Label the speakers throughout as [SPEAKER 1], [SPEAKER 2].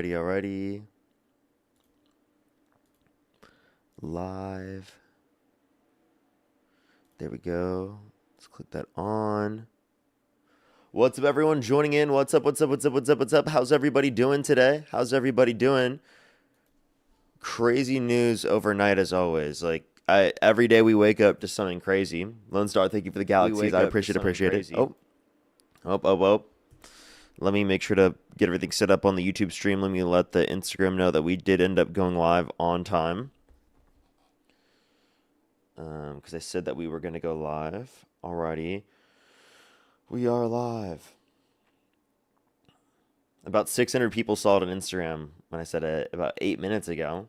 [SPEAKER 1] Alrighty. Live. There we go. Let's click that on. What's up, everyone joining in? What's up? How's everybody doing today? How's everybody doing? Crazy news overnight as always. Every day we wake up to something crazy. Lone Star, thank you for the galaxies. I appreciate it. Oh. Let me make sure to get everything set up on the YouTube stream. Let me let the Instagram know that we did end up going live on time. Because I said that we were going to go live. Alrighty. We are live. About 600 people saw it on Instagram when I said it about 8 minutes ago.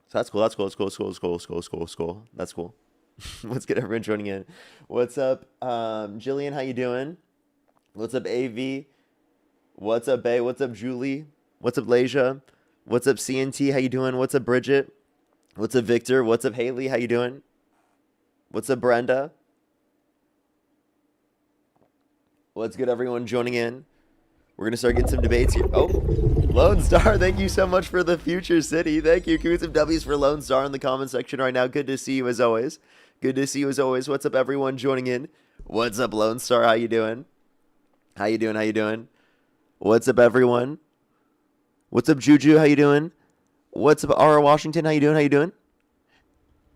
[SPEAKER 1] So that's cool. That's cool. That's cool. Let's get everyone joining in. What's up, Jillian? How you doing? What's up, AV? What's up, Bay? What's up, Julie? What's up, Lasia? What's up, CNT? How you doing? What's up, Bridget? What's up, Victor? What's up, Haley? How you doing? What's up, Brenda? What's good, everyone joining in? We're going to start getting some debates here. Oh, Lone Star, thank you so much for the Future City. Thank you. Give me some W's for Lone Star in the comment section right now. Good to see you as always. What's up, everyone joining in? What's up, Lone Star? How you doing? How you doing? What's up, everyone? What's up, Juju? How you doing? What's up, R. Washington? How you doing?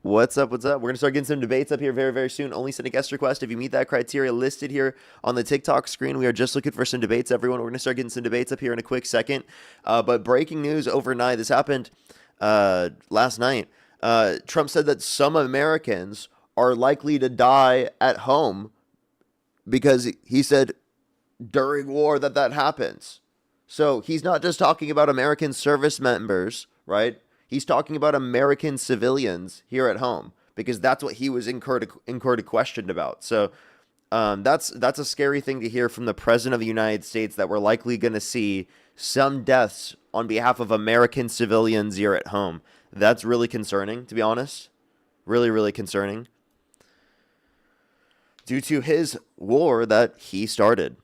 [SPEAKER 1] What's up? We're going to start getting some debates up here very, very soon. Only send a guest request if you meet that criteria listed here on the TikTok screen. We are just looking for some debates, everyone. We're going to start getting some debates up here in a quick second. But breaking news overnight. This happened last night. Trump said that some Americans are likely to die at home because he said during war that happens. So he's not just talking about American service members, right? He's talking about American civilians here at home because that's what he was incurred a question about. So that's a scary thing to hear from the President of the United States, that we're likely going to see some deaths on behalf of American civilians here at home. That's really concerning, to be honest. Really, really concerning. Due to his war that he started.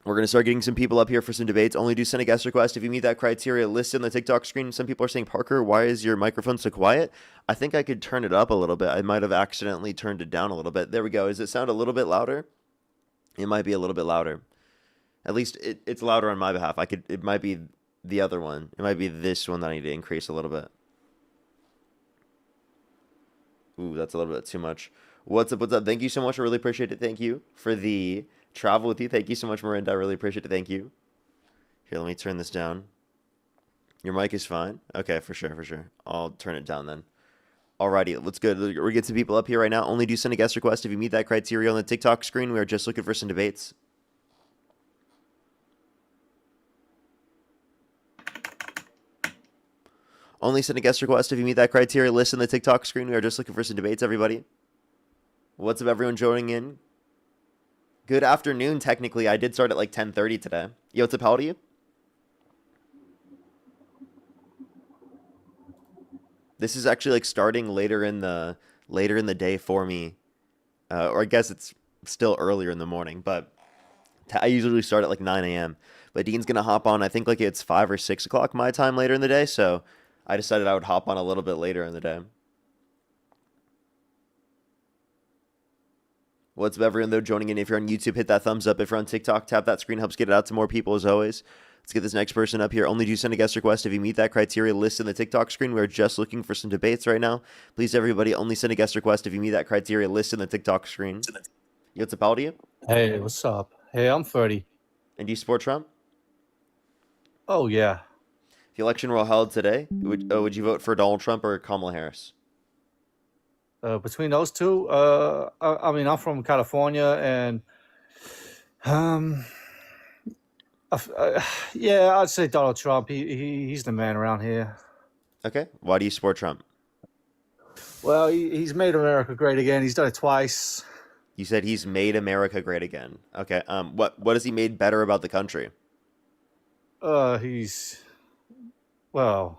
[SPEAKER 1] We're going to start getting some people up here for some debates. Only do send a guest request if you meet that criteria listed on the TikTok screen. Some people are saying, Parker, why is your microphone so quiet? I think I could turn it up a little bit. I might have accidentally turned it down a little bit. There we go. Does it sound a little bit louder? It might be a little bit louder. At least it's louder on my behalf. It might be the other one. It might be this one that I need to increase a little bit. Ooh, that's a little bit too much. What's up? Thank you so much. I really appreciate it. Thank you for the travel with you. Thank you so much, Miranda. I really appreciate it. Thank you. Here, let me turn this down. Your mic is fine? Okay, for sure. I'll turn it down then. Alrighty, let's go. We're getting some people up here right now. Only do send a guest request if you meet that criteria on the TikTok screen. We are just looking for some debates. Only send a guest request if you meet that criteria. List on the TikTok screen. We are just looking for some debates, everybody. What's up, everyone joining in? Good afternoon, technically. I did start at like 10:30 today. Yo, what's up? How old are you? This is actually like starting later in the day for me. Or I guess it's still earlier in the morning, but I usually start at like 9 a.m. But Dean's going to hop on, I think like it's 5 or 6 o'clock my time later in the day, so I decided I would hop on a little bit later in the day. What's up, everyone, though, joining in? If you're on YouTube, hit that thumbs up. If you're on TikTok, tap that screen. Helps get it out to more people, as always. Let's get this next person up here. Only do send a guest request if you meet that criteria listed in the TikTok screen. We're just looking for some debates right now. Please, everybody, only send a guest request if you meet that criteria listed in the TikTok screen. Yo, what's up? How old are you?
[SPEAKER 2] Hey, what's up? Hey, I'm 30.
[SPEAKER 1] And do you support Trump?
[SPEAKER 2] Oh, yeah.
[SPEAKER 1] If the election were held today, would you vote for Donald Trump or Kamala Harris?
[SPEAKER 2] Between those two, I mean, I'm from California, and yeah, I'd say Donald Trump. He's the man around here.
[SPEAKER 1] Okay. Why do you support Trump?
[SPEAKER 2] Well, he's made America great again. He's done it twice.
[SPEAKER 1] You said he's made America great again. Okay. What has he made better about the country?
[SPEAKER 2] He's, well,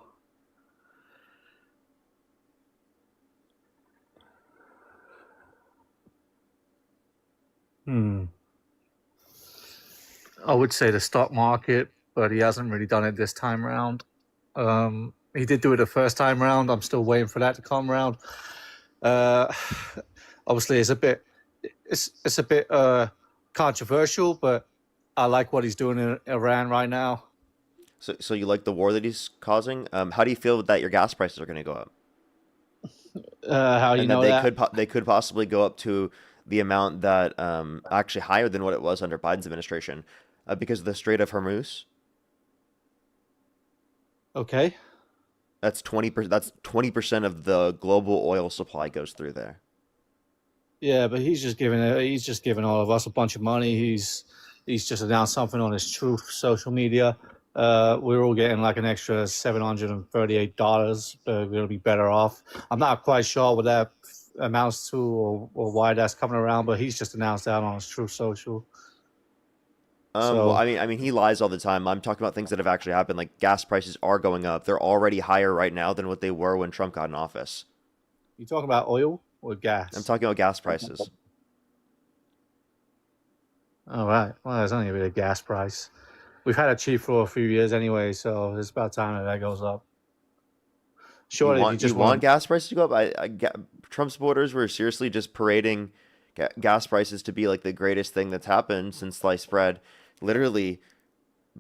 [SPEAKER 2] I would say the stock market. but he hasn't really done it this time round. He did do it the first time round. I'm still waiting for that to come round. Uh, Obviously, it's a bit controversial, but I like what he's doing in Iran right now.
[SPEAKER 1] So you like the war that he's causing? How do you feel that your gas prices are going to go up,
[SPEAKER 2] How you
[SPEAKER 1] and that
[SPEAKER 2] know that?
[SPEAKER 1] they could possibly go up to the amount that actually higher than what it was under Biden's administration, because of the Strait of Hormuz?
[SPEAKER 2] Okay.
[SPEAKER 1] That's 20%. That's 20% of the global oil supply goes through there.
[SPEAKER 2] Yeah, but he's just giving all of us a bunch of money. He's just announced something on his Truth social media. We're all getting like an extra $738. We're gonna be better off. I'm not quite sure what that amounts to or why that's coming around, but he's just announced that on his Truth social.
[SPEAKER 1] Well,
[SPEAKER 2] So
[SPEAKER 1] I mean, he lies all the time. I'm talking about things that have actually happened. Like gas prices are going up. They're already higher right now than what they were when Trump got in office.
[SPEAKER 2] you talking about oil or
[SPEAKER 1] I'm
[SPEAKER 2] gas?
[SPEAKER 1] talking about gas prices.
[SPEAKER 2] All right. Well, there's only a bit of gas price. We've had it cheap for a few years anyway, so it's about time that goes up. Surely, if you
[SPEAKER 1] You
[SPEAKER 2] just
[SPEAKER 1] want
[SPEAKER 2] want
[SPEAKER 1] gas prices to go up? Trump supporters were seriously just parading gas prices to be like the greatest thing that's happened since sliced bread, literally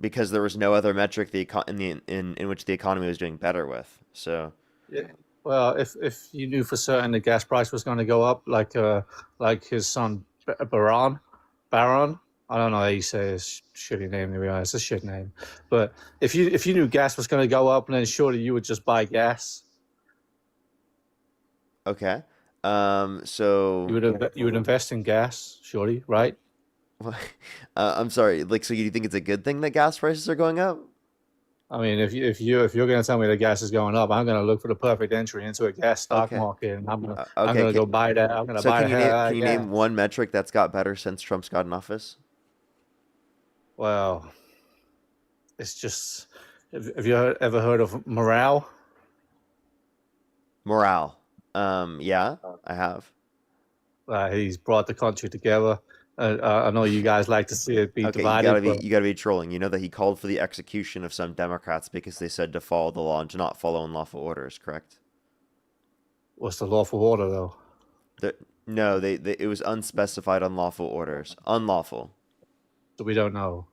[SPEAKER 1] because there was no other metric in which the economy was doing better with. So
[SPEAKER 2] yeah. Well, if you knew for certain the gas price was going to go up, like his son Baron, I don't know how you say his shitty name to be honest. It's a shit name, but if you knew gas was going to go up, then surely you would just buy gas.
[SPEAKER 1] okay,
[SPEAKER 2] You
[SPEAKER 1] so
[SPEAKER 2] would you would invest in gas, surely, right?
[SPEAKER 1] I'm sorry. Like, so you think it's a good thing that gas prices are going up?
[SPEAKER 2] I mean, if you're going to tell me the gas is going up, I'm going to look for the perfect entry into a gas stock
[SPEAKER 1] Okay,
[SPEAKER 2] market, and I'm
[SPEAKER 1] okay.
[SPEAKER 2] going to go buy that. I'm going to
[SPEAKER 1] So
[SPEAKER 2] buy the hell out
[SPEAKER 1] can
[SPEAKER 2] of
[SPEAKER 1] you name
[SPEAKER 2] gas.
[SPEAKER 1] one metric that's got better since Trump's got in office?
[SPEAKER 2] Well, it's just. Have you ever heard of morale?
[SPEAKER 1] Morale. Yeah, I have.
[SPEAKER 2] He's brought the country together. I know you guys like to see it be
[SPEAKER 1] Okay,
[SPEAKER 2] divided, but
[SPEAKER 1] you gotta be trolling. You know that he called for the execution of some Democrats because they said to follow the law and to not follow unlawful orders. Correct?
[SPEAKER 2] what's the lawful order though?
[SPEAKER 1] The, no, it was unspecified unlawful orders. Unlawful.
[SPEAKER 2] So we don't know.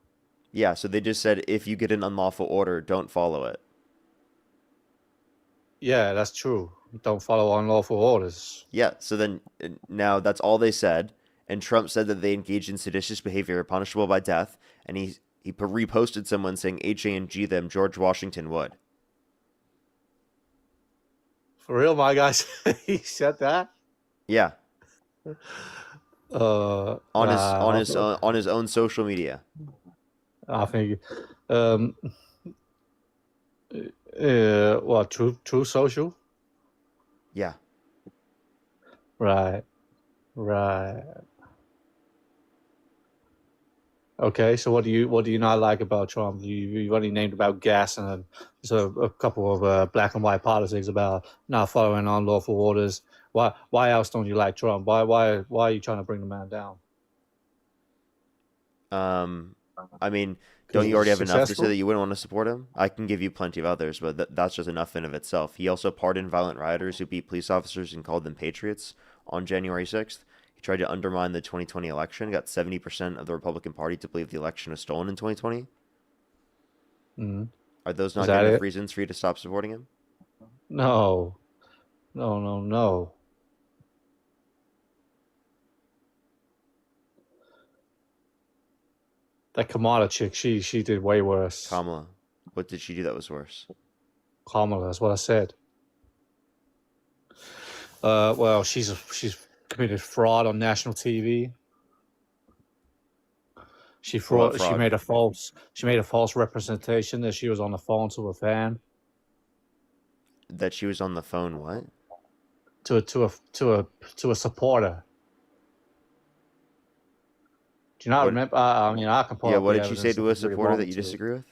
[SPEAKER 1] Yeah, so they just said if you get an unlawful order, don't follow it.
[SPEAKER 2] Yeah, that's true. Don't follow unlawful orders.
[SPEAKER 1] Yeah, so then now that's all they said. And Trump said that they engaged in seditious behavior punishable by death, and he reposted someone saying HANG them George Washington would.
[SPEAKER 2] For real, my guys, he said that.
[SPEAKER 1] Yeah,
[SPEAKER 2] Nah,
[SPEAKER 1] on his own social media.
[SPEAKER 2] I think, um, what true social?
[SPEAKER 1] Yeah.
[SPEAKER 2] Right, right. Okay, so what do you not like about Trump? You only named about gas and there's a couple of black and white politics about not following unlawful orders. Why else don't you like Trump? Why are you trying to bring the man down?
[SPEAKER 1] Um, I mean, don't
[SPEAKER 2] Because
[SPEAKER 1] you
[SPEAKER 2] he's
[SPEAKER 1] already have enough to say
[SPEAKER 2] successful?
[SPEAKER 1] that you wouldn't want to support him? I can give you plenty of others, but that's just enough in of itself. He also pardoned violent rioters who beat police officers and called them patriots on January 6th. He tried to undermine the 2020 election, got 70% of the Republican Party to believe the election was stolen in 2020.
[SPEAKER 2] Mm.
[SPEAKER 1] Are those
[SPEAKER 2] Is
[SPEAKER 1] not good
[SPEAKER 2] that
[SPEAKER 1] enough
[SPEAKER 2] it?
[SPEAKER 1] reasons for you to stop supporting him?
[SPEAKER 2] No, no. That Kamala chick, she did way worse.
[SPEAKER 1] Kamala, what did she do that was worse?
[SPEAKER 2] Kamala, that's what I said. Well, she's committed fraud on national TV.
[SPEAKER 1] What
[SPEAKER 2] She
[SPEAKER 1] fraud?
[SPEAKER 2] made a false representation that she was on the phone to a fan,
[SPEAKER 1] That she was on the phone, what?
[SPEAKER 2] to a supporter. Do you not
[SPEAKER 1] What?
[SPEAKER 2] remember? I mean, I can pull
[SPEAKER 1] Yeah,
[SPEAKER 2] up
[SPEAKER 1] what
[SPEAKER 2] the
[SPEAKER 1] did she say
[SPEAKER 2] evidence if
[SPEAKER 1] to a
[SPEAKER 2] you really
[SPEAKER 1] supporter
[SPEAKER 2] want
[SPEAKER 1] that
[SPEAKER 2] me
[SPEAKER 1] you
[SPEAKER 2] to.
[SPEAKER 1] disagree with?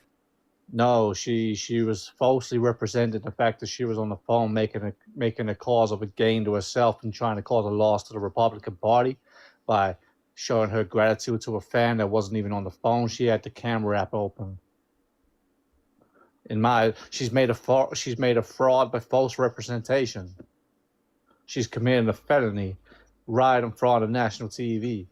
[SPEAKER 2] No, she was falsely representing the fact that she was on the phone making a cause of a gain to herself and trying to cause a loss to the Republican Party by showing her gratitude to a fan that wasn't even on the phone. She had the camera app open. She's made a fraud by false representation. She's committing a felony right in front of national TV.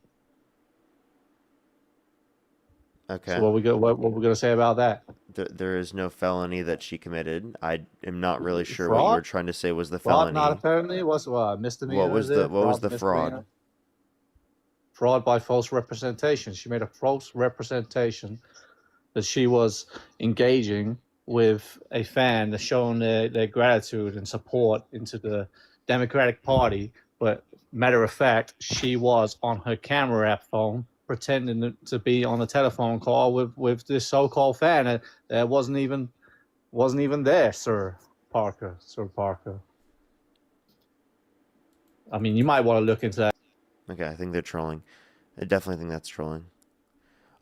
[SPEAKER 1] Okay.
[SPEAKER 2] So what we gonna say about that?
[SPEAKER 1] There is no felony that she committed. I am not really sure what you
[SPEAKER 2] Fraud?
[SPEAKER 1] were trying to say was the
[SPEAKER 2] Fraud, not a
[SPEAKER 1] felony.
[SPEAKER 2] felony. What's misdemeanor?
[SPEAKER 1] What was the fraud?
[SPEAKER 2] Misdemeanor? Fraud by false representation. She made a false representation that she was engaging with a fan, showing their gratitude and support into the Democratic Party. But matter of fact, she was on her camera app phone pretending to be on a telephone call with this so-called fan that wasn't even there, Sir Parker. I mean, you might want to look into that.
[SPEAKER 1] Okay, I think they're trolling. I definitely think that's trolling.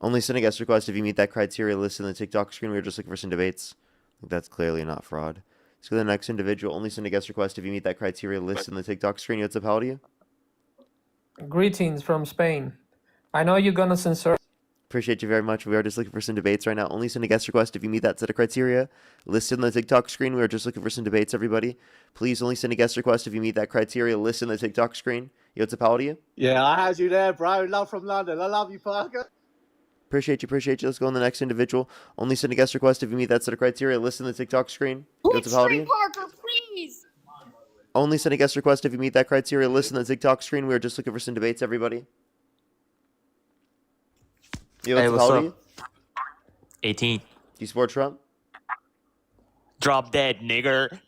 [SPEAKER 1] Only send a guest request if you meet that criteria listed in the TikTok screen. We were just looking for some debates. I think that's clearly not fraud. Let's go to the next individual. Only send a guest request if you meet that criteria listed in the TikTok screen. What's up, how old are you?
[SPEAKER 3] Greetings from Spain. I know you're gonna censor.
[SPEAKER 1] Appreciate you very much. We are just looking for some debates right now. Only send a guest request if you meet that set of criteria listed in the TikTok screen. We are just looking for some debates, everybody. Please only send a guest request if you meet that criteria listed in the TikTok screen. Yo, what's up, how old are you?
[SPEAKER 2] Yeah, I had you there, bro. Love from London. I love you, Parker.
[SPEAKER 1] Appreciate you. Let's go on the next individual. Only send a guest request if you meet that set of criteria listed in the TikTok screen. Yo, what's up, how old are you?
[SPEAKER 4] Parker, please.
[SPEAKER 1] Only send a guest request if you meet that criteria listed in the TikTok screen. We are just looking for some debates, everybody. Yo,
[SPEAKER 5] Hey,
[SPEAKER 1] what's up,
[SPEAKER 5] what's
[SPEAKER 1] how old are
[SPEAKER 5] up?
[SPEAKER 1] you?
[SPEAKER 5] 18.
[SPEAKER 1] Do you support Trump?
[SPEAKER 5] Drop dead, nigger.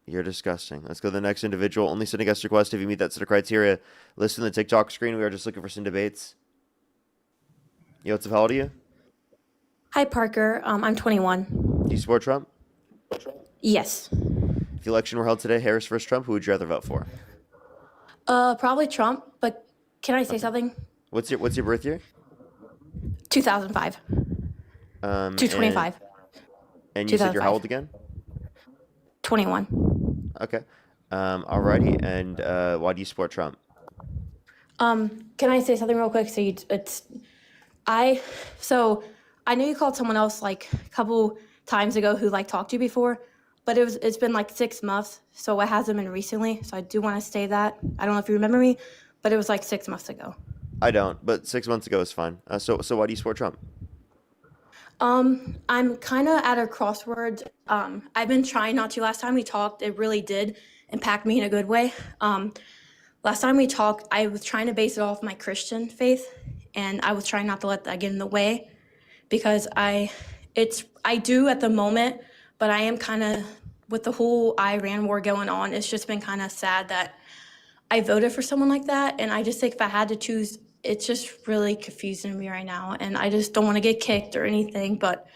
[SPEAKER 1] You're disgusting. Let's go to the next individual. Only send a guest request if you meet that set of criteria listed in the TikTok screen. We are just looking for some debates. Yo, what's up, how old are you?
[SPEAKER 4] Hi, Parker. I'm 21.
[SPEAKER 1] Do you support Trump?
[SPEAKER 4] Yes.
[SPEAKER 1] If the election were held today, Harris versus Trump, who would you rather vote for?
[SPEAKER 4] Probably Trump, but can I say something?
[SPEAKER 1] What's your birth year?
[SPEAKER 4] 2005. 225.
[SPEAKER 1] And you said you're how
[SPEAKER 4] 2005.
[SPEAKER 1] old again?
[SPEAKER 4] 21.
[SPEAKER 1] Okay. Alrighty. And why do you support Trump?
[SPEAKER 4] Can I say something real quick? So I know you called someone else like a couple times ago who like talked to you before, but it's been like 6 months, so it hasn't been recently. So I do want to say that. I don't know if you remember me, but it was like 6 months ago.
[SPEAKER 1] I don't, but 6 months ago is fine. So why do you support Trump?
[SPEAKER 4] I'm kind of at a crossroads. I've been trying not to. Last time we talked, it really did impact me in a good way. Last time we talked, I was trying to base it off my Christian faith, and I was trying not to let that get in the way because I do at the moment, but I am kind of, with the whole Iran war going on, it's just been kind of sad that I voted for someone like that. And I just think if I had to choose, it's just really confusing me right now. And I just don't want to get kicked or anything, but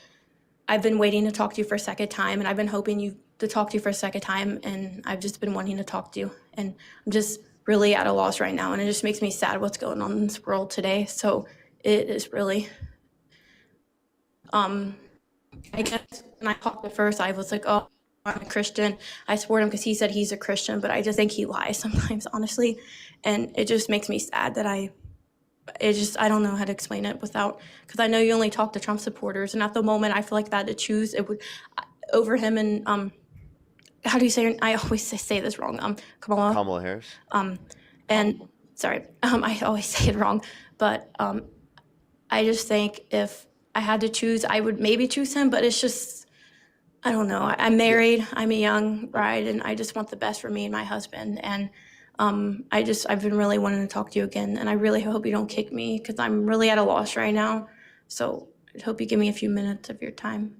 [SPEAKER 4] I've been waiting to talk to you for a second time, and I've been hoping to talk to you for a second time, and I've just been wanting to talk to you. And I'm just really at a loss right now, and it just makes me sad what's going on in this world today. So it is really, I guess when I talked at first, I was like, oh, I'm a Christian. I support him because he said he's a Christian, but I just think he lies sometimes, honestly. And it just makes me sad that I don't know how to explain it because I know you only talk to Trump supporters. And at the moment, I feel like if I had to choose, it would over him and, how do you say, I always say this wrong,
[SPEAKER 1] Kamala Harris.
[SPEAKER 4] And sorry, I always say it wrong, but I just think if I had to choose, I would maybe choose him, but it's just, I don't know. I'm married, I'm a young bride, and I just want the best for me and my husband. And I've been really wanting to talk to you again, and I really hope you don't kick me because I'm really at a loss right now. So I hope you give me a few minutes of your time.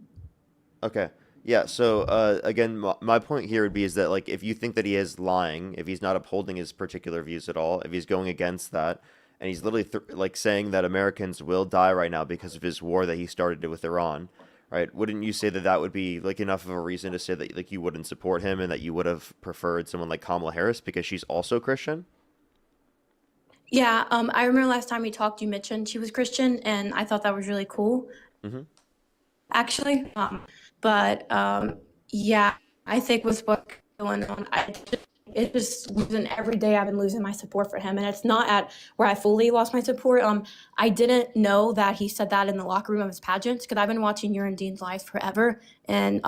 [SPEAKER 1] Okay. Yeah. So again, my point here would be is that like if you think that he is lying, if he's not upholding his particular views at all, if he's going against that, and he's literally like saying that Americans will die right now because of his war that he started with Iran, right? Wouldn't you say that that would be like enough of a reason to say that like you wouldn't support him and that you would have preferred someone like Kamala Harris because she's also Christian?
[SPEAKER 4] Yeah, I remember last time we talked, you mentioned she was Christian, and I thought that was really cool, actually. But yeah, I think with what's going on, I just it's just losing every day. I've been losing my support for him, and it's not at where I fully lost my support. I didn't know that he said that in the locker room of his pageants, because I've been watching your and Dean's lives forever, and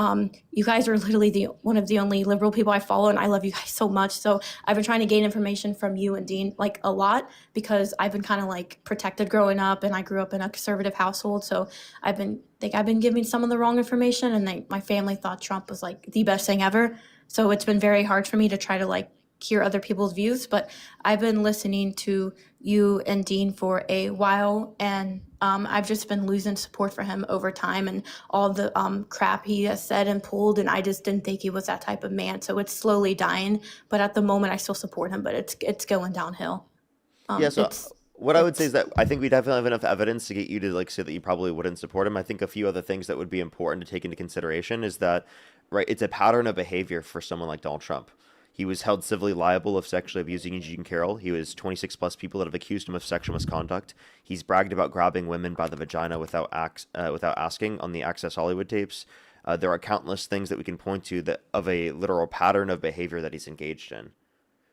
[SPEAKER 4] you guys are literally one of the only liberal people I follow, and I love you guys so much. So I've been trying to gain information from you and Dean like a lot, because I've been kind of like protected growing up, and I grew up in a conservative household, so I've been giving some of the wrong information, and my family thought Trump was like the best thing ever. So it's been very hard for me to try to like hear other people's views, but I've been listening to you and Dean for a while, and I've just been losing support for him over time, and all the crap he has said and pulled, and I just didn't think he was that type of man. So it's slowly dying, but at the moment I still support him, but it's going downhill.
[SPEAKER 1] Yeah, so what I would say is that I think we definitely have enough evidence to get you to like say that you probably wouldn't support him. I think a few other things that would be important to take into consideration is that, right, it's a pattern of behavior for someone like Donald Trump. He was held civilly liable of sexually abusing Eugene Carroll. He was 26 plus people that have accused him of sexual misconduct. He's bragged about grabbing women by the vagina without asking on the Access Hollywood tapes. There are countless things that we can point to that of a literal pattern of behavior that he's engaged in.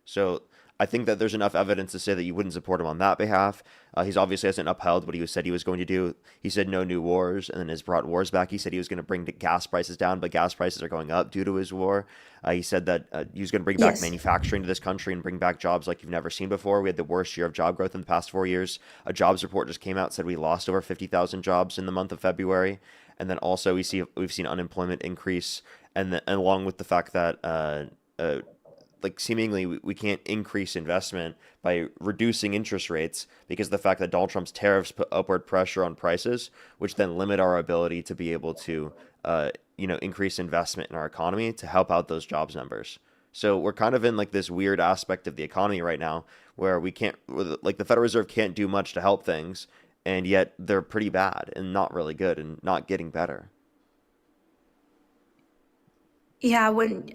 [SPEAKER 1] So I think that there's enough evidence to say that you wouldn't support him on that behalf. He's obviously hasn't upheld what he said he was going to do. He said no new wars, and then has brought wars back. He said he was going to bring the gas prices down, but gas prices are going up due to his war. He said that he was going to bring back manufacturing to this country and bring back jobs like you've never seen before. We had the worst year of job growth in the past 4 years. A jobs report just came out, said we lost over 50,000 jobs in the month of February. And then also we've seen unemployment increase, and along with the fact that like seemingly we can't increase investment by reducing interest rates because of the fact that Donald Trump's tariffs put upward pressure on prices, which then limit our ability to be able to, increase investment in our economy to help out those jobs numbers. So we're kind of in like this weird aspect of the economy right now where we can't, like the Federal Reserve can't do much to help things, and yet they're pretty bad and not really good and not getting better.
[SPEAKER 4] Yeah, when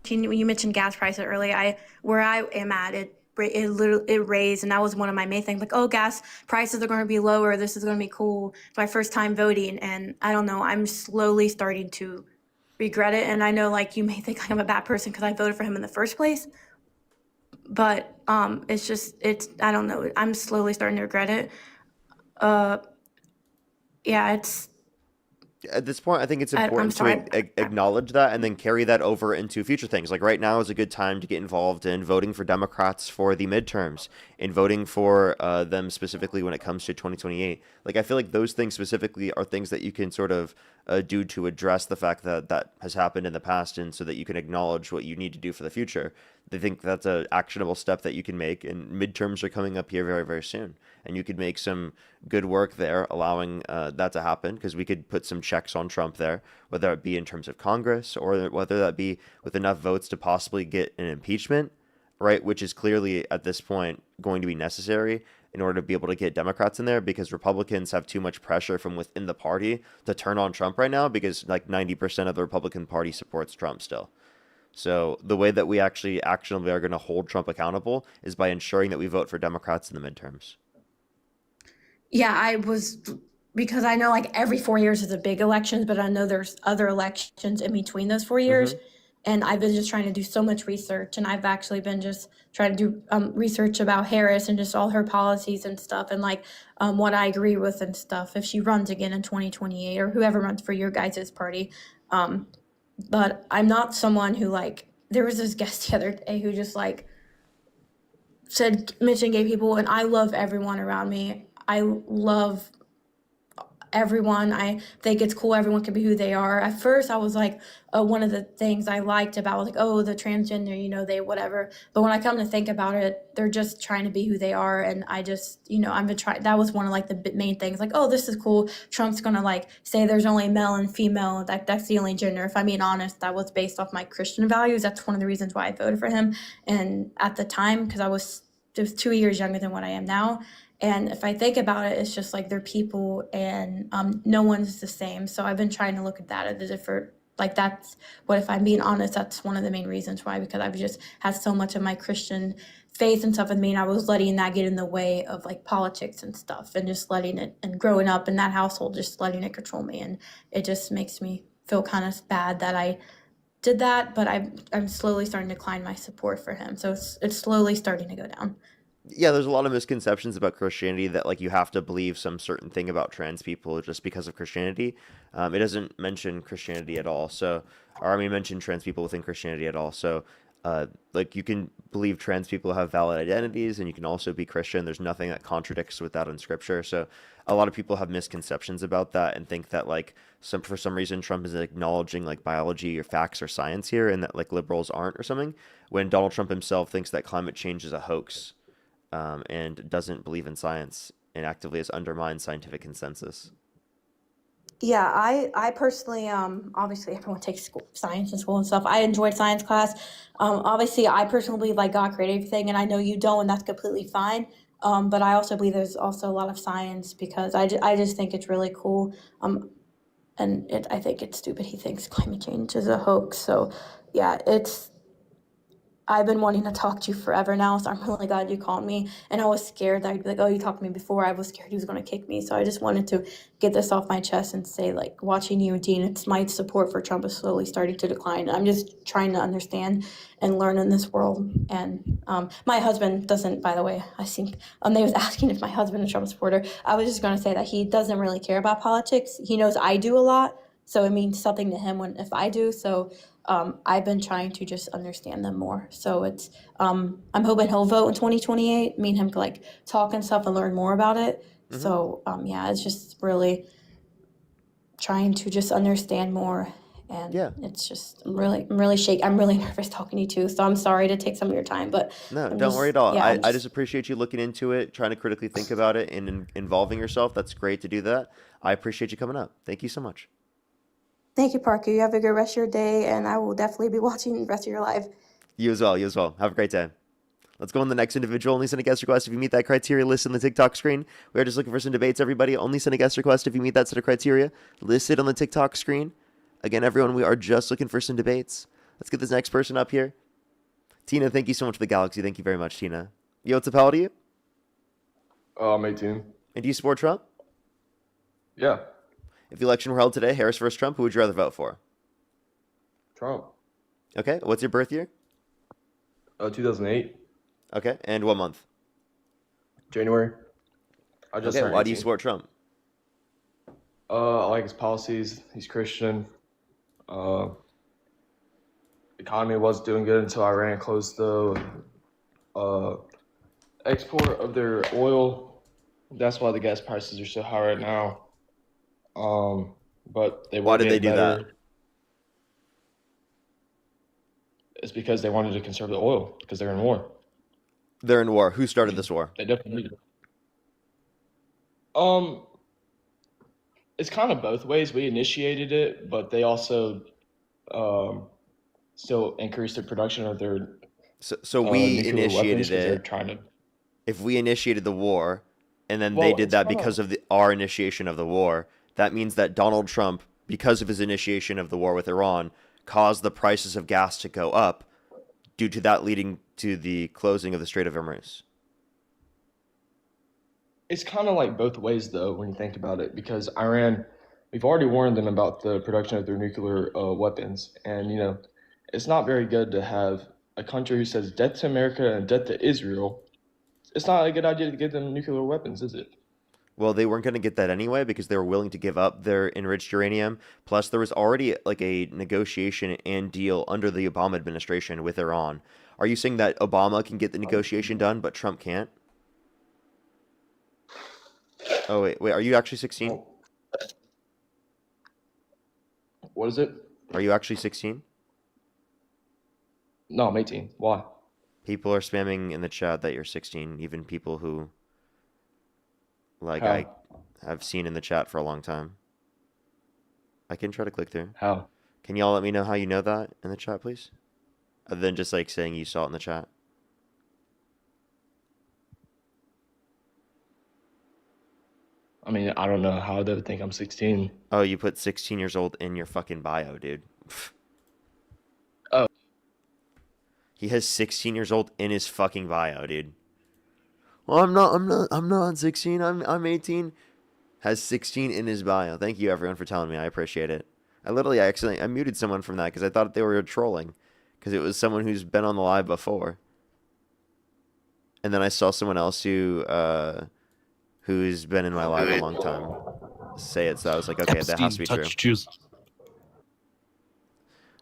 [SPEAKER 4] you mentioned gas prices earlier, where I am at, it raised, and that was one of my main things. Like, oh, gas prices are going to be lower. This is going to be cool. It's my first time voting, and I don't know. I'm slowly starting to regret it. And I know, like, you may think I'm a bad person because I voted for him in the first place, but I don't know. I'm slowly starting to regret it. It's.
[SPEAKER 1] At this point, I think it's important to acknowledge that and then carry that over into future things. Like right now is a good time to get involved in voting for Democrats for the midterms and voting for them specifically when it comes to 2028. Like I feel like those things specifically are things that you can sort of do to address the fact that that has happened in the past, and so that you can acknowledge what you need to do for the future. I think that's an actionable step that you can make, and midterms are coming up here very, very soon. And you could make some good work there allowing that to happen, because we could put some checks on Trump there, whether it be in terms of Congress or whether that be with enough votes to possibly get an impeachment, right, which is clearly at this point going to be necessary in order to be able to get Democrats in there, because Republicans have too much pressure from within the party to turn on Trump right now, because like 90% of the Republican Party supports Trump still. So the way that we actually actionably are going to hold Trump accountable is by ensuring that we vote for Democrats in the midterms.
[SPEAKER 4] Yeah, because I know like every 4 years is a big elections, but I know there's other elections in between those 4 years. Mm-hmm. And I've been just trying to do so much research, and I've actually been just trying to do research about Harris and just all her policies and stuff, and like what I agree with and stuff if she runs again in 2028 or whoever runs for your guys' party. But I'm not someone who like, there was this guest the other day who just like mentioned gay people, and I love everyone around me. I love everyone. I think it's cool. Everyone can be who they are. At first, I was like, one of the things I liked about was like, oh, the transgender, they whatever. But when I come to think about it, they're just trying to be who they are. And I just, I've been trying. That was one of like the main things. Like, oh, this is cool. Trump's gonna like say there's only male and female. That's the only gender. If I'm being honest, that was based off my Christian values. That's one of the reasons why I voted for him. And at the time, because I was just 2 years younger than what I am now. And if I think about it, it's just like they're people, and no one's the same. So I've been trying to look at that as a different, like that's what, if I'm being honest, that's one of the main reasons why, because I've just had so much of my Christian faith and stuff with me, and I was letting that get in the way of like politics and stuff, and just letting it, and growing up in that household, just letting it control me. And it just makes me feel kind of bad that I did that, but I'm slowly starting to decline my support for him. So it's slowly starting to go down.
[SPEAKER 1] Yeah, there's a lot of misconceptions about Christianity that like you have to believe some certain thing about trans people just because of Christianity. It doesn't mention Christianity at all. So, or I mean, mention trans people within Christianity at all. So, like you can believe trans people have valid identities, and you can also be Christian. There's nothing that contradicts with that in Scripture. So, a lot of people have misconceptions about that and think that like for some reason Trump is acknowledging like biology or facts or science here, and that like liberals aren't or something. When Donald Trump himself thinks that climate change is a hoax. And doesn't believe in science and actively has undermined scientific consensus.
[SPEAKER 4] Yeah, I personally, obviously everyone takes science in school and stuff. I enjoyed science class. Obviously, I personally believe like God created everything, and I know you don't, and that's completely fine. But I also believe there's also a lot of science because I just think it's really cool. I think it's stupid. He thinks climate change is a hoax. So, yeah, I've been wanting to talk to you forever now, so I'm really glad you called me. And I was scared that I'd be like, oh, you talked to me before. I was scared he was going to kick me. So I just wanted to get this off my chest and say, like, watching you and Dean, it's my support for Trump is slowly starting to decline. I'm just trying to understand and learn in this world. And my husband doesn't, by the way, I think they was asking if my husband is a Trump supporter. I was just going to say that he doesn't really care about politics. He knows I do a lot, so it means something to him if I do. So I've been trying to just understand them more. So it's I'm hoping he'll vote in 2028. Me and him could like talk and stuff and learn more about it.
[SPEAKER 1] Mhm.
[SPEAKER 4] So yeah, it's just really trying to just understand more. And
[SPEAKER 1] Yeah.
[SPEAKER 4] it's just I'm really shaky. I'm really nervous talking to you too. So I'm sorry to take some of your time, but
[SPEAKER 1] No,
[SPEAKER 4] I'm
[SPEAKER 1] don't worry at all.
[SPEAKER 4] Yeah,
[SPEAKER 1] I just appreciate you looking into it, trying to critically think about it, and involving yourself. That's great to do that. I appreciate you coming up. Thank you so much.
[SPEAKER 4] Thank you, Parker. You have a good rest of your day, and I will definitely be watching the rest of your live.
[SPEAKER 1] You as well. You as well. Have a great day. Let's go on the next individual. Only send a guest request if you meet that criteria listed on the TikTok screen. We are just looking for some debates, everybody. Only send a guest request if you meet that set of criteria listed on the TikTok screen. Again, everyone, we are just looking for some debates. Let's get this next person up here. Tina, thank you so much for the galaxy. Thank you very much, Tina. Yo, what's up? How old are you?
[SPEAKER 6] I'm 18.
[SPEAKER 1] And do you support Trump?
[SPEAKER 6] Yeah,
[SPEAKER 1] If the election were held today, Harris versus Trump, who would you rather vote for?
[SPEAKER 6] Trump.
[SPEAKER 1] Okay, what's your birth year?
[SPEAKER 6] 2008,
[SPEAKER 1] Okay, and what month?
[SPEAKER 6] January. I just
[SPEAKER 1] Okay,
[SPEAKER 6] turned
[SPEAKER 1] why do you
[SPEAKER 6] 18.
[SPEAKER 1] support Trump?
[SPEAKER 6] I like his policies. He's Christian. Economy was doing good until Iran closed the export of their oil. That's why the gas prices are so high right now. But they
[SPEAKER 1] Why
[SPEAKER 6] were
[SPEAKER 1] did they
[SPEAKER 6] getting
[SPEAKER 1] do that?
[SPEAKER 6] better. It's because they wanted to conserve the oil because they're in war.
[SPEAKER 1] They're in war. Who started this war?
[SPEAKER 6] They definitely need it. It's kind of both ways. We initiated it, but they also still increased the production of their
[SPEAKER 1] So we
[SPEAKER 6] nuclear weapons
[SPEAKER 1] initiated
[SPEAKER 6] because they're
[SPEAKER 1] it.
[SPEAKER 6] trying to.
[SPEAKER 1] If we initiated the war, and then they
[SPEAKER 6] Well,
[SPEAKER 1] did
[SPEAKER 6] it's
[SPEAKER 1] that
[SPEAKER 6] kinda-
[SPEAKER 1] because of our initiation of the war, that means that Donald Trump, because of his initiation of the war with Iran, caused the prices of gas to go up, due to that leading to the closing of the Strait of Hormuz.
[SPEAKER 6] It's kind of like both ways, though, when you think about it, because Iran, we've already warned them about the production of their nuclear weapons, and it's not very good to have a country who says death to America and death to Israel. It's not a good idea to give them nuclear weapons, is it?
[SPEAKER 1] Well, they weren't going to get that anyway because they were willing to give up their enriched uranium. Plus, there was already like a negotiation and deal under the Obama administration with Iran. Are you saying that Obama can get the negotiation done, but Trump can't? Oh, wait, are you actually 16?
[SPEAKER 6] What is it?
[SPEAKER 1] Are you actually 16?
[SPEAKER 6] No, I'm 18. Why?
[SPEAKER 1] People are spamming in the chat that you're 16, even people who, like,
[SPEAKER 6] How?
[SPEAKER 1] I have seen in the chat for a long time. I can try to click through.
[SPEAKER 6] How?
[SPEAKER 1] Can y'all let me know how you know that in the chat, please? Other than just, like, saying you saw it in the chat.
[SPEAKER 6] I mean, I don't know how they would think I'm 16.
[SPEAKER 1] Oh, you put 16 years old in your fucking bio, dude.
[SPEAKER 6] Oh.
[SPEAKER 1] He has 16 years old in his fucking bio, dude. Well, I'm not 16. I'm 18. Has 16 in his bio. Thank you, everyone, for telling me. I appreciate it. I muted someone from that because I thought they were trolling, because it was someone who's been on the live before. And then I saw someone else who's been in my live a long time say it, so I was like, okay, that has to be true.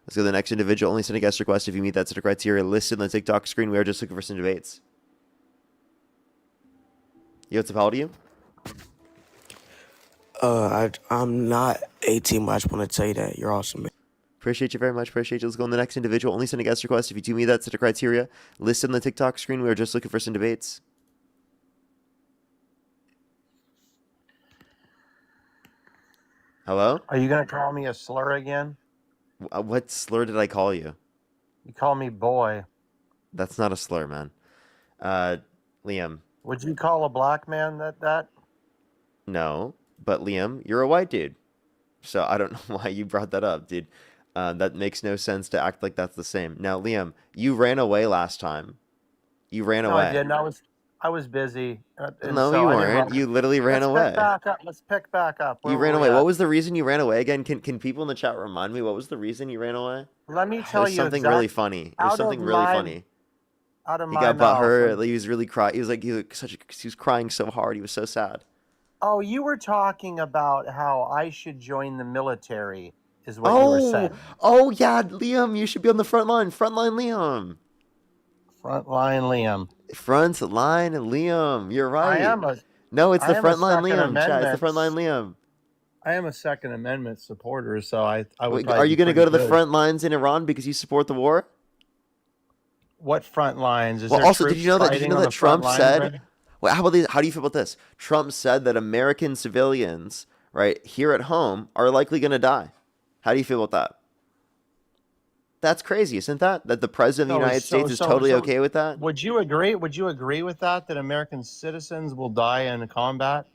[SPEAKER 1] Let's go to the next individual. Only send a guest request if you meet that set of criteria listed on the TikTok screen. We are just looking for some debates. Yo, what's up? How old are you?
[SPEAKER 7] I'm not 18, but I just want to tell you that you're awesome, man.
[SPEAKER 1] Appreciate you very much. Appreciate you. Let's go on the next individual. Only send a guest request if you do meet that set of criteria listed on the TikTok screen. We are just looking for some debates. Hello?
[SPEAKER 8] Are you going to call me a slur again?
[SPEAKER 1] What slur did I call you?
[SPEAKER 8] You call me boy.
[SPEAKER 1] That's not a slur, man. Liam.
[SPEAKER 8] Would you call a black man that?
[SPEAKER 1] No, but Liam, you're a white dude. So I don't know why you brought that up, dude. That makes no sense to act like that's the same. Now, Liam, you ran away last time. You ran
[SPEAKER 8] No,
[SPEAKER 1] away.
[SPEAKER 8] I didn't. I was busy.
[SPEAKER 1] No, you weren't. You literally ran away.
[SPEAKER 8] Let's pick back up.
[SPEAKER 1] You ran away. What was the reason you ran away again? Can people in the chat remind me what was the reason you ran away?
[SPEAKER 8] Let me
[SPEAKER 1] It
[SPEAKER 8] tell
[SPEAKER 1] was
[SPEAKER 8] you
[SPEAKER 1] something really funny. It was something really funny.
[SPEAKER 8] Out of
[SPEAKER 1] He
[SPEAKER 8] my
[SPEAKER 1] got
[SPEAKER 8] mouth.
[SPEAKER 1] butthurt. He was really crying. He was crying so hard. He was so sad.
[SPEAKER 8] Oh, you were talking about how I should join the military, is what you were saying.
[SPEAKER 1] Oh yeah, Liam, you should be on the front line. Frontline Liam.
[SPEAKER 8] Frontline Liam.
[SPEAKER 1] Frontline Liam. You're right. No, it's the
[SPEAKER 8] I am a
[SPEAKER 1] Frontline
[SPEAKER 8] Second
[SPEAKER 1] Liam. Chat, it's the
[SPEAKER 8] Amendment.
[SPEAKER 1] Frontline Liam.
[SPEAKER 8] I am a Second Amendment supporter, so I would.
[SPEAKER 1] Wait, are you
[SPEAKER 8] going to
[SPEAKER 1] go to the front lines in Iran because you support the war?
[SPEAKER 8] What front lines? Is
[SPEAKER 1] Well,
[SPEAKER 8] there
[SPEAKER 1] also, did
[SPEAKER 8] troops
[SPEAKER 1] you know that
[SPEAKER 8] fighting on the
[SPEAKER 1] Trump
[SPEAKER 8] front
[SPEAKER 1] said?
[SPEAKER 8] lines?
[SPEAKER 1] Well, how about this? How do you feel about this? Trump said that American civilians, right here at home, are likely going to die. How do you feel about that? That's crazy, isn't that? That the president of the United States is totally okay with that?
[SPEAKER 8] Would you agree? Would you agree with that? That American citizens will die in combat?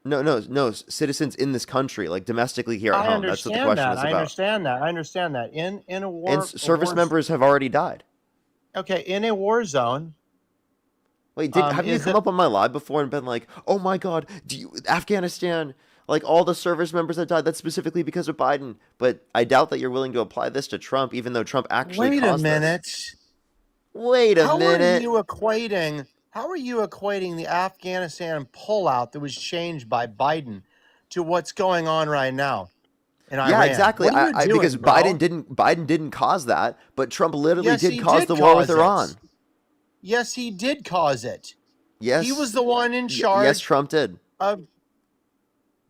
[SPEAKER 1] No. Citizens in this country, like domestically here at home. That's what the question is about.
[SPEAKER 8] I understand that. In a war,
[SPEAKER 1] And service members have already died.
[SPEAKER 8] Okay, in a war zone.
[SPEAKER 1] Wait, have you come up on my live before and been like, "Oh my God, Afghanistan, like all the service members that died, that's specifically because of Biden." But I doubt that you're willing to apply this to Trump, even though Trump actually caused this. Wait a minute.
[SPEAKER 8] How are you equating the Afghanistan pullout that was changed by Biden to what's going on right now in Iran?
[SPEAKER 1] Yeah, exactly.
[SPEAKER 8] What are you doing,
[SPEAKER 1] because
[SPEAKER 8] bro?
[SPEAKER 1] Biden didn't cause that, but Trump literally
[SPEAKER 8] Yes,
[SPEAKER 1] did
[SPEAKER 8] he
[SPEAKER 1] cause
[SPEAKER 8] did
[SPEAKER 1] the war with
[SPEAKER 8] cause it.
[SPEAKER 1] Iran.
[SPEAKER 8] Yes, he did cause it.
[SPEAKER 1] Yes,
[SPEAKER 8] He was the one in charge.
[SPEAKER 1] Yes, Trump did.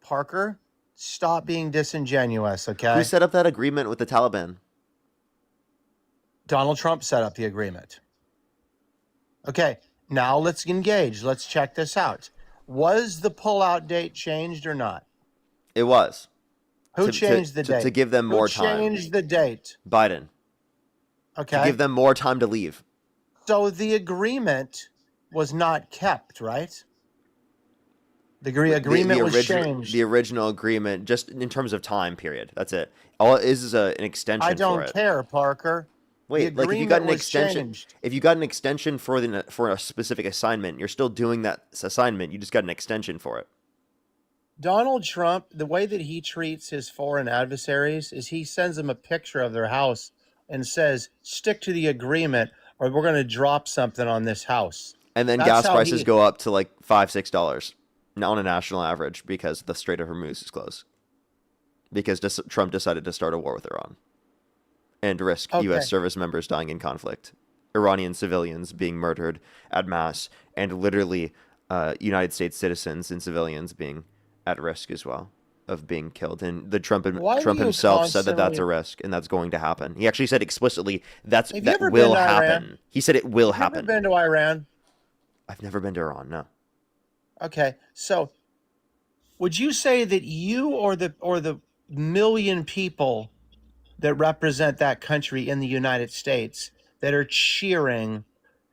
[SPEAKER 8] Parker, stop being disingenuous, okay?
[SPEAKER 1] Who set up that agreement with the Taliban?
[SPEAKER 8] Donald Trump set up the agreement. Okay, now let's engage. Let's check this out. Was the pullout date changed or not?
[SPEAKER 1] It was.
[SPEAKER 8] Who changed the date?
[SPEAKER 1] To give them more time.
[SPEAKER 8] Who changed the date?
[SPEAKER 1] Biden.
[SPEAKER 8] Okay.
[SPEAKER 1] To give them more time to leave.
[SPEAKER 8] So the agreement was not kept, right? The agreement was changed.
[SPEAKER 1] The original agreement, just in terms of time period. That's it. All it is an extension for it.
[SPEAKER 8] I don't care, Parker.
[SPEAKER 1] Wait, like if you got an extension, for a specific assignment, you're still doing that assignment. You just got an extension for it.
[SPEAKER 8] Donald Trump, the way that he treats his foreign adversaries is he sends them a picture of their house and says, "Stick to the agreement, or we're going to drop something on this house."
[SPEAKER 1] And then gas prices go up to like $5-6 on a national average because the Strait of Hormuz is closed. Because Trump decided to start a war with Iran and risk U.S. service members dying in conflict, Iranian civilians being murdered en masse, and literally United States citizens and civilians being at risk as well of being killed. And Trump himself said that that's a risk and that's going to happen. He actually said explicitly that will happen. He said it will happen.
[SPEAKER 8] Have you ever been to Iran?
[SPEAKER 1] I've never been to Iran, no.
[SPEAKER 8] Okay, so would you say that you or the million people that represent that country in the United States that are cheering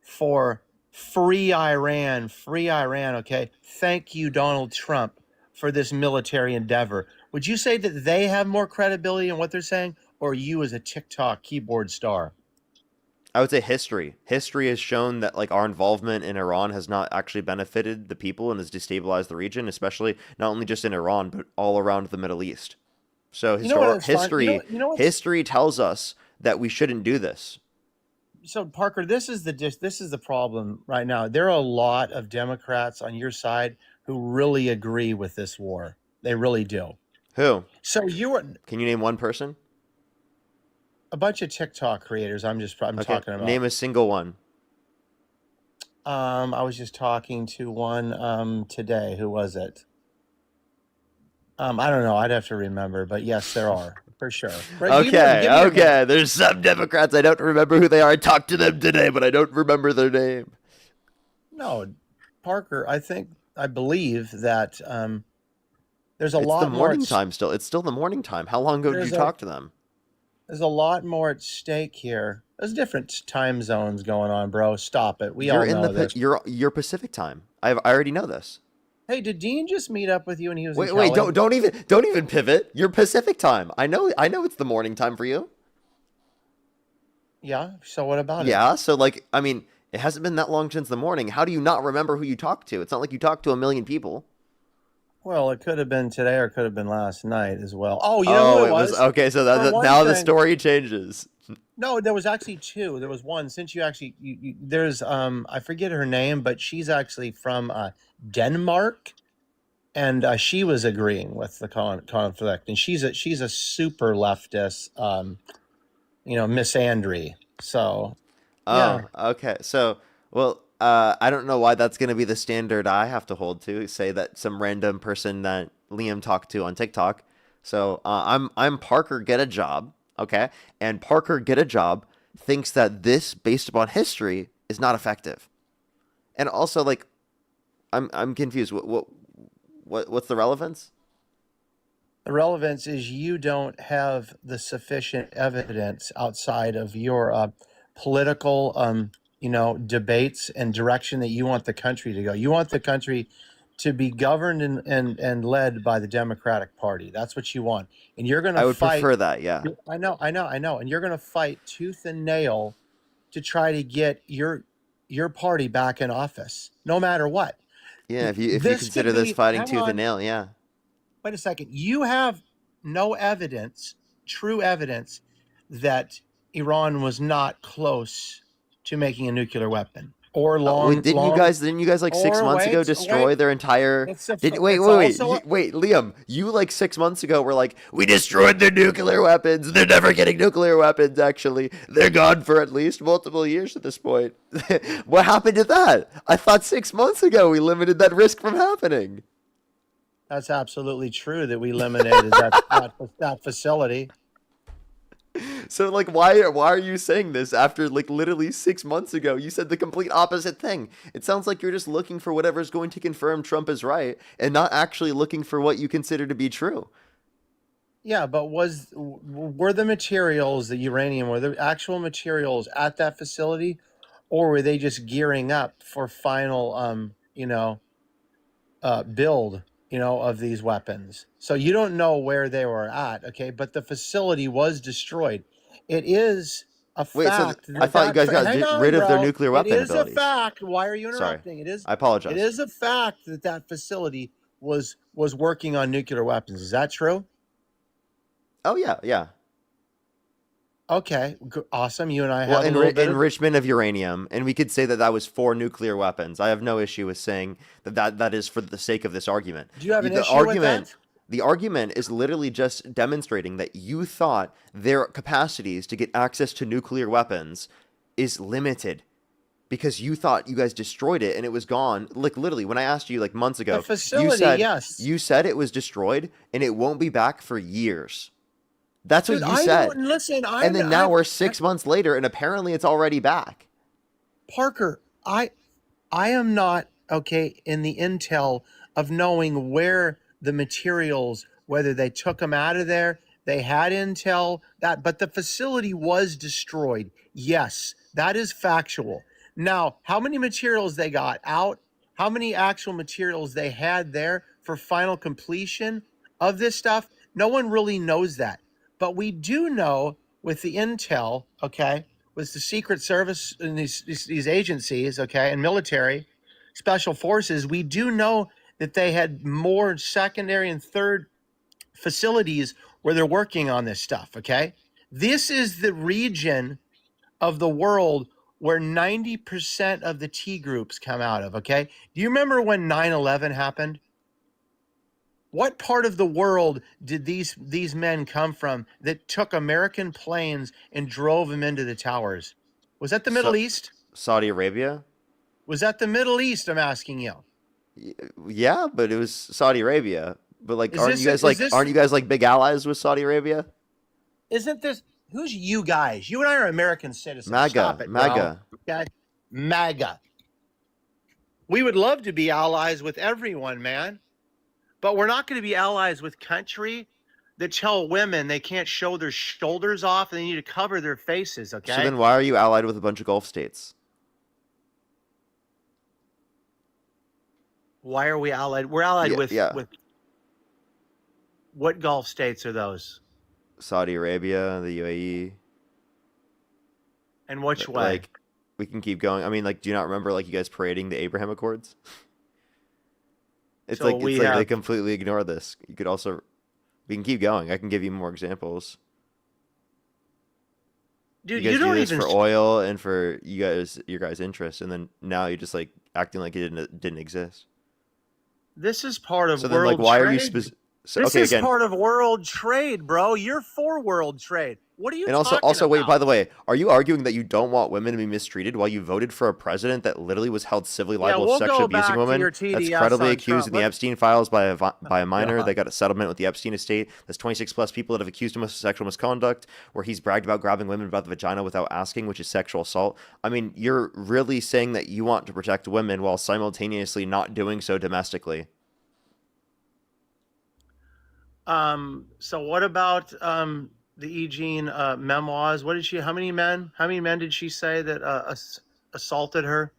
[SPEAKER 8] for free Iran, okay? Thank you, Donald Trump, for this military endeavor. Would you say that they have more credibility in what they're saying, or you as a TikTok keyboard star?
[SPEAKER 1] I would say history. History has shown that like our involvement in Iran has not actually benefited the people and has destabilized the region, especially not only just in Iran, but all around the Middle East. So
[SPEAKER 8] You know what is fun? You know what's
[SPEAKER 1] history tells us that we shouldn't do this.
[SPEAKER 8] so Parker, this is the problem right now. There are a lot of Democrats on your side who really agree with this war. They really do.
[SPEAKER 1] Who?
[SPEAKER 8] So you were
[SPEAKER 1] Can you name one person?
[SPEAKER 8] a bunch of TikTok creators. I'm
[SPEAKER 1] Okay.
[SPEAKER 8] talking about.
[SPEAKER 1] Name a single one.
[SPEAKER 8] I was just talking to one today. Who was it? I don't know. I'd have to remember, but yes, there are for sure. Right, give me a-
[SPEAKER 1] Okay. There's some Democrats I don't remember who they are. I talked to them today, but I don't remember their name.
[SPEAKER 8] No, Parker. I believe that there's a
[SPEAKER 1] It's
[SPEAKER 8] lot
[SPEAKER 1] the
[SPEAKER 8] more.
[SPEAKER 1] morning time still. It's still the morning time. How long ago did you talk to them?
[SPEAKER 8] There's a lot more at stake here. There's different time zones going on, bro. Stop it. We
[SPEAKER 1] You're
[SPEAKER 8] all
[SPEAKER 1] in
[SPEAKER 8] know this.
[SPEAKER 1] you're Pacific time. I already know this.
[SPEAKER 8] Hey, did Dean just meet up with you when he was in
[SPEAKER 1] Wait,
[SPEAKER 8] Cali?
[SPEAKER 1] don't even pivot. You're Pacific time. I know it's the morning time for you.
[SPEAKER 8] Yeah. So what about it?
[SPEAKER 1] Yeah, so like I mean, it hasn't been that long since the morning. How do you not remember who you talked to? It's not like you talked to a million people.
[SPEAKER 8] Well, it could have been today or it could have been last night as well. Oh, you know who it was?
[SPEAKER 1] okay. So
[SPEAKER 8] For one
[SPEAKER 1] now the
[SPEAKER 8] thing-
[SPEAKER 1] story changes.
[SPEAKER 8] No, there was actually two. There was one. Since you actually, there's I forget her name, but she's actually from Denmark, and she was agreeing with the conflict, and she's a super leftist, Miss Andre. So,
[SPEAKER 1] Oh,
[SPEAKER 8] yeah.
[SPEAKER 1] okay. So, well, I don't know why that's going to be the standard I have to hold to. Say that some random person that Liam talked to on TikTok. So, I'm Parker. Get a job, okay? And Parker, get a job, thinks that this, based upon history, is not effective. And also, like, I'm confused. What's the relevance?
[SPEAKER 8] The relevance is you don't have the sufficient evidence outside of your political, debates and direction that you want the country to go. You want the country to be governed and led by the Democratic Party. That's what you want. And you're going to
[SPEAKER 1] I would
[SPEAKER 8] fight.
[SPEAKER 1] prefer that, yeah.
[SPEAKER 8] I know. And you're going to fight tooth and nail to try to get your party back in office, no matter what.
[SPEAKER 1] Yeah, if you
[SPEAKER 8] This
[SPEAKER 1] consider
[SPEAKER 8] could
[SPEAKER 1] this
[SPEAKER 8] be-
[SPEAKER 1] fighting
[SPEAKER 8] hang
[SPEAKER 1] tooth
[SPEAKER 8] on.
[SPEAKER 1] and nail, yeah.
[SPEAKER 8] Wait a second. You have no evidence, true evidence, that Iran was not close to making a nuclear weapon or long.
[SPEAKER 1] Wait, didn't you guys like 6
[SPEAKER 8] or
[SPEAKER 1] months ago
[SPEAKER 8] wait,
[SPEAKER 1] destroy
[SPEAKER 8] wait.
[SPEAKER 1] their entire?
[SPEAKER 8] It's a-
[SPEAKER 1] Wait,
[SPEAKER 8] it's also a-
[SPEAKER 1] wait, Liam, you like 6 months ago were like, we destroyed their nuclear weapons. They're never getting nuclear weapons. Actually, they're gone for at least multiple years at this point. What happened to that? I thought 6 months ago we limited that risk from happening.
[SPEAKER 8] That's absolutely true that we eliminated that facility.
[SPEAKER 1] So like, why are you saying this after like literally 6 months ago? You said the complete opposite thing. It sounds like you're just looking for whatever's going to confirm Trump is right and not actually looking for what you consider to be true.
[SPEAKER 8] Yeah, but were the materials, the uranium, were the actual materials at that facility, or were they just gearing up for final, build, of these weapons? So you don't know where they were at, okay? But the facility was destroyed. It is a
[SPEAKER 1] Wait, so
[SPEAKER 8] fact.
[SPEAKER 1] I thought you guys got
[SPEAKER 8] Hang on,
[SPEAKER 1] rid of their
[SPEAKER 8] bro.
[SPEAKER 1] nuclear weapon
[SPEAKER 8] It is
[SPEAKER 1] abilities.
[SPEAKER 8] a fact. Why are you
[SPEAKER 1] Sorry.
[SPEAKER 8] interrupting? It is.
[SPEAKER 1] I apologize.
[SPEAKER 8] It is a fact that facility was working on nuclear weapons. Is that true?
[SPEAKER 1] Oh yeah.
[SPEAKER 8] Okay, awesome. You and I
[SPEAKER 1] Well,
[SPEAKER 8] have a little bit of
[SPEAKER 1] enrichment of uranium, and we could say that was for nuclear weapons. I have no issue with saying that is for the sake of this argument.
[SPEAKER 8] Do you have an
[SPEAKER 1] The
[SPEAKER 8] issue
[SPEAKER 1] argument,
[SPEAKER 8] with that?
[SPEAKER 1] The argument is literally just demonstrating that you thought their capacities to get access to nuclear weapons is limited because you thought you guys destroyed it and it was gone. Like literally, when I asked you like months ago,
[SPEAKER 8] The facility,
[SPEAKER 1] you said it was destroyed and it won't be back for years. That's
[SPEAKER 8] Dude,
[SPEAKER 1] what you
[SPEAKER 8] I
[SPEAKER 1] said.
[SPEAKER 8] don't listen.
[SPEAKER 1] And then now we're 6 months later, and apparently it's already back.
[SPEAKER 8] Parker, I am not okay in the intel of knowing where the materials, whether they took them out of there, they had intel but the facility was destroyed. Yes, that is factual. Now, how many materials they got out, how many actual materials they had there for final completion of this stuff, no one really knows that. But we do know with the intel, okay, with the Secret Service and these agencies, okay, and military, special forces, we do know that they had more secondary and third facilities where they're working on this stuff, okay? This is the region of the world where 90% of the T groups come out of, okay? Do you remember when 9/11 happened? What part of the world did these men come from that took American planes and drove them into the towers? Was that the Middle East?
[SPEAKER 1] Saudi Arabia?
[SPEAKER 8] Was that the Middle East, I'm asking you?
[SPEAKER 1] Yeah, but it was Saudi Arabia. But like,
[SPEAKER 8] Is
[SPEAKER 1] aren't
[SPEAKER 8] this-
[SPEAKER 1] you guys
[SPEAKER 8] is
[SPEAKER 1] like
[SPEAKER 8] this-
[SPEAKER 1] aren't you guys like big allies with Saudi Arabia?
[SPEAKER 8] Isn't this, who's you guys? You and I are American citizens.
[SPEAKER 1] MAGA,
[SPEAKER 8] Stop it, bro.
[SPEAKER 1] MAGA.
[SPEAKER 8] Okay? MAGA. We would love to be allies with everyone, man. But we're not going to be allies with country that tell women they can't show their shoulders off and they need to cover their faces, okay?
[SPEAKER 1] So then why are you allied with a bunch of Gulf states?
[SPEAKER 8] Why are we allied? We're allied with
[SPEAKER 1] yeah.
[SPEAKER 8] with what Gulf states are those?
[SPEAKER 1] Saudi Arabia, the UAE.
[SPEAKER 8] And which way?
[SPEAKER 1] Like, we can keep going. I mean, like, do you not remember like you guys parading the Abraham Accords? It's
[SPEAKER 8] So
[SPEAKER 1] like
[SPEAKER 8] we
[SPEAKER 1] it's like they
[SPEAKER 8] have-
[SPEAKER 1] completely ignore this. You could also, we can keep going. I can give you more examples.
[SPEAKER 8] Dude,
[SPEAKER 1] You guys
[SPEAKER 8] you
[SPEAKER 1] do
[SPEAKER 8] don't
[SPEAKER 1] this
[SPEAKER 8] even
[SPEAKER 1] for oil and for your guys' interests, and then now you're just like acting like it didn't exist.
[SPEAKER 8] This is part of
[SPEAKER 1] So then,
[SPEAKER 8] world
[SPEAKER 1] like, why
[SPEAKER 8] trade.
[SPEAKER 1] are you so,
[SPEAKER 8] This
[SPEAKER 1] okay,
[SPEAKER 8] is
[SPEAKER 1] again,
[SPEAKER 8] part of world trade, bro. You're for world trade. What are you
[SPEAKER 1] and
[SPEAKER 8] talking
[SPEAKER 1] also, wait.
[SPEAKER 8] about?
[SPEAKER 1] By the way, are you arguing that you don't want women to be mistreated while you voted for a president that literally was held civilly liable
[SPEAKER 8] we'll
[SPEAKER 1] of sexually
[SPEAKER 8] go
[SPEAKER 1] abusing
[SPEAKER 8] back to
[SPEAKER 1] women?
[SPEAKER 8] your
[SPEAKER 1] That's
[SPEAKER 8] TDS
[SPEAKER 1] credibly
[SPEAKER 8] on
[SPEAKER 1] accused
[SPEAKER 8] Trump.
[SPEAKER 1] in the
[SPEAKER 8] Let-
[SPEAKER 1] Epstein files by a minor.
[SPEAKER 8] God.
[SPEAKER 1] They got a settlement with the Epstein estate. There's 26 plus people that have accused him of sexual misconduct, where he's bragged about grabbing women about the vagina without asking, which is sexual assault. I mean, you're really saying that you want to protect women while simultaneously not doing so domestically.
[SPEAKER 8] So what about the E. Jean memoirs? What did she? How many men did she say that assaulted her?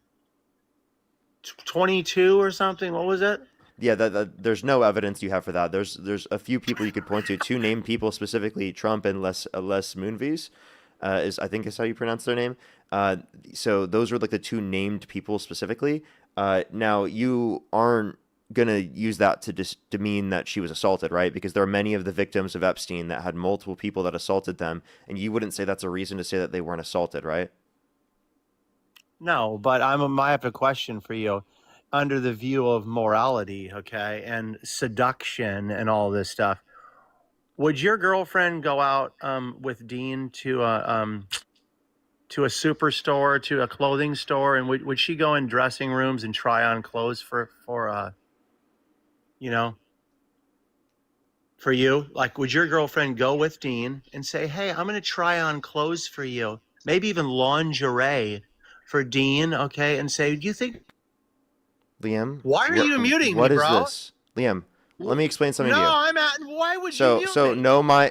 [SPEAKER 8] 22 or something. What was it?
[SPEAKER 1] Yeah, there's no evidence you have for that. There's a few people you could point to, two named people specifically, Trump and Les Moonves, I think is how you pronounce their name. So those were like the two named people specifically. Now you aren't gonna use that to just demean that she was assaulted, right? Because there are many of the victims of Epstein that had multiple people that assaulted them, and you wouldn't say that's a reason to say that they weren't assaulted, right?
[SPEAKER 8] No, but I have a question for you. Under the view of morality, okay, and seduction and all this stuff, would your girlfriend go out with Dean to a superstore, to a clothing store, and would she go in dressing rooms and try on clothes for for you? Like, would your girlfriend go with Dean and say, hey, I'm going to try on clothes for you, maybe even lingerie for Dean, okay, and say, do you think...
[SPEAKER 1] Liam,
[SPEAKER 8] Why are you muting me,
[SPEAKER 1] What is
[SPEAKER 8] bro?
[SPEAKER 1] this, Liam? Let me explain something to you.
[SPEAKER 8] No, why would you mute
[SPEAKER 1] So
[SPEAKER 8] me?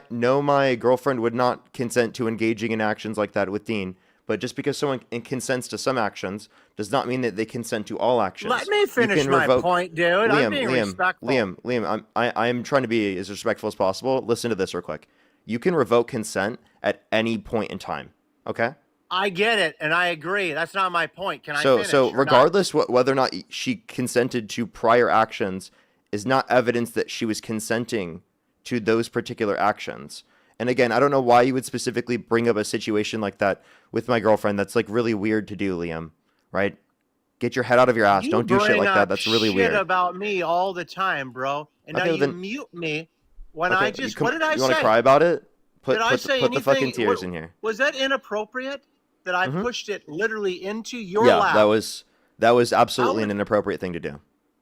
[SPEAKER 1] no, my girlfriend would not consent to engaging in actions like that with Dean. But just because someone consents to some actions does not mean that they consent to all actions.
[SPEAKER 8] Let me
[SPEAKER 1] You
[SPEAKER 8] finish
[SPEAKER 1] can
[SPEAKER 8] my
[SPEAKER 1] revoke-
[SPEAKER 8] point, dude. I'm being respectful.
[SPEAKER 1] Liam, I'm trying to be as respectful as possible. Listen to this real quick. You can revoke consent at any point in time. Okay.
[SPEAKER 8] I get it, and I agree. That's not my point. Can I
[SPEAKER 1] So
[SPEAKER 8] finish?
[SPEAKER 1] so
[SPEAKER 8] or not?
[SPEAKER 1] regardless whether or not she consented to prior actions is not evidence that she was consenting to those particular actions. And again, I don't know why you would specifically bring up a situation like that with my girlfriend. That's like really weird to do, Liam. Right? Get your head out of your ass.
[SPEAKER 8] You
[SPEAKER 1] Don't do shit
[SPEAKER 8] bring
[SPEAKER 1] like that.
[SPEAKER 8] up
[SPEAKER 1] That's really
[SPEAKER 8] shit
[SPEAKER 1] weird.
[SPEAKER 8] about me all the time, bro. And
[SPEAKER 1] Okay,
[SPEAKER 8] now
[SPEAKER 1] well
[SPEAKER 8] you
[SPEAKER 1] then-
[SPEAKER 8] mute me when
[SPEAKER 1] Okay,
[SPEAKER 8] I
[SPEAKER 1] you
[SPEAKER 8] just. What did I
[SPEAKER 1] You
[SPEAKER 8] say?
[SPEAKER 1] want to cry about it? Put
[SPEAKER 8] Did I say
[SPEAKER 1] the fucking
[SPEAKER 8] anything-
[SPEAKER 1] tears
[SPEAKER 8] what-
[SPEAKER 1] in here.
[SPEAKER 8] Was that inappropriate? That I
[SPEAKER 1] Mhm.
[SPEAKER 8] pushed it literally into your
[SPEAKER 1] Yeah,
[SPEAKER 8] lap?
[SPEAKER 1] that was absolutely
[SPEAKER 8] would-
[SPEAKER 1] an inappropriate thing to do.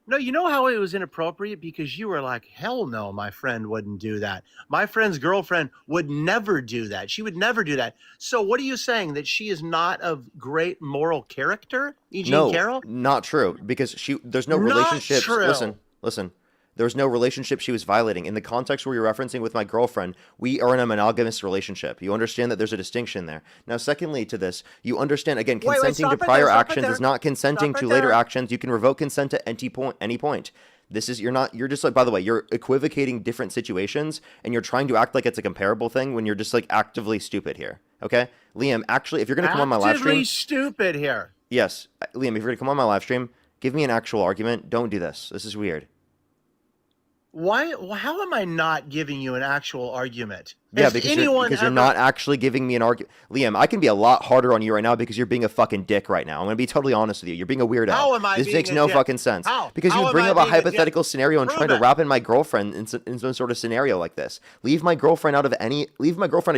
[SPEAKER 8] No, you know how it was inappropriate? Because you were like, hell no, my friend wouldn't do that. My friend's girlfriend would never do that. She would never do that. So what are you saying? That she is not of great moral character, E.G.
[SPEAKER 1] No,
[SPEAKER 8] Carroll?
[SPEAKER 1] not true. Because there's no
[SPEAKER 8] Not
[SPEAKER 1] relationships.
[SPEAKER 8] true.
[SPEAKER 1] Listen. There's no relationship she was violating. In the context where you're referencing with my girlfriend, we are in a monogamous relationship. You understand that there's a distinction there. Now, secondly to this, you understand, again,
[SPEAKER 8] Wait,
[SPEAKER 1] consenting
[SPEAKER 8] stop
[SPEAKER 1] to
[SPEAKER 8] it there,
[SPEAKER 1] prior
[SPEAKER 8] stop it
[SPEAKER 1] actions
[SPEAKER 8] there.
[SPEAKER 1] is not consenting
[SPEAKER 8] Stop
[SPEAKER 1] to
[SPEAKER 8] it
[SPEAKER 1] later
[SPEAKER 8] there.
[SPEAKER 1] actions. You can revoke consent at any point. This is, you're just like, by the way, you're equivocating different situations and you're trying to act like it's a comparable thing when you're just like actively stupid here. Okay? Liam, actually, if you're going to come on my live
[SPEAKER 8] Actively
[SPEAKER 1] stream,
[SPEAKER 8] stupid here.
[SPEAKER 1] yes, Liam, if you're going to come on my live stream, give me an actual argument. Don't do this. This is weird.
[SPEAKER 8] Why? How am I not giving you an actual argument?
[SPEAKER 1] Yeah,
[SPEAKER 8] Has
[SPEAKER 1] because
[SPEAKER 8] anyone
[SPEAKER 1] you're
[SPEAKER 8] ever-
[SPEAKER 1] not actually giving me an argument. Liam, I can be a lot harder on you right now because you're being a fucking dick right now. I'm going to be totally honest with you. You're being a weirdo.
[SPEAKER 8] How am I
[SPEAKER 1] This
[SPEAKER 8] being
[SPEAKER 1] makes
[SPEAKER 8] a
[SPEAKER 1] no
[SPEAKER 8] dick?
[SPEAKER 1] fucking sense.
[SPEAKER 8] How?
[SPEAKER 1] Because you
[SPEAKER 8] How
[SPEAKER 1] would
[SPEAKER 8] am
[SPEAKER 1] bring
[SPEAKER 8] I
[SPEAKER 1] up a
[SPEAKER 8] being a dick?
[SPEAKER 1] hypothetical scenario and
[SPEAKER 8] Prove
[SPEAKER 1] try to
[SPEAKER 8] it.
[SPEAKER 1] wrap in my girlfriend in some sort of scenario like this. Leave my girlfriend out of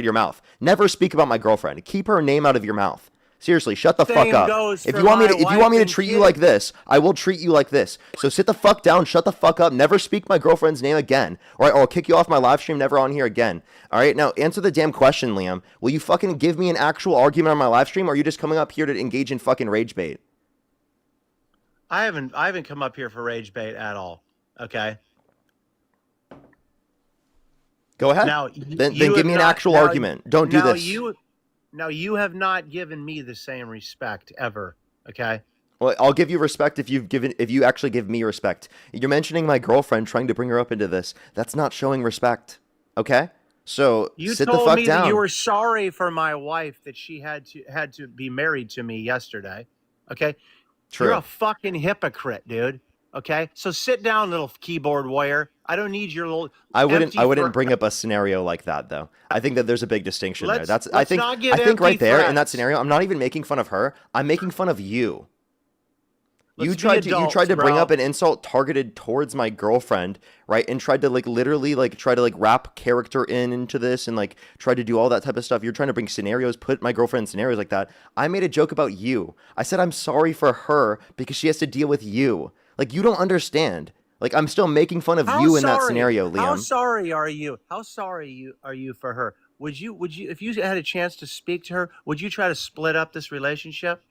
[SPEAKER 1] your mouth. Never speak about my girlfriend. Keep her name out of your mouth. Seriously, shut the fuck
[SPEAKER 8] Same
[SPEAKER 1] up.
[SPEAKER 8] goes
[SPEAKER 1] If
[SPEAKER 8] for
[SPEAKER 1] you want me
[SPEAKER 8] my
[SPEAKER 1] to, if you
[SPEAKER 8] wife
[SPEAKER 1] want me to
[SPEAKER 8] and
[SPEAKER 1] treat you
[SPEAKER 8] kid.
[SPEAKER 1] like this, I will treat you like this. So sit the fuck down, shut the fuck up, never speak my girlfriend's name again, or I'll kick you off my live stream, never on here again. All right, now answer the damn question, Liam. Will you fucking give me an actual argument on my live stream, or are you just coming up here to engage in fucking rage bait?
[SPEAKER 8] I haven't come up here for rage bait at all. Okay.
[SPEAKER 1] Go ahead.
[SPEAKER 8] Now,
[SPEAKER 1] then
[SPEAKER 8] you
[SPEAKER 1] give
[SPEAKER 8] have
[SPEAKER 1] me an
[SPEAKER 8] not-
[SPEAKER 1] actual
[SPEAKER 8] now-
[SPEAKER 1] argument. Don't do
[SPEAKER 8] now
[SPEAKER 1] this.
[SPEAKER 8] you have not given me the same respect ever. Okay.
[SPEAKER 1] Well, I'll give you respect if you actually give me respect. You're mentioning my girlfriend, trying to bring her up into this. That's not showing respect. Okay? So
[SPEAKER 8] You
[SPEAKER 1] sit the
[SPEAKER 8] told
[SPEAKER 1] fuck
[SPEAKER 8] me
[SPEAKER 1] down.
[SPEAKER 8] that you were sorry for my wife that she had to be married to me yesterday. Okay.
[SPEAKER 1] True.
[SPEAKER 8] You're a fucking hypocrite, dude. Okay. So sit down, little keyboard warrior. I don't need your little.
[SPEAKER 1] I wouldn't
[SPEAKER 8] empty
[SPEAKER 1] bring up a scenario like that though. I think that there's a big distinction there.
[SPEAKER 8] Let's
[SPEAKER 1] I think
[SPEAKER 8] not get
[SPEAKER 1] right
[SPEAKER 8] empty
[SPEAKER 1] there in that
[SPEAKER 8] threats.
[SPEAKER 1] scenario, I'm not even making fun of her. I'm making fun of you. You
[SPEAKER 8] Let's be
[SPEAKER 1] tried
[SPEAKER 8] adults,
[SPEAKER 1] to bring
[SPEAKER 8] bro.
[SPEAKER 1] up an insult targeted towards my girlfriend, right? And tried to literally try to wrap character into this and try to do all that type of stuff. You're trying to bring scenarios, put my girlfriend in scenarios like that. I made a joke about you. I said I'm sorry for her because she has to deal with you. You don't understand. I'm still making fun of you in that scenario, Liam.
[SPEAKER 8] How sorry are you? How sorry are you for her? Would you if you had a chance to speak to her, would you try to split up this relationship?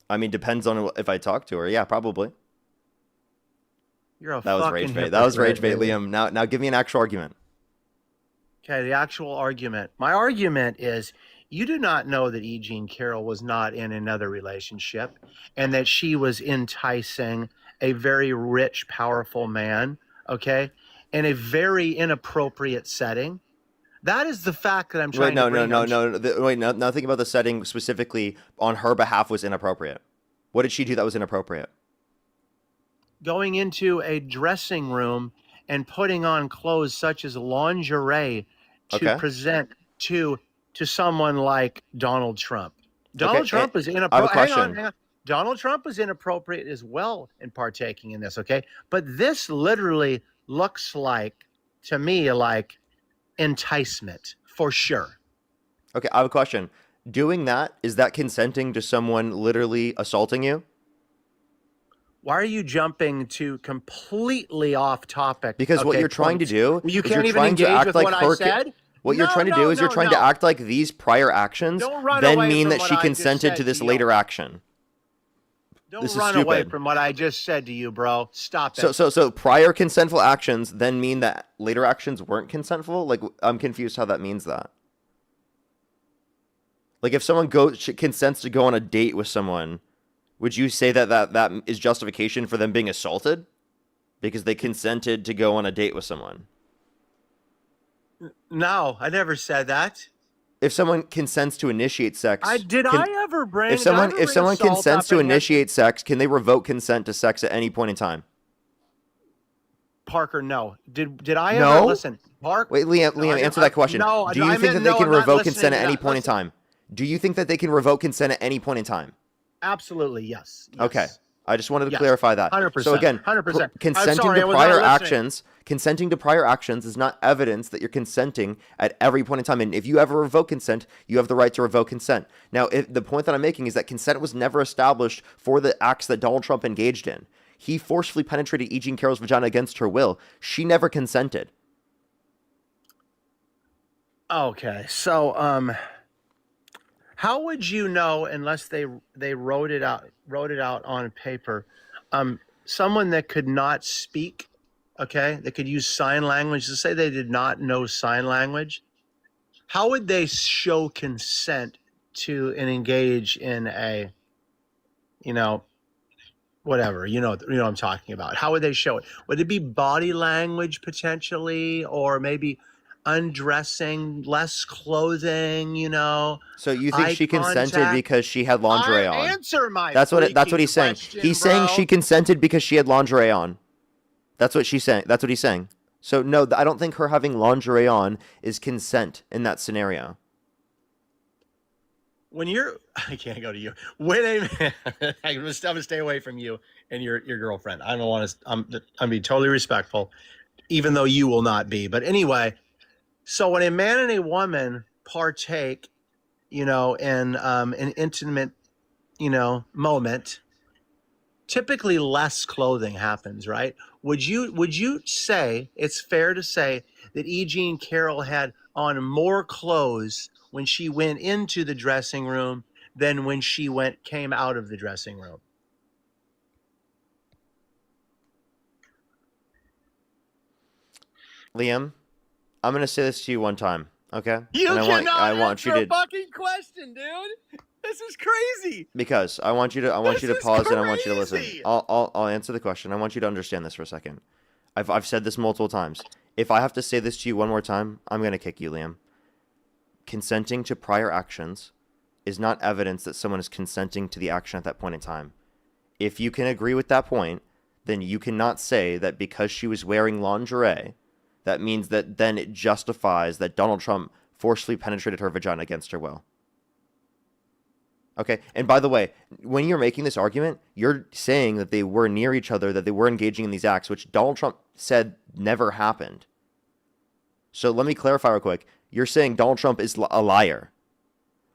[SPEAKER 1] I mean, depends on if I talk to her. Yeah, probably.
[SPEAKER 8] You're a
[SPEAKER 1] That was
[SPEAKER 8] fucking
[SPEAKER 1] rage bait. That was rage bait,
[SPEAKER 8] hypocrite, dude.
[SPEAKER 1] Liam. Now give me an actual argument.
[SPEAKER 8] Okay, the actual argument. My argument is you do not know that E. Jean Carroll was not in another relationship and that she was enticing a very rich, powerful man, okay, in a very inappropriate setting. That is the fact that I'm trying to bring up.
[SPEAKER 1] Wait, no, nothing about the setting specifically on her behalf was inappropriate. What did she do that was inappropriate?
[SPEAKER 8] Going into a dressing room and putting on clothes such as lingerie to
[SPEAKER 1] Okay.
[SPEAKER 8] present to someone like Donald Trump. Donald
[SPEAKER 1] Okay,
[SPEAKER 8] Trump is
[SPEAKER 1] I have a
[SPEAKER 8] inappropriate.
[SPEAKER 1] question.
[SPEAKER 8] Hang on. Donald Trump is inappropriate as well in partaking in this, okay? But this literally looks like, to me, like enticement for sure.
[SPEAKER 1] Okay, I have a question. Doing that, is that consenting to someone literally assaulting you?
[SPEAKER 8] Why are you jumping to completely off topic?
[SPEAKER 1] Because what
[SPEAKER 8] okay,
[SPEAKER 1] you're trying to
[SPEAKER 8] points?
[SPEAKER 1] do
[SPEAKER 8] You
[SPEAKER 1] is
[SPEAKER 8] can't
[SPEAKER 1] you're
[SPEAKER 8] even
[SPEAKER 1] trying to
[SPEAKER 8] engage
[SPEAKER 1] act
[SPEAKER 8] with
[SPEAKER 1] like
[SPEAKER 8] what
[SPEAKER 1] her.
[SPEAKER 8] I said.
[SPEAKER 1] What you're trying to do is you're trying to act like these prior actions
[SPEAKER 8] Don't run
[SPEAKER 1] then
[SPEAKER 8] away
[SPEAKER 1] mean
[SPEAKER 8] from
[SPEAKER 1] that
[SPEAKER 8] what
[SPEAKER 1] she
[SPEAKER 8] I just
[SPEAKER 1] consented
[SPEAKER 8] said
[SPEAKER 1] to this
[SPEAKER 8] to you.
[SPEAKER 1] later action.
[SPEAKER 8] Don't
[SPEAKER 1] This is
[SPEAKER 8] run away
[SPEAKER 1] stupid.
[SPEAKER 8] from what I just said to you, bro. Stop it.
[SPEAKER 1] So prior consentful actions then mean that later actions weren't consentful? I'm confused how that means that. If someone consents to go on a date with someone, would you say that is justification for them being assaulted? Because they consented to go on a date with someone.
[SPEAKER 8] No, I never said that.
[SPEAKER 1] If someone consents to initiate sex,
[SPEAKER 8] I ever bring?
[SPEAKER 1] if someone
[SPEAKER 8] assault
[SPEAKER 1] consents
[SPEAKER 8] up
[SPEAKER 1] to
[SPEAKER 8] in here?
[SPEAKER 1] initiate sex, can they revoke consent to sex at any point in time?
[SPEAKER 8] Parker, no. Did I
[SPEAKER 1] No?
[SPEAKER 8] ever listen? Park.
[SPEAKER 1] Wait, Liam, answer that question.
[SPEAKER 8] No,
[SPEAKER 1] Do you
[SPEAKER 8] I
[SPEAKER 1] think that
[SPEAKER 8] meant
[SPEAKER 1] they
[SPEAKER 8] no,
[SPEAKER 1] can
[SPEAKER 8] I'm not
[SPEAKER 1] revoke
[SPEAKER 8] listening
[SPEAKER 1] consent
[SPEAKER 8] to
[SPEAKER 1] at any
[SPEAKER 8] that.
[SPEAKER 1] point in
[SPEAKER 8] Listen.
[SPEAKER 1] time? Do you think that they can revoke consent at any point in time?
[SPEAKER 8] Absolutely, yes.
[SPEAKER 1] Okay. I just wanted to
[SPEAKER 8] Yes.
[SPEAKER 1] clarify that.
[SPEAKER 8] 100%.
[SPEAKER 1] So again,
[SPEAKER 8] 100%.
[SPEAKER 1] consenting
[SPEAKER 8] sorry, I
[SPEAKER 1] to
[SPEAKER 8] was not
[SPEAKER 1] prior
[SPEAKER 8] listening.
[SPEAKER 1] consenting to prior actions is not evidence that you're consenting at every point in time. And if you ever revoke consent, you have the right to revoke consent. Now, the point that I'm making is that consent was never established for the acts that Donald Trump engaged in. He forcefully penetrated E. Jean Carroll's vagina against her will. She never consented.
[SPEAKER 8] Okay, so how would you know unless they wrote it out on paper? Someone that could not speak, okay, that could use sign language. To say they did not know sign language, how would they show consent to and engage in a, whatever, you know what I'm talking about? How would they show it? Would it be body language potentially, or maybe undressing, less clothing,
[SPEAKER 1] So you think
[SPEAKER 8] eye
[SPEAKER 1] she consented
[SPEAKER 8] contact?
[SPEAKER 1] because she had lingerie on?
[SPEAKER 8] Answer my
[SPEAKER 1] That's what
[SPEAKER 8] freaking
[SPEAKER 1] he's saying.
[SPEAKER 8] question,
[SPEAKER 1] He's saying
[SPEAKER 8] bro.
[SPEAKER 1] she consented because she had lingerie on. That's what she's saying. That's what he's saying. So no, I don't think her having lingerie on is consent in that scenario.
[SPEAKER 8] When you're, I can't go to you. When I'm gonna stay away from you and your girlfriend. I don't want to. I'm being totally respectful, even though you will not be. But anyway, so when a man and a woman partake, in an intimate, moment, typically less clothing happens, right? Would you say it's fair to say that E. Jean Carroll had on more clothes when she went into the dressing room than when she came out of the dressing room?
[SPEAKER 1] Liam, I'm gonna say this to you one time, okay?
[SPEAKER 8] You
[SPEAKER 1] and
[SPEAKER 8] cannot
[SPEAKER 1] I want
[SPEAKER 8] answer
[SPEAKER 1] you
[SPEAKER 8] a
[SPEAKER 1] to
[SPEAKER 8] fucking question, dude. This is crazy.
[SPEAKER 1] because I want you to
[SPEAKER 8] This is
[SPEAKER 1] pause and I want you to listen.
[SPEAKER 8] crazy.
[SPEAKER 1] I'll answer the question. I want you to understand this for a second. I've said this multiple times. If I have to say this to you one more time, I'm gonna kick you, Liam. Consenting to prior actions is not evidence that someone is consenting to the action at that point in time. If you can agree with that point, then you cannot say that because she was wearing lingerie, that means that then it justifies that Donald Trump forcefully penetrated her vagina against her will. Okay, and by the way, when you're making this argument, you're saying that they were near each other, that they were engaging in these acts, which Donald Trump said never happened. So let me clarify real quick. You're saying Donald Trump is a liar,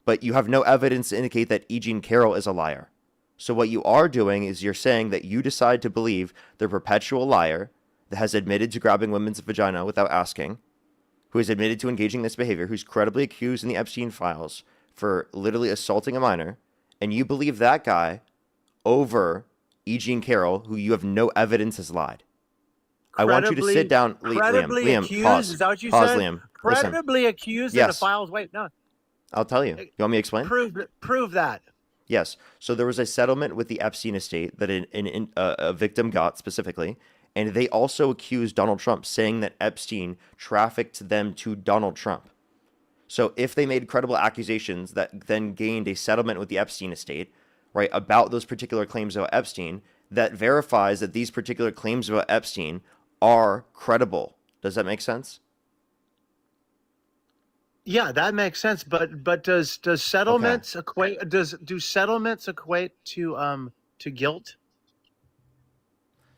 [SPEAKER 1] but you have no evidence to indicate that E. Jean Carroll is a liar. So what you are doing is you're saying that you decide to believe the perpetual liar that has admitted to grabbing women's vagina without asking, who has admitted to engaging in this behavior, who's credibly accused in the Epstein files for literally assaulting a minor, and you believe that guy over E. Jean Carroll, who you have no evidence has lied. I want you to sit down,
[SPEAKER 8] Credibly
[SPEAKER 1] Liam.
[SPEAKER 8] accused?
[SPEAKER 1] Pause.
[SPEAKER 8] Is that what you
[SPEAKER 1] Pause,
[SPEAKER 8] said?
[SPEAKER 1] Liam. Listen,
[SPEAKER 8] Credibly accused in the
[SPEAKER 1] Yes.
[SPEAKER 8] files. Wait, no.
[SPEAKER 1] I'll tell you. You want me to explain?
[SPEAKER 8] Prove that.
[SPEAKER 1] Yes. So there was a settlement with the Epstein estate that a victim got specifically, and they also accused Donald Trump, saying that Epstein trafficked them to Donald Trump. So if they made credible accusations that then gained a settlement with the Epstein estate, right, about those particular claims about Epstein, that verifies that these particular claims about Epstein are credible. Does that make sense?
[SPEAKER 8] Yeah, that makes sense. But does settlements equate? Do settlements equate to guilt?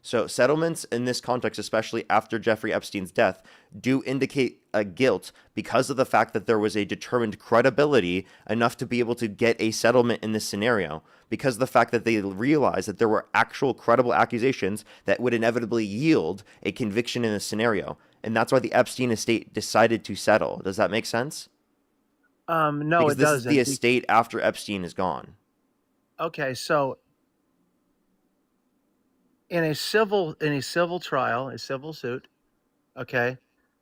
[SPEAKER 1] So settlements in this context, especially after Jeffrey Epstein's death, do indicate a guilt because of the fact that there was a determined credibility enough to be able to get a settlement in this scenario, because of the fact that they realized that there were actual credible accusations that would inevitably yield a conviction in this scenario. And that's why the Epstein estate decided to settle. Does that make sense?
[SPEAKER 8] No,
[SPEAKER 1] Because
[SPEAKER 8] it
[SPEAKER 1] this
[SPEAKER 8] doesn't.
[SPEAKER 1] is the estate after Epstein is gone.
[SPEAKER 8] Okay, so in a civil trial, a civil suit, okay,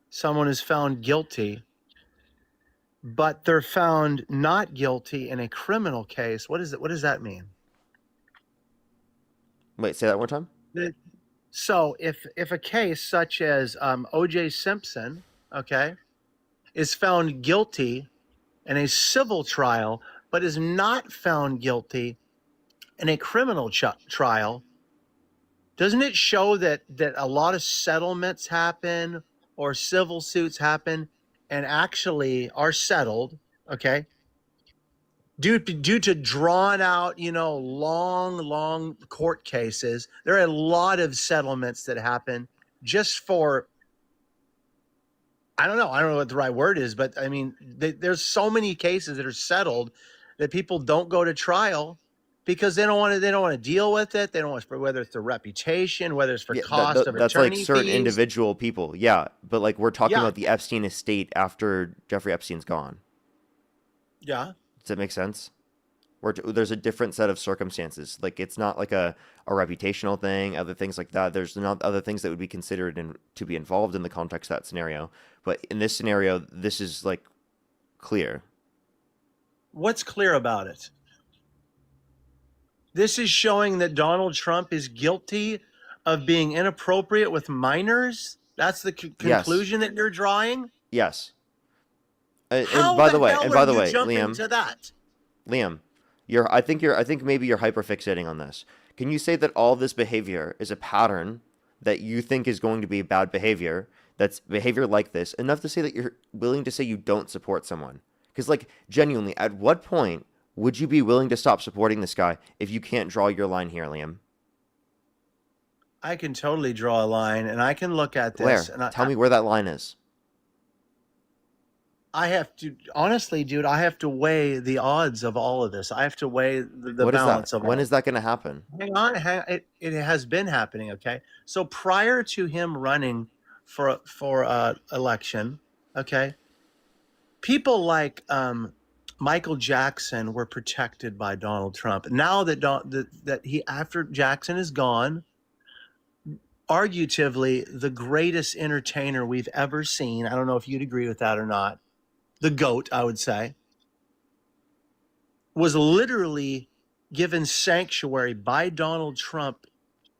[SPEAKER 8] someone is found guilty, but they're found not guilty in a criminal case. What does that mean?
[SPEAKER 1] Wait, say that one more time?
[SPEAKER 8] So if a case such as O.J. Simpson, okay, is found guilty in a civil trial, but is not found guilty in a criminal trial, doesn't it show that a lot of settlements happen or civil suits happen and actually are settled, okay, due to drawn out, long court cases? There are a lot of settlements that happen just for, I don't know what the right word is, but I mean, there's so many cases that are settled that people don't go to trial because they don't want to deal with it. They don't want to, whether it's their reputation, whether it's for cost of
[SPEAKER 1] that's
[SPEAKER 8] attorney
[SPEAKER 1] like certain
[SPEAKER 8] fees.
[SPEAKER 1] individual people. Yeah, but like we're talking
[SPEAKER 8] Yeah.
[SPEAKER 1] about the Epstein estate after Jeffrey Epstein's gone.
[SPEAKER 8] Yeah.
[SPEAKER 1] Does that make sense? There's a different set of circumstances. Like it's not like a reputational thing, other things like that. There's not other things that would be considered to be involved in the context of that scenario. But in this scenario, this is like clear.
[SPEAKER 8] What's clear about it? This is showing that Donald Trump is guilty of being inappropriate with minors. That's the conclusion that you're drawing.
[SPEAKER 1] Yes. And
[SPEAKER 8] How
[SPEAKER 1] by
[SPEAKER 8] the
[SPEAKER 1] the way,
[SPEAKER 8] hell
[SPEAKER 1] and by
[SPEAKER 8] are
[SPEAKER 1] the
[SPEAKER 8] you
[SPEAKER 1] way,
[SPEAKER 8] jumping
[SPEAKER 1] Liam,
[SPEAKER 8] to that?
[SPEAKER 1] I think maybe you're hyperfixating on this. Can you say that all this behavior is a pattern that you think is going to be bad behavior, that's behavior like this, enough to say that you're willing to say you don't support someone? Because, like, genuinely, at what point would you be willing to stop supporting this guy if you can't draw your line here, Liam?
[SPEAKER 8] I can totally draw a line, and I can look at
[SPEAKER 1] Where?
[SPEAKER 8] this. And
[SPEAKER 1] Tell me where that line is.
[SPEAKER 8] I have to, honestly, dude, I have to weigh the odds of all of this. I have to weigh the
[SPEAKER 1] What is
[SPEAKER 8] balance
[SPEAKER 1] that?
[SPEAKER 8] of
[SPEAKER 1] When
[SPEAKER 8] all.
[SPEAKER 1] is that going to happen?
[SPEAKER 8] Hang on, it has been happening, okay? So prior to him running for election, okay, people like Michael Jackson were protected by Donald Trump. Now that he, after Jackson is gone, arguably the greatest entertainer we've ever seen. I don't know if you'd agree with that or not. The GOAT, I would say, was literally given sanctuary by Donald Trump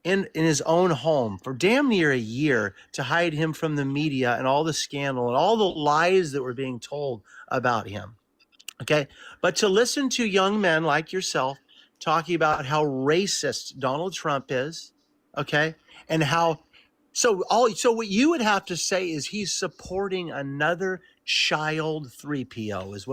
[SPEAKER 8] in his own home for damn near a year to hide him from the media and all the scandal and all the lies that were being told about him. Okay. But to listen to young men like yourself talking about how racist Donald Trump is, okay, and how so what you would have to say is he's supporting another child 3PO is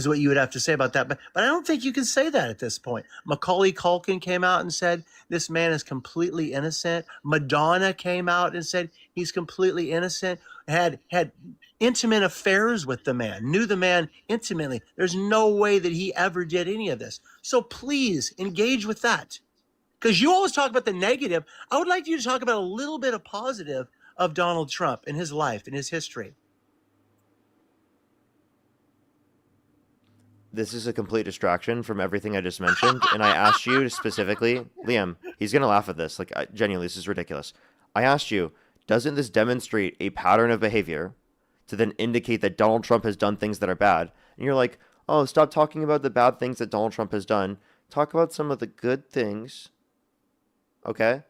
[SPEAKER 8] what you would have to say about that. But I don't think you can say that at this point. Macaulay Culkin came out and said this man is completely innocent. Madonna came out and said he's completely innocent. Had intimate affairs with the man, knew the man intimately. There's no way that he ever did any of this. So please engage with that. Because you always talk about the negative. I would like you to talk about a little bit of positive of Donald Trump and his life and his history.
[SPEAKER 1] This is a complete distraction from everything I just mentioned. And I asked you specifically, Liam, he's going to laugh at this. Like, genuinely, this is ridiculous. I asked you, doesn't this demonstrate a pattern of behavior to then indicate that Donald Trump has done things that are bad? And you're like, oh, stop talking about the bad things that Donald Trump has done. Talk about some of the good things. Okay?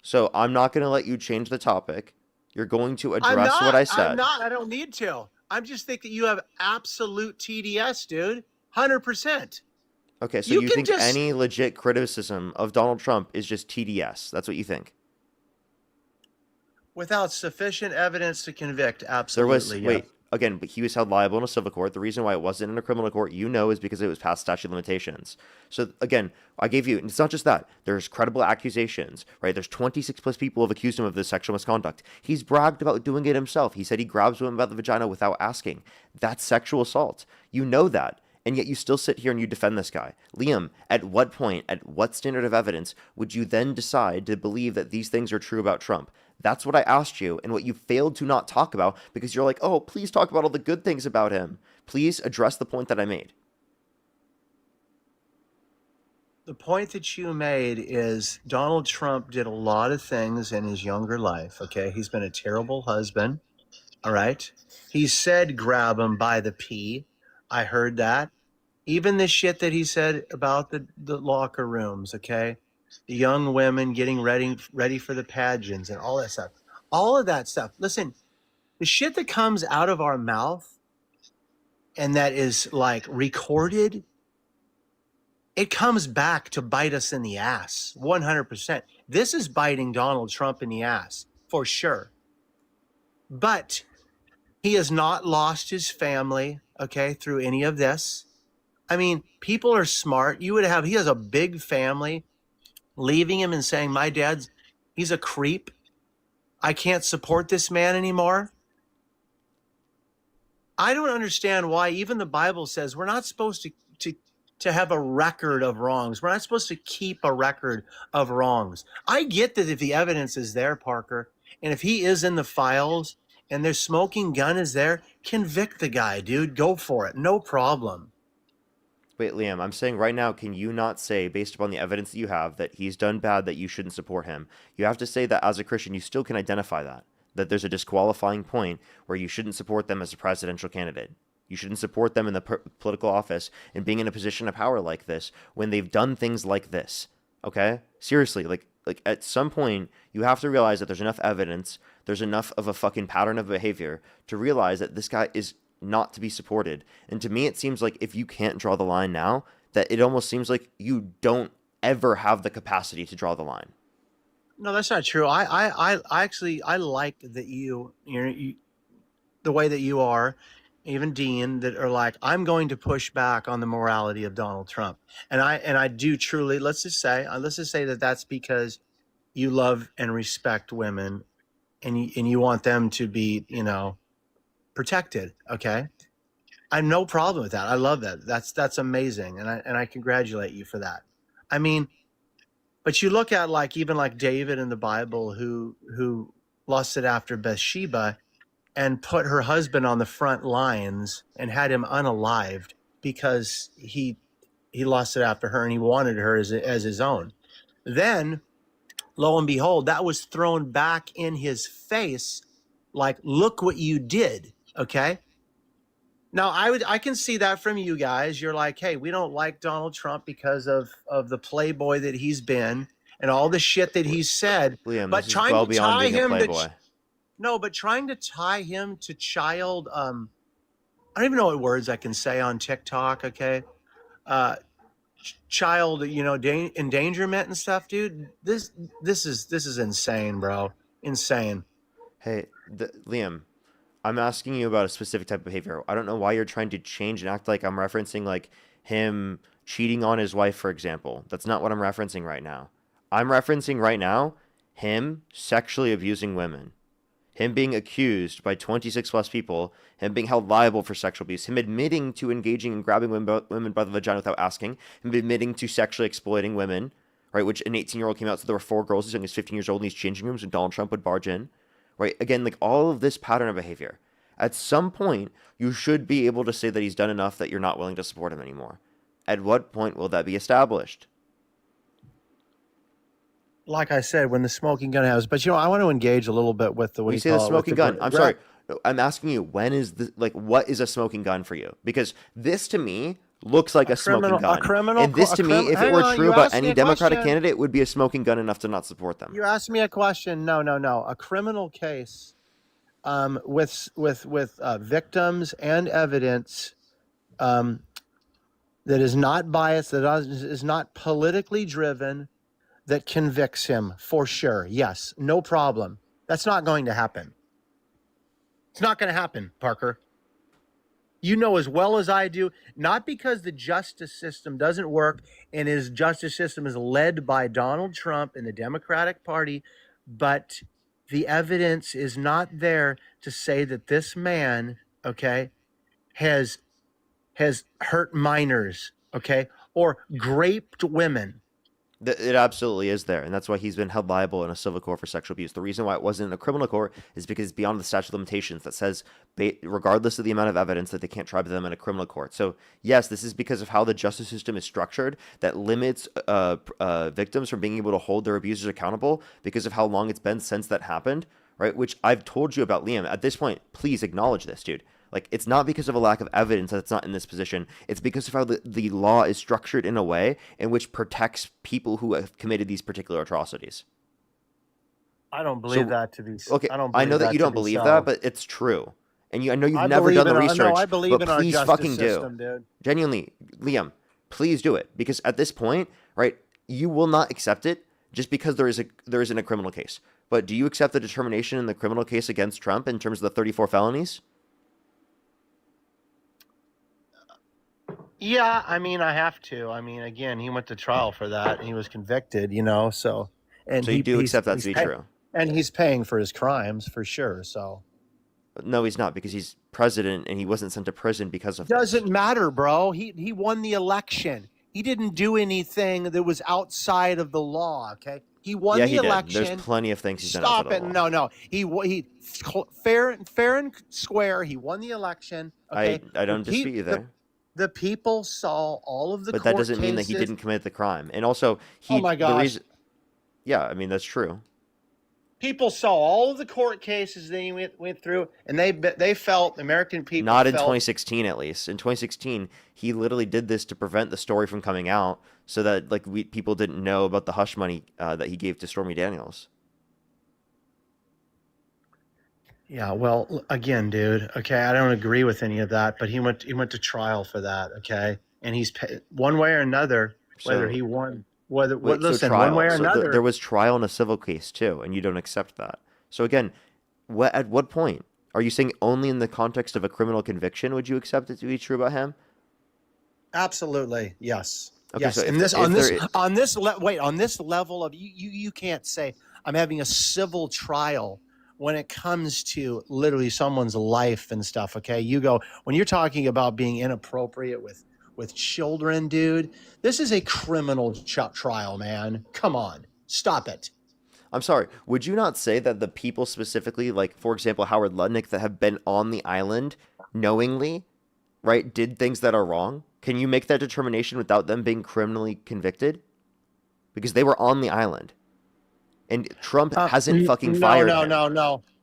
[SPEAKER 1] So I'm not going to let you change the topic. You're going to address what I said.
[SPEAKER 8] I'm not. I don't need to. I'm just thinking you have absolute TDS, dude. 100%.
[SPEAKER 1] Okay, so you think any legit criticism of Donald Trump is just TDS? That's what you think?
[SPEAKER 8] Without sufficient evidence to convict, absolutely.
[SPEAKER 1] Wait, again, but he was held liable in a civil court. The reason why it wasn't in a criminal court, is because it was past statute of limitations. So again, I gave you, and it's not just that. There's credible accusations, right? There's 26 plus people have accused him of this sexual misconduct. He's bragged about doing it himself. He said he grabs women by the vagina without asking. That's sexual assault. You know that. And yet you still sit here and you defend this guy. Liam, at what point, at what standard of evidence would you then decide to believe that these things are true about Trump? That's what I asked you, and what you failed to not talk about, because you're like, oh, please talk about all the good things about him. Please address the point that I made.
[SPEAKER 8] The point that you made is Donald Trump did a lot of things in his younger life, okay? He's been a terrible husband, all right? He said grab him by the pee. I heard that. Even the shit that he said about the locker rooms, okay? The young women getting ready for the pageants and all that stuff. All of that stuff. Listen, the shit that comes out of our mouth and that is like recorded, it comes back to bite us in the ass, 100%. This is biting Donald Trump in the ass, for sure. But he has not lost his family, okay, through any of this. I mean, people are smart. He has a big family. Leaving him and saying, my dad's, he's a creep. I can't support this man anymore. I don't understand why even the Bible says we're not supposed to have a record of wrongs. We're not supposed to keep a record of wrongs. I get that if the evidence is there, Parker, and if he is in the files and their smoking gun is there, convict the guy, dude. Go for it. No problem.
[SPEAKER 1] Wait, Liam, I'm saying right now, can you not say, based upon the evidence that you have, that he's done bad, that you shouldn't support him? You have to say that as a Christian, you still can identify that there's a disqualifying point where you shouldn't support them as a presidential candidate. You shouldn't support them in the political office and being in a position of power like this when they've done things like this. Okay? Seriously, like at some point, you have to realize that there's enough evidence, there's enough of a fucking pattern of behavior to realize that this guy is not to be supported. And to me, it seems like if you can't draw the line now, that it almost seems like you don't ever have the capacity to draw the line.
[SPEAKER 8] No, that's not true. I actually I like that you the way that you are, even Dean, that are like, I'm going to push back on the morality of Donald Trump, and I do truly. Let's just say that that's because you love and respect women, and you want them to be protected. Okay, I have no problem with that. I love that. That's amazing, and I congratulate you for that. I mean, but you look at even like David in the Bible who lusted after Bathsheba and put her husband on the front lines and had him unalived because he lusted after her and he wanted her as his own. Then, lo and behold, that was thrown back in his face, like, look what you did. Okay. Now I can see that from you guys. You're like, hey, we don't like Donald Trump because of the playboy that he's been and all the shit that he's said.
[SPEAKER 1] Liam,
[SPEAKER 8] But
[SPEAKER 1] this is
[SPEAKER 8] trying
[SPEAKER 1] well
[SPEAKER 8] to
[SPEAKER 1] beyond
[SPEAKER 8] tie
[SPEAKER 1] being a
[SPEAKER 8] him to
[SPEAKER 1] playboy.
[SPEAKER 8] no, but trying to tie him to child I don't even know what words I can say on TikTok, okay? Child, endangerment and stuff, dude. This is insane, bro. Insane.
[SPEAKER 1] Hey, Liam, I'm asking you about a specific type of behavior. I don't know why you're trying to change and act like I'm referencing like him cheating on his wife, for example. That's not what I'm referencing right now. I'm referencing right now him sexually abusing women. Him being accused by 26 plus people, him being held liable for sexual abuse, him admitting to engaging and grabbing women by the vagina without asking, him admitting to sexually exploiting women, right? Which an 18-year-old came out, so there were 4 girls as young as 15 years old in these changing rooms and Donald Trump would barge in, right? Again, like all of this pattern of behavior. At some point, you should be able to say that he's done enough that you're not willing to support him anymore. At what point will that be established?
[SPEAKER 8] Like I said, when the smoking gun has, but I want to engage a little bit with the
[SPEAKER 1] When you say the smoking gun, I'm sorry. No, I'm asking you, when is the what is a smoking gun for you? Because this to me looks like a smoking gun. And this to me, if it were true about any Democratic candidate, would be a smoking gun enough to not support them.
[SPEAKER 8] You asked me a question. No. A criminal case with victims and evidence that is not biased, that is not politically driven, that convicts him for sure. Yes, no problem. That's not going to happen. It's not going to happen, Parker. You know as well as I do, not because the justice system doesn't work and his justice system is led by Donald Trump and the Democratic Party, but the evidence is not there to say that this man, okay, has hurt minors, okay, or raped women.
[SPEAKER 1] It absolutely is there, and that's why he's been held liable in a civil court for sexual abuse. The reason why it wasn't in a criminal court is because it's beyond the statute of limitations that says, regardless of the amount of evidence, that they can't try them in a criminal court. So, yes, this is because of how the justice system is structured that limits victims from being able to hold their abusers accountable because of how long it's been since that happened, right? Which I've told you about, Liam. At this point, please acknowledge this, dude. Like, it's not because of a lack of evidence that it's not in this position. It's because of how the law is structured in a way in which protects people who have committed these particular atrocities.
[SPEAKER 8] I don't believe that to be.
[SPEAKER 1] Okay, I know that you don't believe that, but it's true. And I know you've never done the research,
[SPEAKER 8] no, I believe
[SPEAKER 1] but
[SPEAKER 8] in
[SPEAKER 1] please
[SPEAKER 8] our
[SPEAKER 1] fucking
[SPEAKER 8] system,
[SPEAKER 1] do.
[SPEAKER 8] Dude.
[SPEAKER 1] Genuinely, Liam, please do it. Because at this point, right, you will not accept it just because there isn't a criminal case. But do you accept the determination in the criminal case against Trump in terms of the 34 felonies?
[SPEAKER 8] Yeah, I mean, I have to. I mean, again, he went to trial for that, and he was convicted. So and
[SPEAKER 1] so you do accept that to be true,
[SPEAKER 8] and he's paying for his crimes for sure. So
[SPEAKER 1] no, he's not, because he's president and he wasn't sent to prison because of
[SPEAKER 8] doesn't matter, bro. He won the election. He didn't do anything that was outside of the law. Okay, he won the election.
[SPEAKER 1] There's plenty of things he's done.
[SPEAKER 8] Stop it! No. He fair and square. He won the election. Okay?
[SPEAKER 1] I don't dispute you there.
[SPEAKER 8] The people saw all of the
[SPEAKER 1] but
[SPEAKER 8] court
[SPEAKER 1] that doesn't mean that he didn't commit the crime. And also, oh my gosh, yeah, I mean, that's true.
[SPEAKER 8] People saw all of the court cases that he went through, and they felt, American people
[SPEAKER 1] not in 2016, at least. In 2016, he literally did this to prevent the story from coming out, so that people didn't know about the hush money that he gave to Stormy Daniels.
[SPEAKER 8] Yeah, well, again, dude, okay, I don't agree with any of that, but he went to trial for that, okay? And he's one way or another, whether he won
[SPEAKER 1] Wait, so
[SPEAKER 8] listen,
[SPEAKER 1] trial.
[SPEAKER 8] one way or
[SPEAKER 1] So
[SPEAKER 8] another.
[SPEAKER 1] there was trial in a civil case too, and you don't accept that. So again, at what point are you saying only in the context of a criminal conviction would you accept it to be true about him?
[SPEAKER 8] Absolutely, yes,
[SPEAKER 1] Okay,
[SPEAKER 8] yes.
[SPEAKER 1] so
[SPEAKER 8] And
[SPEAKER 1] if
[SPEAKER 8] this
[SPEAKER 1] there-
[SPEAKER 8] on
[SPEAKER 1] if
[SPEAKER 8] this
[SPEAKER 1] there-
[SPEAKER 8] on this on this level of you can't say I'm having a civil trial when it comes to literally someone's life and stuff. Okay, you go when you're talking about being inappropriate with children, dude. This is a criminal trial, man. Come on, stop it.
[SPEAKER 1] I'm sorry, would you not say that the people specifically, like for example Howard Lutnick, that have been on the island knowingly, right, did things that are wrong? Can you make that determination without them being criminally convicted? Because they were on the island, and Trump hasn't fucking fired him.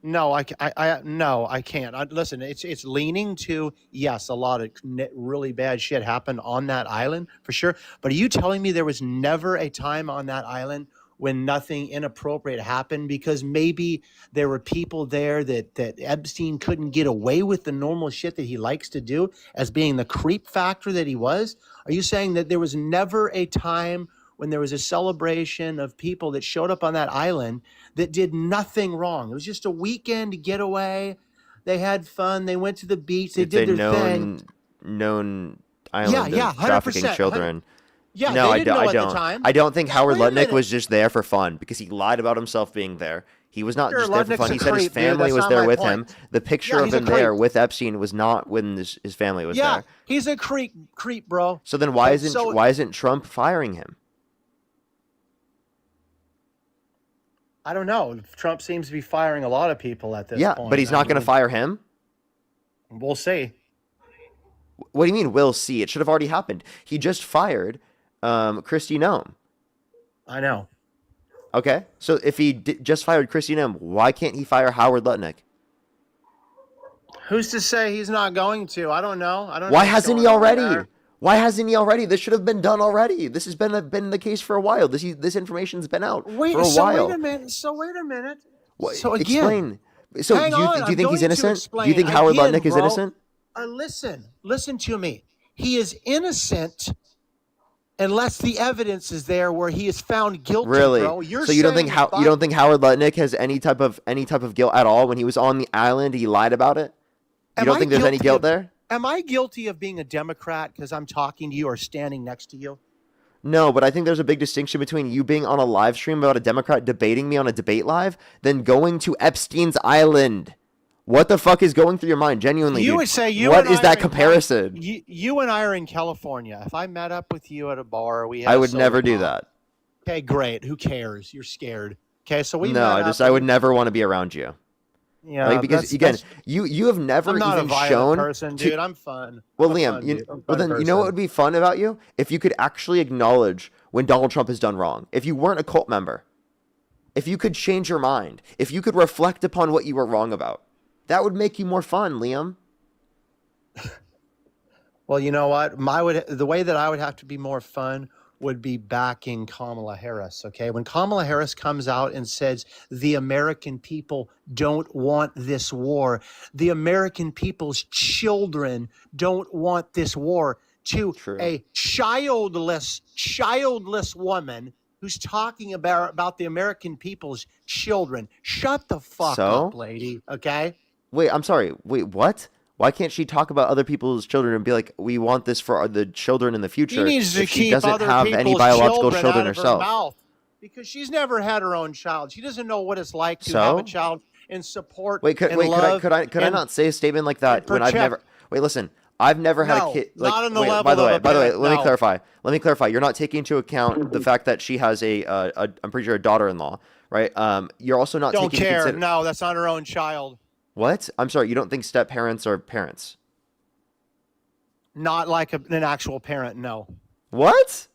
[SPEAKER 8] No, I can't. Listen, it's leaning to yes, a lot of really bad shit happened on that island for sure. But are you telling me there was never a time on that island when nothing inappropriate happened? Because maybe there were people there that Epstein couldn't get away with the normal shit that he likes to do as being the creep factor that he was. Are you saying that there was never a time when there was a celebration of people that showed up on that island that did nothing wrong? It was just a weekend getaway. They had fun. They went to the beach. They
[SPEAKER 1] It's
[SPEAKER 8] did
[SPEAKER 1] a
[SPEAKER 8] their thing.
[SPEAKER 1] known island
[SPEAKER 8] Yeah,
[SPEAKER 1] of trafficking
[SPEAKER 8] 100%,
[SPEAKER 1] children.
[SPEAKER 8] Yeah,
[SPEAKER 1] No,
[SPEAKER 8] they
[SPEAKER 1] I
[SPEAKER 8] didn't
[SPEAKER 1] don't.
[SPEAKER 8] know
[SPEAKER 1] I
[SPEAKER 8] at the
[SPEAKER 1] don't.
[SPEAKER 8] time.
[SPEAKER 1] I don't think Howard
[SPEAKER 8] Wait a
[SPEAKER 1] Lutnick
[SPEAKER 8] minute.
[SPEAKER 1] was just there for fun because he lied about himself being there. He was not
[SPEAKER 8] Sure,
[SPEAKER 1] just there for
[SPEAKER 8] Lutnick's
[SPEAKER 1] fun.
[SPEAKER 8] a
[SPEAKER 1] He said his
[SPEAKER 8] creep, dude.
[SPEAKER 1] family
[SPEAKER 8] That's
[SPEAKER 1] was
[SPEAKER 8] not
[SPEAKER 1] there
[SPEAKER 8] my
[SPEAKER 1] with
[SPEAKER 8] point.
[SPEAKER 1] him. The picture
[SPEAKER 8] Yeah,
[SPEAKER 1] of
[SPEAKER 8] he's a
[SPEAKER 1] him there
[SPEAKER 8] creep.
[SPEAKER 1] with Epstein was not when his family was
[SPEAKER 8] Yeah,
[SPEAKER 1] there.
[SPEAKER 8] he's a creep, bro.
[SPEAKER 1] So then why
[SPEAKER 8] But
[SPEAKER 1] isn't Trump firing him?
[SPEAKER 8] I don't know. Trump seems to be firing a lot of people at this
[SPEAKER 1] Yeah,
[SPEAKER 8] point.
[SPEAKER 1] but he's not going to fire him.
[SPEAKER 8] We'll see.
[SPEAKER 1] What do you mean? We'll see. It should have already happened. He just fired Kristi Noem.
[SPEAKER 8] I know.
[SPEAKER 1] Okay, so if he just fired Kristi Noem, why can't he fire Howard Lutnick?
[SPEAKER 8] Who's to say he's not going to? I don't know. I don't.
[SPEAKER 1] Why
[SPEAKER 8] know what's
[SPEAKER 1] hasn't
[SPEAKER 8] going
[SPEAKER 1] he
[SPEAKER 8] on
[SPEAKER 1] already?
[SPEAKER 8] there.
[SPEAKER 1] Why hasn't he already? This should have been done already. This has been the case for a while. This information's been out for a while.
[SPEAKER 8] Wait a minute.
[SPEAKER 1] What,
[SPEAKER 8] So again,
[SPEAKER 1] explain. So
[SPEAKER 8] hang
[SPEAKER 1] do you,
[SPEAKER 8] on,
[SPEAKER 1] do you
[SPEAKER 8] I'm
[SPEAKER 1] think he's
[SPEAKER 8] going to
[SPEAKER 1] innocent?
[SPEAKER 8] explain.
[SPEAKER 1] Do you think Howard
[SPEAKER 8] Again,
[SPEAKER 1] Lutnick is
[SPEAKER 8] bro,
[SPEAKER 1] innocent?
[SPEAKER 8] Listen to me. He is innocent unless the evidence is there where he is found guilty.
[SPEAKER 1] Really?
[SPEAKER 8] Bro. You're
[SPEAKER 1] So you don't think
[SPEAKER 8] saying
[SPEAKER 1] you don't think Howard Lutnick has any type of guilt at all when he was on the island? He lied about it. You don't think there's any guilt there?
[SPEAKER 8] Am I guilty of being a Democrat because I'm talking to you or standing next to you?
[SPEAKER 1] No, but I think there's a big distinction between you being on a live stream about a Democrat debating me on a debate live than going to Epstein's island. What the fuck is going through your mind? Genuinely,
[SPEAKER 8] You
[SPEAKER 1] dude.
[SPEAKER 8] would say you.
[SPEAKER 1] What
[SPEAKER 8] and
[SPEAKER 1] is
[SPEAKER 8] I
[SPEAKER 1] that
[SPEAKER 8] are in
[SPEAKER 1] comparison?
[SPEAKER 8] You and I are in California. If I met up with you at a bar, we. Had
[SPEAKER 1] I
[SPEAKER 8] a
[SPEAKER 1] would
[SPEAKER 8] soda
[SPEAKER 1] never do
[SPEAKER 8] pop.
[SPEAKER 1] that.
[SPEAKER 8] Okay, great. Who cares? You're scared. Okay, so we.
[SPEAKER 1] No, I would never want to be around you.
[SPEAKER 8] Yeah,
[SPEAKER 1] Like, because again, you have never
[SPEAKER 8] I'm not
[SPEAKER 1] even
[SPEAKER 8] a violent
[SPEAKER 1] shown
[SPEAKER 8] person,
[SPEAKER 1] to-
[SPEAKER 8] dude. I'm fun.
[SPEAKER 1] Well,
[SPEAKER 8] I'm
[SPEAKER 1] Liam,
[SPEAKER 8] fun, dude. I'm a
[SPEAKER 1] well
[SPEAKER 8] fun
[SPEAKER 1] then you know
[SPEAKER 8] person.
[SPEAKER 1] what would be fun about you if you could actually acknowledge when Donald Trump has done wrong. If you weren't a cult member, if you could change your mind, if you could reflect upon what you were wrong about, that would make you more fun, Liam.
[SPEAKER 8] Well, you know what? The way that I would have to be more fun would be backing Kamala Harris. Okay, when Kamala Harris comes out and says the American people don't want this war, the American people's children don't want this war. To
[SPEAKER 1] True.
[SPEAKER 8] a childless woman who's talking about the American people's children. Shut the fuck
[SPEAKER 1] So?
[SPEAKER 8] up, lady. Okay.
[SPEAKER 1] Wait, I'm sorry. Wait, what? Why can't she talk about other people's children and be like, we want this for the children in the future?
[SPEAKER 8] She needs to
[SPEAKER 1] if she
[SPEAKER 8] keep
[SPEAKER 1] doesn't
[SPEAKER 8] other
[SPEAKER 1] have
[SPEAKER 8] people's
[SPEAKER 1] any biological
[SPEAKER 8] children
[SPEAKER 1] children
[SPEAKER 8] out of her
[SPEAKER 1] herself.
[SPEAKER 8] mouth because she's never had her own child. She doesn't know what it's like to
[SPEAKER 1] So?
[SPEAKER 8] have a child and support.
[SPEAKER 1] Wait,
[SPEAKER 8] and love
[SPEAKER 1] could I
[SPEAKER 8] and-
[SPEAKER 1] not say a statement like that
[SPEAKER 8] and
[SPEAKER 1] when I've
[SPEAKER 8] protect-
[SPEAKER 1] never? Wait, listen. I've never had
[SPEAKER 8] No,
[SPEAKER 1] a kid.
[SPEAKER 8] not on the
[SPEAKER 1] wait,
[SPEAKER 8] level
[SPEAKER 1] by the
[SPEAKER 8] of
[SPEAKER 1] way,
[SPEAKER 8] a
[SPEAKER 1] by the way,
[SPEAKER 8] parent,
[SPEAKER 1] let me
[SPEAKER 8] no.
[SPEAKER 1] clarify. Let me clarify. You're not taking into account the fact that she has I'm pretty sure a daughter-in-law, right? You're also not
[SPEAKER 8] Don't
[SPEAKER 1] taking
[SPEAKER 8] care. No, that's not her own child.
[SPEAKER 1] What? I'm sorry. You don't think step parents are parents?
[SPEAKER 8] Not like an actual parent. No.
[SPEAKER 1] What?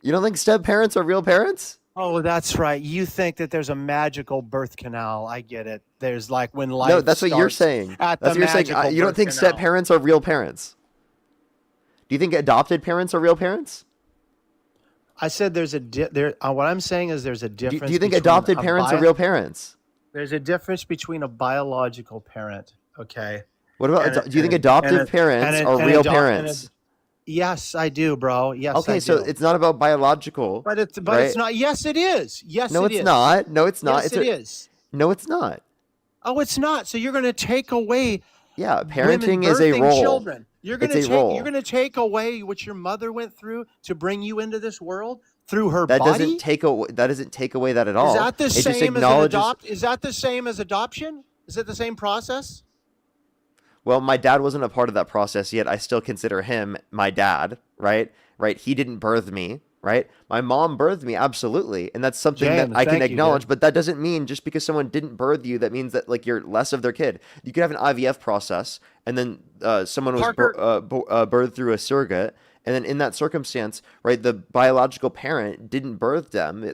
[SPEAKER 1] You don't think step parents are real parents?
[SPEAKER 8] Oh, that's right. You think that there's a magical birth canal. I get it. There's like when life.
[SPEAKER 1] No, that's what you're
[SPEAKER 8] starts
[SPEAKER 1] saying.
[SPEAKER 8] At
[SPEAKER 1] That's
[SPEAKER 8] the
[SPEAKER 1] what you're saying.
[SPEAKER 8] magical
[SPEAKER 1] You don't
[SPEAKER 8] birth
[SPEAKER 1] think step
[SPEAKER 8] canal.
[SPEAKER 1] parents are real parents? Do you think adopted parents are real parents?
[SPEAKER 8] I said there's a what I'm saying is there's a difference.
[SPEAKER 1] Do you think
[SPEAKER 8] between
[SPEAKER 1] adopted
[SPEAKER 8] a
[SPEAKER 1] parents are real parents?
[SPEAKER 8] There's a difference between a biological parent, okay?
[SPEAKER 1] What about?
[SPEAKER 8] And a-
[SPEAKER 1] do you think
[SPEAKER 8] and a-
[SPEAKER 1] adoptive
[SPEAKER 8] and a-
[SPEAKER 1] parents
[SPEAKER 8] and a-
[SPEAKER 1] are
[SPEAKER 8] and
[SPEAKER 1] real
[SPEAKER 8] adopt- and a-
[SPEAKER 1] parents?
[SPEAKER 8] Yes, I do, bro. Yes,
[SPEAKER 1] Okay,
[SPEAKER 8] I
[SPEAKER 1] so
[SPEAKER 8] do.
[SPEAKER 1] it's not about biological,
[SPEAKER 8] But it's
[SPEAKER 1] right?
[SPEAKER 8] not. Yes, it is. Yes,
[SPEAKER 1] No,
[SPEAKER 8] it
[SPEAKER 1] it's
[SPEAKER 8] is.
[SPEAKER 1] not. No, it's not.
[SPEAKER 8] Yes, it is.
[SPEAKER 1] No, it's not.
[SPEAKER 8] Oh, it's not. So you're going to take away
[SPEAKER 1] Yeah,
[SPEAKER 8] women
[SPEAKER 1] parenting is a
[SPEAKER 8] birthing
[SPEAKER 1] role.
[SPEAKER 8] children. You're going
[SPEAKER 1] It's
[SPEAKER 8] to
[SPEAKER 1] a
[SPEAKER 8] take. You're
[SPEAKER 1] role.
[SPEAKER 8] going to take away what your mother went through to bring you into this world through her
[SPEAKER 1] That
[SPEAKER 8] body.
[SPEAKER 1] doesn't take away. That doesn't take away that at all.
[SPEAKER 8] Is that the
[SPEAKER 1] It just
[SPEAKER 8] same as an
[SPEAKER 1] acknowledges.
[SPEAKER 8] Is that the same as adoption? Is it the same process?
[SPEAKER 1] Well, my dad wasn't a part of that process yet. I still consider him my dad, right? Right? He didn't birth me, right? My mom birthed me, absolutely, and that's something
[SPEAKER 8] James,
[SPEAKER 1] that I can
[SPEAKER 8] thank you,
[SPEAKER 1] acknowledge.
[SPEAKER 8] dude.
[SPEAKER 1] But that doesn't mean just because someone didn't birth you, that means that like you're less of their kid. You could have an IVF process, and then someone was birthed through a surrogate. And then in that circumstance, right, the biological parent didn't birth them.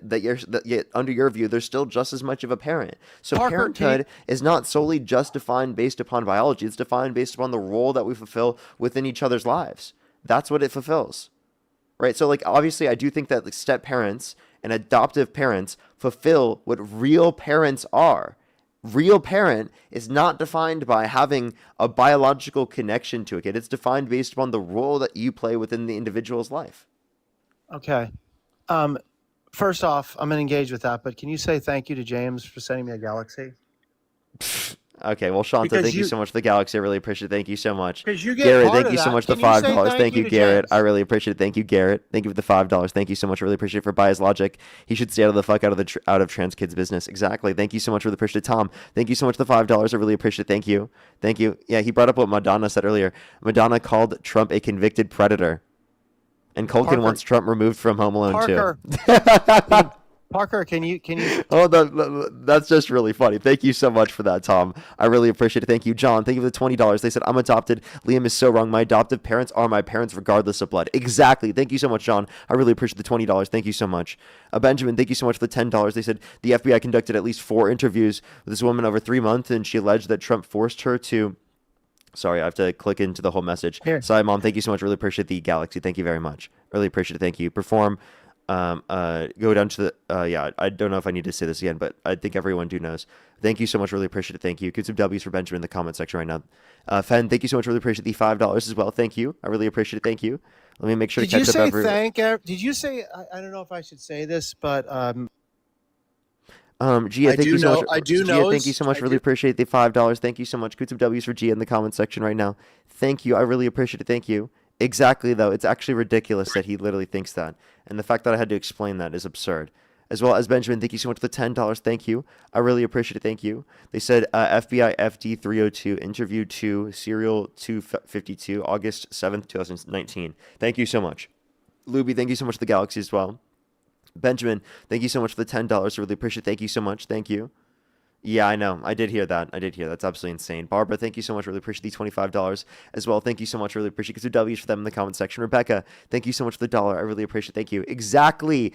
[SPEAKER 1] Yet under your view, they're still just as much of a parent. So
[SPEAKER 8] Parker,
[SPEAKER 1] parenthood is not solely just defined based upon biology. It's defined based upon the role that we fulfill within each other's lives. That's what it fulfills, right? So like obviously, I do think that like step parents and adoptive parents fulfill what real parents are. Real parent is not defined by having a biological connection to a kid. It's defined based upon the role that you play within the individual's life.
[SPEAKER 8] Okay. First off, I'm going to engage with that, but can you say thank you to James for sending me a galaxy?
[SPEAKER 1] Okay, well, Shanta,
[SPEAKER 8] Because
[SPEAKER 1] thank you so much for the galaxy. I really appreciate it. Thank you so much.
[SPEAKER 8] Because you get
[SPEAKER 1] Garrett,
[SPEAKER 8] part
[SPEAKER 1] thank
[SPEAKER 8] of
[SPEAKER 1] you so
[SPEAKER 8] that.
[SPEAKER 1] much for the
[SPEAKER 8] Can you say
[SPEAKER 1] $5.
[SPEAKER 8] thank
[SPEAKER 1] Thank
[SPEAKER 8] you
[SPEAKER 1] you,
[SPEAKER 8] to
[SPEAKER 1] Garrett.
[SPEAKER 8] James?
[SPEAKER 1] I really appreciate it. Thank you, Garrett. Thank you for the $5. Thank you so much. I really appreciate it for Bias Logic. He should stay out of the fuck out of trans kids business. Exactly. Thank you so much. Really appreciate it. Tom, thank you so much for the $5. I really appreciate it. Thank you. Thank you. Yeah, he brought up what Madonna said earlier. Madonna called Trump a convicted predator. And Culkin
[SPEAKER 8] Parker.
[SPEAKER 1] wants Trump removed from Home Alone
[SPEAKER 8] Parker.
[SPEAKER 1] too.
[SPEAKER 8] Parker, can you
[SPEAKER 1] Oh, that's just really funny. Thank you so much for that, Tom. I really appreciate it. Thank you, John. Thank you for the $20. They said, I'm adopted. Liam is so wrong. My adoptive parents are my parents regardless of blood. Exactly. Thank you so much, John. I really appreciate the $20. Thank you so much. Benjamin, thank you so much for the $10. They said, the FBI conducted at least 4 interviews with this woman over 3 months, and she alleged that Trump forced her to... Sorry, I have to click into the whole message.
[SPEAKER 8] Here.
[SPEAKER 1] Sorry, Mom. Thank you so much. Really appreciate the galaxy. Thank you very much. Really appreciate it. Thank you. Perform... go down to the yeah, I don't know if I need to say this again, but I think everyone knows. Thank you so much, really appreciate it. Thank you. Get some W's for Benjamin in the comment section right now. Fen, thank you so much, really appreciate the $5 as well. Thank you. I really appreciate it. Thank you. Let me make sure to catch up everyone.
[SPEAKER 8] Did you say I don't know if I should say this, but
[SPEAKER 1] Gia, thank you so much.
[SPEAKER 8] I do
[SPEAKER 1] Gia,
[SPEAKER 8] know.
[SPEAKER 1] thank you so much. Really appreciate the $5. Thank you so much. Get some W's for Gia in the comment section right now. Thank you. I really appreciate it. Thank you. Exactly, though. It's actually ridiculous that he literally thinks that. And the fact that I had to explain that is absurd. As well as Benjamin, thank you so much for the $10. Thank you. I really appreciate it. Thank you. They said FBI FD 302, interview 2, serial 252, August 7th, 2019. Thank you so much. Luby, thank you so much for the galaxy as well. Benjamin, thank you so much for the $10. I really appreciate it. Thank you so much. Thank you. Yeah, I know. I did hear that. That's absolutely insane. Barbara, thank you so much. Really appreciate the $25 as well. Thank you so much. Really appreciate it. Get some W's for them in the comment section. Rebecca, thank you so much for the $1. I really appreciate it. Thank you. Exactly.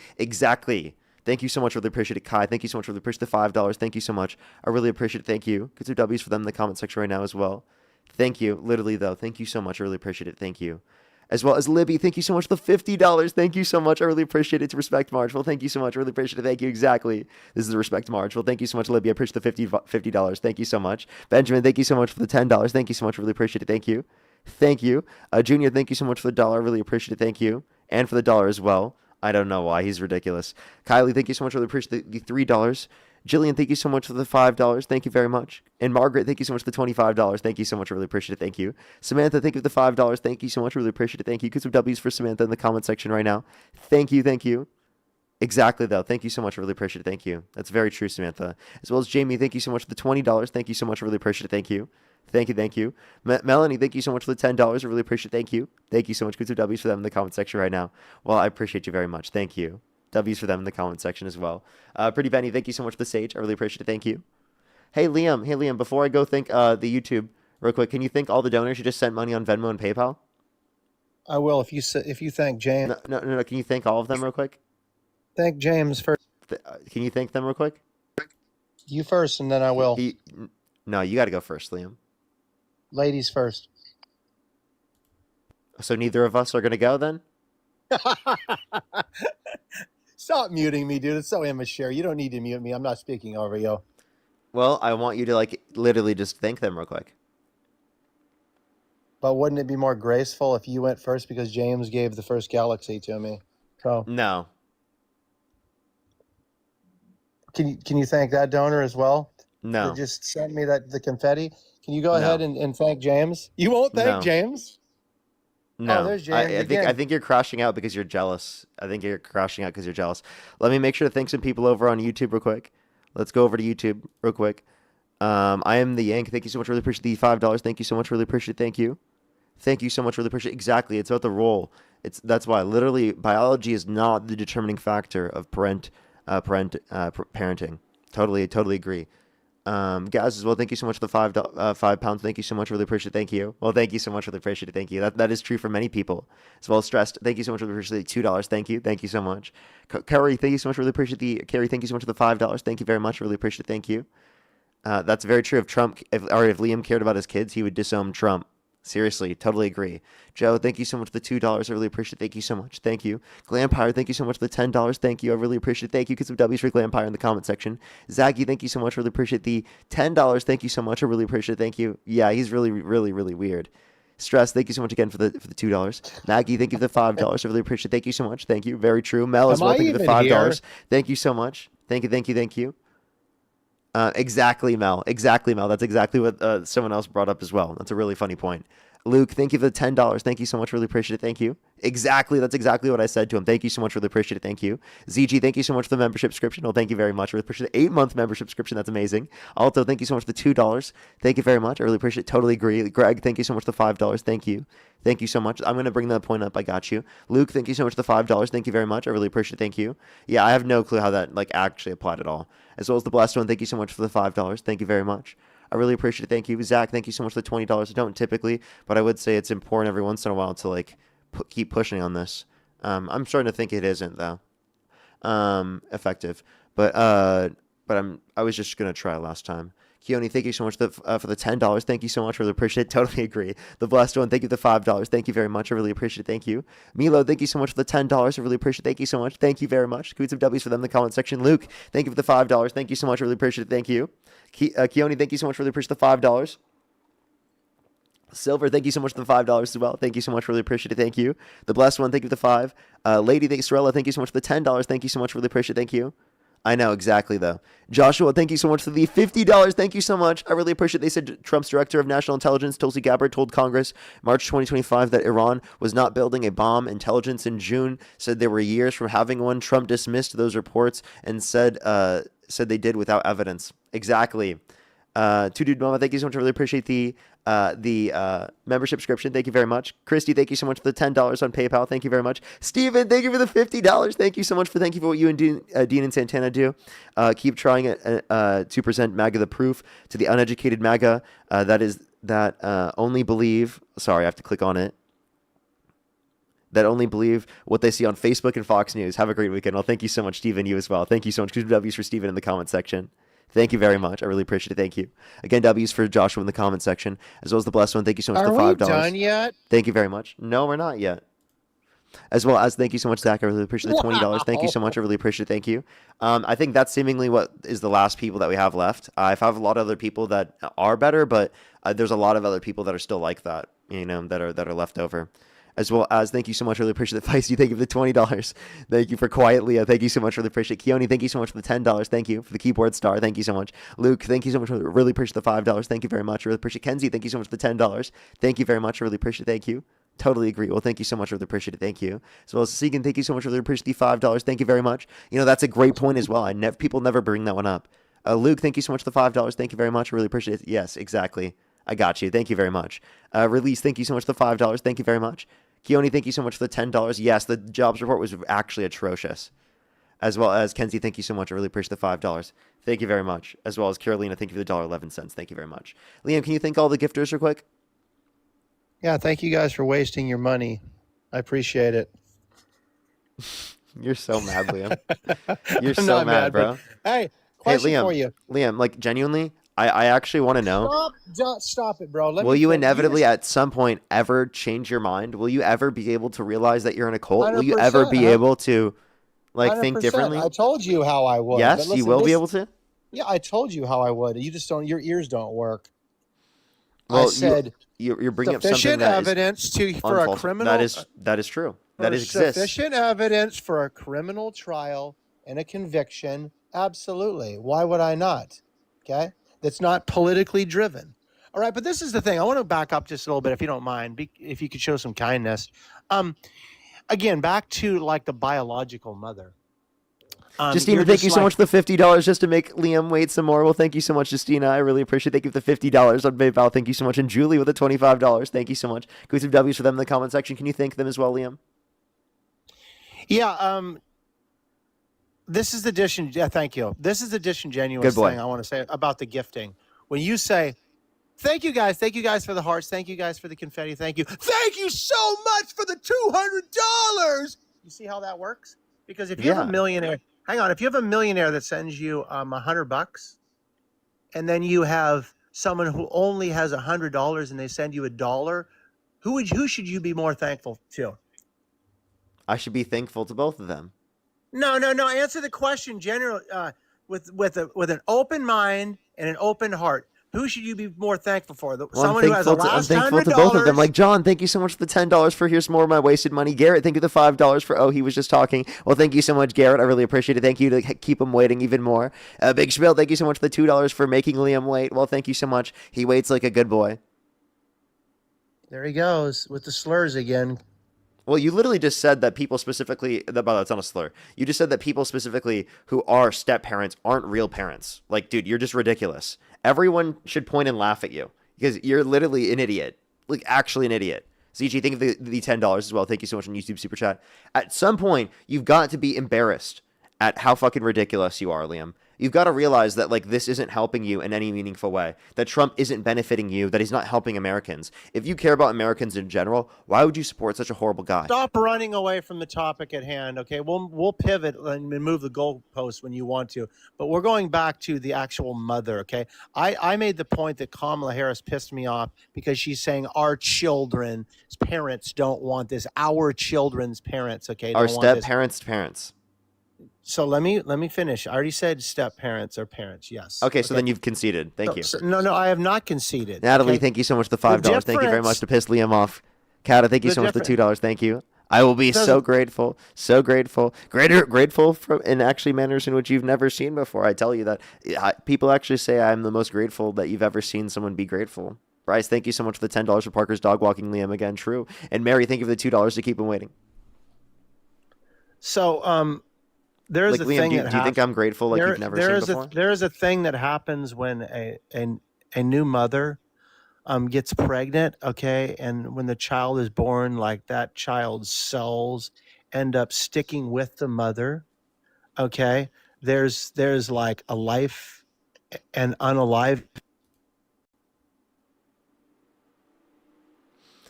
[SPEAKER 1] Thank you so much. Really appreciate it. Kai, thank you so much. Really appreciate the $5. Thank you so much. I really appreciate it. Thank you. Get some W's for them in the comment section right now as well. Thank you. Literally, though. Thank you so much. I really appreciate it. Thank you. As well as Libby, thank you so much for the $50. Thank you so much. I really appreciate it. To Respect Marshall, thank you so much. I really appreciate it. Thank you. Exactly. This is the Respect Marshall. Thank you so much, Libby. I appreciate the $50. Thank you so much. Benjamin, thank you so much for the $10. Thank you so much. I really appreciate it. Thank you. Thank you. Junior, thank you so much for the $1. I really appreciate it. Thank you. And for the $1 as well. I don't know why. He's ridiculous. Kylie, thank you so much. I really appreciate the $3. Jillian, thank you so much for the $5. Thank you very much. And Margaret, thank you so much for the $25. Thank you so much. I really appreciate it. Thank you. Samantha, thank you for the $5. Thank you so much. I really appreciate it. Thank you. Get some W's for Samantha in the comment section right now. Thank you. Thank you. Exactly, though. Thank you so much. I really appreciate it. Thank you. That's very true, Samantha. As well as Jamie, thank you so much for the $20. Thank you so much. I really appreciate it. Thank you. Thank you. Thank you. Melanie, thank you so much for the $10. I really appreciate it. Thank you. Thank you so much. Get some W's for them in the comment section right now. Well, I appreciate you very much. Thank you. W's for them in the comment section as well. Pretty Benny, thank you so much for the sage. I really appreciate it. Thank you. Hey, Liam, before I go thank the YouTube real quick, can you thank all the donors who just sent money on Venmo and PayPal?
[SPEAKER 8] I will if you thank James.
[SPEAKER 1] No. Can you thank all of them real quick?
[SPEAKER 8] Thank James first.
[SPEAKER 1] Can you thank them real quick?
[SPEAKER 8] You first, and then I will.
[SPEAKER 1] No, you got to go first, Liam.
[SPEAKER 8] Ladies first.
[SPEAKER 1] So neither of us are going to go then?
[SPEAKER 8] Stop muting me, dude. It's so immature. You don't need to mute me. I'm not speaking over you.
[SPEAKER 1] Well, I want you to literally just thank them real quick.
[SPEAKER 8] But wouldn't it be more graceful if you went first because James gave the first galaxy to me? So
[SPEAKER 1] No.
[SPEAKER 8] can you thank that donor as well?
[SPEAKER 1] No.
[SPEAKER 8] That just sent me the confetti. Can you go
[SPEAKER 1] No.
[SPEAKER 8] ahead and thank James? You won't thank
[SPEAKER 1] No.
[SPEAKER 8] James?
[SPEAKER 1] No.
[SPEAKER 8] there's James
[SPEAKER 1] I
[SPEAKER 8] again.
[SPEAKER 1] think you're crashing out because you're jealous. I think you're crashing out because you're jealous. Let me make sure to thank some people over on YouTube real quick. Let's go over to YouTube real quick. I am the Yank. Thank you so much. Really appreciate the $5. Thank you so much. Really appreciate it. Thank you. Thank you so much. Really appreciate it. Exactly. It's about the role. That's why literally biology is not the determining factor of parenting. Totally agree. Gaz as well. Thank you so much for the £5. Thank you so much. Really appreciate it. Thank you. Well, thank you so much. Really appreciate it. Thank you. That is true for many people as well. Stressed. Thank you so much. Really appreciate the $2. Thank you. Thank you so much. Carrie, thank you so much. Really appreciate Carrie. Thank you so much for the $5. Thank you very much. Really appreciate it. Thank you. That's very true. If Liam cared about his kids, he would disown Trump. Seriously, totally agree. Joe, thank you so much for the $2. I really appreciate it. Thank you so much. Thank you. Glampire, thank you so much for the $10. Thank you. I really appreciate it. Thank you. Get some W's for Glampire in the comment section. Zaggy, thank you so much. Really appreciate the $10. Thank you so much. I really appreciate it. Thank you. Yeah, he's really weird. Stress, thank you so much again for the $2. Maggie, thank you for the $5. I really appreciate it. Thank you so much. Thank you. Very true. Mel as well, thank you for the $5. Thank you so much. Thank you. Exactly, Mel. That's exactly what someone else brought up as well. That's a really funny point. Luke, thank you for the $10. Thank you so much. Really appreciate it. Thank you. Exactly. That's exactly what I said to him. Thank you so much. Really appreciate it. Thank you. ZG, thank you so much for the membership subscription. Well, thank you very much. Really appreciate the 8-month membership subscription. That's amazing. Alto, thank you so much for the $2. Thank you very much. I really appreciate it. Totally agree. Greg, thank you so much for the $5. Thank you. Thank you so much. I'm going to bring that point up. I got you. Luke, thank you so much for the $5. Thank you very much. I really appreciate it. Thank you. Yeah, I have no clue how that actually applied at all. As well as the blessed one, thank you so much for the $5. Thank you very much. I really appreciate it. Thank you. Zach, thank you so much for the $20. I don't typically, but I would say it's important every once in a while to keep pushing on this. I'm starting to think it isn't though. Effective. But I was just gonna try last time. Keone, thank you so much for the $10. Thank you so much. Really appreciate it. Totally agree. The blessed one, thank you for the $5. Thank you very much. I really appreciate it. Thank you. Milo, thank you so much for the $10. I really appreciate it. Thank you so much. Thank you very much. Give some W's for them in the comment section. Luke, thank you for the $5. Thank you so much. I really appreciate it. Thank you. Keone, thank you so much. Really appreciate the $5. Silver, thank you so much for the $5 as well. Thank you so much. Really appreciate it. Thank you. The blessed one, thank you for the $5. Lady, thank you, Sorella, thank you so much for the $10. Thank you so much. Really appreciate it. Thank you. I know, exactly, though. Joshua, thank you so much for the $50. Thank you so much. I really appreciate it. They said Trump's director of national intelligence, Tulsi Gabbard, told Congress March 2025 that Iran was not building a bomb. Intelligence in June said they were years from having one. Trump dismissed those reports and said they did without evidence. Exactly. Two Dude Mama, thank you so much. I really appreciate the membership subscription. Thank you very much. Christy, thank you so much for the $10 on PayPal. Thank you very much. Steven, thank you for the $50. Thank you so much thank you for what you and Dean and Santana do. Keep trying it to present MAGA the proof to the uneducated MAGA that only believe. Sorry, I have to click on it. That only believe what they see on Facebook and Fox News. Have a great weekend. Well, thank you so much, Steven. You as well. Thank you so much. W's for Steven in the comment section. Thank you very much. I really appreciate it. Thank you. Again, W's for Joshua in the comment section, as well as the blessed one. Thank you so much for the $5.
[SPEAKER 8] Are we done yet?
[SPEAKER 1] Thank you very much. No, we're not yet. As well as thank you so much, Zach. I really appreciate the $20. Thank you so much. I really appreciate it. Thank you. I think that's seemingly what is the last people that we have left. I have a lot of other people that are better, but there's a lot of other people that are still like that, that are left over. As well as thank you so much. Really appreciate the Feisty. Thank you for the $20. Thank you for Quiet Leah. Thank you so much. Really appreciate it. Keone, thank you so much for the $10. Thank you for the keyboard star. Thank you so much. Luke, thank you so much. Really appreciate the $5. Thank you very much. Really appreciate it. Kenzie, thank you so much for the $10. Thank you very much. Really appreciate it. Thank you. Totally agree. Well, thank you so much. Really appreciate it. Thank you. As well as Segan, thank you so much. Really appreciate the $5. Thank you very much. That's a great point as well. People never bring that one up. Luke, thank you so much for the $5. Thank you very much. Really appreciate it. Yes, exactly. I got you. Thank you very much. Release, thank you so much for the $5. Thank you very much. Keone, thank you so much for the $10. Yes, the jobs report was actually atrocious. As well as Kenzie, thank you so much. I really appreciate the $5. Thank you very much. As well as Carolina, thank you for the $1.11. Thank you very much. Liam, can you thank all the gifters real quick?
[SPEAKER 8] Yeah, thank you guys for wasting your money. I appreciate it.
[SPEAKER 1] You're so mad, Liam. You're
[SPEAKER 8] I'm
[SPEAKER 1] so
[SPEAKER 8] not
[SPEAKER 1] mad, bro.
[SPEAKER 8] Hey, question
[SPEAKER 1] Liam,
[SPEAKER 8] for you.
[SPEAKER 1] Liam, genuinely, I actually want to know.
[SPEAKER 8] Stop it, bro.
[SPEAKER 1] Will you inevitably at some point ever change your mind? Will you ever be able to realize that you're in a cult? Will you ever be able to think
[SPEAKER 8] 100%.
[SPEAKER 1] differently?
[SPEAKER 8] I told you how I would.
[SPEAKER 1] Yes,
[SPEAKER 8] but listen,
[SPEAKER 1] you will be able to?
[SPEAKER 8] Yeah, I told you how I would. You just don't, your ears don't work. I said
[SPEAKER 1] you're bringing up something
[SPEAKER 8] sufficient
[SPEAKER 1] that is
[SPEAKER 8] evidence for a
[SPEAKER 1] unfalse.
[SPEAKER 8] criminal.
[SPEAKER 1] That is true.
[SPEAKER 8] for
[SPEAKER 1] That exists.
[SPEAKER 8] sufficient evidence for a criminal trial and a conviction. Absolutely. Why would I not? Okay, that's not politically driven. All right, but this is the thing. I want to back up just a little bit, if you don't mind. If you could show some kindness. Again, back to like the biological mother.
[SPEAKER 1] Justina, thank you so much for the $50 just to make Liam wait some more. Well, thank you so much, Justina. I really appreciate it. Thank you for the $50 on PayPal. Thank you so much. And Julie with the $25. Thank you so much. Can we some W's for them in the comment section? Can you thank them as well, Liam?
[SPEAKER 8] Yeah. This is the thank you. This is the disingenuous thing I want to say about the gifting. When you say, thank you guys for the hearts, thank you guys for the confetti, thank you so much for the $200. You see how that works? Because if you have a millionaire, if you have a millionaire that sends you $100, and then you have someone who only has $100 and they send you $1, who should you be more thankful to?
[SPEAKER 1] I should be thankful to both of them.
[SPEAKER 8] No. Answer the question generally with an open mind and an open heart. Who should you be more thankful for? Someone who has a last $100.
[SPEAKER 1] I'm thankful to both of them. Like, John, thank you so much for the $10 for here's more of my wasted money. Garrett, thank you the $5 for he was just talking. Well, thank you so much, Garrett. I really appreciate it. Thank you to keep him waiting even more. Big Spill, thank you so much for the $2 for making Liam wait. Well, thank you so much. He waits like a good boy.
[SPEAKER 8] There he goes with the slurs again.
[SPEAKER 1] Well, you literally just said that people specifically, that's not a slur. You just said that people specifically who are step parents aren't real parents. Like, dude, you're just ridiculous. Everyone should point and laugh at you because you're literally an idiot. Like, actually an idiot. ZG, think of the $10 as well. Thank you so much on YouTube Super Chat. At some point, you've got to be embarrassed at how fucking ridiculous you are, Liam. You've got to realize that, like, this isn't helping you in any meaningful way, that Trump isn't benefiting you, that he's not helping Americans. If you care about Americans in general, why would you support such a horrible guy?
[SPEAKER 8] Stop running away from the topic at hand, okay? We'll pivot and move the goalposts when you want to, but we're going back to the actual mother, okay? I made the point that Kamala Harris pissed me off because she's saying our children's parents don't want this. Our children's parents, okay?
[SPEAKER 1] Our step-parents' parents.
[SPEAKER 8] So let me finish. I already said step parents or parents. Yes.
[SPEAKER 1] Okay, so then you've conceded. Thank you.
[SPEAKER 8] No, I have not conceded.
[SPEAKER 1] Natalie,
[SPEAKER 8] okay?
[SPEAKER 1] thank you so much for the $5. Thank you very much to piss Liam off. Kata, thank you so much for the $2. Thank you. I will be so grateful. So grateful. Grateful in actually manners in which you've never seen before. I tell you that. People actually say I'm the most grateful that you've ever seen someone be grateful. Bryce, thank you so much for the $10 for Parker's dog walking Liam again. True. And Mary, thank you for the $2 to keep him waiting.
[SPEAKER 8] So, there's
[SPEAKER 1] like,
[SPEAKER 8] a
[SPEAKER 1] Liam,
[SPEAKER 8] thing
[SPEAKER 1] do you think I'm grateful like you've never seen before?
[SPEAKER 8] There is a thing that happens when a new mother gets pregnant, okay? And when the child is born, like that child's cells end up sticking with the mother, okay? There's like a life and unalive.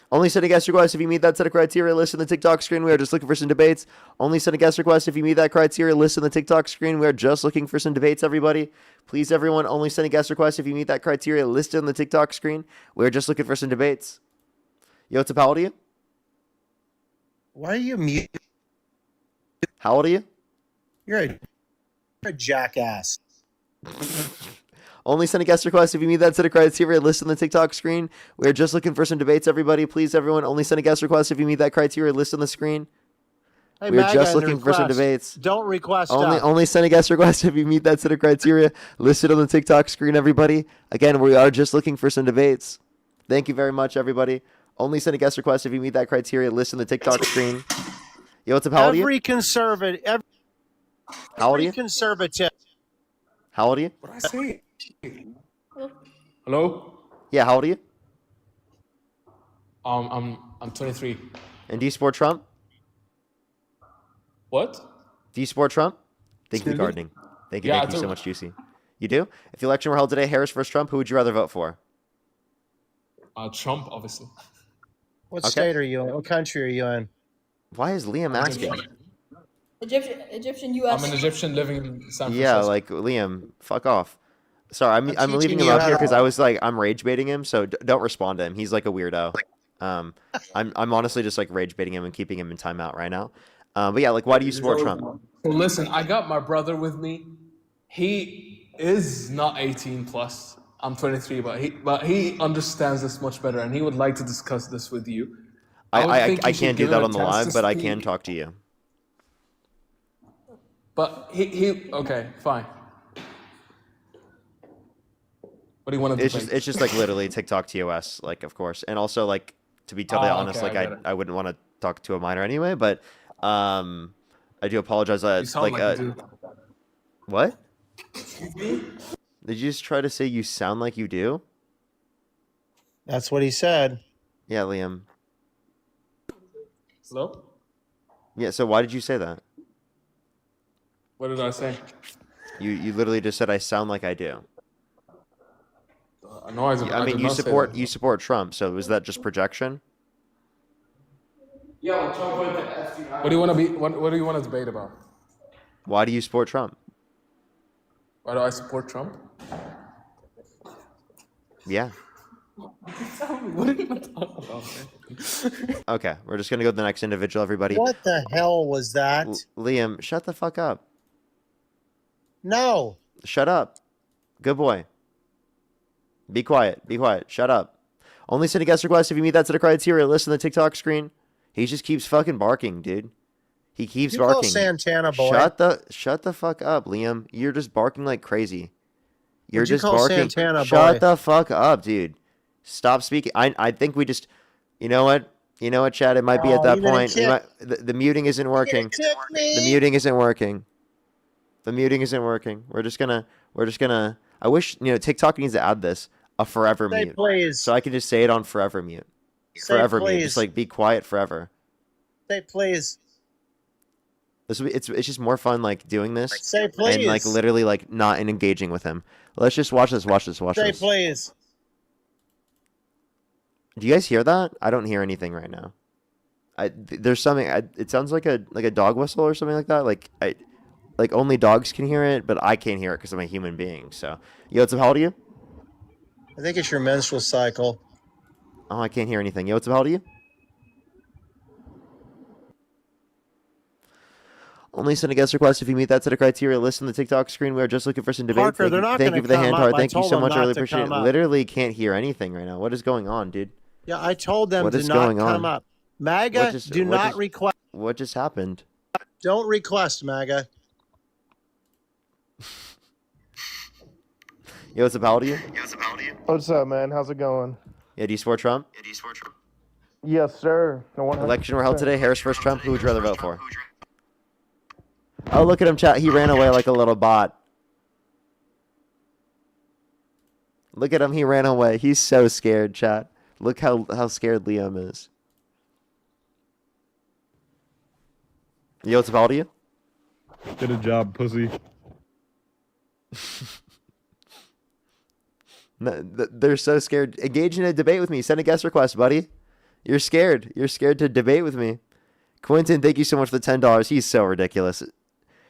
[SPEAKER 1] Only send a guest request if you meet that set of criteria listed in the TikTok screen. We are just looking for some debates. Only send a guest request if you meet that criteria listed in the TikTok screen. We are just looking for some debates, everybody. Please, everyone, only send a guest request if you meet that criteria listed on the TikTok screen. We are just looking for some debates. Yo, what's up? How old are you?
[SPEAKER 8] Why are you mute?
[SPEAKER 1] How old are you?
[SPEAKER 8] You're a jackass.
[SPEAKER 1] Only send a guest request if you meet that set of criteria listed on the TikTok screen. We're just looking for some debates, everybody. Please, everyone, only send a guest request if you meet that criteria listed on the screen.
[SPEAKER 8] Hey,
[SPEAKER 1] we're just looking for some debates.
[SPEAKER 8] Don't request
[SPEAKER 1] only send a guest request if you meet that set of criteria listed on the TikTok screen, everybody. Again, we are just looking for some debates. Thank you very much, everybody. Only send a guest request if you meet that criteria listed on the TikTok screen. Yo, what's up? How old are you? How old are you?
[SPEAKER 8] Conservative.
[SPEAKER 1] How old are you?
[SPEAKER 9] What I say? Hello?
[SPEAKER 1] Yeah, how old are you?
[SPEAKER 9] I'm 23.
[SPEAKER 1] And do you support Trump?
[SPEAKER 9] What?
[SPEAKER 1] Do you support Trump? Thank you for gardening. Thank you so much, Juicy. You do? If the election were held today, Harris versus Trump, who would you rather vote for?
[SPEAKER 9] Trump, obviously.
[SPEAKER 8] What state are you in? What country are you in?
[SPEAKER 1] Why is Liam asking?
[SPEAKER 4] Egyptian U.S.
[SPEAKER 9] I'm an Egyptian living in San Francisco.
[SPEAKER 1] Yeah, like, Liam, fuck off. Sorry, I'm leaving him up here because I was like, I'm rage baiting him, so don't respond to him. He's like a weirdo. I'm honestly just like rage baiting him and keeping him in timeout right now. But yeah, like, why do you support Trump?
[SPEAKER 9] So listen, I got my brother with me. He is not 18 plus. I'm 23, but he understands this much better, and he would like to discuss this with you. would
[SPEAKER 1] I
[SPEAKER 9] think you should
[SPEAKER 1] can't do
[SPEAKER 9] give
[SPEAKER 1] that
[SPEAKER 9] him a
[SPEAKER 1] on the
[SPEAKER 9] chance
[SPEAKER 1] live,
[SPEAKER 9] to
[SPEAKER 1] but I can
[SPEAKER 9] speak.
[SPEAKER 1] talk to you.
[SPEAKER 9] But he okay, fine. What do you want to debate?
[SPEAKER 1] It's just like literally TikTok TOS, like of course, and also like to be totally honest,
[SPEAKER 9] okay,
[SPEAKER 1] like
[SPEAKER 9] I get it.
[SPEAKER 1] I wouldn't want to talk to a minor anyway, but I do apologize.
[SPEAKER 9] You sound like you do.
[SPEAKER 1] What? Did you just try to say you sound like you do?
[SPEAKER 8] That's what he said.
[SPEAKER 1] Yeah, Liam.
[SPEAKER 9] Hello?
[SPEAKER 1] Yeah, so why did you say that?
[SPEAKER 9] What did I say?
[SPEAKER 1] You literally just said I sound like I do.
[SPEAKER 9] No, I
[SPEAKER 1] mean,
[SPEAKER 9] did
[SPEAKER 1] you
[SPEAKER 9] not say
[SPEAKER 1] support
[SPEAKER 9] that.
[SPEAKER 1] you support Trump, so is that just projection?
[SPEAKER 9] What do you want to be? What do you want to debate about?
[SPEAKER 1] Why do you support Trump?
[SPEAKER 9] Why do I support Trump?
[SPEAKER 1] Yeah.
[SPEAKER 9] What are you going to talk about, man?
[SPEAKER 1] Okay, we're just gonna go to the next individual, everybody.
[SPEAKER 8] What the hell was that?
[SPEAKER 1] Liam, shut the fuck up.
[SPEAKER 8] No.
[SPEAKER 1] Shut up. Good boy. Be quiet. Be quiet. Shut up. Only send a guest request if you meet that set of criteria. Listen to the TikTok screen. He just keeps fucking barking, dude. He keeps
[SPEAKER 8] You call
[SPEAKER 1] barking.
[SPEAKER 8] Santana boy.
[SPEAKER 1] Shut the fuck up, Liam. You're just barking like crazy. You're
[SPEAKER 8] What'd you
[SPEAKER 1] just
[SPEAKER 8] call
[SPEAKER 1] barking.
[SPEAKER 8] Santana
[SPEAKER 1] Shut
[SPEAKER 8] boy?
[SPEAKER 1] the fuck up, dude. Stop speaking. I think we just, you know what? You know what, Chad? It might be at
[SPEAKER 8] Oh,
[SPEAKER 1] that
[SPEAKER 8] you're gonna
[SPEAKER 1] point.
[SPEAKER 8] kick-
[SPEAKER 1] The muting isn't working.
[SPEAKER 8] Kick me?
[SPEAKER 1] The muting isn't working. The muting isn't working. We're just gonna. I wish TikTok needs to add this a forever
[SPEAKER 8] Say
[SPEAKER 1] mute,
[SPEAKER 8] please.
[SPEAKER 1] so I can just say it on forever mute.
[SPEAKER 8] Say
[SPEAKER 1] Forever mute.
[SPEAKER 8] please.
[SPEAKER 1] Just like be quiet forever.
[SPEAKER 8] Say please.
[SPEAKER 1] This will be, it's just more fun like doing this
[SPEAKER 8] Say please.
[SPEAKER 1] and like literally like not engaging with him. Let's just watch this. Watch this. Watch
[SPEAKER 8] Say
[SPEAKER 1] this.
[SPEAKER 8] please.
[SPEAKER 1] Do you guys hear that? I don't hear anything right now. There's something. It sounds like a dog whistle or something like that. Like only dogs can hear it, but I can't hear it because I'm a human being. So, yo, what's up? How old are you?
[SPEAKER 8] I think it's your menstrual cycle.
[SPEAKER 1] Oh, I can't hear anything. Yo, what's up? How old are you? Only send a guest request if you meet that set of criteria. Listen to the TikTok screen. We are just looking for some debate.
[SPEAKER 8] Parker, they're not
[SPEAKER 1] Thank
[SPEAKER 8] gonna
[SPEAKER 1] you for the
[SPEAKER 8] come
[SPEAKER 1] hand
[SPEAKER 8] up.
[SPEAKER 1] heart.
[SPEAKER 8] I
[SPEAKER 1] Thank you
[SPEAKER 8] told
[SPEAKER 1] so
[SPEAKER 8] them
[SPEAKER 1] much. I
[SPEAKER 8] not
[SPEAKER 1] really
[SPEAKER 8] to
[SPEAKER 1] appreciate it.
[SPEAKER 8] come up.
[SPEAKER 1] Literally can't hear anything right now. What is going on, dude?
[SPEAKER 8] Yeah, I told them
[SPEAKER 1] What
[SPEAKER 8] to
[SPEAKER 1] is
[SPEAKER 8] not
[SPEAKER 1] going
[SPEAKER 8] come
[SPEAKER 1] on?
[SPEAKER 8] up. MAGA, do
[SPEAKER 1] what
[SPEAKER 8] not
[SPEAKER 1] just-
[SPEAKER 8] request.
[SPEAKER 1] What just happened?
[SPEAKER 8] Don't request, MAGA.
[SPEAKER 1] Yo, what's up? How old are you?
[SPEAKER 10] What's up, man? How's it going?
[SPEAKER 1] Yeah, do you support Trump?
[SPEAKER 10] Yes, sir. No, 100%.
[SPEAKER 1] Election were held today. Harris versus Trump. Who would you rather vote for? Oh, look at him, chat. He ran away like a little bot. Look at him. He ran away. He's so scared, chat. Look how scared Liam is. Yo, what's up? How old are you?
[SPEAKER 10] Get a job, pussy.
[SPEAKER 1] No, they're so scared. Engage in a debate with me. Send a guest request, buddy. You're scared. You're scared to debate with me. Quentin, thank you so much for the $10. He's so ridiculous.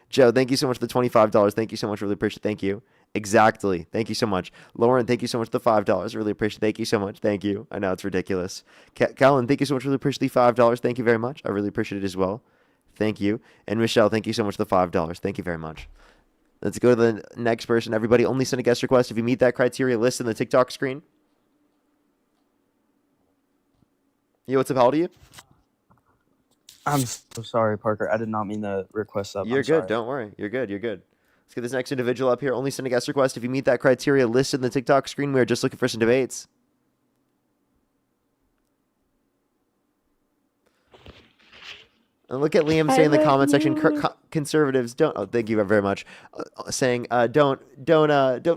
[SPEAKER 1] Joe, thank you so much for the $25. Thank you so much. Really appreciate it. Thank you. Exactly. Thank you so much. Lauren, thank you so much for the $5. Really appreciate it. Thank you so much. Thank you. I know it's ridiculous. Callan, thank you so much. Really appreciate the $5. Thank you very much. I really appreciate it as well. Thank you. And Michelle, thank you so much for the $5. Thank you very much. Let's go to the next person. Everybody, only send a guest request if you meet that criteria. List in the TikTok screen. Yo, what's up? How old are you?
[SPEAKER 11] I'm so sorry, Parker. I did not mean to request up.
[SPEAKER 1] You're
[SPEAKER 11] I'm
[SPEAKER 1] good.
[SPEAKER 11] sorry.
[SPEAKER 1] Don't worry. You're good. You're good. Let's get this next individual up here. Only send a guest request if you meet that criteria. List in the TikTok screen. We are just looking for some debates. And look at Liam saying in the comment section, conservatives don't. Oh, thank you very much. Saying, don't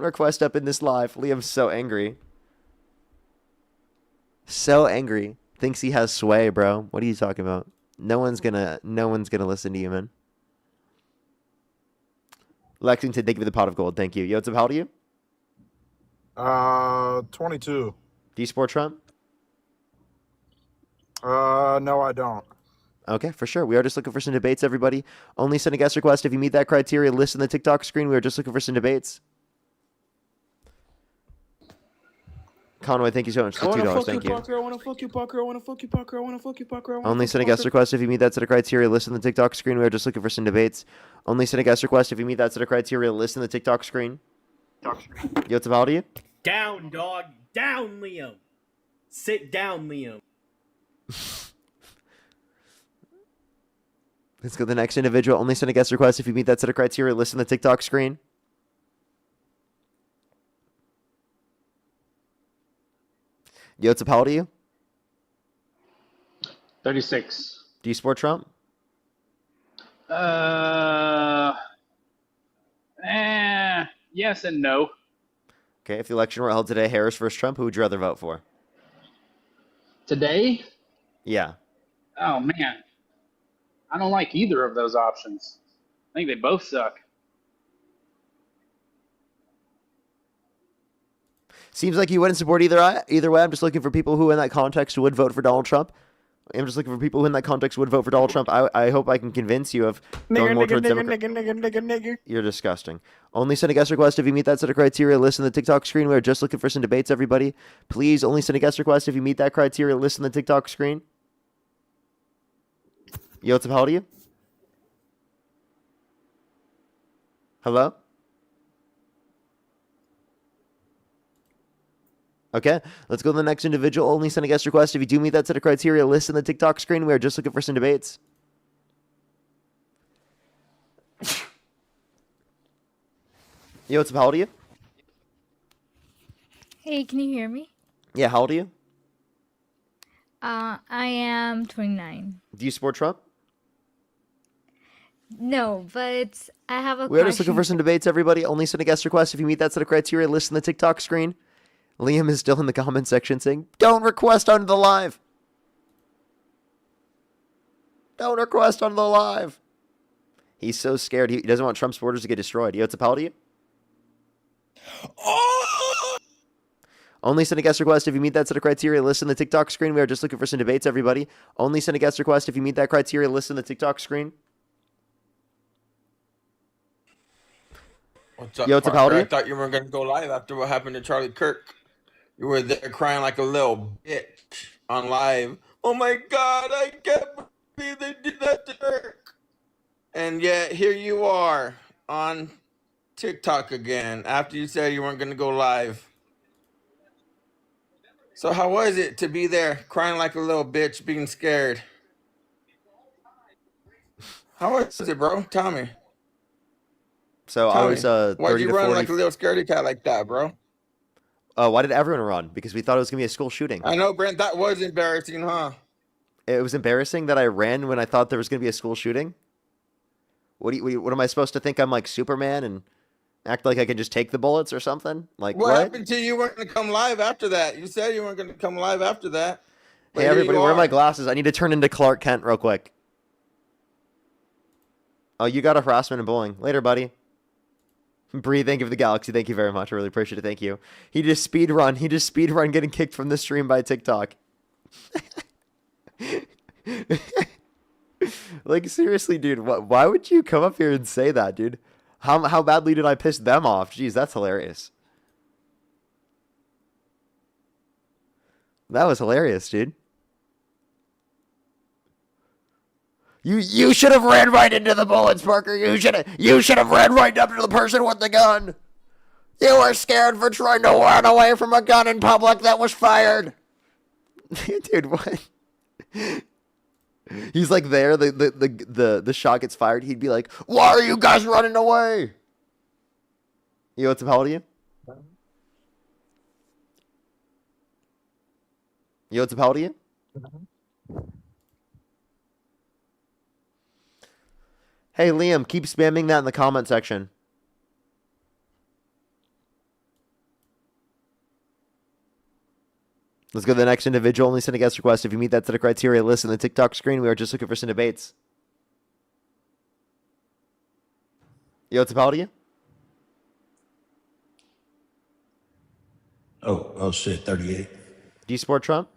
[SPEAKER 1] request up in this live. Liam's so angry. So angry. Thinks he has sway, bro. What are you talking about? No one's gonna listen to you, man. Lexington, thank you for the pot of gold. Thank you. Yo, what's up? How old are you?
[SPEAKER 10] 22.
[SPEAKER 1] Do you support Trump?
[SPEAKER 10] No, I don't.
[SPEAKER 1] Okay, for sure. We are just looking for some debates, everybody. Only send a guest request if you meet that criteria. List in the TikTok screen. We are just looking for some debates. Conway, thank you so much for $2. Thank you.
[SPEAKER 10] I want to fuck you, Parker. I want to fuck you, Parker. I want to fuck you, Parker.
[SPEAKER 1] Only send a guest request if you meet that set of criteria. List in the TikTok screen. We are just looking for some debates. Only send a guest request if you meet that set of criteria. List in the TikTok screen. Yo, what's up? How old are you?
[SPEAKER 12] Down, dog. Down, Liam. Sit down, Liam.
[SPEAKER 1] Let's go to the next individual. Only send a guest request if you meet that set of criteria. Listen to the TikTok screen. Yo, what's up? How old are you?
[SPEAKER 13] 36.
[SPEAKER 1] Do you support Trump?
[SPEAKER 13] Yes and no.
[SPEAKER 1] Okay, if the election were held today, Harris versus Trump, who would you rather vote for?
[SPEAKER 13] Today?
[SPEAKER 1] Yeah.
[SPEAKER 13] Oh, man. I don't like either of those options. I think they both suck.
[SPEAKER 1] Seems like you wouldn't support either way. I'm just looking for people who in that context would vote for Donald Trump. I'm just looking for people who in that context would vote for Donald Trump. I hope I can convince you of going more towards Democrat. You're disgusting. Only send a guest request if you meet that set of criteria. Listen to the TikTok screen. We're just looking for some debates, everybody. Please only send a guest request if you meet that criteria. Listen to the TikTok screen. Yo, what's up? How old are you? Hello? Okay, let's go to the next individual. Only send a guest request if you do meet that set of criteria. Listen to the TikTok screen. We are just looking for some debates. Yo, what's up? How old are you?
[SPEAKER 14] Hey, can you hear me?
[SPEAKER 1] Yeah, how old are you?
[SPEAKER 14] I am 29.
[SPEAKER 1] Do you support Trump?
[SPEAKER 14] No, but I have a
[SPEAKER 1] We are just looking
[SPEAKER 14] question.
[SPEAKER 1] for some debates, everybody. Only send a guest request if you meet that set of criteria. Listen to the TikTok screen. Liam is still in the comment section saying, don't request onto the live. Don't request onto the live. He's so scared. He doesn't want Trump supporters to get destroyed. Yo, it's a pal to you? Only send a guest request if you meet that set of criteria. Listen to the TikTok screen. We are just looking for some debates, everybody. Only send a guest request if you meet that criteria. Listen to the TikTok screen.
[SPEAKER 15] What's up,
[SPEAKER 1] Yo, it's a
[SPEAKER 15] Parker?
[SPEAKER 1] pal to
[SPEAKER 15] I
[SPEAKER 1] you?
[SPEAKER 15] thought you were going to go live after what happened to Charlie Kirk. You were there crying like a little bitch on live. Oh my God, I can't believe they did that to Kirk. And yet here you are on TikTok again after you said you weren't going to go live. So how was it to be there crying like a little bitch, being scared? How was it, bro? Tell me.
[SPEAKER 1] So I
[SPEAKER 15] Tell
[SPEAKER 1] was
[SPEAKER 15] me.
[SPEAKER 1] 30
[SPEAKER 15] Why'd
[SPEAKER 1] to
[SPEAKER 15] you run
[SPEAKER 1] 40.
[SPEAKER 15] like a little scaredy cat like that, bro?
[SPEAKER 1] Why did everyone run? Because we thought it was going to be a school shooting.
[SPEAKER 15] I know, Brent, that was embarrassing, huh?
[SPEAKER 1] It was embarrassing that I ran when I thought there was going to be a school shooting. What am I supposed to think? I'm like Superman and act like I can just take the bullets or something? Like
[SPEAKER 15] What
[SPEAKER 1] what?
[SPEAKER 15] happened to you? You weren't going to come live after that. You said you weren't going to come live after that. But
[SPEAKER 1] Hey
[SPEAKER 15] here
[SPEAKER 1] everybody,
[SPEAKER 15] you
[SPEAKER 1] where are my
[SPEAKER 15] are.
[SPEAKER 1] glasses? I need to turn into Clark Kent real quick. Oh, you got a harassment and bullying. Later, buddy. Bree, thank you for the galaxy. Thank you very much. I really appreciate it. Thank you. He just speed run getting kicked from the stream by TikTok. Like seriously, dude, why would you come up here and say that, dude? How badly did I piss them off? Jeez, that's hilarious. That was hilarious, dude. You should have ran right into the bullets, Parker. You should have ran right up to the person with the gun. You were scared for trying to run away from a gun in public that was fired. Dude, what? He's like there, the shot gets fired. He'd be like, "Why are you guys running away?" Yo, what's up? How old are you? Yo, what's up? How old are you? Hey, Liam, keep spamming that in the comment section. Let's go to the next individual. Only send a guest request if you meet that set of criteria. Listen to the TikTok screen. We are just looking for some debates. Yo, what's up? How old are you?
[SPEAKER 16] Oh shit, 38.
[SPEAKER 1] Do you support Trump?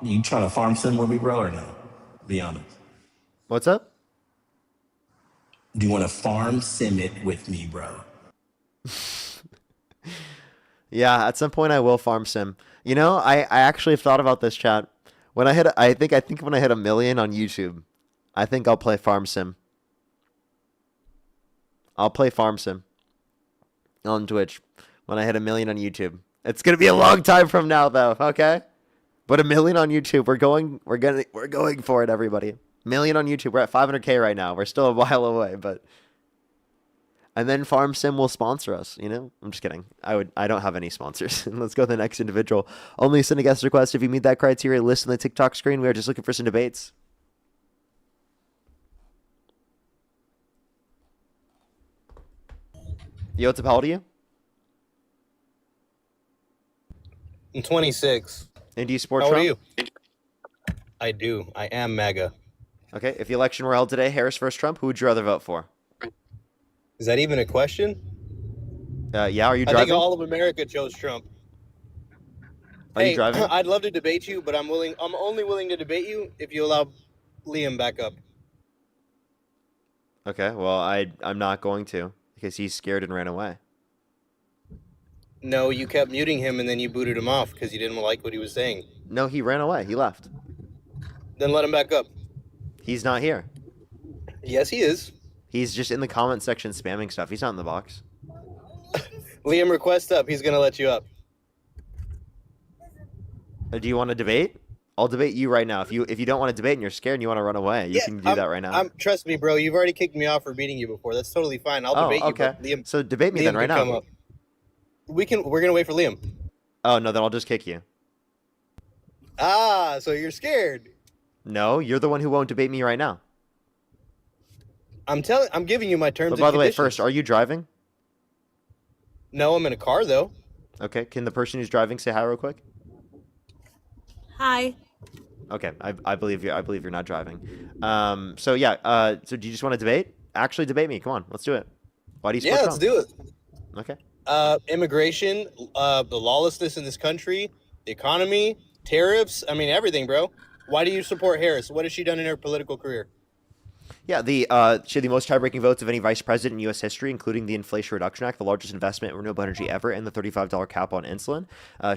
[SPEAKER 16] You trying to farm sim with me, bro, or no? Be honest.
[SPEAKER 1] What's up?
[SPEAKER 16] Do you want to farm sim it with me, bro?
[SPEAKER 1] Yeah, at some point I will farm sim. You know, I actually have thought about this, chat. When I think when I hit 1 million on YouTube, I think I'll play farm sim. I'll play farm sim. on Twitch when I hit 1 million on YouTube. It's gonna be a long time from now, though. Okay, but 1 million on YouTube. We're going for it, everybody. 1 million on YouTube. We're at 500K right now. We're still a while away, but. And then FarmSim will sponsor us, you know? I'm just kidding. I don't have any sponsors. Let's go to the next individual. Only send a guest request if you meet that criteria. List on the TikTok screen. We are just looking for some debates. Yo, what's up? How old are you?
[SPEAKER 17] I'm 26.
[SPEAKER 1] And do you support
[SPEAKER 17] How
[SPEAKER 1] Trump?
[SPEAKER 17] old are you? I do. I am MAGA.
[SPEAKER 1] Okay, if the election were held today, Harris versus Trump, who would you rather vote for?
[SPEAKER 17] Is that even a question?
[SPEAKER 1] Yeah, are you
[SPEAKER 17] I
[SPEAKER 1] driving?
[SPEAKER 17] think all of America chose Trump.
[SPEAKER 1] Are you driving?
[SPEAKER 17] I'd love to debate you, but I'm only willing to debate you if you allow Liam back up.
[SPEAKER 1] Okay, well, I'm not going to because he's scared and ran away.
[SPEAKER 17] No, you kept muting him and then you booted him off because you didn't like what he was saying.
[SPEAKER 1] No, he ran away. He left.
[SPEAKER 17] Then let him back up.
[SPEAKER 1] He's not here.
[SPEAKER 17] Yes, he is.
[SPEAKER 1] He's just in the comment section spamming stuff. He's not in the box.
[SPEAKER 17] Liam, request up. He's going to let you up.
[SPEAKER 1] Do you want to debate? I'll debate you right now. If you don't want to debate and you're scared and you want to run away, you can do that right now.
[SPEAKER 17] Trust me, bro. You've already kicked me off for beating you before. That's totally fine. I'll debate you. But Liam,
[SPEAKER 1] so debate me then right now.
[SPEAKER 17] We're going to wait for Liam.
[SPEAKER 1] Oh, no, then I'll just kick you.
[SPEAKER 17] Ah, so you're scared.
[SPEAKER 1] No, you're the one who won't debate me right now.
[SPEAKER 17] I'm giving you my terms
[SPEAKER 1] But
[SPEAKER 17] and
[SPEAKER 1] by the way,
[SPEAKER 17] conditions.
[SPEAKER 1] first, are you driving?
[SPEAKER 17] No, I'm in a car though.
[SPEAKER 1] Okay, can the person who's driving say hi real quick?
[SPEAKER 4] Hi.
[SPEAKER 1] Okay, I believe you. I believe you're not driving. So yeah. So do you just want to debate? Actually, debate me. Come on, let's do it. Why do you support
[SPEAKER 17] Let's do it.
[SPEAKER 1] Okay.
[SPEAKER 17] Immigration, the lawlessness in this country, the economy, tariffs. I mean, everything, bro. Why do you support Harris? What has she done in her political career?
[SPEAKER 1] Yeah, she had the most tie-breaking votes of any vice president in U.S. history, including the Inflation Reduction Act, the largest investment in renewable energy ever, and the $35 cap on insulin.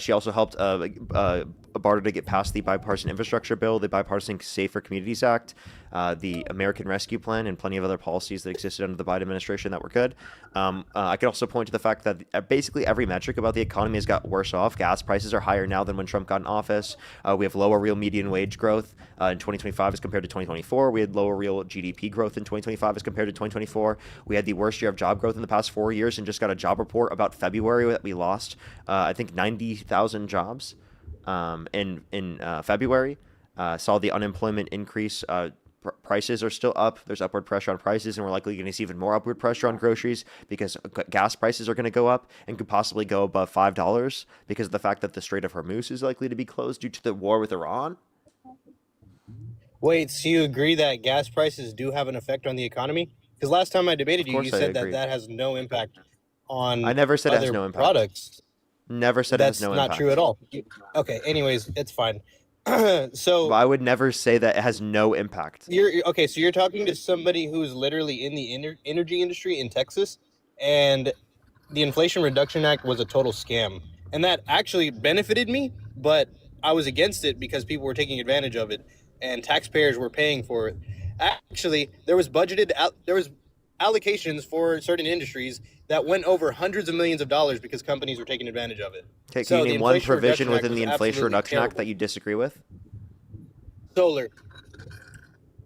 [SPEAKER 1] She also helped BARTA to get past the bipartisan infrastructure bill, the bipartisan Safer Communities Act, the American Rescue Plan, and plenty of other policies that existed under the Biden administration that were good. I could also point to the fact that basically every metric about the economy has got worse off. Gas prices are higher now than when Trump got in office. We have lower real median wage growth in 2025 as compared to 2024. We had lower real GDP growth in 2025 as compared to 2024. We had the worst year of job growth in the past 4 years and just got a job report about February that we lost, I think, 90,000 jobs in February. Saw the unemployment increase. Prices are still up. There's upward pressure on prices, and we're likely going to see even more upward pressure on groceries because gas prices are going to go up and could possibly go above $5 because of the fact that the Strait of Hormuz is likely to be closed due to the war with Iran.
[SPEAKER 17] Wait, so you agree that gas prices do have an effect on the economy? Because last time I debated you, you said that that has no impact on
[SPEAKER 1] I never said it has
[SPEAKER 17] other
[SPEAKER 1] no impact. Products. Never said it has no impact.
[SPEAKER 17] That's not true at all. Okay, anyways, it's fine. So
[SPEAKER 1] I would never say that it has no impact.
[SPEAKER 17] Okay, so you're talking to somebody who's literally in the energy industry in Texas, and the Inflation Reduction Act was a total scam. And that actually benefited me, but I was against it because people were taking advantage of it and taxpayers were paying for it. Actually, there was allocations for certain industries that went over hundreds of millions of dollars because companies were taking advantage of it.
[SPEAKER 1] Okay, can you name one provision within the Inflation Reduction Act that you disagree with?
[SPEAKER 17] Solar.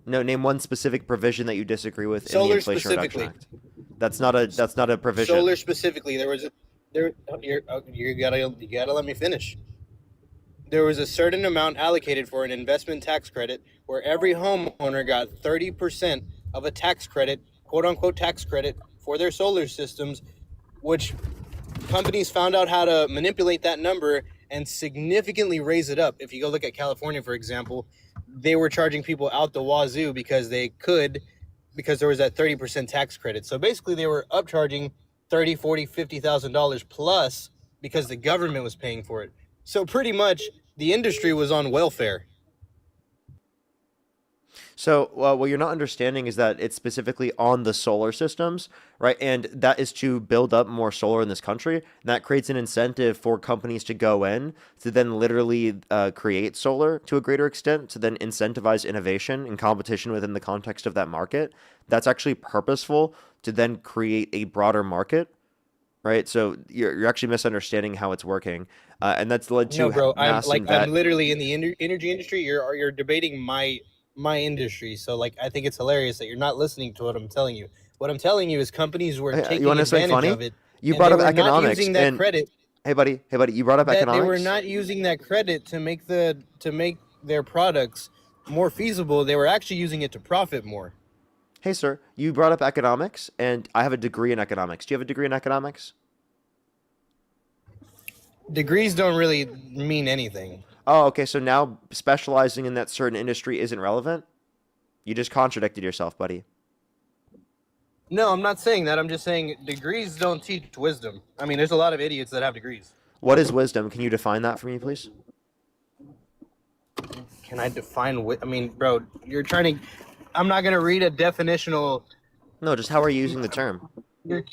[SPEAKER 1] No, name one specific provision that you disagree with in the
[SPEAKER 17] Solar
[SPEAKER 1] Inflation Reduction
[SPEAKER 17] specifically.
[SPEAKER 1] Act. That's not a provision.
[SPEAKER 17] Solar specifically, you gotta let me finish. There was a certain amount allocated for an investment tax credit where every homeowner got 30% of a tax credit, quote unquote tax credit, for their solar systems, which companies found out how to manipulate that number and significantly raise it up. If you go look at California, for example, they were charging people out the wazoo because there was that 30% tax credit. So basically they were upcharging $30,000, $40,000, $50,000 plus because the government was paying for it. So pretty much the industry was on welfare.
[SPEAKER 1] So what you're not understanding is that it's specifically on the solar systems, right? And that is to build up more solar in this country. And that creates an incentive for companies to go in to then literally create solar to a greater extent, to then incentivize innovation and competition within the context of that market. That's actually purposeful to then create a broader market right? So you're actually misunderstanding how it's working, and that's led to
[SPEAKER 17] No, bro. I'm
[SPEAKER 1] mass
[SPEAKER 17] literally in the energy industry. You're debating my industry. So like I think it's hilarious that you're not listening to what I'm telling you. What I'm telling you is companies were
[SPEAKER 1] Hey,
[SPEAKER 17] taking
[SPEAKER 1] you want to know something
[SPEAKER 17] advantage
[SPEAKER 1] funny?
[SPEAKER 17] of it,
[SPEAKER 1] You
[SPEAKER 17] and
[SPEAKER 1] brought
[SPEAKER 17] they
[SPEAKER 1] up
[SPEAKER 17] were not
[SPEAKER 1] economics,
[SPEAKER 17] using that
[SPEAKER 1] and
[SPEAKER 17] credit.
[SPEAKER 1] hey, buddy, you brought up
[SPEAKER 17] That they were
[SPEAKER 1] economics.
[SPEAKER 17] not using that credit to make their products more feasible. They were actually using it to profit more.
[SPEAKER 1] Hey, sir, you brought up economics, and I have a degree in economics. Do you have a degree in economics?
[SPEAKER 17] Degrees don't really mean anything.
[SPEAKER 1] Oh, okay. So now specializing in that certain industry isn't relevant? You just contradicted yourself, buddy.
[SPEAKER 17] No, I'm not saying that. I'm just saying degrees don't teach wisdom. I mean, there's a lot of idiots that have degrees.
[SPEAKER 1] What is wisdom? Can you define that for me, please?
[SPEAKER 17] Can I define I mean, bro, you're trying to. I'm not gonna read a definitional.
[SPEAKER 1] No, just how are you using the term?
[SPEAKER 17] You're...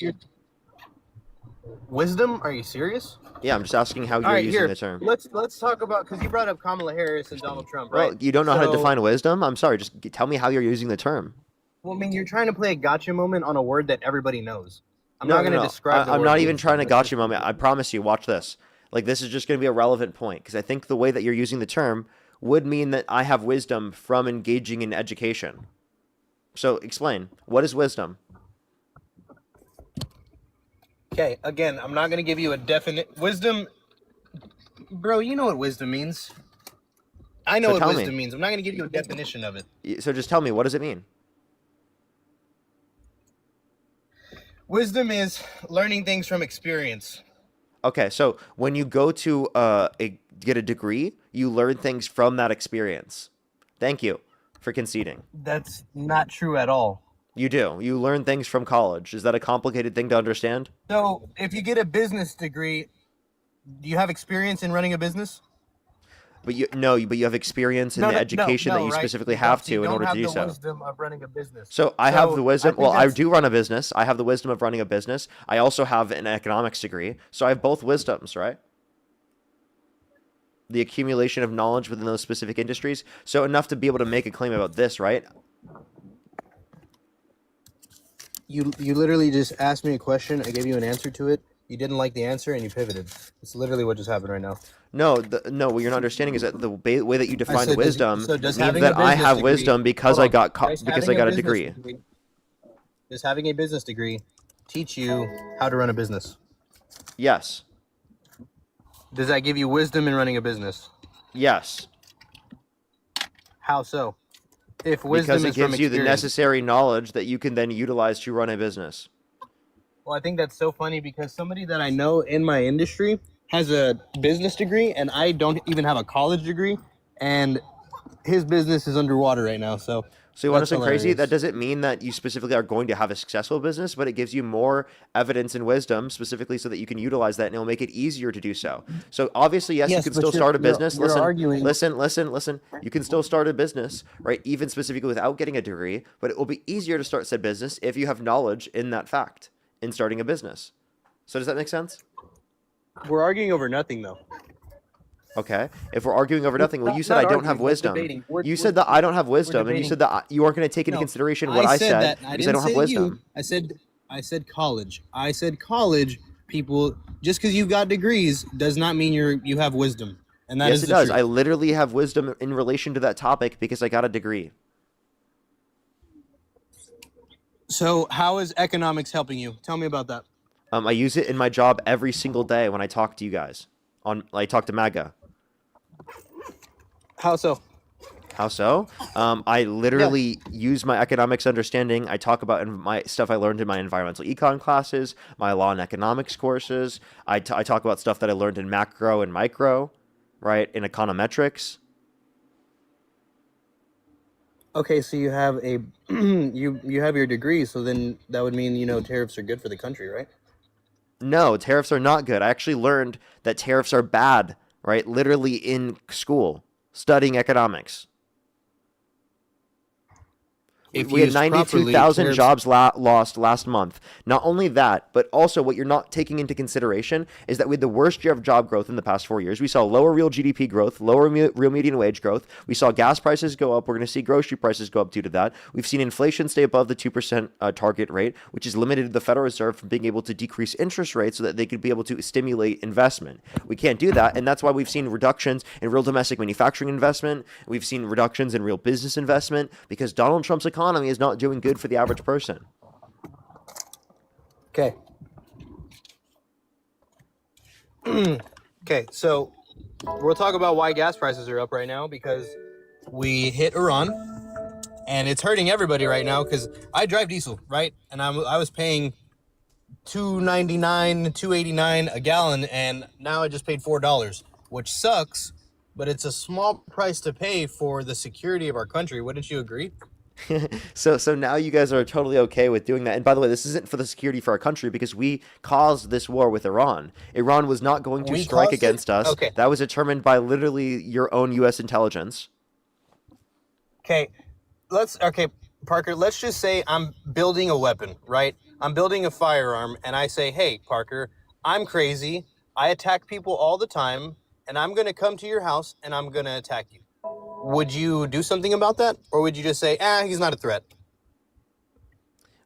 [SPEAKER 17] Wisdom? Are you serious?
[SPEAKER 1] Yeah, I'm just asking how you're
[SPEAKER 17] All right,
[SPEAKER 1] using
[SPEAKER 17] here.
[SPEAKER 1] the term.
[SPEAKER 17] Let's talk about, because you brought up Kamala Harris and Donald Trump, right?
[SPEAKER 1] Well, you don't know how to define wisdom? I'm sorry. Just tell me how you're using the term.
[SPEAKER 17] Well, I mean, you're trying to play a gotcha moment on a word that everybody knows. I'm not going to describe.
[SPEAKER 1] I'm not even trying to gotcha moment. I promise you. Watch this. Like, this is just going to be a relevant point, because I think the way that you're using the term would mean that I have wisdom from engaging in education. So explain. What is wisdom?
[SPEAKER 17] Okay, again, I'm not going to give you a definite wisdom. Bro, you know what wisdom means. I know what wisdom means. I'm not going to give you a definition of it.
[SPEAKER 1] So just tell me, what does it mean?
[SPEAKER 17] Wisdom is learning things from experience.
[SPEAKER 1] Okay, so when you go to get a degree, you learn things from that experience. Thank you for conceding.
[SPEAKER 17] That's not true at all.
[SPEAKER 1] You do. You learn things from college. Is that a complicated thing to understand?
[SPEAKER 17] So, if you get a business degree, do you have experience in running a business?
[SPEAKER 1] But you have experience in the education that you specifically have to in order to do so.
[SPEAKER 17] You don't have the wisdom of running a business.
[SPEAKER 1] So I have the wisdom. Well, I do run a business. I have the wisdom of running a business. I also have an economics degree. So I have both wisdoms, right? The accumulation of knowledge within those specific industries. So enough to be able to make a claim about this, right?
[SPEAKER 17] You literally just asked me a question. I gave you an answer to it. You didn't like the answer and you pivoted. It's literally what just happened right now.
[SPEAKER 1] No, what you're not understanding is that the way that you define
[SPEAKER 17] said,
[SPEAKER 1] wisdom
[SPEAKER 17] does
[SPEAKER 1] means that I have wisdom because I got a degree.
[SPEAKER 17] Does having a business degree teach you how to run a business?
[SPEAKER 1] Yes.
[SPEAKER 17] Does that give you wisdom in running a business?
[SPEAKER 1] Yes.
[SPEAKER 17] How so? If wisdom
[SPEAKER 1] because it gives you the necessary knowledge that you can then utilize to run a business.
[SPEAKER 17] Well, I think that's so funny because somebody that I know in my industry has a business degree and I don't even have a college degree, and his business is underwater right now. So
[SPEAKER 1] you want to say crazy? That doesn't mean that you specifically are going to have a successful business, but it gives you more evidence and wisdom specifically so that you can utilize that and it'll make it easier to do so. So obviously, yes, you can still start a business. Listen. You can still start a business, right? Even specifically without getting a degree, but it will be easier to start said business if you have knowledge in that fact in starting a business. So does that make sense?
[SPEAKER 17] We're arguing over nothing though.
[SPEAKER 1] Okay. If we're arguing over nothing, well, you said I don't have wisdom. You said that I don't have wisdom, and you said that you weren't going to take into consideration what I said because I don't have wisdom.
[SPEAKER 17] I said college. I said college people. Just because you got degrees does not mean you have wisdom, and that
[SPEAKER 1] yes,
[SPEAKER 17] is
[SPEAKER 1] it does.
[SPEAKER 17] truth.
[SPEAKER 1] I literally have wisdom in relation to that topic because I got a degree.
[SPEAKER 17] So how is economics helping you? Tell me about that.
[SPEAKER 1] I use it in my job every single day when I talk to you guys. I talk to MAGA.
[SPEAKER 17] How so?
[SPEAKER 1] How so? I literally use my economics understanding. I talk about my stuff I learned in my environmental econ classes, my law and economics courses. I talk about stuff that I learned in macro and micro, right, in econometrics.
[SPEAKER 17] Okay, so you have a you have your degree, so then that would mean tariffs are good for the country, right?
[SPEAKER 1] No, tariffs are not good. I actually learned that tariffs are bad, right? Literally in school, studying economics.
[SPEAKER 17] if
[SPEAKER 1] we had
[SPEAKER 17] used properly,
[SPEAKER 1] 92,000
[SPEAKER 17] tariffs-
[SPEAKER 1] jobs lost last month. Not only that, but also what you're not taking into consideration is that we had the worst year of job growth in the past 4 years. We saw lower real GDP growth, lower real median wage growth. We saw gas prices go up. We're going to see grocery prices go up due to that. We've seen inflation stay above the 2% target rate, which has limited the Federal Reserve from being able to decrease interest rates so that they could be able to stimulate investment. We can't do that, and that's why we've seen reductions in real domestic manufacturing investment. We've seen reductions in real business investment because Donald Trump's economy is not doing good for the average person.
[SPEAKER 17] Okay. Okay, so we'll talk about why gas prices are up right now, because we hit Iran, and it's hurting everybody right now. Because I drive diesel, right, and I was paying $2.99, $2.89 a gallon, and now I just paid $4, which sucks. But it's a small price to pay for the security of our country. Wouldn't you agree?
[SPEAKER 1] So now you guys are totally okay with doing that. And by the way, this isn't for the security for our country because we caused this war with Iran. Iran was not going to
[SPEAKER 17] We
[SPEAKER 1] strike
[SPEAKER 17] caused it?
[SPEAKER 1] against us.
[SPEAKER 17] Okay.
[SPEAKER 1] That was determined by literally your own U.S. intelligence.
[SPEAKER 17] Okay, Parker, let's just say I'm building a weapon, right? I'm building a firearm, and I say, hey, Parker, I'm crazy. I attack people all the time, and I'm going to come to your house, and I'm going to attack you. Would you do something about that? Or would you just say, he's not a threat?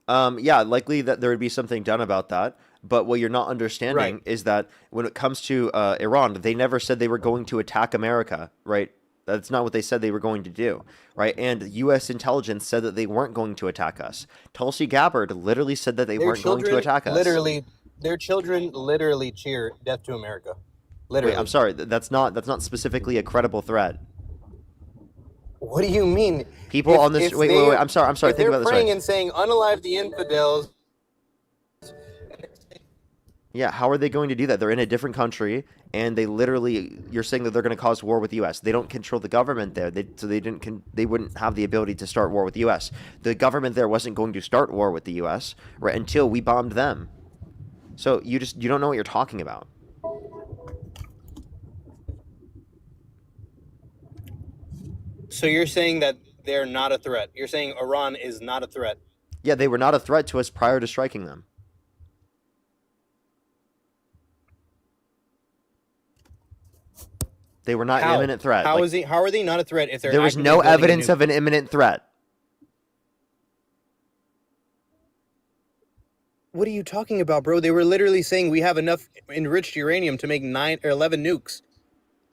[SPEAKER 1] Yeah, likely that there would be something done about that. But what you're not understanding
[SPEAKER 17] Right.
[SPEAKER 1] is that when it comes to Iran, they never said they were going to attack America, right? That's not what they said they were going to do, right? And U.S. intelligence said that they weren't going to attack us. Tulsi Gabbard literally said that they weren't going to attack us.
[SPEAKER 17] Their children literally cheer death to America. Literally.
[SPEAKER 1] Wait, I'm sorry. That's not specifically a credible threat.
[SPEAKER 17] What do you mean?
[SPEAKER 1] People on this. Wait. I'm sorry.
[SPEAKER 17] If
[SPEAKER 1] Think
[SPEAKER 17] they're
[SPEAKER 1] about this.
[SPEAKER 17] praying
[SPEAKER 1] Way.
[SPEAKER 17] and saying, unalive the infidels.
[SPEAKER 1] Yeah, how are they going to do that? They're in a different country, and they literally. You're saying that they're going to cause war with the U.S. They don't control the government there, so they wouldn't have the ability to start war with the U.S. The government there wasn't going to start war with the U.S. right until we bombed them. So you don't know what you're talking about.
[SPEAKER 17] So you're saying that they're not a threat. You're saying Iran is not a threat.
[SPEAKER 1] Yeah, they were not a threat to us prior to striking them. They were not an imminent threat.
[SPEAKER 17] How are they not a threat if they're
[SPEAKER 1] there was
[SPEAKER 17] actively
[SPEAKER 1] no
[SPEAKER 17] building a
[SPEAKER 1] evidence
[SPEAKER 17] nuke?
[SPEAKER 1] of an imminent threat.
[SPEAKER 17] What are you talking about, bro? They were literally saying we have enough enriched uranium to make 9 or 11 nukes.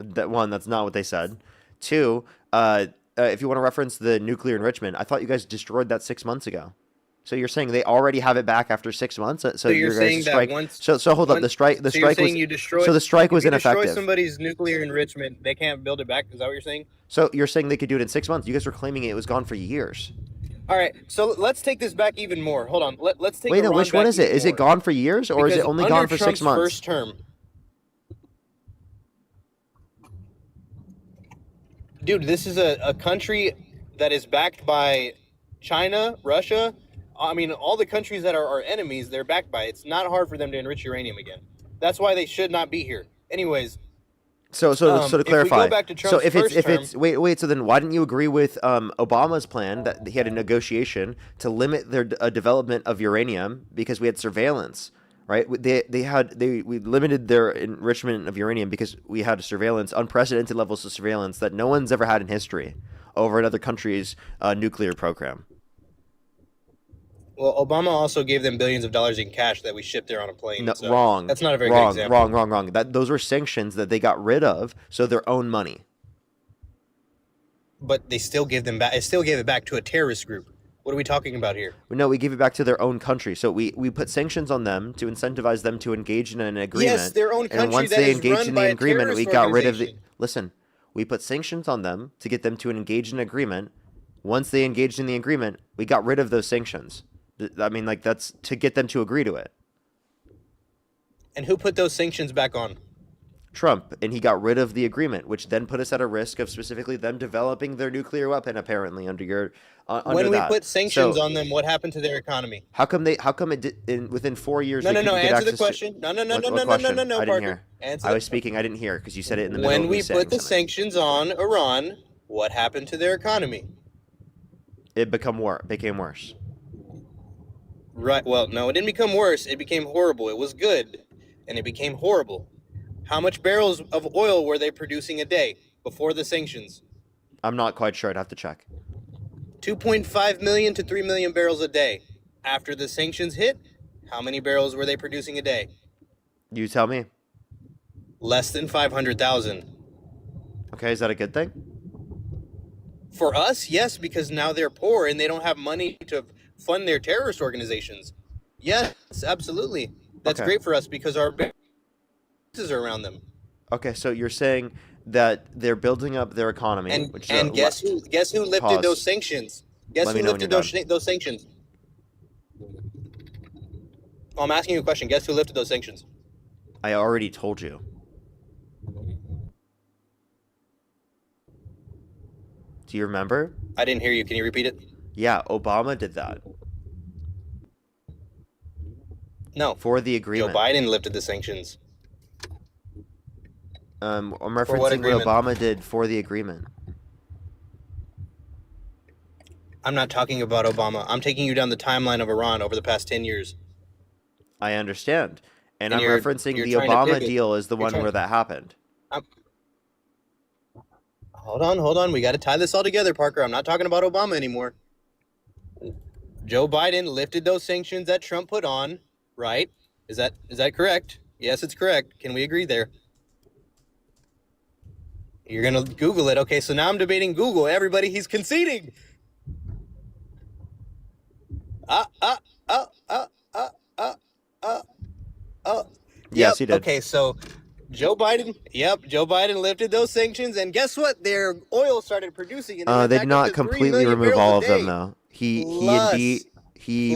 [SPEAKER 1] That's not what they said. Two, if you want to reference the nuclear enrichment, I thought you guys destroyed that 6 months ago. So you're saying they already have it back after 6 months? So
[SPEAKER 17] you're saying that
[SPEAKER 1] strike.
[SPEAKER 17] once.
[SPEAKER 1] So hold up. The strike was. So the strike was
[SPEAKER 17] if you
[SPEAKER 1] ineffective.
[SPEAKER 17] destroy somebody's nuclear enrichment, they can't build it back. Is that what you're saying?
[SPEAKER 1] So you're saying they could do it in 6 months? You guys were claiming it was gone for years.
[SPEAKER 17] All right. So let's take this back even more. Hold on. Let's take.
[SPEAKER 1] Wait, no.
[SPEAKER 17] Iran
[SPEAKER 1] Which one
[SPEAKER 17] back
[SPEAKER 1] is it?
[SPEAKER 17] even
[SPEAKER 1] Is it
[SPEAKER 17] more.
[SPEAKER 1] gone for years, or is it
[SPEAKER 17] Because
[SPEAKER 1] only
[SPEAKER 17] under
[SPEAKER 1] gone for
[SPEAKER 17] Trump's
[SPEAKER 1] 6 months?
[SPEAKER 17] First term. Dude, this is a country that is backed by China, Russia. I mean, all the countries that are our enemies, they're backed by. It's not hard for them to enrich uranium again. That's why they should not be here. Anyways.
[SPEAKER 1] So to clarify,
[SPEAKER 17] if we go back to Trump's
[SPEAKER 1] so then why didn't you agree with Obama's plan that he had a negotiation to limit their development of uranium because we had surveillance, right? We limited their enrichment of uranium because we had surveillance, unprecedented levels of surveillance that no one's ever had in history over another country's nuclear program.
[SPEAKER 17] Well, Obama also gave them billions of dollars in cash that we shipped there on a plane.
[SPEAKER 1] No,
[SPEAKER 17] so
[SPEAKER 1] wrong.
[SPEAKER 17] That's not a very good example.
[SPEAKER 1] Wrong. Those were sanctions that they got rid of, so their own money.
[SPEAKER 17] But they still give them back. It still gave it back to a terrorist group. What are we talking about here?
[SPEAKER 1] No, we gave it back to their own country. So we put sanctions on them to incentivize them to engage in an agreement.
[SPEAKER 17] Yes, their own country
[SPEAKER 1] and once
[SPEAKER 17] that
[SPEAKER 1] they
[SPEAKER 17] is
[SPEAKER 1] engaged
[SPEAKER 17] run
[SPEAKER 1] in
[SPEAKER 17] by
[SPEAKER 1] the
[SPEAKER 17] a
[SPEAKER 1] agreement, we
[SPEAKER 17] terrorist
[SPEAKER 1] got rid of the.
[SPEAKER 17] organization.
[SPEAKER 1] Listen, we put sanctions on them to get them to engage in an agreement. Once they engaged in the agreement, we got rid of those sanctions. I mean, like, that's to get them to agree to it.
[SPEAKER 17] And who put those sanctions back on?
[SPEAKER 1] Trump, and he got rid of the agreement, which then put us at a risk of specifically them developing their nuclear weapon. Apparently, under your
[SPEAKER 17] When we put sanctions on them, what happened to their economy?
[SPEAKER 1] How come it did within 4 years?
[SPEAKER 17] No.
[SPEAKER 1] they couldn't get
[SPEAKER 17] Answer the
[SPEAKER 1] access to-
[SPEAKER 17] question. No.
[SPEAKER 1] What question? I didn't
[SPEAKER 17] Parker.
[SPEAKER 1] hear.
[SPEAKER 17] Answer
[SPEAKER 1] I
[SPEAKER 17] the-
[SPEAKER 1] was speaking. I didn't hear because you said it in the middle
[SPEAKER 17] When
[SPEAKER 1] of
[SPEAKER 17] we
[SPEAKER 1] me saying
[SPEAKER 17] put the
[SPEAKER 1] something.
[SPEAKER 17] sanctions on Iran, what happened to their economy?
[SPEAKER 1] It became worse.
[SPEAKER 17] Right. Well, no, it didn't become worse. It became horrible. It was good, and it became horrible. How much barrels of oil were they producing a day before the sanctions?
[SPEAKER 1] I'm not quite sure. I'd have to check.
[SPEAKER 17] 2.5 million to 3 million barrels a day. After the sanctions hit, how many barrels were they producing a day?
[SPEAKER 1] You tell me.
[SPEAKER 17] Less than 500,000.
[SPEAKER 1] Okay, is that a good thing?
[SPEAKER 17] For us, yes, because now they're poor and they don't have money to fund their terrorist organizations. Yes, absolutely. That's
[SPEAKER 1] Okay.
[SPEAKER 17] great for us because our bases are around them.
[SPEAKER 1] Okay, so you're saying that they're building up their economy,
[SPEAKER 17] And
[SPEAKER 1] which
[SPEAKER 17] and guess who lifted
[SPEAKER 1] Pause.
[SPEAKER 17] those sanctions? Guess
[SPEAKER 1] Let
[SPEAKER 17] who
[SPEAKER 1] me know when
[SPEAKER 17] lifted
[SPEAKER 1] you're
[SPEAKER 17] those sanctions? Oh, I'm asking you a question. Guess who lifted those sanctions?
[SPEAKER 1] I already told you. Do you remember?
[SPEAKER 17] I didn't hear you. Can you repeat it?
[SPEAKER 1] Yeah, Obama did that.
[SPEAKER 17] No.
[SPEAKER 1] For the
[SPEAKER 17] Joe
[SPEAKER 1] agreement.
[SPEAKER 17] Biden lifted the sanctions.
[SPEAKER 1] I'm
[SPEAKER 17] what
[SPEAKER 1] referencing what
[SPEAKER 17] agreement?
[SPEAKER 1] Obama did for the agreement.
[SPEAKER 17] I'm not talking about Obama. I'm taking you down the timeline of Iran over the past 10 years.
[SPEAKER 1] I understand. And I'm
[SPEAKER 17] you're
[SPEAKER 1] referencing the
[SPEAKER 17] trying to
[SPEAKER 1] Obama
[SPEAKER 17] pivot.
[SPEAKER 1] deal is the
[SPEAKER 17] You're
[SPEAKER 1] one
[SPEAKER 17] trying-
[SPEAKER 1] where that happened.
[SPEAKER 17] Hold on. We got to tie this all together, Parker. I'm not talking about Obama anymore. Joe Biden lifted those sanctions that Trump put on, right? Is that correct? Yes, it's correct. Can we agree there? You're going to Google it. Okay, so now I'm debating Google. Everybody, he's conceding.
[SPEAKER 1] Yes, he did.
[SPEAKER 17] Okay, so Joe Biden lifted those sanctions, and guess what? Their oil started producing. And
[SPEAKER 1] They
[SPEAKER 17] back
[SPEAKER 1] did
[SPEAKER 17] up
[SPEAKER 1] not
[SPEAKER 17] to 3
[SPEAKER 1] completely
[SPEAKER 17] million
[SPEAKER 1] remove
[SPEAKER 17] barrels a
[SPEAKER 1] all of them,
[SPEAKER 17] day.
[SPEAKER 1] though. He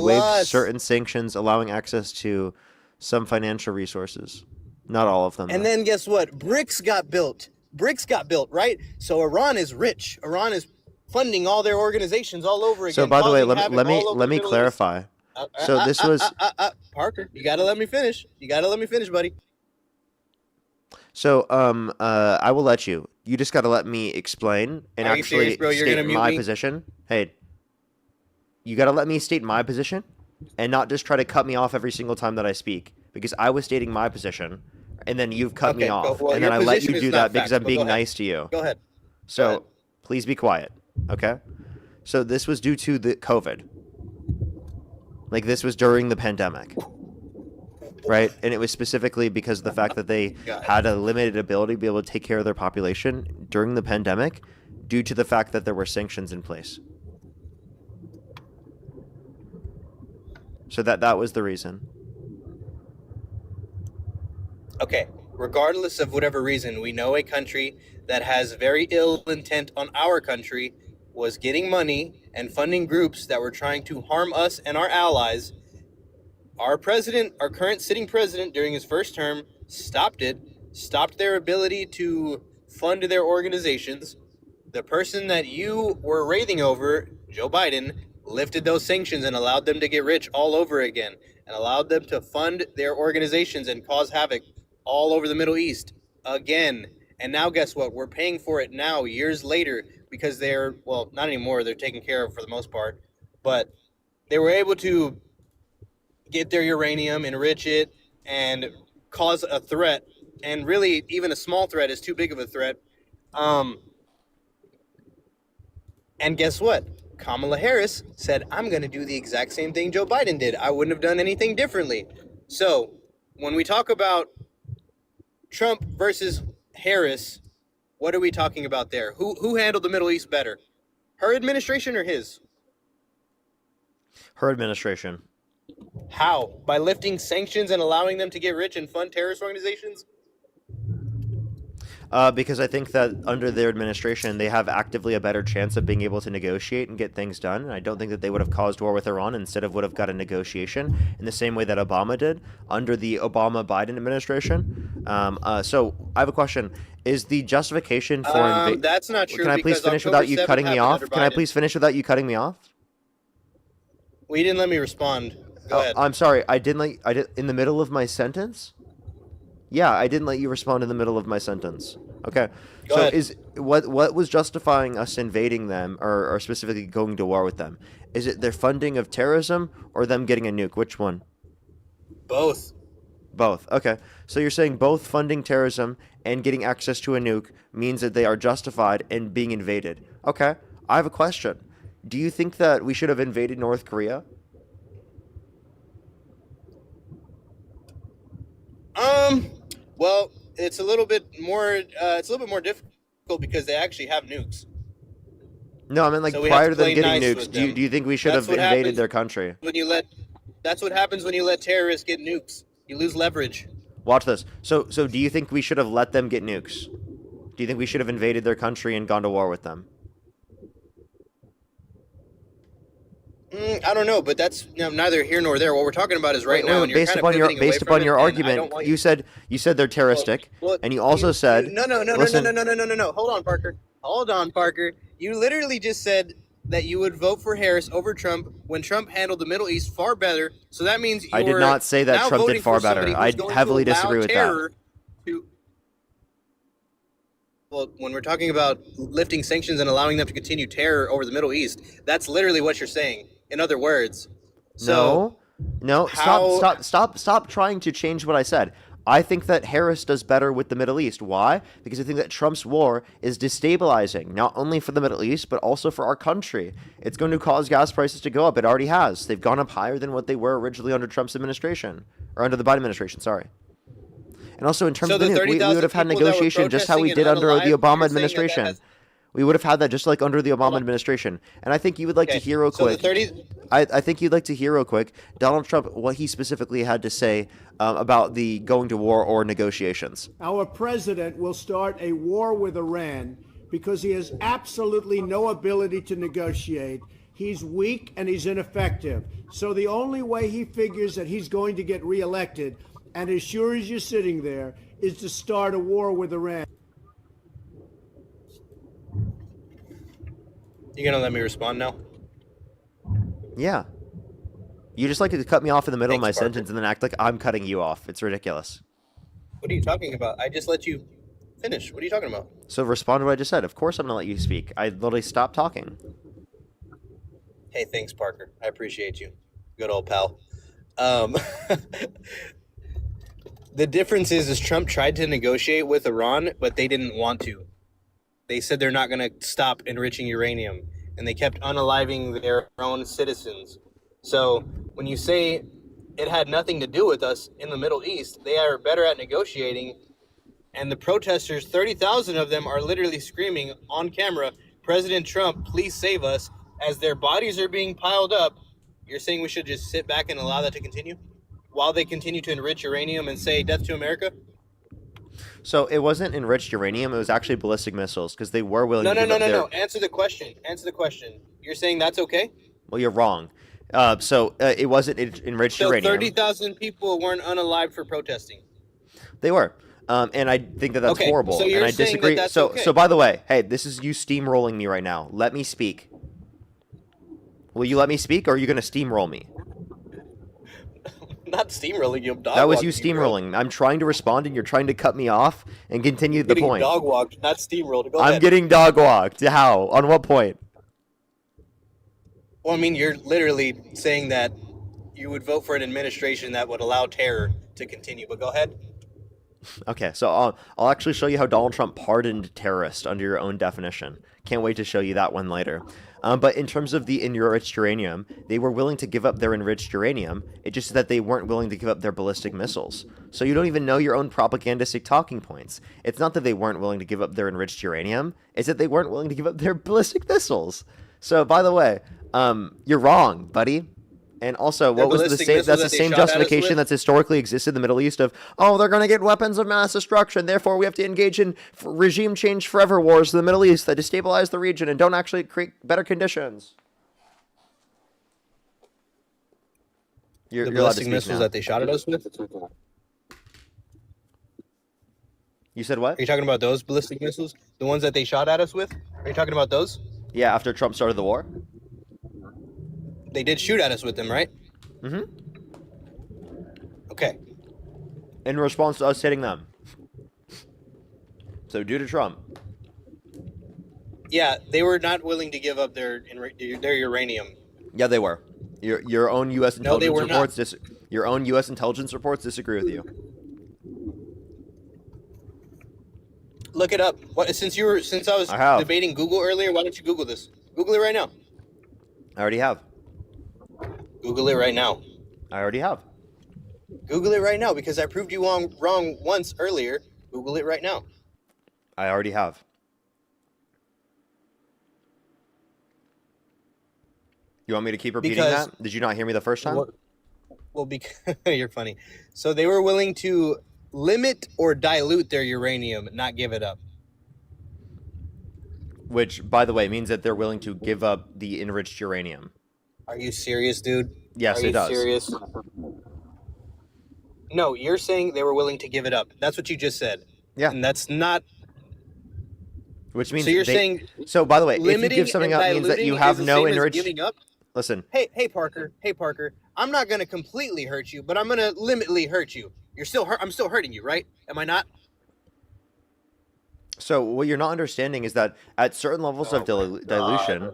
[SPEAKER 1] waived
[SPEAKER 17] Plus.
[SPEAKER 1] certain sanctions, allowing access to some financial resources. Not all of them.
[SPEAKER 17] And
[SPEAKER 1] though.
[SPEAKER 17] then guess what? BRICS got built, right? So Iran is rich. Iran is funding all their organizations all over again.
[SPEAKER 1] So, by the way,
[SPEAKER 17] causing
[SPEAKER 1] let
[SPEAKER 17] havoc all over
[SPEAKER 1] me
[SPEAKER 17] the Middle East.
[SPEAKER 1] clarify. So this was
[SPEAKER 17] Parker. You gotta let me finish. Buddy.
[SPEAKER 1] so I will let you. You just got to let me explain and
[SPEAKER 17] Are you
[SPEAKER 1] actually
[SPEAKER 17] serious, bro? You're
[SPEAKER 1] state
[SPEAKER 17] gonna mute
[SPEAKER 1] my
[SPEAKER 17] me?
[SPEAKER 1] position. Hey, you got to let me state my position and not just try to cut me off every single time that I speak, because I was stating my position and then you've cut me
[SPEAKER 17] Okay,
[SPEAKER 1] off,
[SPEAKER 17] well,
[SPEAKER 1] and then
[SPEAKER 17] your
[SPEAKER 1] I let
[SPEAKER 17] position
[SPEAKER 1] you
[SPEAKER 17] is
[SPEAKER 1] do
[SPEAKER 17] not
[SPEAKER 1] that because
[SPEAKER 17] facts,
[SPEAKER 1] I'm
[SPEAKER 17] but
[SPEAKER 1] being
[SPEAKER 17] go ahead.
[SPEAKER 1] nice to you.
[SPEAKER 17] Go ahead.
[SPEAKER 1] So
[SPEAKER 17] Go ahead.
[SPEAKER 1] please be quiet, okay? So this was due to the COVID. Like, this was during the pandemic, right? And it was specifically because of the fact that they had a limited ability to be able to take care of their population during the pandemic due to the fact that there were sanctions in place. So that was the reason.
[SPEAKER 17] Okay, regardless of whatever reason, we know a country that has very ill intent on our country was getting money and funding groups that were trying to harm us and our allies. Our president, our current sitting president during his first term, stopped their ability to fund their organizations. The person that you were raving over, Joe Biden, lifted those sanctions and allowed them to get rich all over again and allowed them to fund their organizations and cause havoc all over the Middle East again. And now guess what? We're paying for it now, years later, because they're, well, not anymore. They're taken care of for the most part. But they were able to get their uranium, enrich it, and cause a threat. And really, even a small threat is too big of a threat. And guess what? Kamala Harris said, I'm going to do the exact same thing Joe Biden did. I wouldn't have done anything differently. So when we talk about Trump versus Harris, what are we talking about there? Who handled the Middle East better? Her administration or his?
[SPEAKER 1] Her administration.
[SPEAKER 17] How? By lifting sanctions and allowing them to get rich and fund terrorist organizations?
[SPEAKER 1] Because I think that under their administration, they have actively a better chance of being able to negotiate and get things done. And I don't think that they would have caused war with Iran, instead of would have got a negotiation in the same way that Obama did under the Obama-Biden administration. So I have a question. Is the justification for
[SPEAKER 17] that's not true.
[SPEAKER 1] Can I please
[SPEAKER 17] because
[SPEAKER 1] finish
[SPEAKER 17] October
[SPEAKER 1] without you
[SPEAKER 17] 7th
[SPEAKER 1] cutting me
[SPEAKER 17] happened
[SPEAKER 1] off?
[SPEAKER 17] under
[SPEAKER 1] Can I
[SPEAKER 17] Biden.
[SPEAKER 1] please finish without you cutting me off?
[SPEAKER 17] Well, you didn't let me respond. Go ahead.
[SPEAKER 1] I'm sorry. I didn't in the middle of my sentence? Yeah, I didn't let you respond in the middle of my sentence. Okay.
[SPEAKER 17] Go
[SPEAKER 1] So
[SPEAKER 17] ahead.
[SPEAKER 1] is what was justifying us invading them or specifically going to war with them? Is it their funding of terrorism or them getting a nuke? Which one?
[SPEAKER 17] Both.
[SPEAKER 1] Both. Okay. So you're saying both funding terrorism and getting access to a nuke means that they are justified in being invaded. Okay. I have a question. Do you think that we should have invaded North Korea?
[SPEAKER 17] Well, it's a little bit more. It's a little bit more difficult because they actually have nukes.
[SPEAKER 1] No, I mean like
[SPEAKER 17] So we have
[SPEAKER 1] prior
[SPEAKER 17] to
[SPEAKER 1] to them
[SPEAKER 17] play
[SPEAKER 1] getting
[SPEAKER 17] nice
[SPEAKER 1] nukes,
[SPEAKER 17] with
[SPEAKER 1] do you,
[SPEAKER 17] them.
[SPEAKER 1] do you think we should
[SPEAKER 17] That's
[SPEAKER 1] have
[SPEAKER 17] what
[SPEAKER 1] invaded
[SPEAKER 17] happens
[SPEAKER 1] their country?
[SPEAKER 17] when you let. That's what happens when you let terrorists get nukes. You lose leverage.
[SPEAKER 1] Watch this. So do you think we should have let them get nukes? Do you think we should have invaded their country and gone to war with them?
[SPEAKER 17] I don't know, but that's neither here nor there. What we're talking about is right now. And you're
[SPEAKER 1] based
[SPEAKER 17] kind of
[SPEAKER 1] upon your
[SPEAKER 17] pivoting away
[SPEAKER 1] based
[SPEAKER 17] from
[SPEAKER 1] upon
[SPEAKER 17] it,
[SPEAKER 1] your
[SPEAKER 17] and I
[SPEAKER 1] argument,
[SPEAKER 17] don't want
[SPEAKER 1] you said they're terroristic, and you also said
[SPEAKER 17] No.
[SPEAKER 1] listen,
[SPEAKER 17] No. Hold on, Parker. Hold on, Parker. You literally just said that you would vote for Harris over Trump when Trump handled the Middle East far better. So that means
[SPEAKER 1] I did not say that
[SPEAKER 17] now
[SPEAKER 1] Trump
[SPEAKER 17] voting
[SPEAKER 1] did far
[SPEAKER 17] for somebody
[SPEAKER 1] better.
[SPEAKER 17] who's
[SPEAKER 1] I
[SPEAKER 17] going to
[SPEAKER 1] heavily
[SPEAKER 17] allow
[SPEAKER 1] disagree with that.
[SPEAKER 17] terror to- Well, when we're talking about lifting sanctions and allowing them to continue terror over the Middle East, that's literally what you're saying. In other words,
[SPEAKER 1] No, stop trying to change what I said. I think that Harris does better with the Middle East. Why? Because I think that Trump's war is destabilizing, not only for the Middle East, but also for our country. It's going to cause gas prices to go up. It already has. They've gone up higher than what they were originally under Trump's administration, or under the Biden administration, sorry. And also, in terms
[SPEAKER 17] So
[SPEAKER 1] of the
[SPEAKER 17] the
[SPEAKER 1] nuke, we
[SPEAKER 17] 30,000
[SPEAKER 1] would have had
[SPEAKER 17] people that were
[SPEAKER 1] negotiation just how we
[SPEAKER 17] protesting
[SPEAKER 1] did
[SPEAKER 17] and
[SPEAKER 1] under the
[SPEAKER 17] unalive,
[SPEAKER 1] Obama
[SPEAKER 17] you're saying that
[SPEAKER 1] administration.
[SPEAKER 17] has-
[SPEAKER 1] We would have had that just like under the Obama administration. And I think you would like to hear real
[SPEAKER 17] so the
[SPEAKER 1] quick.
[SPEAKER 17] 30
[SPEAKER 1] I think you'd like to hear real quick Donald Trump, what he specifically had to say about the going to war or negotiations.
[SPEAKER 18] Our president will start a war with Iran because he has absolutely no ability to negotiate. He's weak and he's ineffective. So the only way he figures that he's going to get reelected, and as sure as you're sitting there, is to start a war with Iran.
[SPEAKER 17] You gonna let me respond now?
[SPEAKER 1] Yeah. You just like to cut me off in the middle of my
[SPEAKER 17] Thanks, Parker.
[SPEAKER 1] sentence and then act like I'm cutting you off. It's ridiculous.
[SPEAKER 17] What are you talking about? I just let you finish. What are you talking about?
[SPEAKER 1] So respond to what I just said. Of course I'm going to let you speak. I literally stopped talking.
[SPEAKER 17] Hey, thanks, Parker. I appreciate you. Good old pal. The difference is Trump tried to negotiate with Iran, but they didn't want to. They said they're not going to stop enriching uranium, and they kept unaliving their own citizens. So when you say it had nothing to do with us in the Middle East, they are better at negotiating. And the protesters, 30,000 of them, are literally screaming on camera, "President Trump, please save us," as their bodies are being piled up. You're saying we should just sit back and allow that to continue while they continue to enrich uranium and say death to America?
[SPEAKER 1] So it wasn't enriched uranium. It was actually ballistic missiles because they were willing to give up their...
[SPEAKER 17] No. Answer the question. Answer the question. You're saying that's okay?
[SPEAKER 1] Well, you're wrong. It wasn't enriched
[SPEAKER 17] So
[SPEAKER 1] uranium.
[SPEAKER 17] 30,000 people weren't unalived for protesting.
[SPEAKER 1] They were. And I think that that's
[SPEAKER 17] Okay,
[SPEAKER 1] horrible.
[SPEAKER 17] so you're
[SPEAKER 1] and I
[SPEAKER 17] saying
[SPEAKER 1] disagree.
[SPEAKER 17] that that's
[SPEAKER 1] so
[SPEAKER 17] okay.
[SPEAKER 1] so by the way, hey, this is you steamrolling me right now. Let me speak. Will you let me speak, or are you going to steamroll me?
[SPEAKER 17] Not steamrolling you.
[SPEAKER 1] That was you steamrolling. I'm trying to respond, and you're trying to cut me off and continue the
[SPEAKER 17] Getting
[SPEAKER 1] point.
[SPEAKER 17] dog walked, not steamrolled. Go
[SPEAKER 1] I'm
[SPEAKER 17] ahead.
[SPEAKER 1] getting dog walked. How? On what point?
[SPEAKER 17] Well, I mean, you're literally saying that you would vote for an administration that would allow terror to continue. But go ahead.
[SPEAKER 1] Okay, so I'll actually show you how Donald Trump pardoned terrorists under your own definition. Can't wait to show you that one later. But in terms of the enriched uranium, they were willing to give up their enriched uranium. It's just that they weren't willing to give up their ballistic missiles. So you don't even know your own propagandistic talking points. It's not that they weren't willing to give up their enriched uranium. It's that they weren't willing to give up their ballistic missiles. So, by the way, you're wrong, buddy. And also, what was the same? That's the same justification that's historically existed in the Middle East of, oh, they're going to get weapons of mass destruction, therefore we have to engage in regime change forever wars in the Middle East that destabilize the region and don't actually create better conditions. You're allowed to
[SPEAKER 17] ballistic
[SPEAKER 1] speak
[SPEAKER 17] missiles
[SPEAKER 1] now.
[SPEAKER 17] that they shot at us with?
[SPEAKER 1] You said what?
[SPEAKER 17] Are you talking about those ballistic missiles? The ones that they shot at us with? Are you talking about those?
[SPEAKER 1] Yeah, after Trump started the war?
[SPEAKER 17] They did shoot at us with them, right?
[SPEAKER 1] Mm-hmm.
[SPEAKER 17] Okay.
[SPEAKER 1] In response to us hitting them. So due to Trump.
[SPEAKER 17] Yeah, they were not willing to give up their uranium.
[SPEAKER 1] Yeah, they were. Your own U.S.
[SPEAKER 17] No, they
[SPEAKER 1] intelligence
[SPEAKER 17] were
[SPEAKER 1] reports your own U.S. intelligence reports disagree with you.
[SPEAKER 17] Look it up. Since I was debating Google earlier, why don't you Google this? Google it right now.
[SPEAKER 1] I already have.
[SPEAKER 17] Google it right now.
[SPEAKER 1] I already have.
[SPEAKER 17] Google it right now because I proved you wrong once earlier. Google it right now.
[SPEAKER 1] I already have. You want me to keep repeating that? Did you not hear me the first time?
[SPEAKER 17] Well, because you're funny. So they were willing to limit or dilute their uranium, not give it up.
[SPEAKER 1] Which, by the way, means that they're willing to give up the enriched uranium.
[SPEAKER 17] Are you serious, dude?
[SPEAKER 1] Yes, it does.
[SPEAKER 17] Are you serious? No, you're saying they were willing to give it up. That's what you just said.
[SPEAKER 1] Yeah.
[SPEAKER 17] And that's not...
[SPEAKER 1] Which means
[SPEAKER 17] so you're saying...
[SPEAKER 1] So, by the way, if you give something up, means that you have no enriched...
[SPEAKER 17] Giving up?
[SPEAKER 1] Listen.
[SPEAKER 17] Hey, Parker. Hey, Parker. I'm not going to completely hurt you, but I'm going to limitly hurt you. You're still I'm still hurting you, right? Am I not?
[SPEAKER 1] So what you're not understanding is that at certain levels of dilution,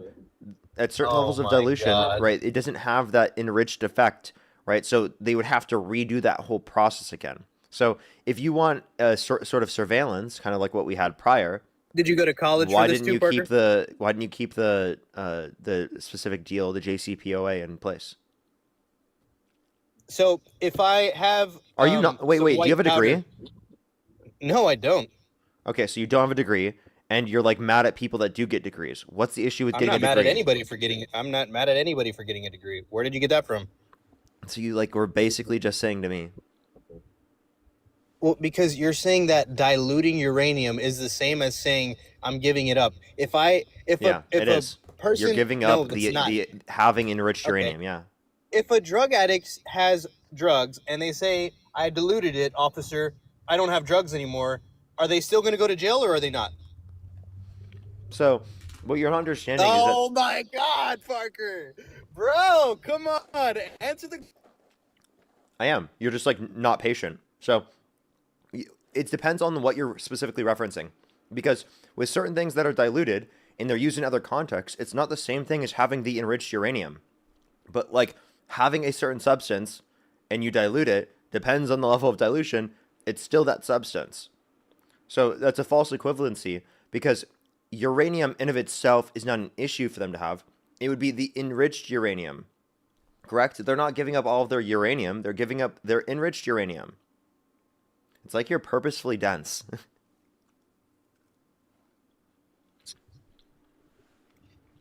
[SPEAKER 1] right, it doesn't have that enriched effect, right? So they would have to redo that whole process again. So if you want a sort of surveillance, kind of like what we had prior,
[SPEAKER 17] did you go to college for this too, Parker?
[SPEAKER 1] Why didn't you keep the specific deal, the JCPOA, in place?
[SPEAKER 17] So if I have,
[SPEAKER 1] are you not? Wait. Do you have a degree?
[SPEAKER 17] No, I don't.
[SPEAKER 1] Okay, so you don't have a degree, and you're like mad at people that do get degrees. What's the issue with getting a degree?
[SPEAKER 17] I'm not mad at anybody for getting a degree. Where did you get that from?
[SPEAKER 1] So you were basically just saying to me.
[SPEAKER 17] Well, because you're saying that diluting uranium is the same as saying I'm giving it up. If a person,
[SPEAKER 1] you're giving up the having enriched uranium. Yeah.
[SPEAKER 17] If a drug addict has drugs and they say, I diluted it, officer, I don't have drugs anymore, are they still going to go to jail or are they not?
[SPEAKER 1] So what you're not understanding is that...
[SPEAKER 17] Oh my God, Parker. Bro, come on. Answer the...
[SPEAKER 1] I am. You're just not patient. So it depends on what you're specifically referencing. Because with certain things that are diluted and they're used in other contexts, it's not the same thing as having the enriched uranium. But having a certain substance and you dilute it, depends on the level of dilution, it's still that substance. So that's a false equivalency because uranium in of itself is not an issue for them to have. It would be the enriched uranium, correct? They're not giving up all of their uranium. They're giving up their enriched uranium. It's like you're purposefully dense.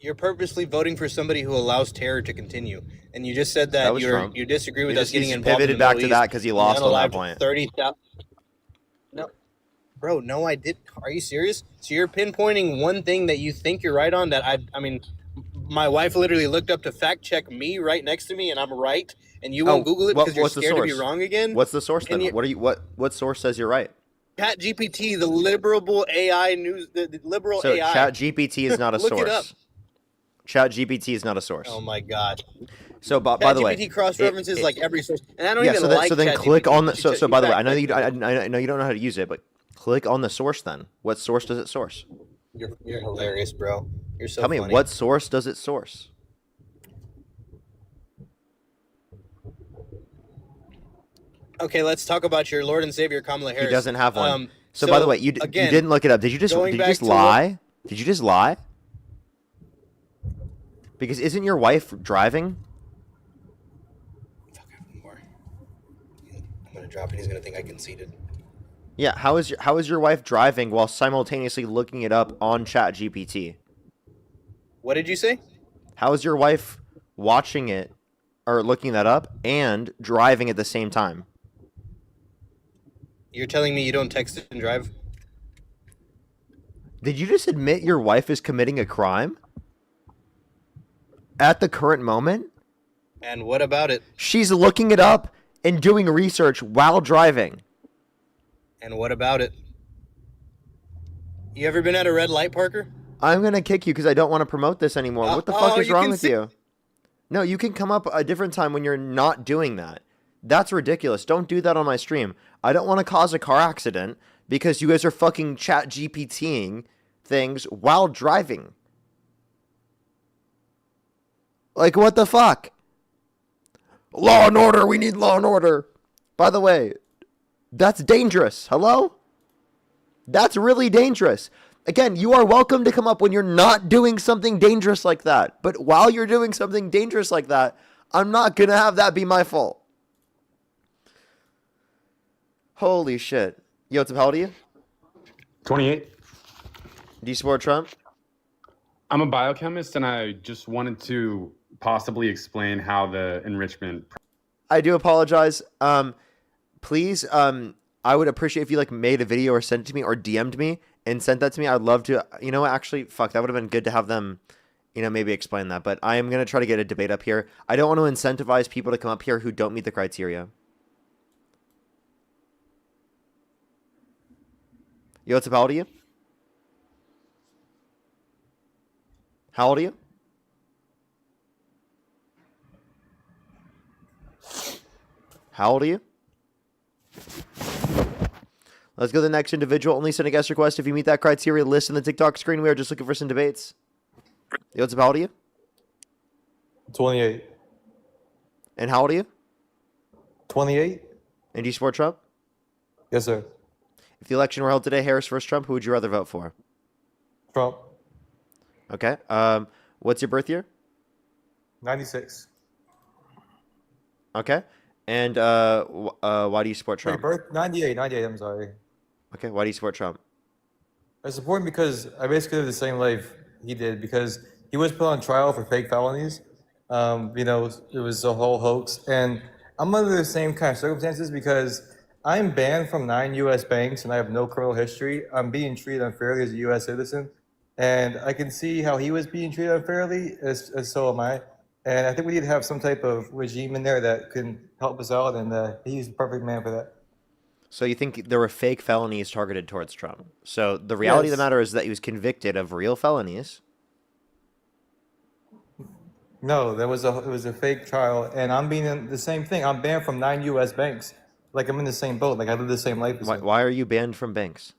[SPEAKER 17] You're purposely voting for somebody who allows terror to continue, and you just said that you disagree with us getting involved.
[SPEAKER 1] Pivoted back to that because he lost on that point.
[SPEAKER 17] 30,000. No, bro, no, I did. Are you serious? So you're pinpointing one thing that you think you're right on. That I mean, my wife literally looked up to fact check me right next to me, and I'm right, and you won't Google it because you're scared to be wrong again.
[SPEAKER 1] What's the source then? What source says you're right?
[SPEAKER 17] Chat GPT, the liberal AI news, the liberal
[SPEAKER 1] so
[SPEAKER 17] AI.
[SPEAKER 1] Chat GPT is not a
[SPEAKER 17] Look
[SPEAKER 1] source.
[SPEAKER 17] It up.
[SPEAKER 1] Chat GPT is not a source.
[SPEAKER 17] Oh my God.
[SPEAKER 1] So, by the way,
[SPEAKER 17] GPT cross references every source, and I don't even
[SPEAKER 1] so then click on the. So by the way, I know you don't know how to use it, but click on the source. Then, what source does it source?
[SPEAKER 17] You're hilarious, bro. You're so.
[SPEAKER 1] Tell me,
[SPEAKER 17] funny.
[SPEAKER 1] what source does it source?
[SPEAKER 17] Okay, let's talk about your Lord and Savior Kamala Harris.
[SPEAKER 1] He doesn't have one. So by the way, you didn't look it up. Did you just lie? Did you just lie? Because isn't your wife driving?
[SPEAKER 17] I'm gonna drop it. He's gonna think I conceded.
[SPEAKER 1] Yeah, how is your wife driving while simultaneously looking it up on Chat GPT?
[SPEAKER 17] What did you say?
[SPEAKER 1] How is your wife watching it or looking that up and driving at the same time?
[SPEAKER 17] You're telling me you don't text and drive?
[SPEAKER 1] Did you just admit your wife is committing a crime? At the current moment?
[SPEAKER 17] And what about it?
[SPEAKER 1] She's looking it up and doing research while driving.
[SPEAKER 17] And what about it? You ever been at a red light, Parker?
[SPEAKER 1] I'm going to kick you because I don't want to promote this anymore. What the fuck is wrong with you? No, you can come up a different time when you're not doing that. That's ridiculous. Don't do that on my stream. I don't want to cause a car accident. because you guys are fucking chat GPTing things while driving. Like, what the fuck? Law and order. We need law and order. By the way, that's dangerous. Hello? That's really dangerous. Again, you are welcome to come up when you're not doing something dangerous like that. But while you're doing something dangerous like that, I'm not going to have that be my fault. Holy shit. Yo, what's up? How old are you?
[SPEAKER 19] 28.
[SPEAKER 1] Do you support Trump?
[SPEAKER 19] I'm a biochemist, and I just wanted to possibly explain how the enrichment.
[SPEAKER 1] I do apologize. Please, I would appreciate if you like made a video or sent it to me or DM'd me and sent that to me. I'd love to, you know, actually, fuck, that would have been good to have them, you know, maybe explain that. But I am going to try to get a debate up here. I don't want to incentivize people to come up here who don't meet the criteria. Yo, what's up? How old are you? How old are you? How old are you? Let's go to the next individual. Only send a guest request if you meet that criteria. List on the TikTok screen. We are just looking for some debates. Yo, what's up? How old are you?
[SPEAKER 20] 28.
[SPEAKER 1] And how old are you?
[SPEAKER 20] 28?
[SPEAKER 1] And do you support Trump?
[SPEAKER 20] Yes, sir.
[SPEAKER 1] If the election were held today, Harris versus Trump, who would you rather vote for?
[SPEAKER 20] Trump.
[SPEAKER 1] Okay. What's your birth year?
[SPEAKER 20] 96.
[SPEAKER 1] Okay. And why do you support Trump?
[SPEAKER 20] Wait, birth? 98, I'm sorry.
[SPEAKER 1] Okay. Why do you support Trump?
[SPEAKER 20] I support him because I basically live the same life he did, because he was put on trial for fake felonies. You know, it was a whole hoax. And I'm under the same kind of circumstances because I'm banned from 9 U.S. banks and I have no criminal history. I'm being treated unfairly as a U.S. citizen. And I can see how he was being treated unfairly, as so am I. And I think we need to have some type of regime in there that can help us out, and he's the perfect man for that.
[SPEAKER 1] So you think there were fake felonies targeted towards Trump? So the reality of the matter is that he was convicted of real felonies.
[SPEAKER 20] No, it was a fake trial, and I'm being in the same thing. I'm banned from 9 U.S. banks. Like, I'm in the same boat. Like, I live the same life as him.
[SPEAKER 1] Why are you banned from banks?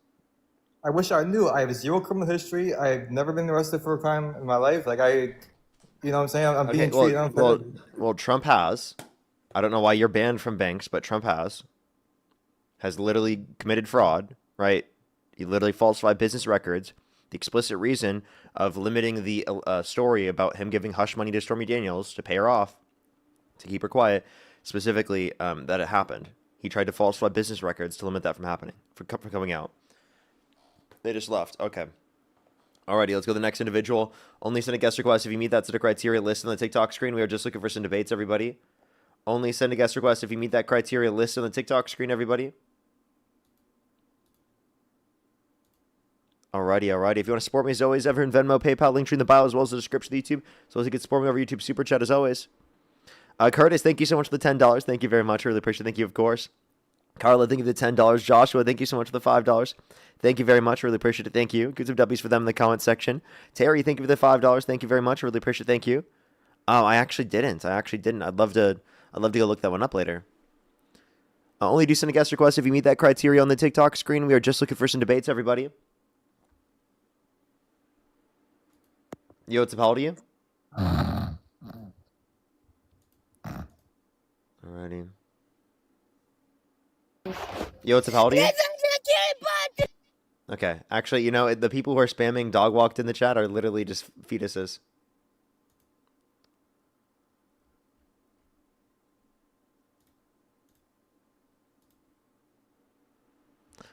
[SPEAKER 20] I wish I knew. I have zero criminal history. I've never been arrested for a crime in my life. Like, you know what I'm saying? I'm being treated unfairly.
[SPEAKER 1] Well, Trump has. I don't know why you're banned from banks, but Trump has literally committed fraud, right? He literally falsified business records. The explicit reason of limiting the story about him giving hush money to Stormy Daniels to pay her off, to keep her quiet, specifically that it happened. He tried to falsify business records to limit that from happening, from coming out. They just left. Okay. Alrighty, let's go to the next individual. Only send a guest request if you meet that set of criteria list on the TikTok screen. We are just looking for some debates, everybody. Only send a guest request if you meet that criteria list on the TikTok screen, everybody. Alrighty. If you want to support me as always, ever in Venmo, PayPal, link tree in the bio, as well as the description of YouTube, as well as you can support me over YouTube Super Chat as always. Curtis, thank you so much for the $10. Thank you very much. I really appreciate it. Thank you, of course. Carla, thank you for the $10. Joshua, thank you so much for the $5. Thank you very much. Really appreciate it. Thank you. Good some W's for them in the comment section. Terry, thank you for the $5. Thank you very much. Really appreciate it. Thank you. Oh, I actually didn't. I'd love to go look that one up later. Only do send a guest request if you meet that criteria on the TikTok screen. We are just looking for some debates, everybody. Yo, what's up? How old are you? Alrighty. Yo, what's up? How old are you? Okay. Actually, you know, the people who are spamming dog walked in the chat are literally just fetuses.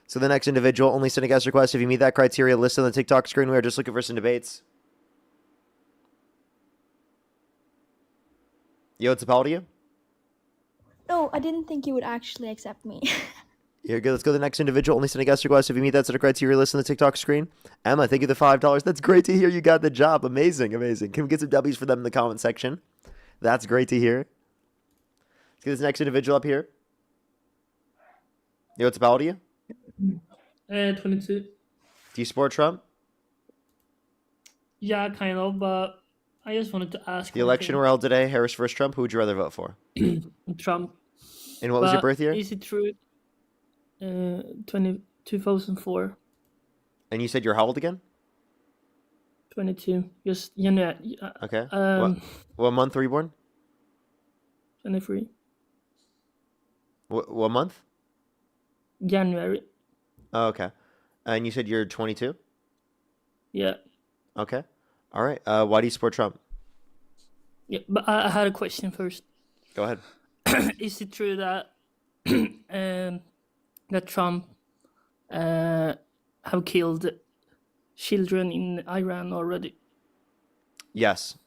[SPEAKER 1] So the next individual, only send a guest request if you meet that criteria listed on the TikTok screen. We are just looking for some debates. Yo, what's up? How old are you?
[SPEAKER 21] No, I didn't think you would actually accept me.
[SPEAKER 1] Here, good. Let's go to the next individual. Only send a guest request if you meet that set of criteria list on the TikTok screen. Emma, thank you for the $5. That's great to hear. You got the job. Amazing. Can we get some W's for them in the comment section? That's great to hear. Let's get this next individual up here. Yo, what's up? How old are you?
[SPEAKER 22] 22.
[SPEAKER 1] Do you support Trump?
[SPEAKER 22] Yeah, kind of, but I just wanted to ask.
[SPEAKER 1] The election were held today. Harris versus Trump. Who would you rather vote for?
[SPEAKER 22] Trump.
[SPEAKER 1] And what was your birth year?
[SPEAKER 22] Is it true? 20. 2004.
[SPEAKER 1] And you said you're how old again?
[SPEAKER 22] 22. Just January.
[SPEAKER 1] Okay. What month were you born?
[SPEAKER 22] 23.
[SPEAKER 1] What month?
[SPEAKER 22] January.
[SPEAKER 1] Oh, okay. And you said you're 22?
[SPEAKER 22] Yeah.
[SPEAKER 1] Okay. All right. Why do you support Trump?
[SPEAKER 22] Yeah, but I had a question first.
[SPEAKER 1] Go ahead.
[SPEAKER 22] Is it true that that Trump have killed children in Iran already?
[SPEAKER 1] Yes.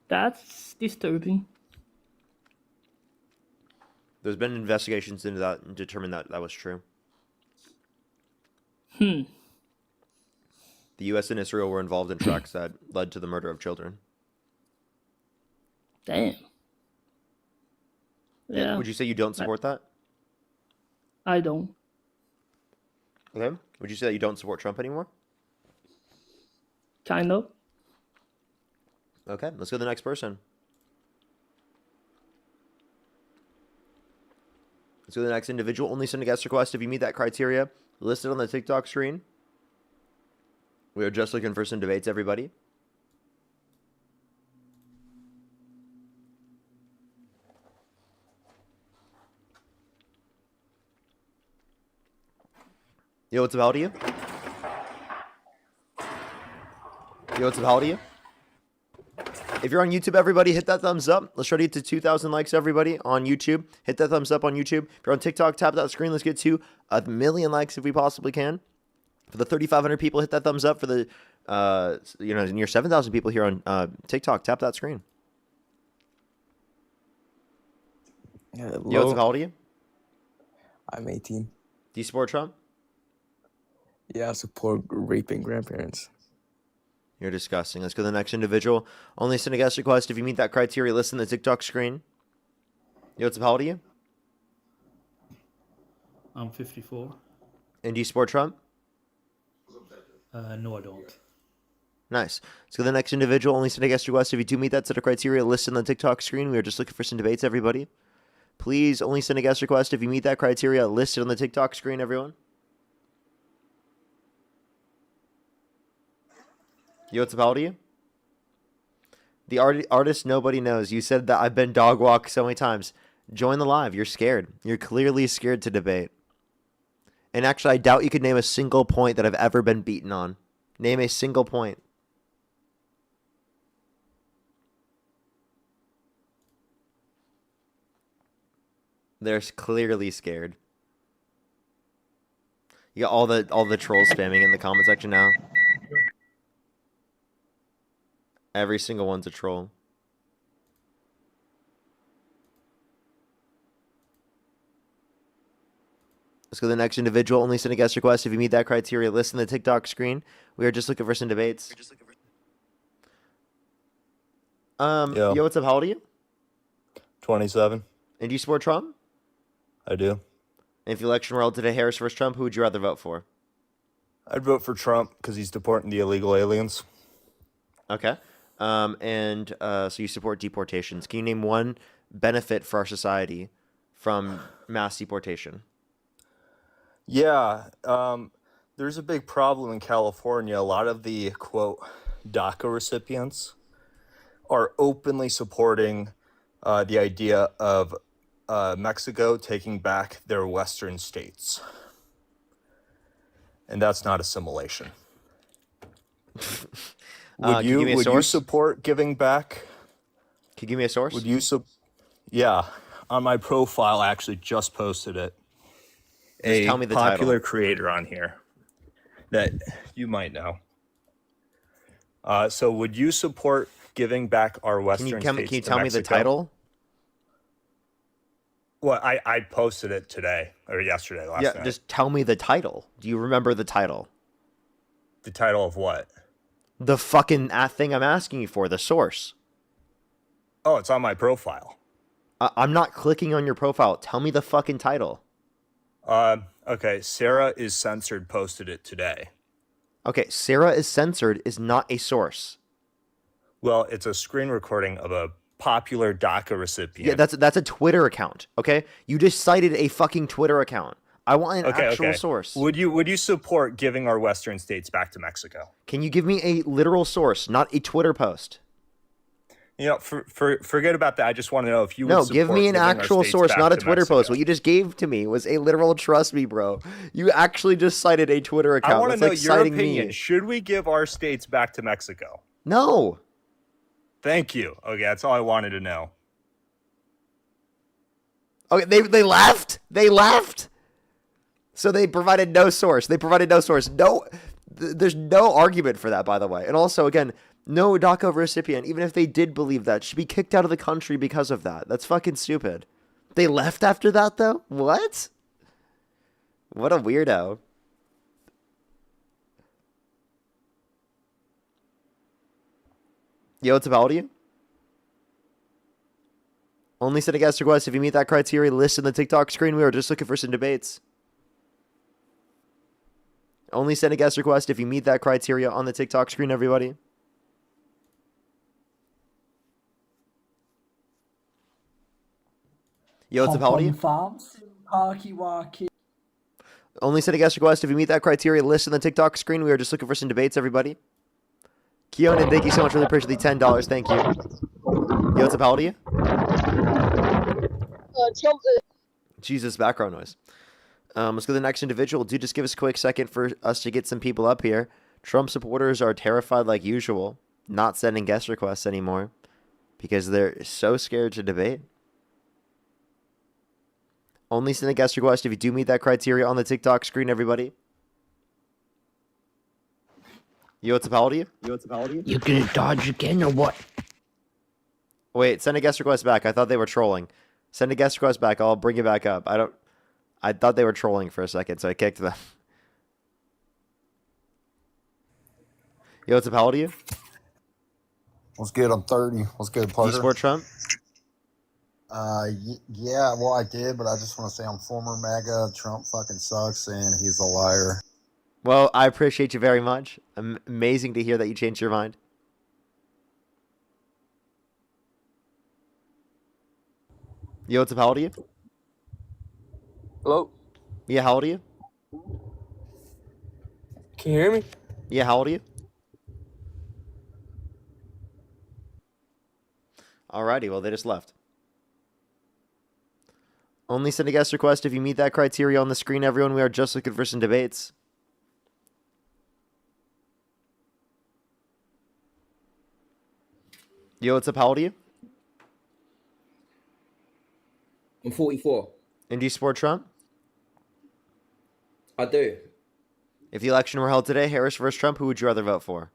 [SPEAKER 22] That's disturbing.
[SPEAKER 1] There's been investigations into that and determined that that was true. The U.S. and Israel were involved in tracks that led to the murder of children.
[SPEAKER 22] Damn. Yeah.
[SPEAKER 1] Would you say you don't support that?
[SPEAKER 22] I don't.
[SPEAKER 1] Okay. Would you say that you don't support Trump anymore?
[SPEAKER 22] Kind of.
[SPEAKER 1] Okay. Let's go to the next person. Let's go to the next individual. Only send a guest request if you meet that criteria listed on the TikTok screen. We are just looking for some debates, everybody. Yo, what's up, how old are you? Yo, what's up, how old are you? If you're on YouTube, everybody, hit that thumbs up. Let's try to get to 2,000 likes, everybody, on YouTube. Hit that thumbs up on YouTube. If you're on TikTok, tap that screen. Let's get to 1 million likes if we possibly can. For the 3,500 people, hit that thumbs up. For the, near 7,000 people here on TikTok, tap that screen. Yo, what's up, how old are you?
[SPEAKER 7] I'm 18.
[SPEAKER 1] Do you support Trump?
[SPEAKER 7] Yeah, I support raping grandparents.
[SPEAKER 1] You're disgusting. Let's go to the next individual. Only send a guest request if you meet that criteria. Listen to the TikTok screen. Yo, what's up, how old are you?
[SPEAKER 2] I'm 54.
[SPEAKER 1] And do you support Trump?
[SPEAKER 2] No, I don't.
[SPEAKER 1] Nice. Let's go to the next individual. Only send a guest request if you do meet that set of criteria. Listen on the TikTok screen. We are just looking for some debates, everybody. Please only send a guest request if you meet that criteria listed on the TikTok screen, everyone. Yo, what's up, how old are you? The artist nobody knows. You said that I've been dog walked so many times. Join the live. You're scared. You're clearly scared to debate. And actually, I doubt you could name a single point that I've ever been beaten on. Name a single point. They're clearly scared. You got all the trolls spamming in the comment section now. Every single one's a troll. Let's go to the next individual. Only send a guest request if you meet that criteria. Listen to the TikTok screen. We are just looking for some debates. Yo, what's up? How old are you?
[SPEAKER 3] 27.
[SPEAKER 1] And do you support Trump?
[SPEAKER 3] I do.
[SPEAKER 1] And if the election were held today, Harris versus Trump, who would you rather vote for?
[SPEAKER 3] I'd vote for Trump because he's deporting the illegal aliens.
[SPEAKER 1] Okay. So you support deportations. Can you name one benefit for our society from mass deportation?
[SPEAKER 3] Yeah. There's a big problem in California. A lot of the, quote, DACA recipients are openly supporting the idea of Mexico taking back their western states. And that's not assimilation. Would you support giving back?
[SPEAKER 1] Can you give me a source?
[SPEAKER 3] Would you Yeah, on my profile, I actually just posted it.
[SPEAKER 1] Just tell me the
[SPEAKER 3] popular
[SPEAKER 1] title.
[SPEAKER 3] Creator on here that you might know. So would you support giving back our western states to Mexico?
[SPEAKER 1] Can you tell me the title?
[SPEAKER 3] Well, I posted it today or yesterday, last night.
[SPEAKER 1] Just tell me the title. Do you remember the title?
[SPEAKER 3] The title of what?
[SPEAKER 1] The fucking thing I'm asking you for, the source.
[SPEAKER 3] Oh, it's on my profile.
[SPEAKER 1] I'm not clicking on your profile. Tell me the fucking title.
[SPEAKER 3] Okay, Sarah is Censored posted it today.
[SPEAKER 1] Okay, Sarah is Censored is not a source.
[SPEAKER 3] Well, it's a screen recording of a popular DACA recipient.
[SPEAKER 1] Yeah, that's a Twitter account. Okay, you just cited a fucking Twitter account. I want an actual source.
[SPEAKER 3] Would you support giving our western states back to Mexico?
[SPEAKER 1] Can you give me a literal source, not a Twitter post?
[SPEAKER 3] You know, forget about that. I just want to know if you would
[SPEAKER 1] No,
[SPEAKER 3] support
[SPEAKER 1] give me an
[SPEAKER 3] giving our
[SPEAKER 1] actual
[SPEAKER 3] states
[SPEAKER 1] source,
[SPEAKER 3] back
[SPEAKER 1] not a
[SPEAKER 3] to
[SPEAKER 1] Twitter
[SPEAKER 3] Mexico.
[SPEAKER 1] post. What you just gave to me was a literal. Trust me, bro. You actually just cited a Twitter account.
[SPEAKER 3] I want to
[SPEAKER 1] That's
[SPEAKER 3] know
[SPEAKER 1] like
[SPEAKER 3] your
[SPEAKER 1] citing
[SPEAKER 3] opinion.
[SPEAKER 1] me.
[SPEAKER 3] Should we give our states back to Mexico?
[SPEAKER 1] No.
[SPEAKER 3] Thank you. Okay, that's all I wanted to know.
[SPEAKER 1] Okay, they left. They left. So they provided no source. No, there's no argument for that, by the way. And also, again, no DACA recipient, even if they did believe that, should be kicked out of the country because of that. That's fucking stupid. They left after that, though? What? What a weirdo. Yo, what's about you? Only send a guest request if you meet that criteria. List in the TikTok screen. We are just looking for some debates. Only send a guest request if you meet that criteria on the TikTok screen, everybody. Yo, what's up, how Only send a guest request if you meet that criteria. List in the TikTok screen. We are just looking for some debates, everybody. Keonan, thank you so much. Really appreciate the $10. Thank you. Yo, what's up, how old are you? Jesus, background noise. Let's go to the next individual. Dude, just give us a quick second for us to get some people up here. Trump supporters are terrified like usual, not sending guest requests anymore because they're so scared to debate. Only send a guest request if you do meet that criteria on the TikTok screen, everybody. Yo, what's up, how old are you?
[SPEAKER 7] You gonna dodge again or what?
[SPEAKER 1] Wait, send a guest request back. I thought they were trolling. Send a guest request back. I'll bring you back up. I thought they were trolling for a second, so I kicked them. Yo, what's up, how old are you?
[SPEAKER 2] What's good? I'm 30. What's good, Parker?
[SPEAKER 1] Do you support Trump?
[SPEAKER 2] Yeah, well, I did, but I just want to say I'm former MAGA. Trump fucking sucks, and he's a liar.
[SPEAKER 1] Well, I appreciate you very much. Amazing to hear that you changed your mind. Yo, what's up, how old are you?
[SPEAKER 5] Hello?
[SPEAKER 1] Yeah, how old are you?
[SPEAKER 5] Can you hear me?
[SPEAKER 1] Yeah, how old are you? Alrighty, well, they just left. Only send a guest request if you meet that criteria on the screen, everyone. We are just looking for some debates. Yo, what's up, how old are you?
[SPEAKER 5] I'm 44.
[SPEAKER 1] And do you support Trump?
[SPEAKER 5] I do.
[SPEAKER 1] If the election were held today, Harris versus Trump, who would you rather vote for?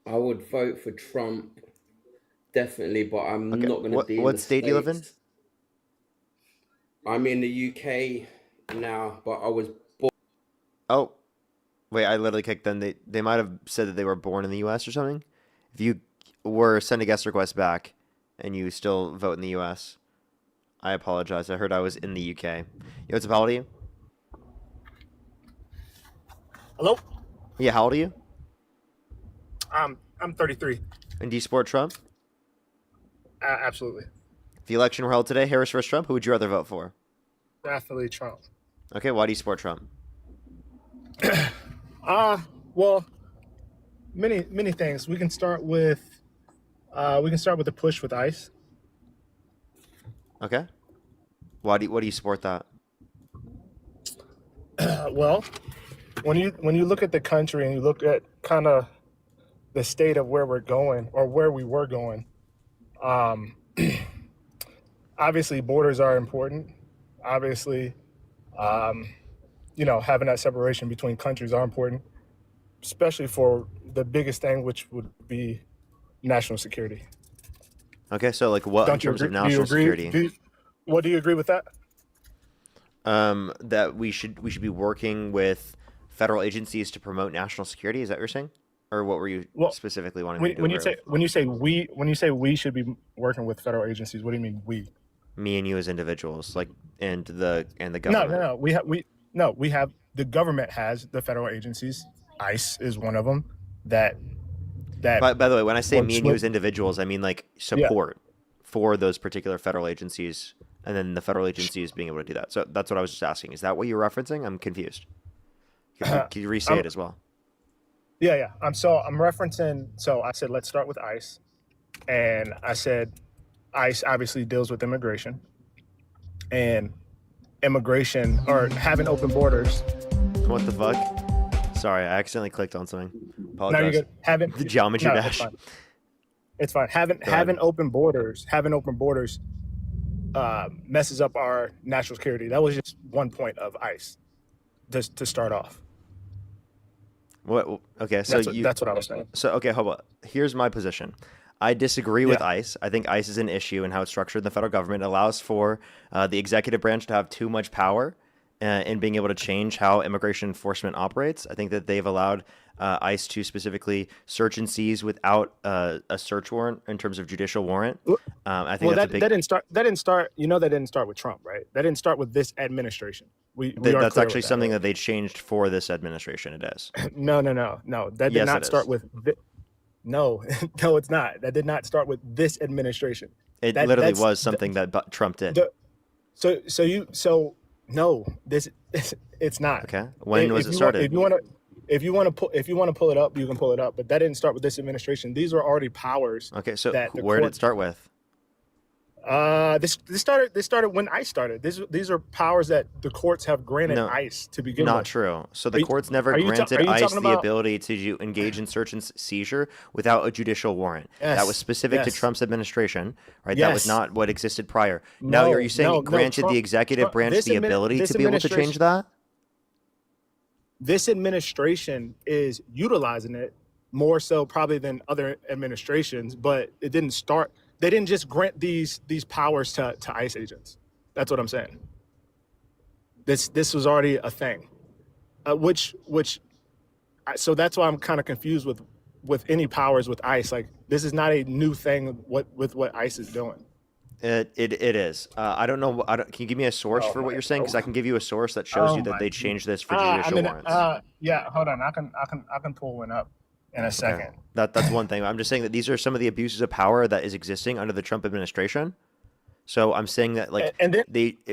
[SPEAKER 5] I would vote for Trump, definitely, but I'm not going to be in
[SPEAKER 1] What
[SPEAKER 5] the
[SPEAKER 1] state do you live in?
[SPEAKER 5] States. I'm in the UK now, but I was born.
[SPEAKER 1] Oh, wait, I literally kicked them. They might have said that they were born in the U.S. or something. If you were send a guest request back and you still vote in the U.S., I apologize. I heard I was in the UK. Yo, what's up, how old are you?
[SPEAKER 23] Hello?
[SPEAKER 1] Yeah, how old are you?
[SPEAKER 23] I'm 33.
[SPEAKER 1] And do you support Trump?
[SPEAKER 23] Absolutely.
[SPEAKER 1] If the election were held today, Harris versus Trump, who would you rather vote for?
[SPEAKER 23] Definitely Trump.
[SPEAKER 1] Okay, why do you support Trump?
[SPEAKER 23] Well, many things. We can start with the push with ICE.
[SPEAKER 1] Okay. What do you support that?
[SPEAKER 23] Well, when you look at the country and you look at kind of the state of where we're going or where we were going, obviously borders are important. Obviously, having that separation between countries are important, especially for the biggest thing, which would be national security.
[SPEAKER 1] Okay, so like what in terms of national security?
[SPEAKER 23] Do you agree with that?
[SPEAKER 1] That we should be working with federal agencies to promote national security. Is that what you're saying, or what were you specifically wanting me to do?
[SPEAKER 23] When you say we should be working with federal agencies, what do you mean we?
[SPEAKER 1] Me and you as individuals, like and the government.
[SPEAKER 23] No. We have the government has the federal agencies. ICE is one of them that that.
[SPEAKER 1] By the way, when I say
[SPEAKER 23] works
[SPEAKER 1] me and you
[SPEAKER 23] with-
[SPEAKER 1] as individuals, I mean like support for those particular federal agencies, and then the federal agencies being able to do that. So that's what I was just asking. Is that what you're referencing? I'm confused. Can you re-say it as well?
[SPEAKER 23] Yeah. I'm referencing. So I said let's start with ICE, and I said ICE obviously deals with immigration, and immigration or having open borders.
[SPEAKER 1] What the fuck? Sorry, I accidentally clicked on something. Apologize.
[SPEAKER 23] No, you're good. Having
[SPEAKER 1] the geometry
[SPEAKER 23] no,
[SPEAKER 1] dash.
[SPEAKER 23] It's fine. Having open borders messes up our national security. That was just one point of ICE, just to start off.
[SPEAKER 1] What? Okay, so
[SPEAKER 23] that's what I was saying.
[SPEAKER 1] So okay, hold on. Here's my position. I disagree with ICE. I think ICE is an issue in how it's structured in the federal government. It allows for the executive branch to have too much power in being able to change how immigration enforcement operates. I think that they've allowed ICE to specifically search and seize without a search warrant in terms of judicial warrant. I think
[SPEAKER 23] that didn't start. You know, that didn't start with Trump, right? That didn't start with this administration.
[SPEAKER 1] That's actually something that they changed for this administration. It is.
[SPEAKER 23] No. That did not start with. No, it's not. That did not start with this administration.
[SPEAKER 1] It literally was something that Trump did.
[SPEAKER 23] No, it's not.
[SPEAKER 1] Okay. When was it started?
[SPEAKER 23] If you want to pull it up, you can pull it up. But that didn't start with this administration. These were already powers.
[SPEAKER 1] Okay, so where did it start with?
[SPEAKER 23] This started when ICE started. These are powers that the courts have granted ICE to begin with.
[SPEAKER 1] Not true. So the courts never granted ICE the ability to engage in search and seizure without a judicial warrant.
[SPEAKER 23] Yes,
[SPEAKER 1] that was specific to Trump's administration, right?
[SPEAKER 23] Yes.
[SPEAKER 1] That was not what existed prior. Now, are you saying granted the executive branch the ability to be able to change that?
[SPEAKER 23] This administration is utilizing it more so probably than other administrations, but it didn't start. They didn't just grant these powers to ICE agents. That's what I'm saying. This was already a thing, so that's why I'm kind of confused with any powers with ICE. Like, this is not a new thing with what ICE is doing.
[SPEAKER 1] It is. I don't know. Can you give me a source for what you're saying? Because I can give you a source that shows you that they changed this for judicial warrants.
[SPEAKER 23] Yeah, hold on. I can pull one up in a second.
[SPEAKER 1] Okay. That's one thing. I'm just saying that these are some of the abuses of power that is existing under the Trump administration. So I'm saying that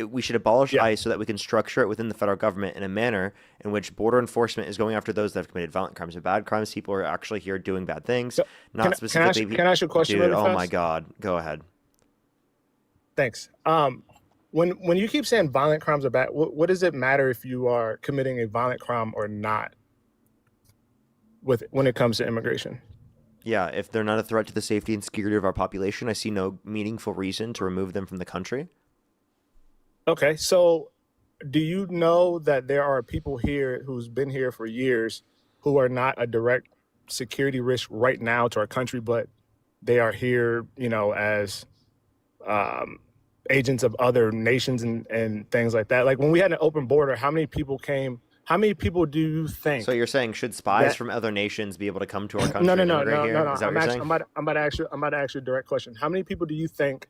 [SPEAKER 1] we should abolish ICE so that we can structure it within the federal government in a manner in which border enforcement is going after those that have committed violent crimes and bad crimes. People are actually here doing bad things, not specifically.
[SPEAKER 23] Can I ask you a question?
[SPEAKER 1] Dude,
[SPEAKER 23] really
[SPEAKER 1] oh
[SPEAKER 23] fast?
[SPEAKER 1] my God, go ahead.
[SPEAKER 23] Thanks. When you keep saying violent crimes are bad, what does it matter if you are committing a violent crime or not? When it comes to immigration.
[SPEAKER 1] Yeah, if they're not a threat to the safety and security of our population, I see no meaningful reason to remove them from the country.
[SPEAKER 23] Okay, so do you know that there are people here who's been here for years who are not a direct security risk right now to our country, but they are here, as agents of other nations and things like that? Like, when we had an open border, how many people came? How many people do you think?
[SPEAKER 1] So you're saying should spies from other nations be able to come to our country?
[SPEAKER 23] No.
[SPEAKER 1] Is that what you're saying?
[SPEAKER 23] I'm about to ask you a direct question. How many people do you think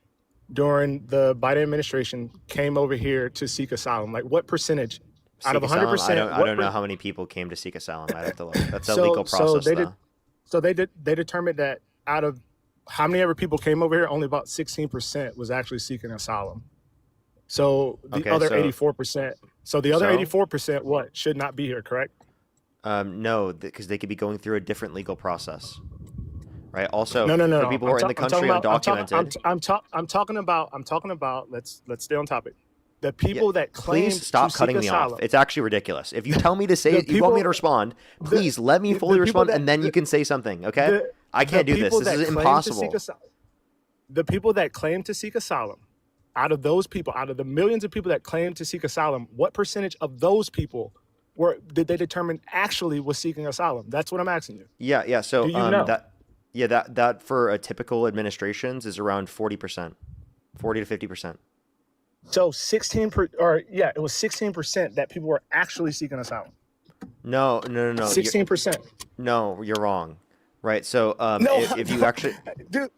[SPEAKER 23] during the Biden administration came over here to seek asylum? Like, what percentage out of 100%?
[SPEAKER 1] I don't know how many people came to seek asylum. I have to look. That's a legal process,
[SPEAKER 23] they determined that out of how many ever people came over here, only about 16% was actually seeking asylum. So the other 84%. So the other 84%, what, should not be here, correct?
[SPEAKER 1] No, because they could be going through a different legal process, right? Also,
[SPEAKER 23] no.
[SPEAKER 1] for people who are in the country undocumented.
[SPEAKER 23] I'm talking about. Let's stay on topic. The people that claim
[SPEAKER 1] please stop
[SPEAKER 23] to
[SPEAKER 1] cutting
[SPEAKER 23] seek
[SPEAKER 1] me
[SPEAKER 23] asylum.
[SPEAKER 1] off. It's actually ridiculous. If you tell me to say you want me to respond, please let me fully respond, and then you can say something. Okay? I can't do this. This is impossible.
[SPEAKER 23] The people that claim to seek asylum. Out of those people, out of the millions of people that claim to seek asylum, what percentage of those people did they determine actually was seeking asylum? That's what I'm asking you.
[SPEAKER 1] Yeah. So
[SPEAKER 23] do you know?
[SPEAKER 1] that for a typical administrations is around 40%, 40 to 50%.
[SPEAKER 23] So it was 16% that people were actually seeking asylum.
[SPEAKER 1] No.
[SPEAKER 23] 16%.
[SPEAKER 1] No, you're wrong. Right. So if you actually
[SPEAKER 23] dude.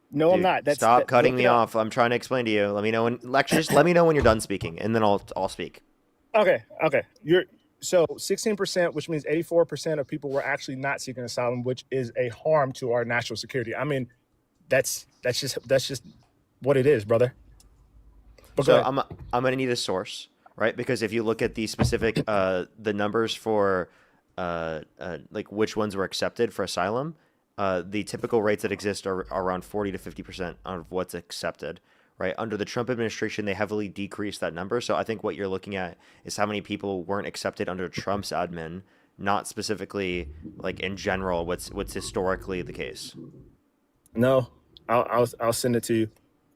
[SPEAKER 23] No, I'm not.
[SPEAKER 1] Stop cutting me off. I'm trying to explain to you. Let me know when. Actually, just let me know when you're done speaking, and then I'll speak.
[SPEAKER 23] Okay. So 16%, which means 84% of people were actually not seeking asylum, which is a harm to our national security. I mean, that's just what it is, brother. But
[SPEAKER 1] So
[SPEAKER 23] go ahead.
[SPEAKER 1] I'm gonna need a source, right? Because if you look at the specific the numbers for like which ones were accepted for asylum, the typical rates that exist are around 40 to 50% of what's accepted, right? Under the Trump administration, they heavily decreased that number. So I think what you're looking at is how many people weren't accepted under Trump's admin, not specifically like in general what's historically the case.
[SPEAKER 23] No, I'll send it to you.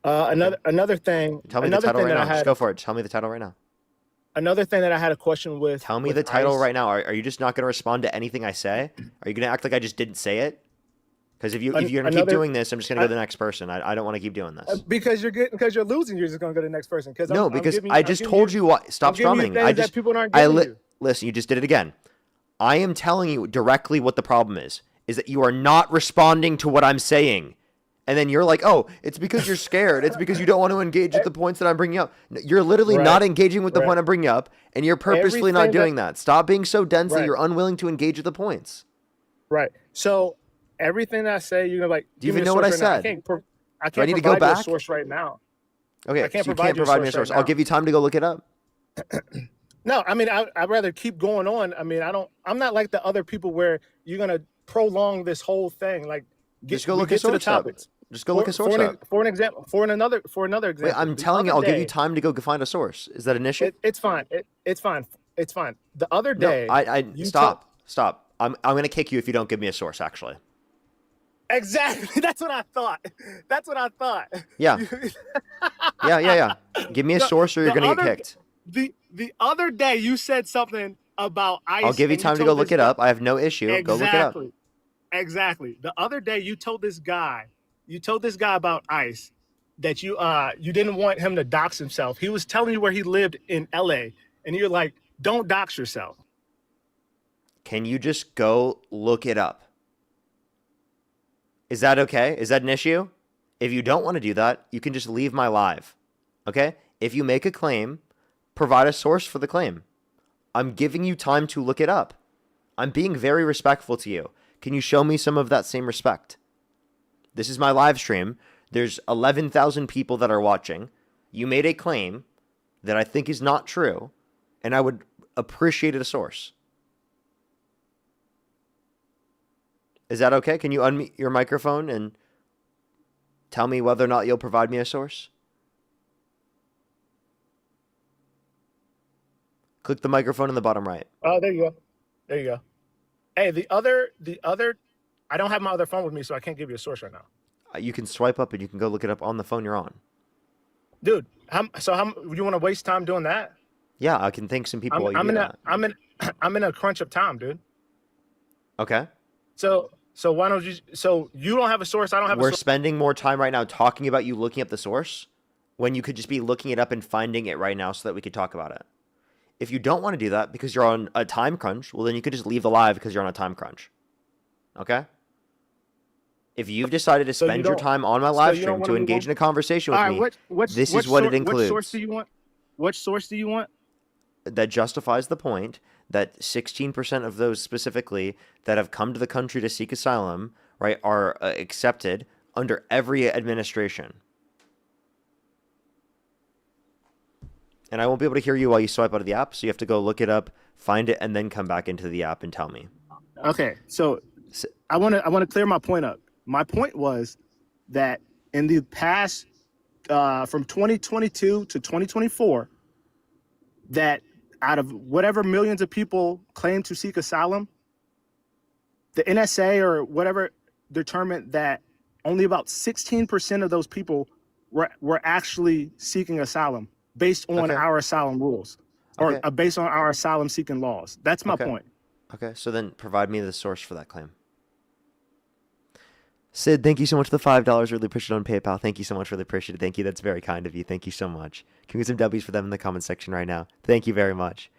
[SPEAKER 23] Another thing.
[SPEAKER 1] Tell me the
[SPEAKER 23] another
[SPEAKER 1] title
[SPEAKER 23] thing
[SPEAKER 1] right
[SPEAKER 23] that
[SPEAKER 1] now.
[SPEAKER 23] I had.
[SPEAKER 1] Just go for it. Tell me the title right now.
[SPEAKER 23] Another thing that I had a question with.
[SPEAKER 1] Tell me
[SPEAKER 23] with
[SPEAKER 1] the title
[SPEAKER 23] ICE.
[SPEAKER 1] right now. Are you just not going to respond to anything I say? Are you going to act like I just didn't say it? Because if you're going to keep doing this, I'm just going to go to the next person. I don't want to keep doing this.
[SPEAKER 23] Because you're losing, you're just gonna go to the next person.
[SPEAKER 1] No, because I just told you what. Stop strumming. I just
[SPEAKER 23] people aren't giving you.
[SPEAKER 1] Listen. You just did it again. I am telling you directly what the problem is that you are not responding to what I'm saying. And then you're like, oh, it's because you're scared. It's because you don't want to engage with the points that I'm bringing up. You're literally not engaging with the point I'm bringing up, and you're purposefully not doing that. Stop being so dense that you're unwilling to engage with the points.
[SPEAKER 23] Right. So everything that I say, you're like.
[SPEAKER 1] Do you even know what I said?
[SPEAKER 23] I can't
[SPEAKER 1] Do I need to go back?
[SPEAKER 23] a source right now.
[SPEAKER 1] Okay,
[SPEAKER 23] I can't
[SPEAKER 1] so you can't provide me a source.
[SPEAKER 23] right
[SPEAKER 1] I'll give you time to go look it up.
[SPEAKER 23] No, I mean, I'd rather keep going on. I mean, I'm not like the other people where you're gonna prolong this whole thing. Like,
[SPEAKER 1] just go look a source up. Just go look a source up.
[SPEAKER 23] For an example, for another example.
[SPEAKER 1] Wait, I'm telling you, I'll give you time to go find a source. Is that an issue?
[SPEAKER 23] It's fine. It's fine. It's fine. The other day,
[SPEAKER 1] no, stop. I'm gonna kick you if you don't give me a source. Actually.
[SPEAKER 23] Exactly. That's what I thought.
[SPEAKER 1] Yeah. Yeah. Give me a source, or you're gonna get kicked.
[SPEAKER 23] The other day, you said something about ICE.
[SPEAKER 1] I'll give you time to go look it up. I have no issue.
[SPEAKER 23] Exactly.
[SPEAKER 1] Go look it up.
[SPEAKER 23] Exactly. The other day, you told this guy about ICE that you didn't want him to dox himself. He was telling you where he lived in LA, and you're like, don't dox yourself.
[SPEAKER 1] Can you just go look it up? Is that okay? Is that an issue? If you don't want to do that, you can just leave my live. Okay? If you make a claim, provide a source for the claim. I'm giving you time to look it up. I'm being very respectful to you. Can you show me some of that same respect? This is my live stream. There's 11,000 people that are watching. You made a claim that I think is not true, and I would appreciate a source. Is that okay? Can you unmute your microphone and tell me whether or not you'll provide me a source? Click the microphone in the bottom right.
[SPEAKER 23] Oh, there you go. Hey, the other, I don't have my other phone with me, so I can't give you a source right now.
[SPEAKER 1] You can swipe up and you can go look it up on the phone you're on.
[SPEAKER 23] Dude, how you want to waste time doing that?
[SPEAKER 1] Yeah, I can thank some people while you do that.
[SPEAKER 23] I'm in a crunch of time, dude.
[SPEAKER 1] Okay.
[SPEAKER 23] So why don't you? So you don't have a source. I don't have.
[SPEAKER 1] We're spending more time right now talking about you looking up the source when you could just be looking it up and finding it right now so that we could talk about it. If you don't want to do that because you're on a time crunch, well, then you could just leave the live because you're on a time crunch. Okay? If you've decided to spend your time on my live stream to engage in a conversation with me, this is what it includes.
[SPEAKER 23] What source do you want? What source do you want?
[SPEAKER 1] That justifies the point that 16% of those specifically that have come to the country to seek asylum, right, are accepted under every administration. And I won't be able to hear you while you swipe out of the app, so you have to go look it up, find it, and then come back into the app and tell me.
[SPEAKER 23] Okay, so I want to clear my point up. My point was that in the past, from 2022 to 2024, that out of whatever millions of people claim to seek asylum, the NSA or whatever determined that only about 16% of those people were actually seeking asylum based on our asylum rules or based on our asylum seeking laws. That's my point.
[SPEAKER 1] Okay, so then provide me the source for that claim. Sid, thank you so much for the $5. Really appreciate it on PayPal. Thank you so much. Really appreciate it. Thank you. That's very kind of you. Thank you so much. Can we get some W's for them in the comment section right now? Thank you very much.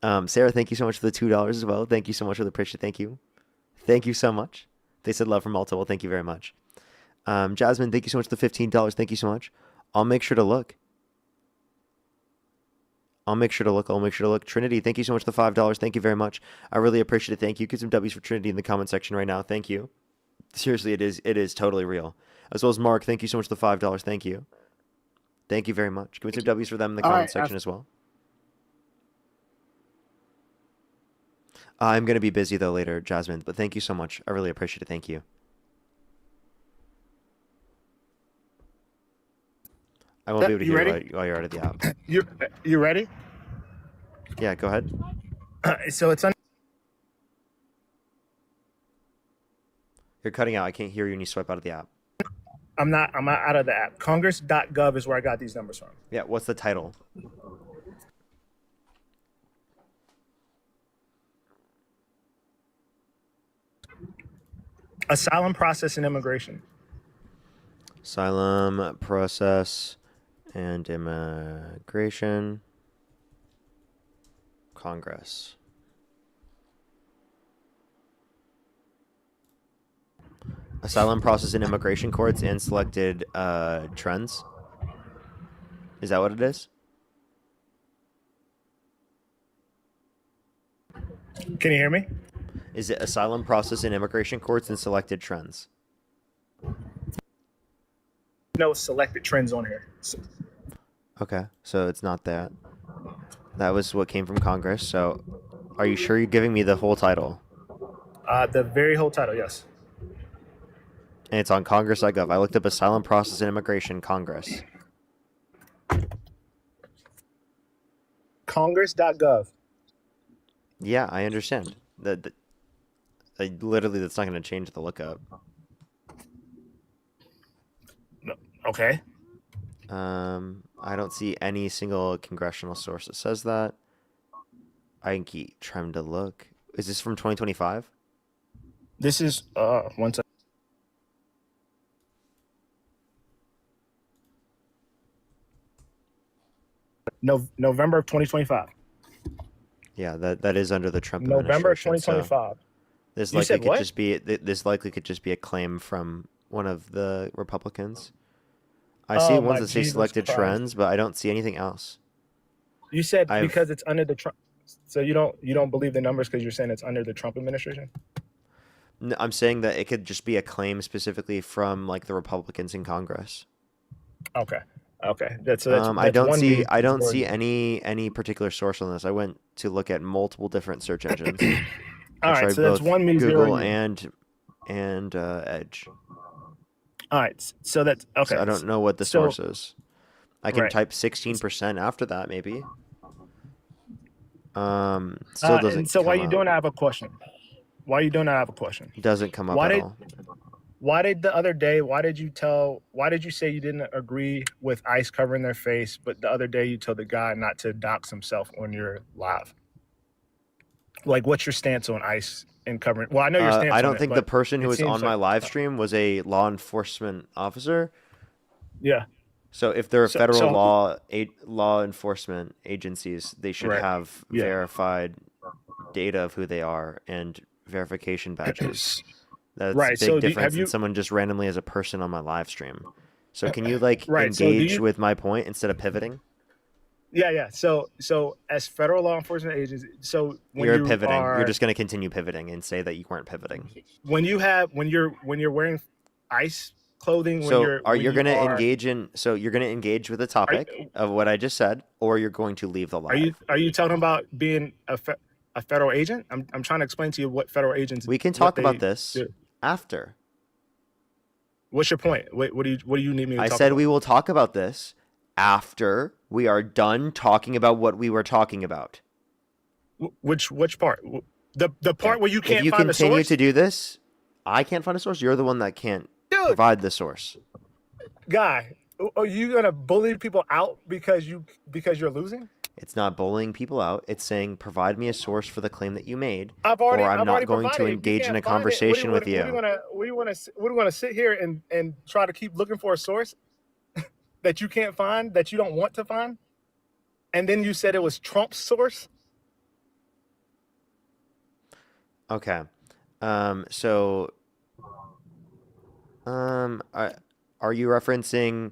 [SPEAKER 1] Sarah, thank you so much for the $2 as well. Thank you so much. Really appreciate it. Thank you. Thank you so much. They said love from multiple. Thank you very much. Jasmine, thank you so much for the $15. Thank you so much. I'll make sure to look. I'll make sure to look. I'll make sure to look. Trinity, thank you so much for the $5. Thank you very much. I really appreciate it. Thank you. Get some W's for Trinity in the comment section right now. Thank you. Seriously, it is totally real. As well as Mark, thank you so much for the $5. Thank you. Thank you very much. Give me some W's for them in the comment section as well. I'm going to be busy, though, later, Jasmine, but thank you so much. I really appreciate it. Thank you. I won't be able to hear you while you're out of the app.
[SPEAKER 23] You ready?
[SPEAKER 1] Yeah, go ahead.
[SPEAKER 23] So it's
[SPEAKER 1] You're cutting out. I can't hear you when you swipe out of the app.
[SPEAKER 23] I'm not out of the app. Congress.gov is where I got these numbers from.
[SPEAKER 1] Yeah, what's the title?
[SPEAKER 23] Asylum process and immigration.
[SPEAKER 1] Asylum process and immigration. Congress. Asylum process and immigration courts and selected trends. Is that what it is?
[SPEAKER 23] Can you hear me?
[SPEAKER 1] Is it asylum process and immigration courts and selected trends?
[SPEAKER 23] No selected trends on here.
[SPEAKER 1] Okay, so it's not that. That was what came from Congress. So are you sure you're giving me the whole title?
[SPEAKER 23] The very whole title, yes.
[SPEAKER 1] And it's on Congress.gov. I looked up asylum process and immigration Congress.
[SPEAKER 23] Congress.gov.
[SPEAKER 1] Yeah, I understand. Literally, that's not going to change the lookup.
[SPEAKER 23] No. Okay.
[SPEAKER 1] I don't see any single congressional source that says that. I can keep trying to look. Is this from 2025?
[SPEAKER 23] This is one second. November of 2025.
[SPEAKER 1] Yeah, that is under the Trump
[SPEAKER 23] November of
[SPEAKER 1] administration.
[SPEAKER 23] 2025.
[SPEAKER 1] This likely could just be a claim from one of the Republicans. I see ones that say selected trends, but I don't see anything else.
[SPEAKER 23] You said because it's under the Trump, so you don't believe the numbers because you're saying it's under the Trump administration?
[SPEAKER 1] No, I'm saying that it could just be a claim specifically from like the Republicans in Congress.
[SPEAKER 23] Okay. That's
[SPEAKER 1] I don't see any particular source on this. I went to look at multiple different search engines.
[SPEAKER 23] All right, so that's one me
[SPEAKER 1] Google and Edge.
[SPEAKER 23] All right, so that's okay.
[SPEAKER 1] So I don't know what the source is. I can type 16% after that, maybe. Still doesn't.
[SPEAKER 23] So why you doing? I have a question. Why are you doing? I have a question.
[SPEAKER 1] Doesn't come up at all.
[SPEAKER 23] Why did the other day? Why did you say you didn't agree with ICE covering their face, but the other day you told the guy not to dox himself when you're live? Like, what's your stance on ICE and covering? Well, I know your stance.
[SPEAKER 1] I don't think the person who was on my live stream was a law enforcement officer.
[SPEAKER 23] Yeah.
[SPEAKER 1] So if they're federal law enforcement agencies, they should have verified data of who they are and verification badges. That's a big difference than someone just randomly as a person on my live stream. So can you engage with my point instead of pivoting?
[SPEAKER 23] Yeah. So as federal law enforcement agents, so when
[SPEAKER 1] you're pivoting, you're just going to continue pivoting and say that you weren't pivoting.
[SPEAKER 23] When you're wearing ICE clothing,
[SPEAKER 1] you're going to engage with the topic of what I just said, or you're going to leave the live.
[SPEAKER 23] Are you talking about being a federal agent? I'm trying to explain to you what federal agents.
[SPEAKER 1] We can talk about this after.
[SPEAKER 23] What's your point? What do you need me to talk about?
[SPEAKER 1] I said we will talk about this after we are done talking about what we were talking about.
[SPEAKER 23] Which part? The part where you can't
[SPEAKER 1] if you
[SPEAKER 23] find the source?
[SPEAKER 1] continue to do this, I can't find a source. You're the one that can't provide the source.
[SPEAKER 23] Guy, are you gonna bully people out because you're losing?
[SPEAKER 1] It's not bullying people out. It's saying provide me a source for the claim that you made,
[SPEAKER 23] I'm
[SPEAKER 1] not going to engage in a conversation with you.
[SPEAKER 23] We want to sit here and try to keep looking for a source that you can't find, that you don't want to find, and then you said it was Trump's source.
[SPEAKER 1] Okay, are you referencing?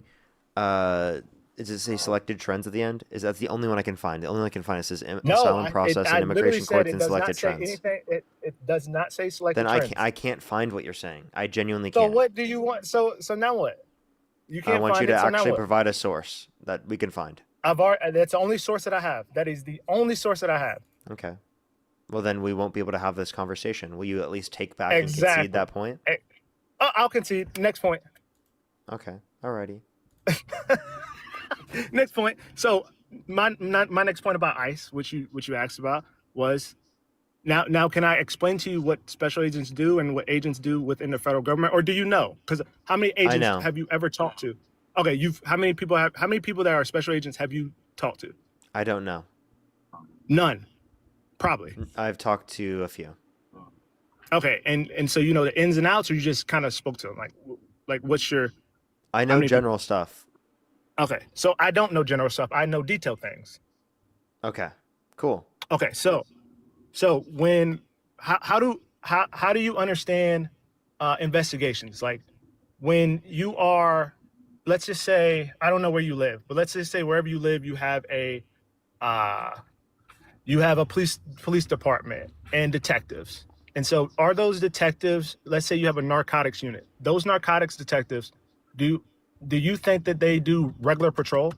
[SPEAKER 1] Does it say selected trends at the end? Is that the only one I can find? The only one I can find is says
[SPEAKER 23] No,
[SPEAKER 1] asylum process
[SPEAKER 23] I
[SPEAKER 1] and
[SPEAKER 23] literally
[SPEAKER 1] immigration
[SPEAKER 23] said
[SPEAKER 1] courts
[SPEAKER 23] it
[SPEAKER 1] and
[SPEAKER 23] does
[SPEAKER 1] selected
[SPEAKER 23] not say
[SPEAKER 1] trends.
[SPEAKER 23] anything. It does not say selected
[SPEAKER 1] Then
[SPEAKER 23] trends.
[SPEAKER 1] I can't find what you're saying. I genuinely
[SPEAKER 23] So
[SPEAKER 1] can't.
[SPEAKER 23] what do you want? So now what? You
[SPEAKER 1] I
[SPEAKER 23] can't
[SPEAKER 1] want you
[SPEAKER 23] find
[SPEAKER 1] to
[SPEAKER 23] it. So now
[SPEAKER 1] actually
[SPEAKER 23] what?
[SPEAKER 1] provide a source that we can find.
[SPEAKER 23] That's the only source that I have. That is the only source that I have.
[SPEAKER 1] Okay. Well, then we won't be able to have this conversation. Will you at least take back and concede that point?
[SPEAKER 23] I'll concede. Next point.
[SPEAKER 1] Okay. Alrighty.
[SPEAKER 23] Next point. So my next point about ICE, which you asked about, was now can I explain to you what special agents do and what agents do within the federal government, or do you know? Because how many agents have you ever talked to? Okay, how many people that are special agents have you talked to?
[SPEAKER 1] I don't know.
[SPEAKER 23] None. Probably.
[SPEAKER 1] I've talked to a few.
[SPEAKER 23] Okay, and so you know the ins and outs, or you just kind of spoke to them, like what's your?
[SPEAKER 1] I know general stuff.
[SPEAKER 23] Okay, so I don't know general stuff. I know detailed things.
[SPEAKER 1] Okay, cool.
[SPEAKER 23] Okay, so when how do you understand investigations? Like when you are, let's just say, I don't know where you live, but let's just say wherever you live, you have a police department and detectives. And so are those detectives, let's say you have a narcotics unit, those narcotics detectives, do you think that they do regular patrol?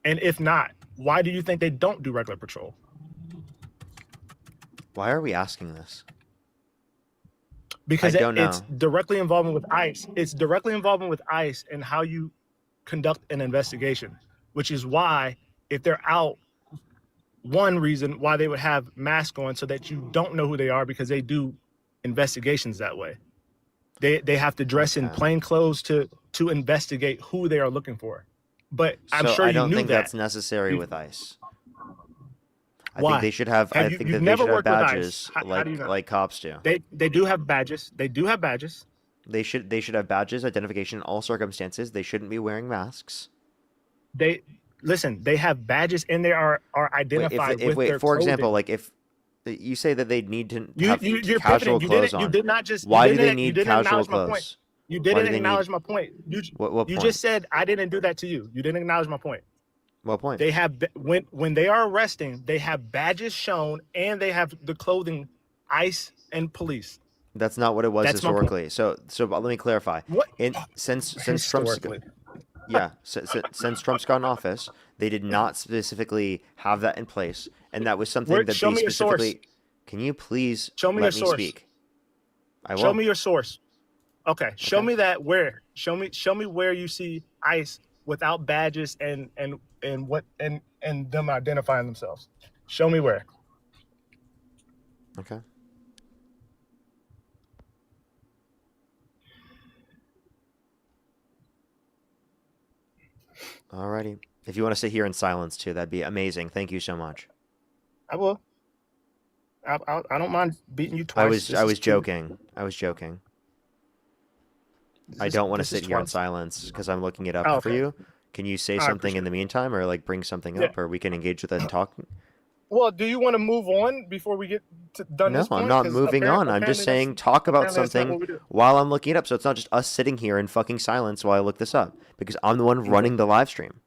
[SPEAKER 23] And if not, why do you think they don't do regular patrol?
[SPEAKER 1] Why are we asking this?
[SPEAKER 23] Because
[SPEAKER 1] I don't know.
[SPEAKER 23] It's directly involving with ICE. It's directly involving with ICE and how you conduct an investigation, which is why if they're out, one reason why they would have masks on so that you don't know who they are, because they do investigations that way. They have to dress in plain clothes to investigate who they are looking for. But I'm sure
[SPEAKER 1] I
[SPEAKER 23] you
[SPEAKER 1] don't
[SPEAKER 23] knew
[SPEAKER 1] think
[SPEAKER 23] that.
[SPEAKER 1] that's necessary with ICE. I
[SPEAKER 23] Why?
[SPEAKER 1] think they should have. I think that they should have badges like cops do.
[SPEAKER 23] They do have badges. They do have badges.
[SPEAKER 1] They should have badges, identification in all circumstances. They shouldn't be wearing masks.
[SPEAKER 23] They have badges and they are identified with their
[SPEAKER 1] for
[SPEAKER 23] clothing.
[SPEAKER 1] example, like if you say that they need to
[SPEAKER 23] You're
[SPEAKER 1] casual
[SPEAKER 23] pivoting.
[SPEAKER 1] clothes on.
[SPEAKER 23] You did not just.
[SPEAKER 1] Why do they need casual clothes?
[SPEAKER 23] You didn't acknowledge my point.
[SPEAKER 1] What
[SPEAKER 23] you
[SPEAKER 1] point?
[SPEAKER 23] just said I didn't do that to you. You didn't acknowledge my point.
[SPEAKER 1] What point?
[SPEAKER 23] They have when they are arresting, they have badges shown and they have the clothing, ICE and police.
[SPEAKER 1] That's not what it was
[SPEAKER 23] That's my point.
[SPEAKER 1] historically. So let me clarify.
[SPEAKER 23] What?
[SPEAKER 1] Since Trump's since Trump's got in office, they did not specifically have that in place, and that was something that they specifically. Can you please
[SPEAKER 23] show me
[SPEAKER 1] let
[SPEAKER 23] your
[SPEAKER 1] me
[SPEAKER 23] source?
[SPEAKER 1] Speak? I will.
[SPEAKER 23] Show me your source. Okay, show me that where. Show me where you see ICE without badges and them identifying themselves. Show me where.
[SPEAKER 1] Okay. Alrighty. If you want to sit here in silence too, that'd be amazing. Thank you so much.
[SPEAKER 23] I will. I don't mind beating you twice.
[SPEAKER 1] I was joking. I was joking. I don't want to sit here in silence because I'm looking it up for you. Can you say something in the meantime, or like bring something up, or we can engage with it and talk?
[SPEAKER 23] Well, do you want to move on before we get done?
[SPEAKER 1] No,
[SPEAKER 23] this point?
[SPEAKER 1] I'm not moving on. I'm just saying talk about something while I'm looking it up. So it's not just us sitting here in fucking silence while I look this up, because I'm the one running the live stream.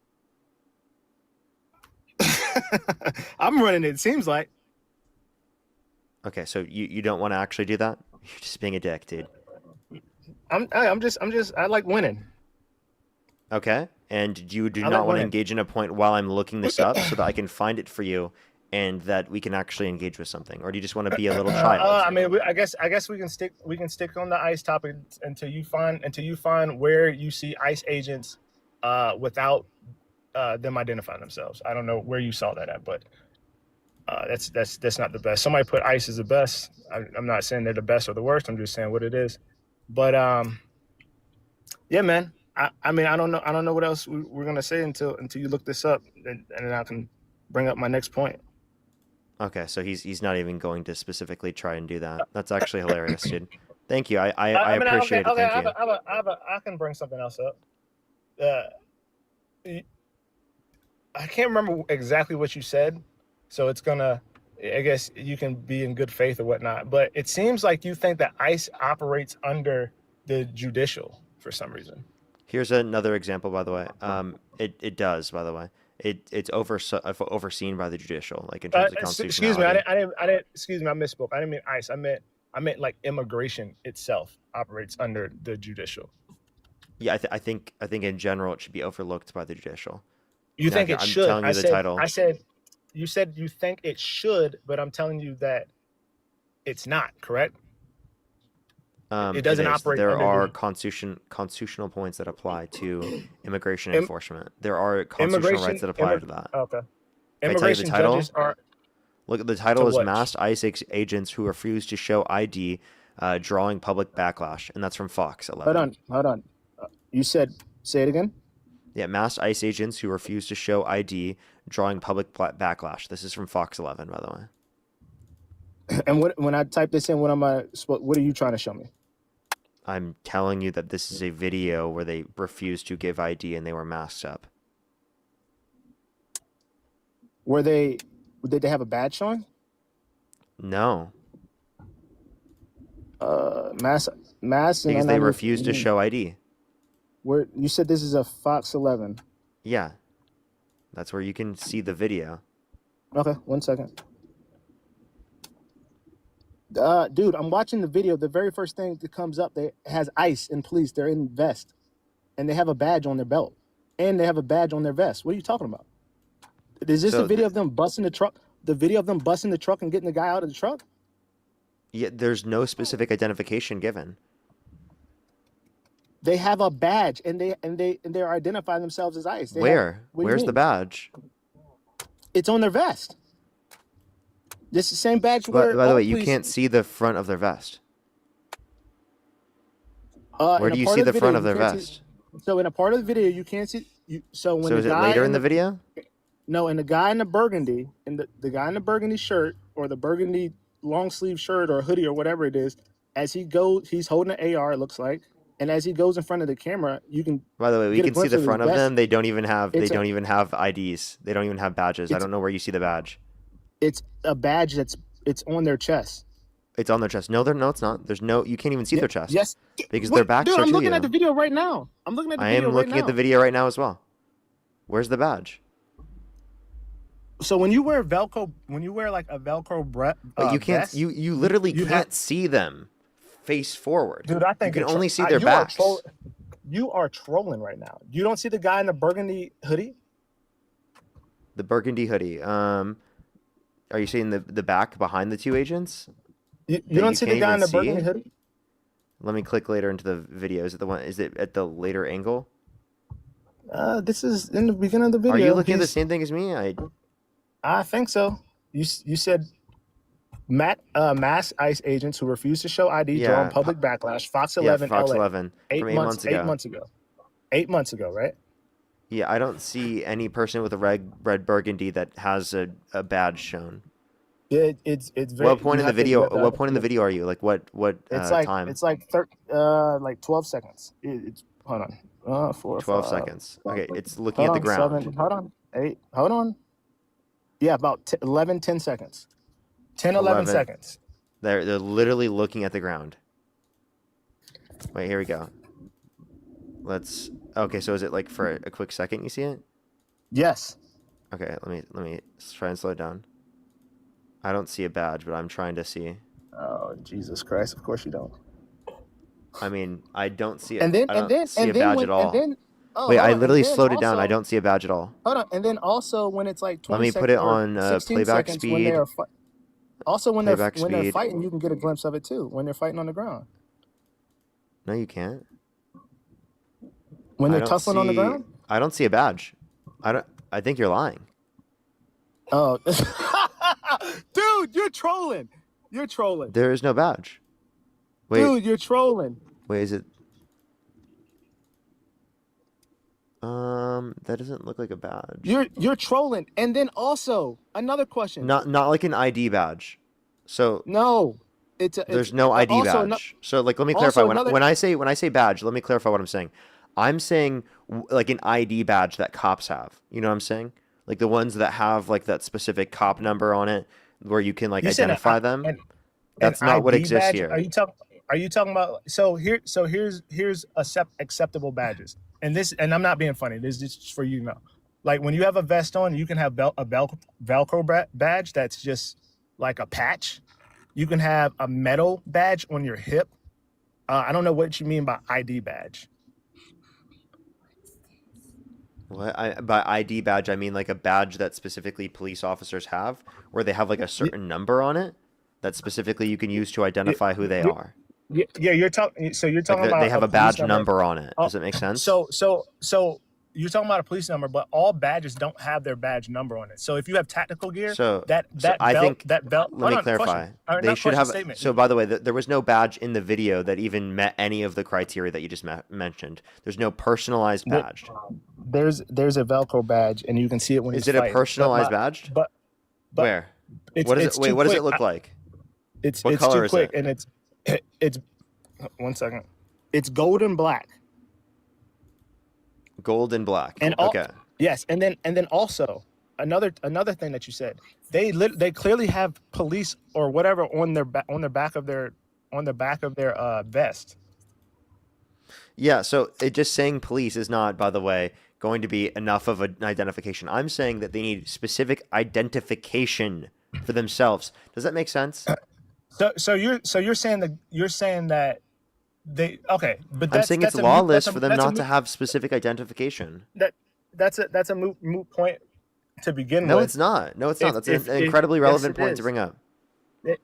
[SPEAKER 23] I'm running it. It seems like.
[SPEAKER 1] Okay, so you don't want to actually do that? You're just being a dick, dude.
[SPEAKER 23] I like winning.
[SPEAKER 1] Okay, and you do not want to engage in a point while I'm looking this up so that I can find it for you and that we can actually engage with something, or do you just want to be a little child?
[SPEAKER 23] I mean, I guess we can stick on the ICE topic until you find where you see ICE agents without them identifying themselves. I don't know where you saw that at, but that's not the best. Somebody put ICE as the best. I'm not saying they're the best or the worst. I'm just saying what it is. But yeah, man. I mean, I don't know what else we're gonna say until you look this up, and then I can bring up my next point.
[SPEAKER 1] Okay, so he's not even going to specifically try and do that. That's actually hilarious, dude. Thank you. I appreciate it. Thank you.
[SPEAKER 23] I can bring something else up. I can't remember exactly what you said, so it's gonna. I guess you can be in good faith or whatnot, but it seems like you think that ICE operates under the judicial for some reason.
[SPEAKER 1] Here's another example, by the way. It does, by the way. It's overseen by the judicial, like in terms of
[SPEAKER 23] Excuse me,
[SPEAKER 1] constitutionality.
[SPEAKER 23] I didn't. Excuse me, I misspoke. I didn't mean ICE. I meant like immigration itself operates under the judicial.
[SPEAKER 1] Yeah, I think in general it should be overlooked by the judicial.
[SPEAKER 23] You
[SPEAKER 1] Now,
[SPEAKER 23] think
[SPEAKER 1] here,
[SPEAKER 23] it
[SPEAKER 1] I'm
[SPEAKER 23] should?
[SPEAKER 1] telling you the title.
[SPEAKER 23] You said you think it should, but I'm telling you that it's not correct. It doesn't
[SPEAKER 1] is.
[SPEAKER 23] operate.
[SPEAKER 1] There
[SPEAKER 23] under
[SPEAKER 1] are
[SPEAKER 23] the,
[SPEAKER 1] constitutional points that apply to immigration enforcement. There are constitutional rights that apply to that.
[SPEAKER 23] Okay.
[SPEAKER 1] Can I tell you the
[SPEAKER 23] Immigration
[SPEAKER 1] title?
[SPEAKER 23] judges are.
[SPEAKER 1] Look, the title
[SPEAKER 23] To
[SPEAKER 1] is
[SPEAKER 23] what?
[SPEAKER 1] Masked ICE Agents Who Refuse to Show ID, Drawing Public Backlash, and that's from Fox 11.
[SPEAKER 23] Hold on. You said, say it again.
[SPEAKER 1] Yeah, Masked ICE Agents Who Refuse to Show ID, Drawing Public Backlash. This is from Fox 11, by the way.
[SPEAKER 23] And when I type this in, what are you trying to show me?
[SPEAKER 1] I'm telling you that this is a video where they refused to give ID and they were masked up.
[SPEAKER 23] Did they have a badge showing?
[SPEAKER 1] No,
[SPEAKER 23] Mass.
[SPEAKER 1] because they refused to show ID.
[SPEAKER 23] Where you said this is a Fox 11.
[SPEAKER 1] Yeah, that's where you can see the video.
[SPEAKER 23] Okay, 1 second. Dude, I'm watching the video. The very first thing that comes up, they has ICE and police. They're in vest, and they have a badge on their belt, and they have a badge on their vest. What are you talking about? Is this
[SPEAKER 1] So
[SPEAKER 23] a video of them busting the truck? The video of them busting the truck and getting the guy out of the truck?
[SPEAKER 1] Yeah, there's no specific identification given.
[SPEAKER 23] They have a badge, and they're identifying themselves as ICE.
[SPEAKER 1] Where?
[SPEAKER 23] What do you
[SPEAKER 1] Where's the
[SPEAKER 23] mean?
[SPEAKER 1] badge?
[SPEAKER 23] It's on their vest. This is the same badge
[SPEAKER 1] By
[SPEAKER 23] where.
[SPEAKER 1] the
[SPEAKER 23] all
[SPEAKER 1] way, you
[SPEAKER 23] police-
[SPEAKER 1] can't see the front of their vest.
[SPEAKER 23] in
[SPEAKER 1] Where
[SPEAKER 23] a
[SPEAKER 1] do you
[SPEAKER 23] part
[SPEAKER 1] see
[SPEAKER 23] of
[SPEAKER 1] the front
[SPEAKER 23] video,
[SPEAKER 1] of their
[SPEAKER 23] you can't see-
[SPEAKER 1] vest?
[SPEAKER 23] So in a part of the video, you can't see. So when
[SPEAKER 1] So
[SPEAKER 23] the
[SPEAKER 1] is it
[SPEAKER 23] guy
[SPEAKER 1] later in the video?
[SPEAKER 23] No, and the guy in the burgundy, the guy in the burgundy shirt or the burgundy long sleeve shirt or hoodie or whatever it is, as he goes, he's holding an AR. It looks like, and as he goes in front of the camera, you can.
[SPEAKER 1] By the way, we
[SPEAKER 23] get a
[SPEAKER 1] can see
[SPEAKER 23] glimpse
[SPEAKER 1] the
[SPEAKER 23] his
[SPEAKER 1] front of
[SPEAKER 23] vest.
[SPEAKER 1] them. They don't even have
[SPEAKER 23] It's a-
[SPEAKER 1] IDs. They don't even have badges. I don't know where you see the badge.
[SPEAKER 23] It's a badge it's on their chest.
[SPEAKER 1] It's on their chest. No, it's not. You can't even see their chest.
[SPEAKER 23] Yes,
[SPEAKER 1] Because
[SPEAKER 23] What?
[SPEAKER 1] their backs
[SPEAKER 23] Dude,
[SPEAKER 1] are
[SPEAKER 23] I'm
[SPEAKER 1] to
[SPEAKER 23] looking
[SPEAKER 1] you.
[SPEAKER 23] at the video right now. I'm looking at the
[SPEAKER 1] I
[SPEAKER 23] video
[SPEAKER 1] am
[SPEAKER 23] right
[SPEAKER 1] looking at the
[SPEAKER 23] now.
[SPEAKER 1] video right now as well. Where's the badge?
[SPEAKER 23] So when you wear like a Velcro
[SPEAKER 1] But you can't.
[SPEAKER 23] vest,
[SPEAKER 1] You literally
[SPEAKER 23] you
[SPEAKER 1] can't
[SPEAKER 23] have-
[SPEAKER 1] see them face forward.
[SPEAKER 23] Dude, I think
[SPEAKER 1] you can
[SPEAKER 23] you're
[SPEAKER 1] only
[SPEAKER 23] tro-
[SPEAKER 1] see their
[SPEAKER 23] you are
[SPEAKER 1] backs.
[SPEAKER 23] You are trolling right now. You don't see the guy in the burgundy hoodie?
[SPEAKER 1] The burgundy hoodie. Are you seeing the back behind the two agents?
[SPEAKER 23] You
[SPEAKER 1] that
[SPEAKER 23] don't see the
[SPEAKER 1] can't
[SPEAKER 23] guy in
[SPEAKER 1] even
[SPEAKER 23] the burgundy
[SPEAKER 1] see?
[SPEAKER 23] hoodie?
[SPEAKER 1] Let me click later into the video. Is it the one? Is it at the later angle?
[SPEAKER 23] This is in the beginning of the video.
[SPEAKER 1] Are you looking at the
[SPEAKER 23] He's-
[SPEAKER 1] same thing as me?
[SPEAKER 23] I think so. You said mass ICE agents who refuse to show ID
[SPEAKER 1] Yeah,
[SPEAKER 23] drawing public backlash. Fox
[SPEAKER 1] Yeah,
[SPEAKER 23] 11
[SPEAKER 1] Fox
[SPEAKER 23] LA.
[SPEAKER 1] 11 from 8 months ago.
[SPEAKER 23] 8 months ago. 8 months ago, right?
[SPEAKER 1] Yeah, I don't see any person with a red burgundy that has a badge shown.
[SPEAKER 23] It's very.
[SPEAKER 1] What point
[SPEAKER 23] you
[SPEAKER 1] in the
[SPEAKER 23] have to-
[SPEAKER 1] video?
[SPEAKER 23] you have to-
[SPEAKER 1] What point in the video are you? Like what
[SPEAKER 23] It's like
[SPEAKER 1] time?
[SPEAKER 23] like 12 seconds. It's hold on. 4
[SPEAKER 1] 12
[SPEAKER 23] 5,
[SPEAKER 1] seconds. Okay, it's looking
[SPEAKER 23] hold
[SPEAKER 1] at the
[SPEAKER 23] on,
[SPEAKER 1] ground.
[SPEAKER 23] 7, hold on. 8. Hold on. Yeah, about 10 seconds. 10, 11 seconds.
[SPEAKER 1] They're literally looking at the ground. Wait, here we go. Okay, so is it like for a quick second you see it?
[SPEAKER 23] Yes.
[SPEAKER 1] Okay, let me try and slow it down. I don't see a badge, but I'm trying to see.
[SPEAKER 23] Oh, Jesus Christ. Of course you don't.
[SPEAKER 1] I mean, I don't see
[SPEAKER 23] And then
[SPEAKER 1] I don't
[SPEAKER 23] and then
[SPEAKER 1] see
[SPEAKER 23] and
[SPEAKER 1] a
[SPEAKER 23] then
[SPEAKER 1] badge
[SPEAKER 23] when,
[SPEAKER 1] at all.
[SPEAKER 23] and then oh,
[SPEAKER 1] Wait,
[SPEAKER 23] hold
[SPEAKER 1] I
[SPEAKER 23] on, and
[SPEAKER 1] literally
[SPEAKER 23] then
[SPEAKER 1] slowed it down. I
[SPEAKER 23] also-
[SPEAKER 1] don't see a badge at all.
[SPEAKER 23] Hold on, and then also when it's like 20
[SPEAKER 1] Let me
[SPEAKER 23] seconds
[SPEAKER 1] put it
[SPEAKER 23] or
[SPEAKER 1] on
[SPEAKER 23] 16
[SPEAKER 1] playback
[SPEAKER 23] seconds when they
[SPEAKER 1] speed.
[SPEAKER 23] are also when they're
[SPEAKER 1] Playback
[SPEAKER 23] when they're
[SPEAKER 1] speed.
[SPEAKER 23] fighting, you can get a glimpse of it too. When they're fighting on the ground,
[SPEAKER 1] No, you can't.
[SPEAKER 23] when
[SPEAKER 1] I
[SPEAKER 23] they're
[SPEAKER 1] don't
[SPEAKER 23] tussling on the
[SPEAKER 1] see-
[SPEAKER 23] ground.
[SPEAKER 1] I don't see a badge. I think you're lying.
[SPEAKER 23] Oh, dude, you're trolling. You're trolling.
[SPEAKER 1] There is no badge. Wait,
[SPEAKER 23] Dude, you're trolling.
[SPEAKER 1] wait, is it? That doesn't look like a badge.
[SPEAKER 23] You're trolling. And then also another question.
[SPEAKER 1] Not like an ID badge. So
[SPEAKER 23] No,
[SPEAKER 1] there's no ID
[SPEAKER 23] also
[SPEAKER 1] badge. So like, let me
[SPEAKER 23] also
[SPEAKER 1] clarify.
[SPEAKER 23] another-
[SPEAKER 1] When I say badge, let me clarify what I'm saying. I'm saying like an ID badge that cops have. You know what I'm saying? Like the ones that have like that specific cop number on it, where you can like
[SPEAKER 23] You said
[SPEAKER 1] identify them. That's
[SPEAKER 23] an
[SPEAKER 1] not what
[SPEAKER 23] ID
[SPEAKER 1] exists
[SPEAKER 23] badge?
[SPEAKER 1] here.
[SPEAKER 23] Are you talking about? So here's acceptable badges. and I'm not being funny. This is just for you to know. Like when you have a vest on, you can have a Velcro badge that's just like a patch. You can have a metal badge on your hip. I don't know what you mean by ID badge.
[SPEAKER 1] By ID badge, I mean like a badge that specifically police officers have, where they have like a certain number on it that specifically you can use to identify who they are.
[SPEAKER 23] Yeah, you're talking. So you're talking
[SPEAKER 1] Like
[SPEAKER 23] about
[SPEAKER 1] they have a
[SPEAKER 23] police
[SPEAKER 1] badge number on it. Does it make sense?
[SPEAKER 23] So you're talking about a police number, but all badges don't have their badge number on it. So if you have tactical gear, that
[SPEAKER 1] I
[SPEAKER 23] belt,
[SPEAKER 1] think
[SPEAKER 23] that belt.
[SPEAKER 1] Let me clarify. They should have. So by the way, there was no badge in the video that even met any of the criteria that you just mentioned. There's no personalized badge.
[SPEAKER 23] There's a Velcro badge, and you can see it when.
[SPEAKER 1] Is it a personalized badge?
[SPEAKER 23] But
[SPEAKER 1] where? What is it? Wait, what does it look like? What color
[SPEAKER 23] too
[SPEAKER 1] is
[SPEAKER 23] quick,
[SPEAKER 1] it?
[SPEAKER 23] and it's 1 second. It's gold and black.
[SPEAKER 1] Gold and black.
[SPEAKER 23] And
[SPEAKER 1] okay.
[SPEAKER 23] Yes, and then also another thing that you said, they clearly have police or whatever on the back of their vest.
[SPEAKER 1] Yeah, so it just saying police is not, by the way, going to be enough of an identification. I'm saying that they need specific identification for themselves. Does that make sense?
[SPEAKER 23] So you're saying that they okay, but
[SPEAKER 1] I'm saying it's lawless for them not to have specific identification.
[SPEAKER 23] That's a moot point to begin with.
[SPEAKER 1] No, it's not. No, it's not. That's an incredibly relevant point to bring up.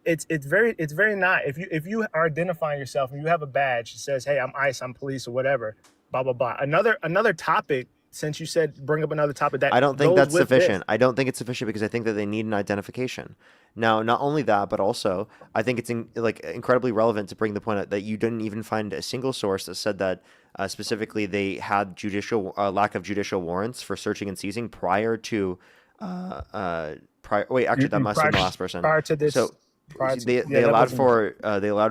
[SPEAKER 23] It's very not. If you are identifying yourself and you have a badge that says, "Hey, I'm ICE, I'm police," or whatever, blah blah blah. Another topic. Since you said bring up another topic, that
[SPEAKER 1] I don't think
[SPEAKER 23] goes
[SPEAKER 1] that's
[SPEAKER 23] with
[SPEAKER 1] sufficient.
[SPEAKER 23] this.
[SPEAKER 1] I don't think it's sufficient because I think that they need an identification. Now, not only that, but also I think it's incredibly relevant to bring the point out that you didn't even find a single source that said that specifically they had lack of judicial warrants for searching and seizing prior to wait, actually that must have been the last person.
[SPEAKER 23] Prior to this,
[SPEAKER 1] so they allowed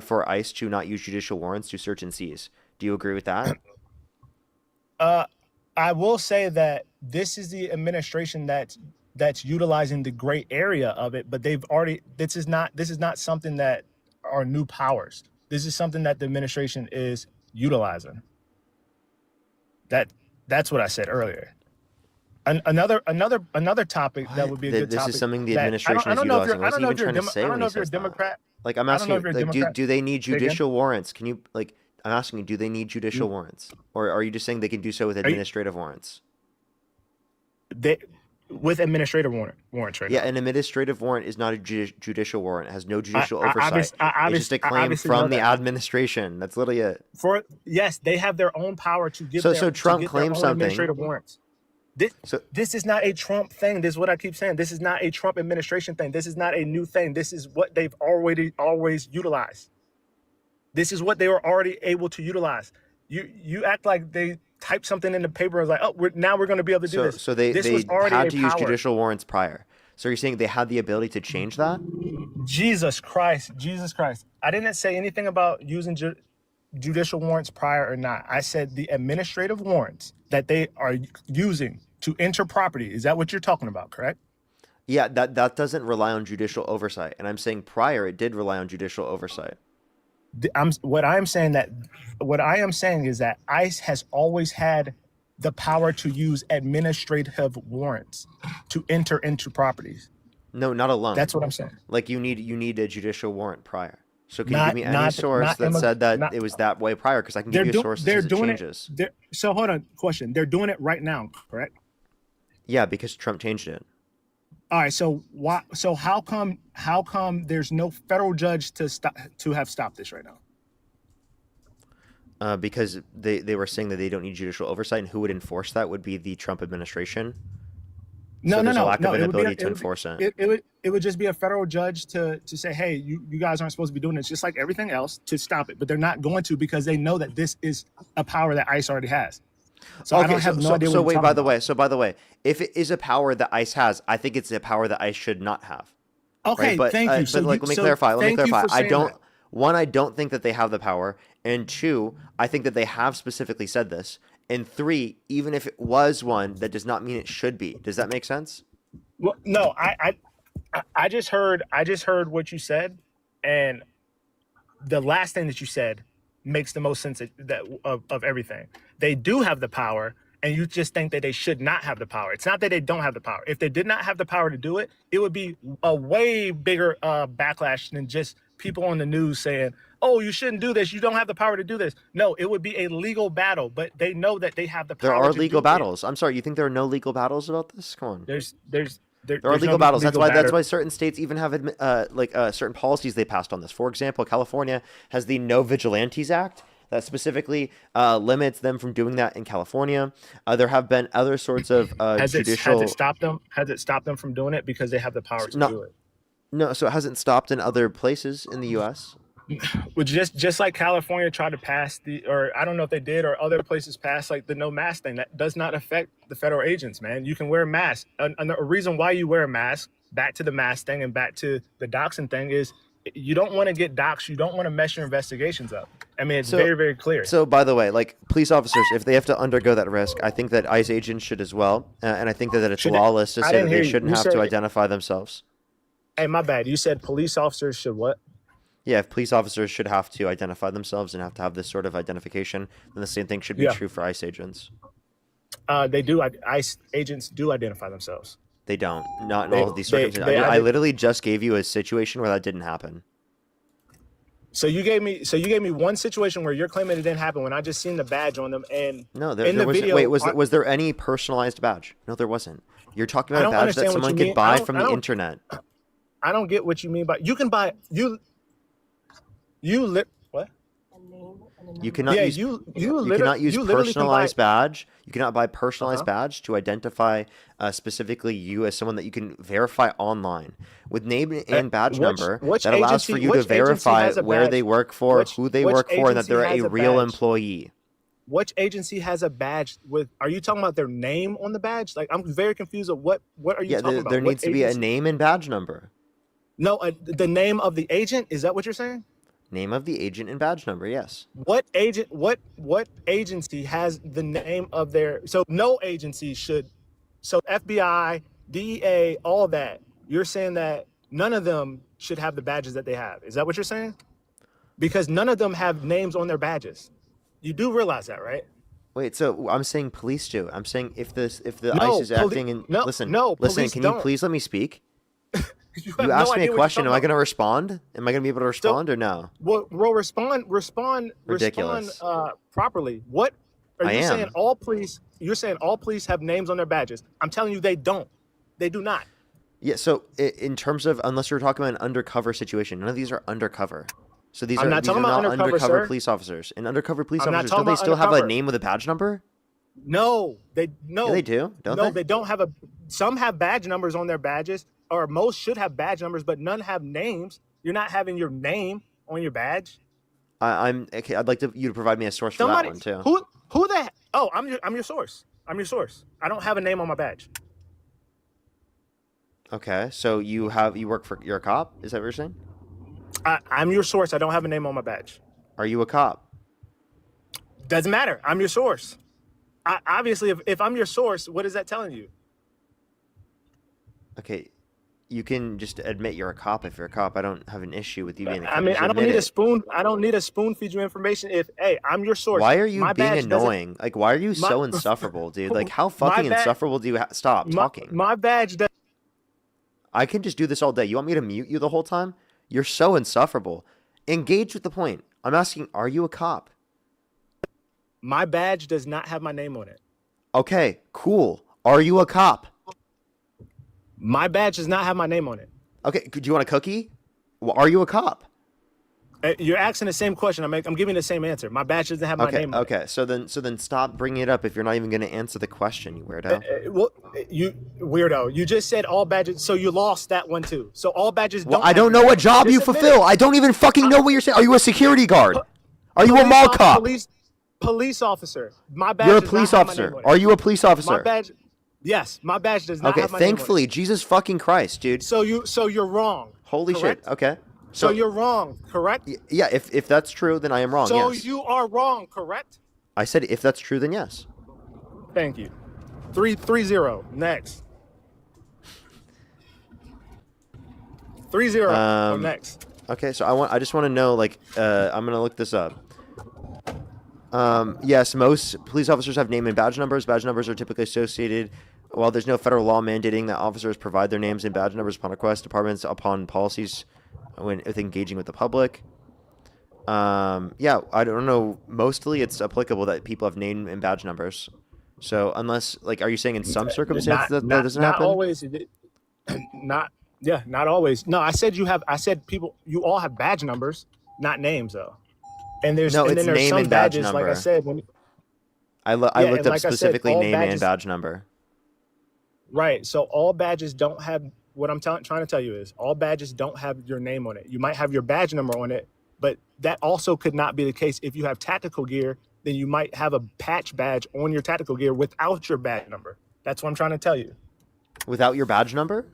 [SPEAKER 1] for ICE to not use judicial warrants to search and seize. Do you agree with that?
[SPEAKER 23] I will say that this is the administration that's utilizing the gray area of it, but this is not something that are new powers. This is something that the administration is utilizing. That's what I said earlier. Another topic that would be a good topic.
[SPEAKER 1] This is something the administration is utilizing. What's he even trying to say when he says that? Like I'm asking you, do they need judicial warrants? Can you I'm asking you, do they need judicial warrants? Or are you just saying they can do so with administrative warrants?
[SPEAKER 23] With administrative warrants right now.
[SPEAKER 1] Yeah, an administrative warrant is not a judicial warrant. It has no judicial oversight. It's just a
[SPEAKER 23] I
[SPEAKER 1] claim from the administration. That's literally it.
[SPEAKER 23] Yes, they have their own power to give
[SPEAKER 1] so Trump claims something.
[SPEAKER 23] Administrative warrants. This is not a Trump thing. This is what I keep saying. This is not a Trump administration thing. This is not a new thing. This is what they've always utilized. This is what they were already able to utilize. You act like they typed something in the paper and was like, oh, we're going to be able to do this.
[SPEAKER 1] So they had to use
[SPEAKER 23] power.
[SPEAKER 1] judicial warrants prior. So you're saying they had the ability to change that?
[SPEAKER 23] Jesus Christ. I didn't say anything about using judicial warrants prior or not. I said the administrative warrants that they are using to enter property. Is that what you're talking about, correct?
[SPEAKER 1] Yeah, that doesn't rely on judicial oversight. And I'm saying prior it did rely on judicial oversight.
[SPEAKER 23] What I am saying is that ICE has always had the power to use administrative warrants to enter into properties.
[SPEAKER 1] No, not alone.
[SPEAKER 23] That's what I'm saying.
[SPEAKER 1] Like you need a judicial warrant prior. So can you give me any source that said that it was that way prior? Because I can give you a source that says it changes.
[SPEAKER 23] So hold on, question. They're doing it right now, correct?
[SPEAKER 1] Yeah, because Trump changed it.
[SPEAKER 23] All right, so why? So how come there's no federal judge to have stopped this right now?
[SPEAKER 1] Because they were saying that they don't need judicial oversight, and who would enforce that would be the Trump administration.
[SPEAKER 23] No,
[SPEAKER 1] there's a lack of an ability to enforce it.
[SPEAKER 23] It would just be a federal judge to say, hey, you guys aren't supposed to be doing this, just like everything else, to stop it. But they're not going to because they know that this is a power that ICE already has. So I don't have no idea.
[SPEAKER 1] So wait, by the way, if it is a power that ICE has, I think it's a power that ICE should not have.
[SPEAKER 23] Okay,
[SPEAKER 1] right? But,
[SPEAKER 23] thank you.
[SPEAKER 1] But let me clarify. I don't think that they have the power. And two, I think that they have specifically said this. And three, even if it was one, that does not mean it should be. Does that make sense?
[SPEAKER 23] Well, no, I just heard what you said, and the last thing that you said makes the most sense of everything. They do have the power, and you just think that they should not have the power. It's not that they don't have the power. If they did not have the power to do it, it would be a way bigger backlash than just people on the news saying, oh, you shouldn't do this. You don't have the power to do this. No, it would be a legal battle, but they know that they have the power.
[SPEAKER 1] There are
[SPEAKER 23] to
[SPEAKER 1] legal
[SPEAKER 23] do
[SPEAKER 1] battles. I'm sorry, you think there are no legal battles about this? Come on.
[SPEAKER 23] There
[SPEAKER 1] are legal battles. That's why certain states even have certain policies they passed on this. For example, California has the No Vigilantes Act that specifically limits them from doing that in California. There have been other sorts of judicial.
[SPEAKER 23] Has it stopped them? Has it stopped them from doing it because they have the power to do it?
[SPEAKER 1] No, so it hasn't stopped in other places in the U.S.
[SPEAKER 23] Well, just like California tried to pass or I don't know if they did, or other places passed like the no mask thing. That does not affect the federal agents, man. You can wear a mask. And a reason why you wear a mask, back to the mask thing and back to the doxing thing, is you don't want to get doxxed. You don't want to mess your investigations up. I mean, it's very, very clear.
[SPEAKER 1] So, by the way, like police officers, if they have to undergo that risk, I think that ICE agents should as well. And I think that it's lawless to say that they shouldn't have to identify themselves.
[SPEAKER 23] Hey, my bad. You said police officers should what?
[SPEAKER 1] Yeah, if police officers should have to identify themselves and have to have this sort of identification, then the same thing should be true for ICE agents.
[SPEAKER 23] They do. ICE agents do identify themselves.
[SPEAKER 1] They don't. Not in all of these circumstances. I literally just gave you a situation where that didn't happen.
[SPEAKER 23] So you gave me one situation where you're claiming it didn't happen when I just seen the badge on them, and
[SPEAKER 1] no, there wasn't.
[SPEAKER 23] Video,
[SPEAKER 1] wait, was there any personalized badge? No, there wasn't. You're talking about a badge that someone could buy from the internet.
[SPEAKER 23] I don't get what you mean by you can buy what?
[SPEAKER 1] You cannot use you cannot use personalized badge. You cannot buy personalized badge to identify specifically you as someone that you can verify online with name and badge number that allows for you to verify where they work for, who they work for, and that they're a real employee.
[SPEAKER 23] Which agency has a badge with? Are you talking about their name on the badge? Like, I'm very confused of what are you talking about?
[SPEAKER 1] There needs to be a name and badge number.
[SPEAKER 23] No, the name of the agent. Is that what you're saying?
[SPEAKER 1] Name of the agent and badge number. Yes.
[SPEAKER 23] What agent? What agency has the name of their? So no agency should. So FBI, DEA, all that. You're saying that none of them should have the badges that they have. Is that what you're saying? Because none of them have names on their badges. You do realize that, right?
[SPEAKER 1] Wait, so I'm saying police do. I'm saying if the ICE is acting in listen, can you please let me speak? You asked me a question. Am I going to respond? Am I going to be able to respond or no?
[SPEAKER 23] Well, respond
[SPEAKER 1] Ridiculous.
[SPEAKER 23] Properly. What are you saying?
[SPEAKER 1] All
[SPEAKER 23] police? You're saying all police have names on their badges. I'm telling you, they don't. They do not.
[SPEAKER 1] Yeah. So in terms of, unless you're talking about an undercover situation, none of these are undercover. So these are not undercover police officers. And undercover police officers, don't they still have a name with a badge number?
[SPEAKER 23] No, they no.
[SPEAKER 1] Yeah, they do. Don't they?
[SPEAKER 23] No, they don't have a. Some have badge numbers on their badges, or most should have badge numbers, but none have names. You're not having your name on your badge.
[SPEAKER 1] I'm okay. I'd like you to provide me a source for that one too.
[SPEAKER 23] Who the? Oh, I'm your source. I'm your source. I don't have a name on my badge.
[SPEAKER 1] Okay, so you're a cop? Is that what you're saying?
[SPEAKER 23] I'm your source. I don't have a name on my badge.
[SPEAKER 1] Are you a cop?
[SPEAKER 23] Doesn't matter. I'm your source. Obviously, if I'm your source, what is that telling you?
[SPEAKER 1] Okay, you can just admit you're a cop if you're a cop. I don't have an issue with you being a cop.
[SPEAKER 23] I mean, I don't need a spoon. I don't need a spoon feed you information. Hey, I'm your source.
[SPEAKER 1] Why are you being annoying? Like, why are you so insufferable, dude? Like, how fucking insufferable do you stop talking?
[SPEAKER 23] My badge does.
[SPEAKER 1] I can just do this all day. You want me to mute you the whole time? You're so insufferable. Engage with the point. I'm asking, are you a cop?
[SPEAKER 23] My badge does not have my name on it.
[SPEAKER 1] Okay, cool. Are you a cop?
[SPEAKER 23] My badge does not have my name on it.
[SPEAKER 1] Okay, do you want a cookie? Well, are you a cop?
[SPEAKER 23] You're asking the same question. I'm giving the same answer. My badge doesn't have my name on it.
[SPEAKER 1] Okay, so then stop bringing it up if you're not even going to answer the question, you weirdo.
[SPEAKER 23] Well, you weirdo. You just said all badges, so you lost that one too. So all badges don't.
[SPEAKER 1] Well, I don't know what job you fulfill. I don't even fucking know what you're saying. Are you a security guard? Are you a mall cop?
[SPEAKER 23] Police officer. My badge.
[SPEAKER 1] You're a police officer. Are you a police officer?
[SPEAKER 23] My badge. Yes, my badge does not have my
[SPEAKER 1] name on it. Thankfully, Jesus fucking Christ, dude.
[SPEAKER 23] So you're wrong.
[SPEAKER 1] Holy shit. Okay.
[SPEAKER 23] So you're wrong, correct?
[SPEAKER 1] Yeah, if that's true, then I am wrong,
[SPEAKER 23] So
[SPEAKER 1] yes.
[SPEAKER 23] you are wrong, correct?
[SPEAKER 1] I said if that's true, then yes.
[SPEAKER 23] Thank you. 3-0. Next. 3-0. Next.
[SPEAKER 1] Okay, so I just want to know, like, I'm gonna look this up. Yes, most police officers have name and badge numbers. Badge numbers are typically associated. While there's no federal law mandating that officers provide their names and badge numbers upon request, departments upon policies when with engaging with the public. Yeah, I don't know. Mostly, it's applicable that people have name and badge numbers. So unless, like, are you saying in some circumstances that doesn't
[SPEAKER 23] not
[SPEAKER 1] happen?
[SPEAKER 23] always. Not yeah, not always. No, I said you have. I said people. You all have badge numbers, not names though. And there's
[SPEAKER 1] No,
[SPEAKER 23] and
[SPEAKER 1] it's
[SPEAKER 23] then there's
[SPEAKER 1] name
[SPEAKER 23] some
[SPEAKER 1] and badge
[SPEAKER 23] badges. Like I
[SPEAKER 1] number.
[SPEAKER 23] said, when
[SPEAKER 1] I
[SPEAKER 23] yeah,
[SPEAKER 1] looked
[SPEAKER 23] and
[SPEAKER 1] up
[SPEAKER 23] like I said,
[SPEAKER 1] specifically
[SPEAKER 23] all
[SPEAKER 1] name and
[SPEAKER 23] badges.
[SPEAKER 1] badge number.
[SPEAKER 23] Right. So all badges don't have what I'm trying to tell you is all badges don't have your name on it. You might have your badge number on it, but that also could not be the case if you have tactical gear. Then you might have a patch badge on your tactical gear without your badge number. That's what I'm trying to tell you.
[SPEAKER 1] Without your badge number?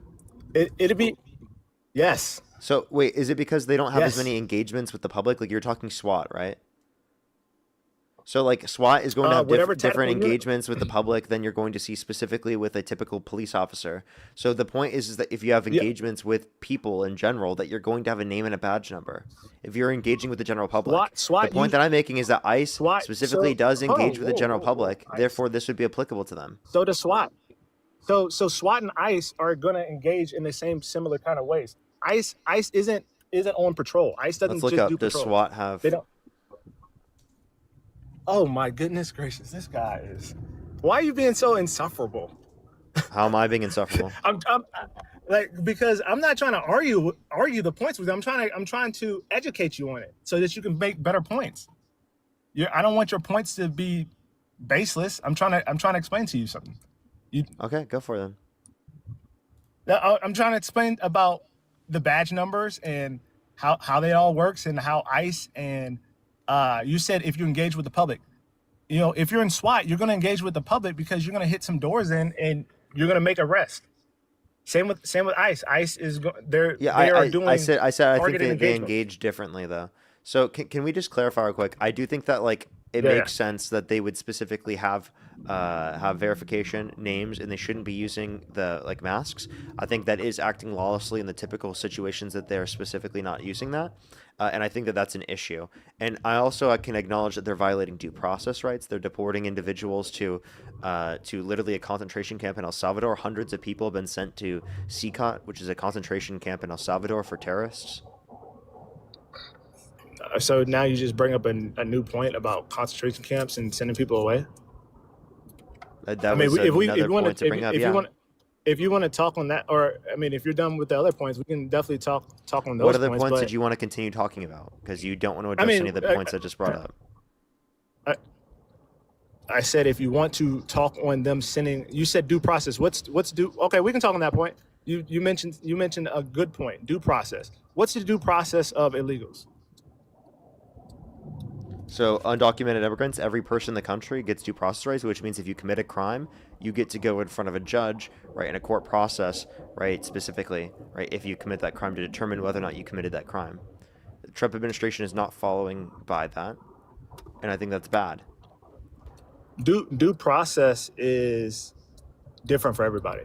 [SPEAKER 23] It'd be yes.
[SPEAKER 1] So wait, is it because they don't have as
[SPEAKER 23] Yes.
[SPEAKER 1] many engagements with the public? Like you're talking SWAT, right? So like SWAT is going to have
[SPEAKER 23] Whatever
[SPEAKER 1] different
[SPEAKER 23] tactical unit.
[SPEAKER 1] engagements with the public than you're going to see specifically with a typical police officer. So the point is that if you have engagements with people in general, that you're going to have a name and a badge number. If you're engaging with the general public,
[SPEAKER 23] SWAT
[SPEAKER 1] the point that I'm making is that ICE specifically
[SPEAKER 23] so-
[SPEAKER 1] does engage with the
[SPEAKER 23] whoa,
[SPEAKER 1] general
[SPEAKER 23] whoa,
[SPEAKER 1] public.
[SPEAKER 23] ICE.
[SPEAKER 1] Therefore, this would be applicable to them.
[SPEAKER 23] So does SWAT. So SWAT and ICE are going to engage in the same similar kind of ways. ICE isn't on patrol. ICE doesn't
[SPEAKER 1] Let's look
[SPEAKER 23] just
[SPEAKER 1] up.
[SPEAKER 23] do
[SPEAKER 1] Does
[SPEAKER 23] patrol.
[SPEAKER 1] SWAT have?
[SPEAKER 23] They don't. Oh my goodness gracious, this guy is. Why are you being so insufferable?
[SPEAKER 1] How am I being insufferable?
[SPEAKER 23] I'm like because I'm not trying to argue the points with you. I'm trying to educate you on it so that you can make better points. I don't want your points to be baseless. I'm trying to explain to you something.
[SPEAKER 1] Okay, go for them.
[SPEAKER 23] I'm trying to explain about the badge numbers and how they all works and how ICE and you said if you engage with the public, if you're in SWAT, you're going to engage with the public because you're going to hit some doors in and you're going to make arrest. Same with ICE. ICE is they're
[SPEAKER 1] Yeah,
[SPEAKER 23] they are doing.
[SPEAKER 1] I said I think
[SPEAKER 23] targeted
[SPEAKER 1] they
[SPEAKER 23] engagement.
[SPEAKER 1] engage differently though. So can we just clarify real quick? I do think that like it
[SPEAKER 23] Yeah.
[SPEAKER 1] makes sense that they would specifically have verification names and they shouldn't be using the like masks. I think that is acting lawlessly in the typical situations that they're specifically not using that. And I think that that's an issue. And I can acknowledge that they're violating due process rights. They're deporting individuals to literally a concentration camp in El Salvador. Hundreds of people have been sent to CCOT, which is a concentration camp in El Salvador for terrorists.
[SPEAKER 23] So now you just bring up a new point about concentration camps and sending people away.
[SPEAKER 1] That was another point to bring up.
[SPEAKER 23] If you want to talk on that, or I mean, if you're done with the other points, we can definitely talk on those.
[SPEAKER 1] What other points
[SPEAKER 23] but
[SPEAKER 1] did you want to continue talking about? Because you don't want to address any of the points I just brought up.
[SPEAKER 23] I said if you want to talk on them sending, you said due process. What's due? Okay, we can talk on that point. You mentioned a good point. Due process. What's the due process of illegals?
[SPEAKER 1] So undocumented immigrants, every person in the country gets due process rights, which means if you commit a crime, you get to go in front of a judge, right, in a court process, right, specifically, right, if you commit that crime to determine whether or not you committed that crime. The Trump administration is not following by that, and I think that's bad.
[SPEAKER 23] Due process is different for everybody.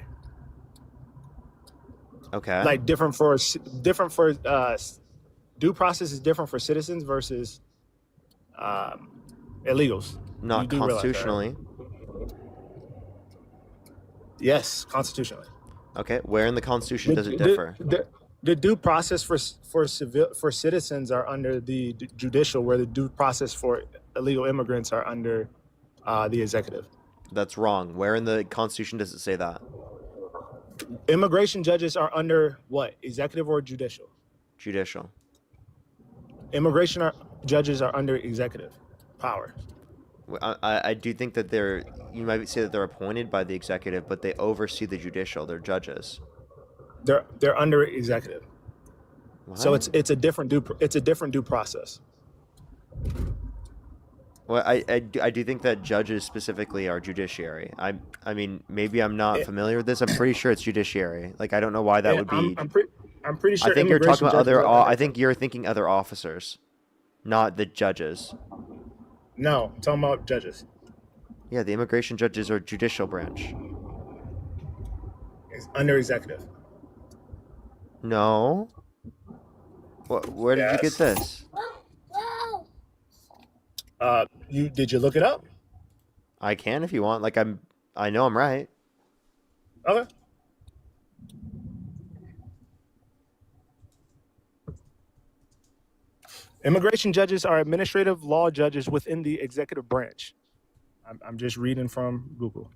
[SPEAKER 1] Okay.
[SPEAKER 23] Like different for due process is different for citizens versus illegals.
[SPEAKER 1] Not
[SPEAKER 23] You do realize that, right?
[SPEAKER 1] constitutionally.
[SPEAKER 23] Yes, constitutionally.
[SPEAKER 1] Okay. Where in the Constitution does it differ?
[SPEAKER 23] The due process for citizens are under the judicial, where the due process for illegal immigrants are under the executive.
[SPEAKER 1] That's wrong. Where in the Constitution does it say that?
[SPEAKER 23] Immigration judges are under what? Executive or judicial?
[SPEAKER 1] Judicial.
[SPEAKER 23] Immigration judges are under executive power.
[SPEAKER 1] I do think that you might say that they're appointed by the executive, but they oversee the judicial. They're judges.
[SPEAKER 23] They're under executive.
[SPEAKER 1] What?
[SPEAKER 23] So it's a different due process.
[SPEAKER 1] Well, I do think that judges specifically are judiciary. I mean, maybe I'm not familiar with this. I'm pretty sure it's judiciary. Like, I don't know why that would be.
[SPEAKER 23] I'm pretty sure.
[SPEAKER 1] I think you're talking about
[SPEAKER 23] immigration
[SPEAKER 1] I
[SPEAKER 23] judges
[SPEAKER 1] think you're thinking other officers, not the judges.
[SPEAKER 23] No, I'm talking about judges.
[SPEAKER 1] Yeah, the immigration judges are judicial branch.
[SPEAKER 23] It's under executive.
[SPEAKER 1] No. Where did you get
[SPEAKER 23] Yes.
[SPEAKER 1] this?
[SPEAKER 23] Did you look it up?
[SPEAKER 1] I can if you want. Like I know I'm right.
[SPEAKER 23] Okay. Immigration judges are administrative law judges within the executive branch. I'm just reading from Google.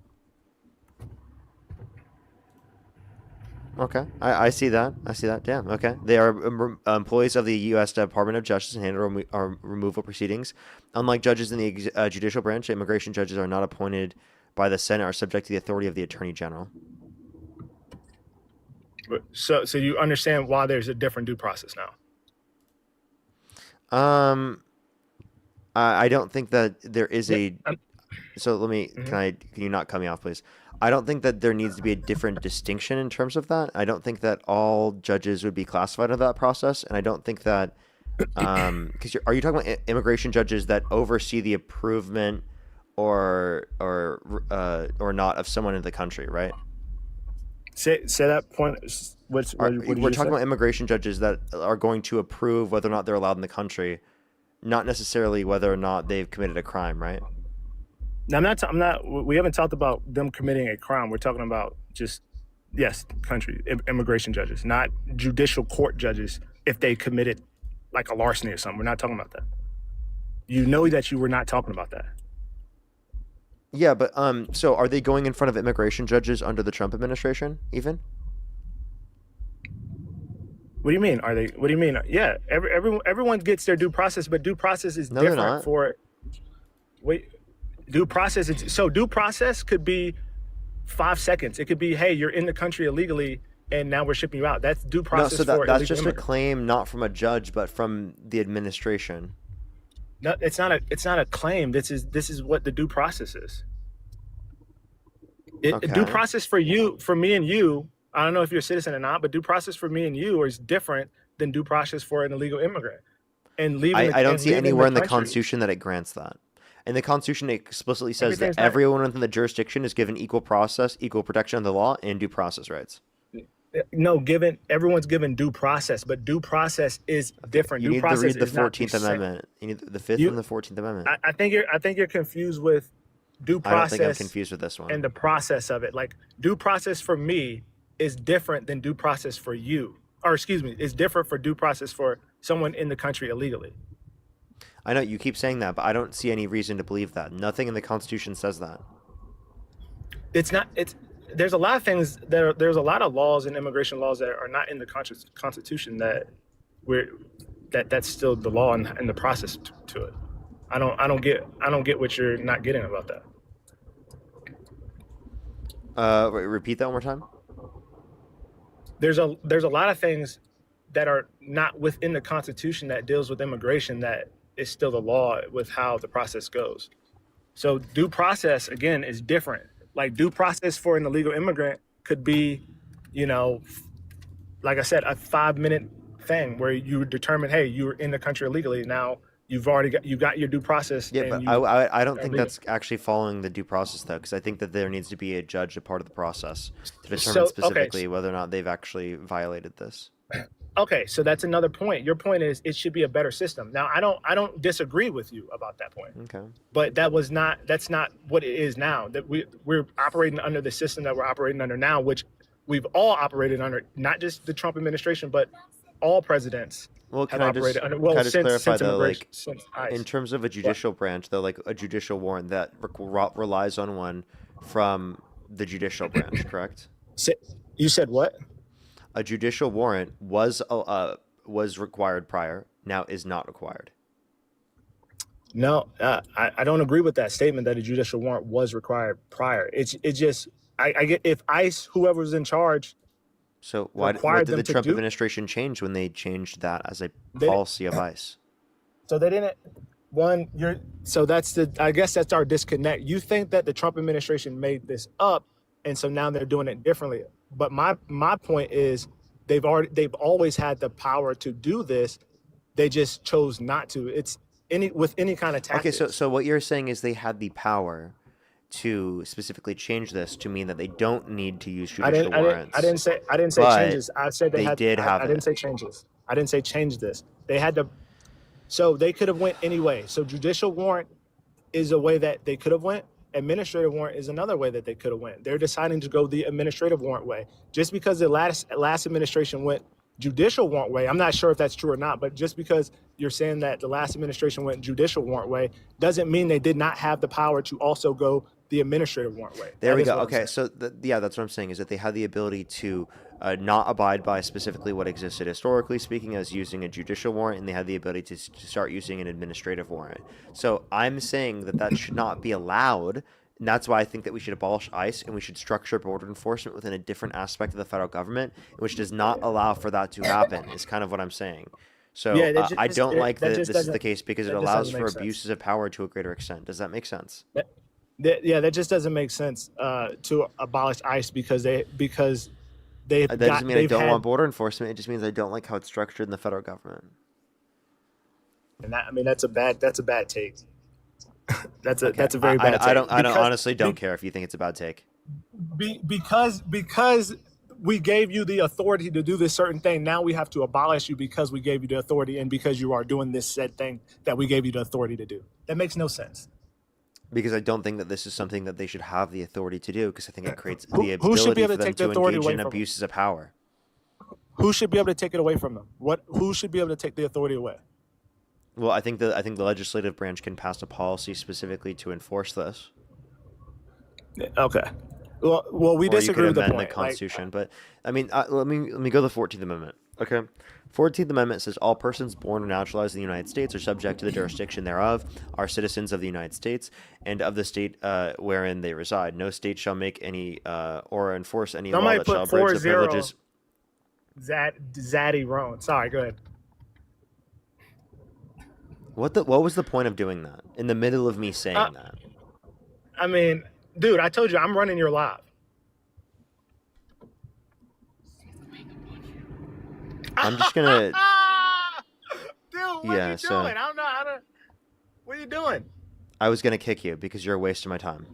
[SPEAKER 1] Okay, I see that. I see that. Damn. Okay, they are employees of the U.S. Department of Justice and handle removal proceedings. Unlike judges in the judicial branch, immigration judges are not appointed by the Senate, are subject to the authority of the Attorney General.
[SPEAKER 23] So you understand why there's a different due process now?
[SPEAKER 1] I don't think that there is a. So let me. Can you not cut me off, please? I don't think that there needs to be a different distinction in terms of that. I don't think that all judges would be classified in that process, and I don't think that. Because are you talking about immigration judges that oversee the approvement or not of someone in the country, right?
[SPEAKER 23] Say that point. We're
[SPEAKER 1] talking about immigration judges that are going to approve whether or not they're allowed in the country, not necessarily whether or not they've committed a crime, right?
[SPEAKER 23] Now, I'm not. We haven't talked about them committing a crime. We're talking about just immigration judges, not judicial court judges. If they committed like a larceny or something, we're not talking about that. You know that you were not talking about that.
[SPEAKER 1] Yeah, but so are they going in front of immigration judges under the Trump administration, even?
[SPEAKER 23] What do you mean? Are they? What do you mean? Yeah, everyone gets their due process, but due process is different for. Wait, due process. Due process could be 5 seconds. It could be, hey, you're in the country illegally, and now we're shipping you out. That's due process.
[SPEAKER 1] No, so that's just a claim, not from a judge, but from the administration.
[SPEAKER 23] No, it's not a claim. This is what the due process is. Due process for me and you. I don't know if you're a citizen or not, but due process for me and you is different than due process for an illegal immigrant. And leaving.
[SPEAKER 1] I don't see anywhere in the Constitution that it grants that. And the Constitution explicitly says that everyone within the jurisdiction is given equal process, equal protection of the law, and due process rights.
[SPEAKER 23] No, everyone's given due process, but due process is different.
[SPEAKER 1] You need to read the 14th Amendment. You need the 5th and the 14th Amendment.
[SPEAKER 23] I think you're confused with due process.
[SPEAKER 1] I don't think I'm confused with this one.
[SPEAKER 23] And the process of it. Like, due process for me is different than due process for you. Or excuse me, is different for due process for someone in the country illegally.
[SPEAKER 1] I know you keep saying that, but I don't see any reason to believe that. Nothing in the Constitution says that.
[SPEAKER 23] There's a lot of things there's a lot of laws and immigration laws that are not in the Constitution that's still the law and the process to it. I don't get what you're not getting about that.
[SPEAKER 1] Repeat that one more time.
[SPEAKER 23] There's a lot of things that are not within the Constitution that deals with immigration that is still the law with how the process goes. So due process, again, is different. Like, due process for an illegal immigrant could be, like I said, a 5-minute thing where you determine, hey, you're in the country illegally. Now you got your due process.
[SPEAKER 1] Yeah, but I don't think that's actually following the due process, though, because I think that there needs to be a judge a part of the process to determine specifically whether or not they've actually violated this.
[SPEAKER 23] Okay, so that's another point. Your point is it should be a better system. Now, I don't disagree with you about that point.
[SPEAKER 1] Okay.
[SPEAKER 23] But that's not what it is now. That we're operating under the system that we're operating under now, which we've all operated under, not just the Trump administration, but all presidents have operated under. Well, since ICE.
[SPEAKER 1] In terms of a judicial branch, though, like a judicial warrant that relies on one from the judicial branch, correct?
[SPEAKER 23] You said what?
[SPEAKER 1] A judicial warrant was required prior, now is not required.
[SPEAKER 23] No, I don't agree with that statement that a judicial warrant was required prior. It's just I get if ICE, whoever's in charge.
[SPEAKER 1] So what did the Trump administration change when they changed that as a policy of ICE?
[SPEAKER 23] So they didn't. I guess that's our disconnect. You think that the Trump administration made this up, and so now they're doing it differently. But my point is they've always had the power to do this. They just chose not to. It's with any kind of tactics.
[SPEAKER 1] Okay, so what you're saying is they had the power to specifically change this to mean that they don't need to use judicial warrants.
[SPEAKER 23] I didn't say changes. I said they
[SPEAKER 1] did have it.
[SPEAKER 23] I didn't say changes. I didn't say change this. They had to. So they could have went anyway. So judicial warrant is a way that they could have went. Administrative warrant is another way that they could have went. They're deciding to go the administrative warrant way. Just because the last administration went judicial warrant way, I'm not sure if that's true or not, but just because you're saying that the last administration went judicial warrant way doesn't mean they did not have the power to also go the administrative warrant way.
[SPEAKER 1] There we go. Okay, so yeah, that's what I'm saying, is that they had the ability to not abide by specifically what existed historically speaking as using a judicial warrant, and they had the ability to start using an administrative warrant. So I'm saying that that should not be allowed, and that's why I think that we should abolish ICE and we should structure border enforcement within a different aspect of the federal government, which does not allow for that to happen, is kind of what I'm saying. So
[SPEAKER 23] Yeah,
[SPEAKER 1] I don't like that this is
[SPEAKER 23] doesn't-
[SPEAKER 1] the case because it
[SPEAKER 23] that just
[SPEAKER 1] allows
[SPEAKER 23] doesn't
[SPEAKER 1] for
[SPEAKER 23] make sense.
[SPEAKER 1] abuses of power to a greater extent. Does that make sense?
[SPEAKER 23] That just doesn't make sense to abolish ICE because they've
[SPEAKER 1] That doesn't mean I don't
[SPEAKER 23] had,
[SPEAKER 1] want border enforcement. It just means I don't like how it's structured in the federal government.
[SPEAKER 23] and that, I mean that's a bad take. that's a very bad take.
[SPEAKER 1] I don't honestly don't care if you think it's a bad take.
[SPEAKER 23] Because we gave you the authority to do this certain thing. Now we have to abolish you because we gave you the authority and because you are doing this said thing that we gave you the authority to do. That makes no sense.
[SPEAKER 1] Because I don't think that this is something that they should have the authority to do, because I think it creates
[SPEAKER 23] Who
[SPEAKER 1] the
[SPEAKER 23] should be
[SPEAKER 1] ability
[SPEAKER 23] able
[SPEAKER 1] for
[SPEAKER 23] to
[SPEAKER 1] them
[SPEAKER 23] take the
[SPEAKER 1] to
[SPEAKER 23] authority
[SPEAKER 1] engage
[SPEAKER 23] away
[SPEAKER 1] in
[SPEAKER 23] from them?
[SPEAKER 1] abuses of power.
[SPEAKER 23] Who should be able to take it away from them? Who should be able to take the authority away?
[SPEAKER 1] Well, I think the legislative branch can pass a policy specifically to enforce this.
[SPEAKER 23] Okay. Well, we
[SPEAKER 1] Or you
[SPEAKER 23] disagree
[SPEAKER 1] could
[SPEAKER 23] with the
[SPEAKER 1] amend
[SPEAKER 23] point.
[SPEAKER 1] the Constitution, but I mean, let me go to the 14th Amendment. Okay, 14th Amendment says all persons born or naturalized in the United States are subject to the jurisdiction thereof, are citizens of the United States and of the state wherein they reside. No state shall make any or enforce any law
[SPEAKER 23] Somebody
[SPEAKER 1] that shall
[SPEAKER 23] put
[SPEAKER 1] abridge the
[SPEAKER 23] 4-0
[SPEAKER 1] privileges.
[SPEAKER 23] Zaddy wrong. Sorry, go ahead.
[SPEAKER 1] What was the point of doing that in the middle of me saying that?
[SPEAKER 23] I mean, dude, I told you I'm running your live.
[SPEAKER 1] I'm just gonna.
[SPEAKER 23] Dude, what
[SPEAKER 1] Yeah,
[SPEAKER 23] are you
[SPEAKER 1] so-
[SPEAKER 23] doing? I don't know how to. What are you doing?
[SPEAKER 1] I was gonna kick you because you're a waste of my time.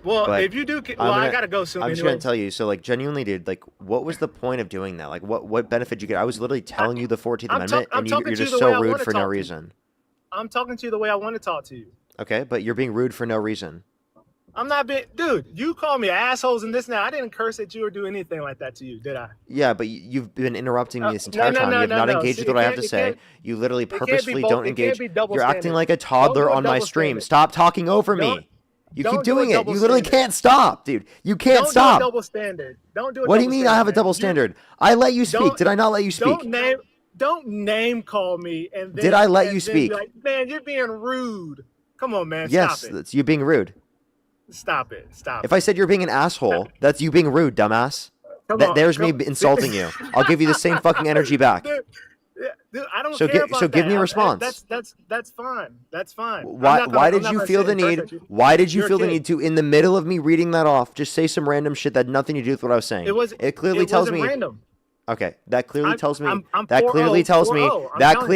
[SPEAKER 23] Well,
[SPEAKER 1] But
[SPEAKER 23] if you do, well, I gotta go soon.
[SPEAKER 1] I'm just
[SPEAKER 23] anyway.
[SPEAKER 1] gonna tell you. So, like, genuinely, dude, like, what was the point of doing that? Like, what benefit did you get? I was literally telling you the 14th Amendment,
[SPEAKER 23] I'm
[SPEAKER 1] and
[SPEAKER 23] talking
[SPEAKER 1] you're
[SPEAKER 23] to you
[SPEAKER 1] just
[SPEAKER 23] the way
[SPEAKER 1] so
[SPEAKER 23] I
[SPEAKER 1] rude
[SPEAKER 23] wanna
[SPEAKER 1] for no
[SPEAKER 23] talk to you.
[SPEAKER 1] reason.
[SPEAKER 23] I'm talking to you the way I want to talk to you.
[SPEAKER 1] Okay, but you're being rude for no reason.
[SPEAKER 23] I'm not being, dude. You call me assholes and this and that. I didn't curse at you or do anything like that to you, did I?
[SPEAKER 1] Yeah, but you've been interrupting me this entire
[SPEAKER 23] no,
[SPEAKER 1] time.
[SPEAKER 23] no,
[SPEAKER 1] You have
[SPEAKER 23] no,
[SPEAKER 1] not
[SPEAKER 23] no.
[SPEAKER 1] engaged
[SPEAKER 23] See,
[SPEAKER 1] with what I have
[SPEAKER 23] it
[SPEAKER 1] to
[SPEAKER 23] can't-
[SPEAKER 1] say.
[SPEAKER 23] it
[SPEAKER 1] You literally
[SPEAKER 23] can't be
[SPEAKER 1] purposefully
[SPEAKER 23] both-
[SPEAKER 1] don't
[SPEAKER 23] it can't
[SPEAKER 1] engage.
[SPEAKER 23] be double
[SPEAKER 1] You're acting
[SPEAKER 23] standard.
[SPEAKER 1] like a
[SPEAKER 23] Don't
[SPEAKER 1] toddler
[SPEAKER 23] do a
[SPEAKER 1] on my
[SPEAKER 23] double
[SPEAKER 1] stream.
[SPEAKER 23] standard.
[SPEAKER 1] Stop talking over
[SPEAKER 23] Don't-
[SPEAKER 1] me. You
[SPEAKER 23] don't
[SPEAKER 1] keep
[SPEAKER 23] do a
[SPEAKER 1] doing it.
[SPEAKER 23] double
[SPEAKER 1] You literally
[SPEAKER 23] standard.
[SPEAKER 1] can't stop, dude. You can't
[SPEAKER 23] Don't
[SPEAKER 1] stop.
[SPEAKER 23] do a double standard. Don't do a
[SPEAKER 1] What do you
[SPEAKER 23] double
[SPEAKER 1] mean I have a
[SPEAKER 23] standard,
[SPEAKER 1] double
[SPEAKER 23] man.
[SPEAKER 1] standard? I let you speak.
[SPEAKER 23] Don't-
[SPEAKER 1] Did I not let you speak?
[SPEAKER 23] Don't name call me and then,
[SPEAKER 1] Did I let
[SPEAKER 23] and
[SPEAKER 1] you
[SPEAKER 23] then
[SPEAKER 1] speak?
[SPEAKER 23] be like, man, you're being rude. Come on, man.
[SPEAKER 1] Yes,
[SPEAKER 23] Stop it.
[SPEAKER 1] that's you being rude.
[SPEAKER 23] Stop it. Stop
[SPEAKER 1] If I said you're being an asshole, that's you being rude, dumbass.
[SPEAKER 23] Come on,
[SPEAKER 1] There's me
[SPEAKER 23] come-
[SPEAKER 1] insulting you. I'll give you the same fucking energy back.
[SPEAKER 23] Dude, I don't
[SPEAKER 1] So
[SPEAKER 23] care
[SPEAKER 1] gi-
[SPEAKER 23] about
[SPEAKER 1] so give
[SPEAKER 23] that.
[SPEAKER 1] me a response.
[SPEAKER 23] That's fine. That's fine.
[SPEAKER 1] Why did you feel the need? Why did you
[SPEAKER 23] You're a
[SPEAKER 1] feel the
[SPEAKER 23] kid.
[SPEAKER 1] need to, in the middle of me reading that off, just say some random shit that had nothing to do with what I was saying? It clearly tells
[SPEAKER 23] wasn't
[SPEAKER 1] me.
[SPEAKER 23] random.
[SPEAKER 1] Okay, that clearly tells me.
[SPEAKER 23] I'm
[SPEAKER 1] That
[SPEAKER 23] 4-0,
[SPEAKER 1] clearly tells me.
[SPEAKER 23] 4-0, I'm
[SPEAKER 1] That
[SPEAKER 23] telling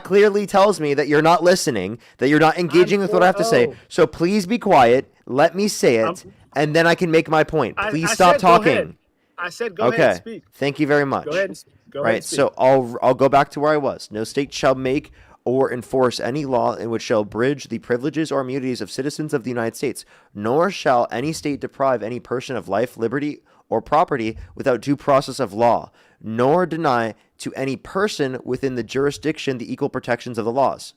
[SPEAKER 1] clearly tells me that you're not listening. That you're not engaging with what I have to say.
[SPEAKER 23] 4-0.
[SPEAKER 1] So please be quiet. Let me say it, and then I can make my point. Please
[SPEAKER 23] I
[SPEAKER 1] stop
[SPEAKER 23] said go
[SPEAKER 1] talking.
[SPEAKER 23] ahead. I said go
[SPEAKER 1] Okay.
[SPEAKER 23] ahead and speak.
[SPEAKER 1] Thank you very much.
[SPEAKER 23] Go ahead and go ahead
[SPEAKER 1] Right.
[SPEAKER 23] and speak.
[SPEAKER 1] So I'll go back to where I was. No state shall make or enforce any law in which shall abridge the privileges or immunities of citizens of the United States, nor shall any state deprive any person of life, liberty, or property without due process of law, nor deny to any person within the jurisdiction the equal protections of the laws.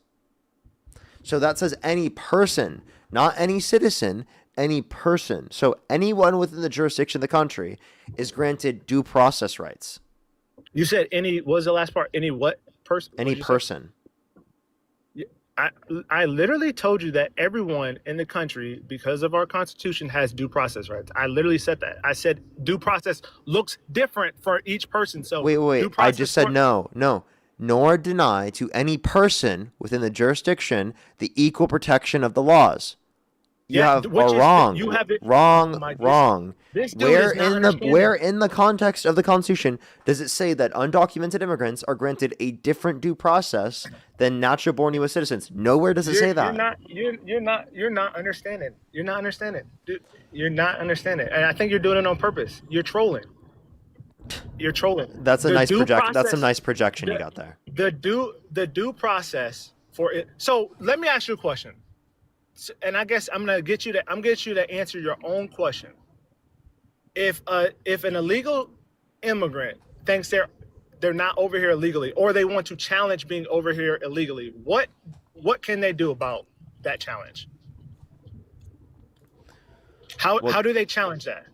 [SPEAKER 1] So that says any person, not any citizen, any person. So anyone within the jurisdiction of the country is granted due process rights.
[SPEAKER 23] You said any. What was the last part? Any what person?
[SPEAKER 1] Any person.
[SPEAKER 23] I literally told you that everyone in the country, because of our Constitution, has due process rights. I literally said that. I said due process looks different for each person. So
[SPEAKER 1] Wait.
[SPEAKER 23] due
[SPEAKER 1] I
[SPEAKER 23] process
[SPEAKER 1] just said
[SPEAKER 23] for-
[SPEAKER 1] no. Nor deny to any person within the jurisdiction the equal protection of the laws. You
[SPEAKER 23] Yeah,
[SPEAKER 1] have
[SPEAKER 23] which
[SPEAKER 1] or
[SPEAKER 23] is-
[SPEAKER 1] wrong.
[SPEAKER 23] you have it-
[SPEAKER 1] Wrong.
[SPEAKER 23] My- this-
[SPEAKER 1] Wrong.
[SPEAKER 23] this dude
[SPEAKER 1] Where
[SPEAKER 23] is not
[SPEAKER 1] in the
[SPEAKER 23] understanding.
[SPEAKER 1] where in the context of the Constitution does it say that undocumented immigrants are granted a different due process than natural born U.S. citizens? Nowhere does it say that.
[SPEAKER 23] You're not understanding. You're not understanding. Dude, you're not understanding. And I think you're doing it on purpose. You're trolling. You're trolling.
[SPEAKER 1] That's a
[SPEAKER 23] The
[SPEAKER 1] nice
[SPEAKER 23] due
[SPEAKER 1] project. That's a
[SPEAKER 23] process-
[SPEAKER 1] nice projection you
[SPEAKER 23] the-
[SPEAKER 1] got there.
[SPEAKER 23] The due process for it. So let me ask you a question. and I guess I'm gonna get you to answer your own question. If an illegal immigrant thinks they're not over here illegally, or they want to challenge being over here illegally, what can they do about that challenge? How do they challenge that?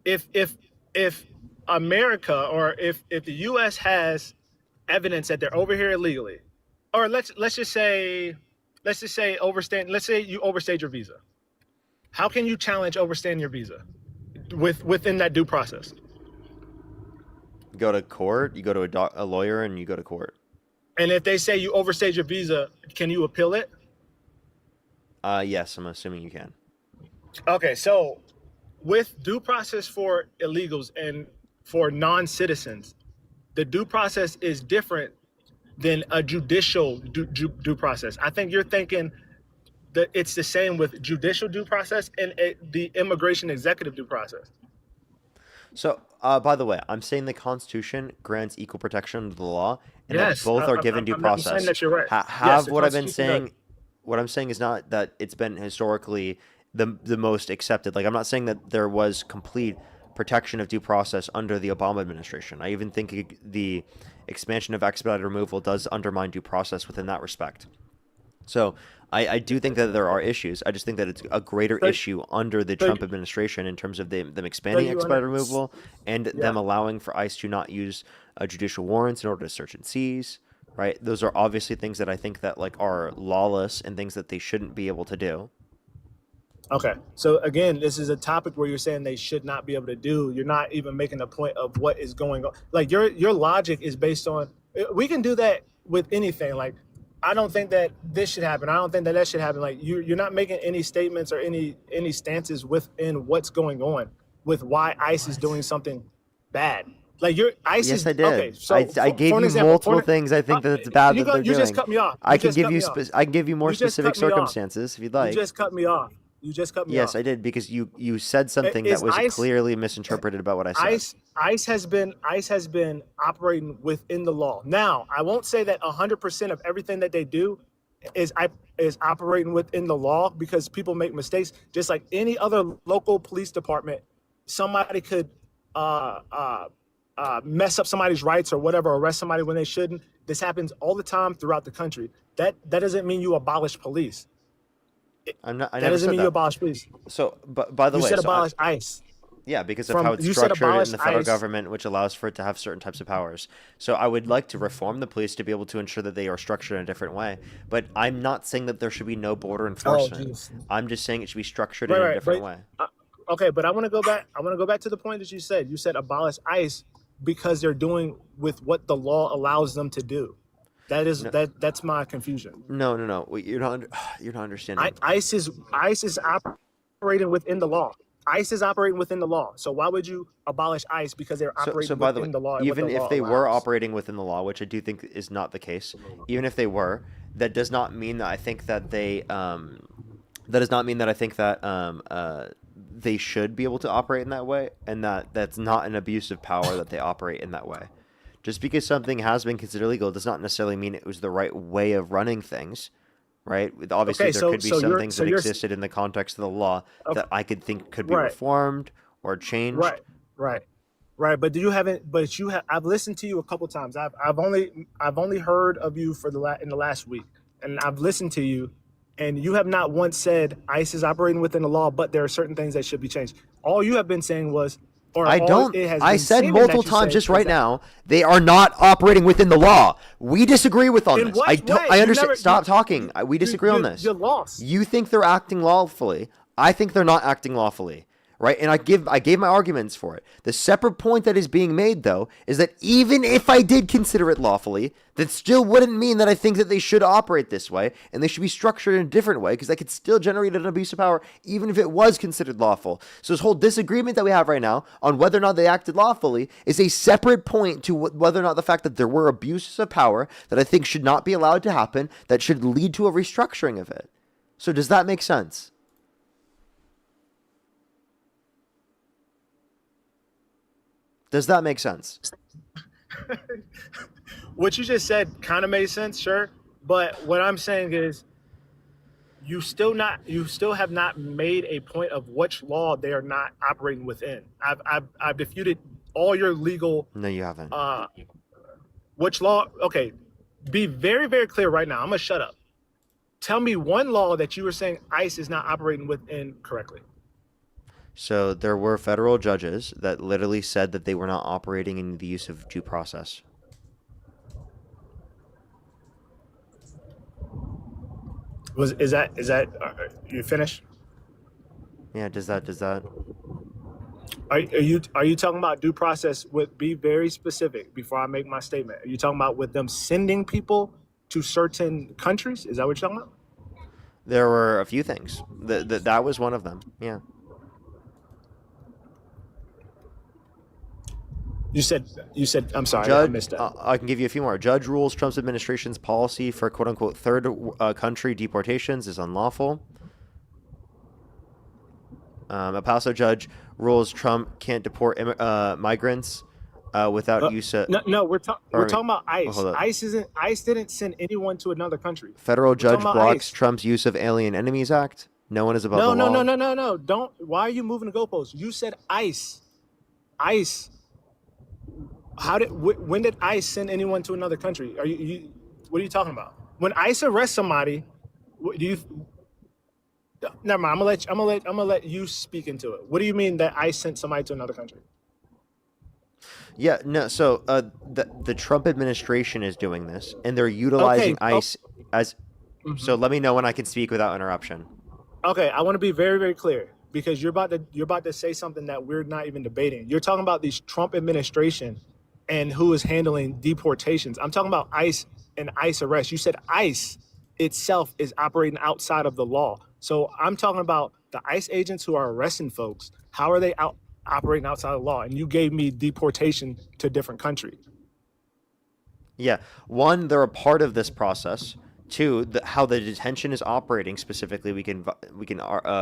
[SPEAKER 23] If America, or if the U.S. has evidence that they're over here illegally, or let's just say overstaying. Let's say you overstayed your visa. How can you challenge overstaying your visa within that due process?
[SPEAKER 1] You go to court. You go to a lawyer, and you go to court.
[SPEAKER 23] And if they say you overstayed your visa, can you appeal it?
[SPEAKER 1] Yes, I'm assuming you can.
[SPEAKER 23] Okay, so with due process for illegals and for non-citizens, the due process is different than a judicial due process. I think you're thinking that it's the same with judicial due process and the immigration executive due process.
[SPEAKER 1] So, by the way, I'm saying the Constitution grants equal protection under the law, and
[SPEAKER 23] Yes,
[SPEAKER 1] that both are given due
[SPEAKER 23] I'm
[SPEAKER 1] process.
[SPEAKER 23] saying that you're right.
[SPEAKER 1] Have
[SPEAKER 23] Yes, the
[SPEAKER 1] what I've been
[SPEAKER 23] Constitution
[SPEAKER 1] saying.
[SPEAKER 23] does.
[SPEAKER 1] What I'm saying is not that it's been historically the most accepted. Like, I'm not saying that there was complete protection of due process under the Obama administration. I even think the expansion of expedited removal does undermine due process within that respect. So I do think that there are issues. I just think that it's a greater issue under the Trump administration in terms of them expanding expedited removal and them allowing for ICE to not use judicial warrants in order to search and seize. Right? Those are obviously things that I think that like are lawless and things that they shouldn't be able to do.
[SPEAKER 23] Okay, so again, this is a topic where you're saying they should not be able to do. You're not even making a point of what is going on. Like your logic is based on, we can do that with anything. Like, I don't think that this should happen. I don't think that should happen. Like you're not making any statements or any stances within what's going on with why ICE is doing something bad. Like ICE
[SPEAKER 1] yes,
[SPEAKER 23] is,
[SPEAKER 1] I did.
[SPEAKER 23] Okay, so
[SPEAKER 1] I gave you multiple things I think that it's bad that they're doing.
[SPEAKER 23] You just cut me off.
[SPEAKER 1] I can give you more specific circumstances if you'd like.
[SPEAKER 23] You just cut me off. You just cut me off.
[SPEAKER 1] Yes, I did, because you said something that was clearly misinterpreted about what I said.
[SPEAKER 23] ICE has been operating within the law. Now, I won't say that 100% of everything that they do is operating within the law, because people make mistakes. Just like any other local police department, somebody could mess up somebody's rights or whatever, arrest somebody when they shouldn't. This happens all the time throughout the country. That doesn't mean you abolish police.
[SPEAKER 1] That
[SPEAKER 23] doesn't mean you abolish police.
[SPEAKER 1] So, but by the way,
[SPEAKER 23] you said abolish ICE.
[SPEAKER 1] Yeah, because of how it's structured in the federal government, which allows for it to have certain types of powers. So I would like to reform the police to be able to ensure that they are structured in a different way. But I'm not saying that there should be no border enforcement. I'm just saying it should be structured in a different way.
[SPEAKER 23] Okay, but I want to go back. I want to go back to the point that you said. You said abolish ICE because they're doing with what the law allows them to do. That's my confusion.
[SPEAKER 1] No. You're not understanding.
[SPEAKER 23] ICE is operating within the law. ICE is operating within the law. So why would you abolish ICE because they're operating within the law?
[SPEAKER 1] Even if they were operating within the law, which I do think is not the case, even if they were, that does not mean that I think that they they should be able to operate in that way, and that's not an abuse of power that they operate in that way. Just because something has been considered illegal does not necessarily mean it was the right way of running things, right? Obviously, there could be some things that existed in the context of the law that I could think could be reformed or changed.
[SPEAKER 23] Right. But I've listened to you a couple times. I've only heard of you in the last week, and I've listened to you, and you have not once said ICE is operating within the law, but there are certain things that should be changed. All you have been saying was.
[SPEAKER 1] I said multiple times just right now, they are not operating within the law. We disagree with on this. I understand. Stop talking. We disagree on this.
[SPEAKER 23] You're lost.
[SPEAKER 1] You think they're acting lawfully. I think they're not acting lawfully. Right? And I gave my arguments for it. The separate point that is being made, though, is that even if I did consider it lawfully, that still wouldn't mean that I think that they should operate this way, and they should be structured in a different way, because that could still generate an abuse of power, even if it was considered lawful. So this whole disagreement that we have right now on whether or not they acted lawfully is a separate point to whether or not the fact that there were abuses of power that I think should not be allowed to happen, that should lead to a restructuring of it. So does that make sense? Does that make sense?
[SPEAKER 23] What you just said kind of made sense, sure. But what I'm saying is you still have not made a point of which law they are not operating within. I've refuted all your legal.
[SPEAKER 1] No, you haven't.
[SPEAKER 23] Which law? Okay, be very, very clear right now. I'm gonna shut up. Tell me one law that you were saying ICE is not operating within correctly.
[SPEAKER 1] So there were federal judges that literally said that they were not operating in the use of due process.
[SPEAKER 23] Is that you finished?
[SPEAKER 1] Yeah, does that
[SPEAKER 23] Are you talking about due process? Be very specific before I make my statement. Are you talking about with them sending people to certain countries? Is that what you're talking about?
[SPEAKER 1] There were a few things. That was one of them. Yeah.
[SPEAKER 23] You said. I'm sorry,
[SPEAKER 1] Judge,
[SPEAKER 23] I missed that.
[SPEAKER 1] I can give you a few more. Judge rules Trump's administration's policy for quote unquote third country deportations is unlawful. El Paso judge rules Trump can't deport migrants without use of.
[SPEAKER 23] No, we're talking about ICE.
[SPEAKER 1] Hold up.
[SPEAKER 23] ICE didn't send anyone to another country.
[SPEAKER 1] Federal judge blocks
[SPEAKER 23] ICE.
[SPEAKER 1] Trump's use of Alien Enemies Act. No one is above the law.
[SPEAKER 23] No. Don't. Why are you moving the goalposts? You said ICE. ICE. When did ICE send anyone to another country? What are you talking about? When ICE arrests somebody, do you? Never mind. I'm gonna let you speak into it. What do you mean that ICE sent somebody to another country?
[SPEAKER 1] Yeah, no. So the Trump administration is doing this, and they're utilizing ICE as. So let me know when I can speak without interruption.
[SPEAKER 23] Okay, I want to be very, very clear because you're about to say something that we're not even debating. You're talking about the Trump administration and who is handling deportations. I'm talking about ICE and ICE arrests. You said ICE itself is operating outside of the law. So I'm talking about the ICE agents who are arresting folks. How are they operating outside of the law? And you gave me deportation to a different country.
[SPEAKER 1] Yeah. One, they're a part of this process. Two, how the detention is operating specifically, we can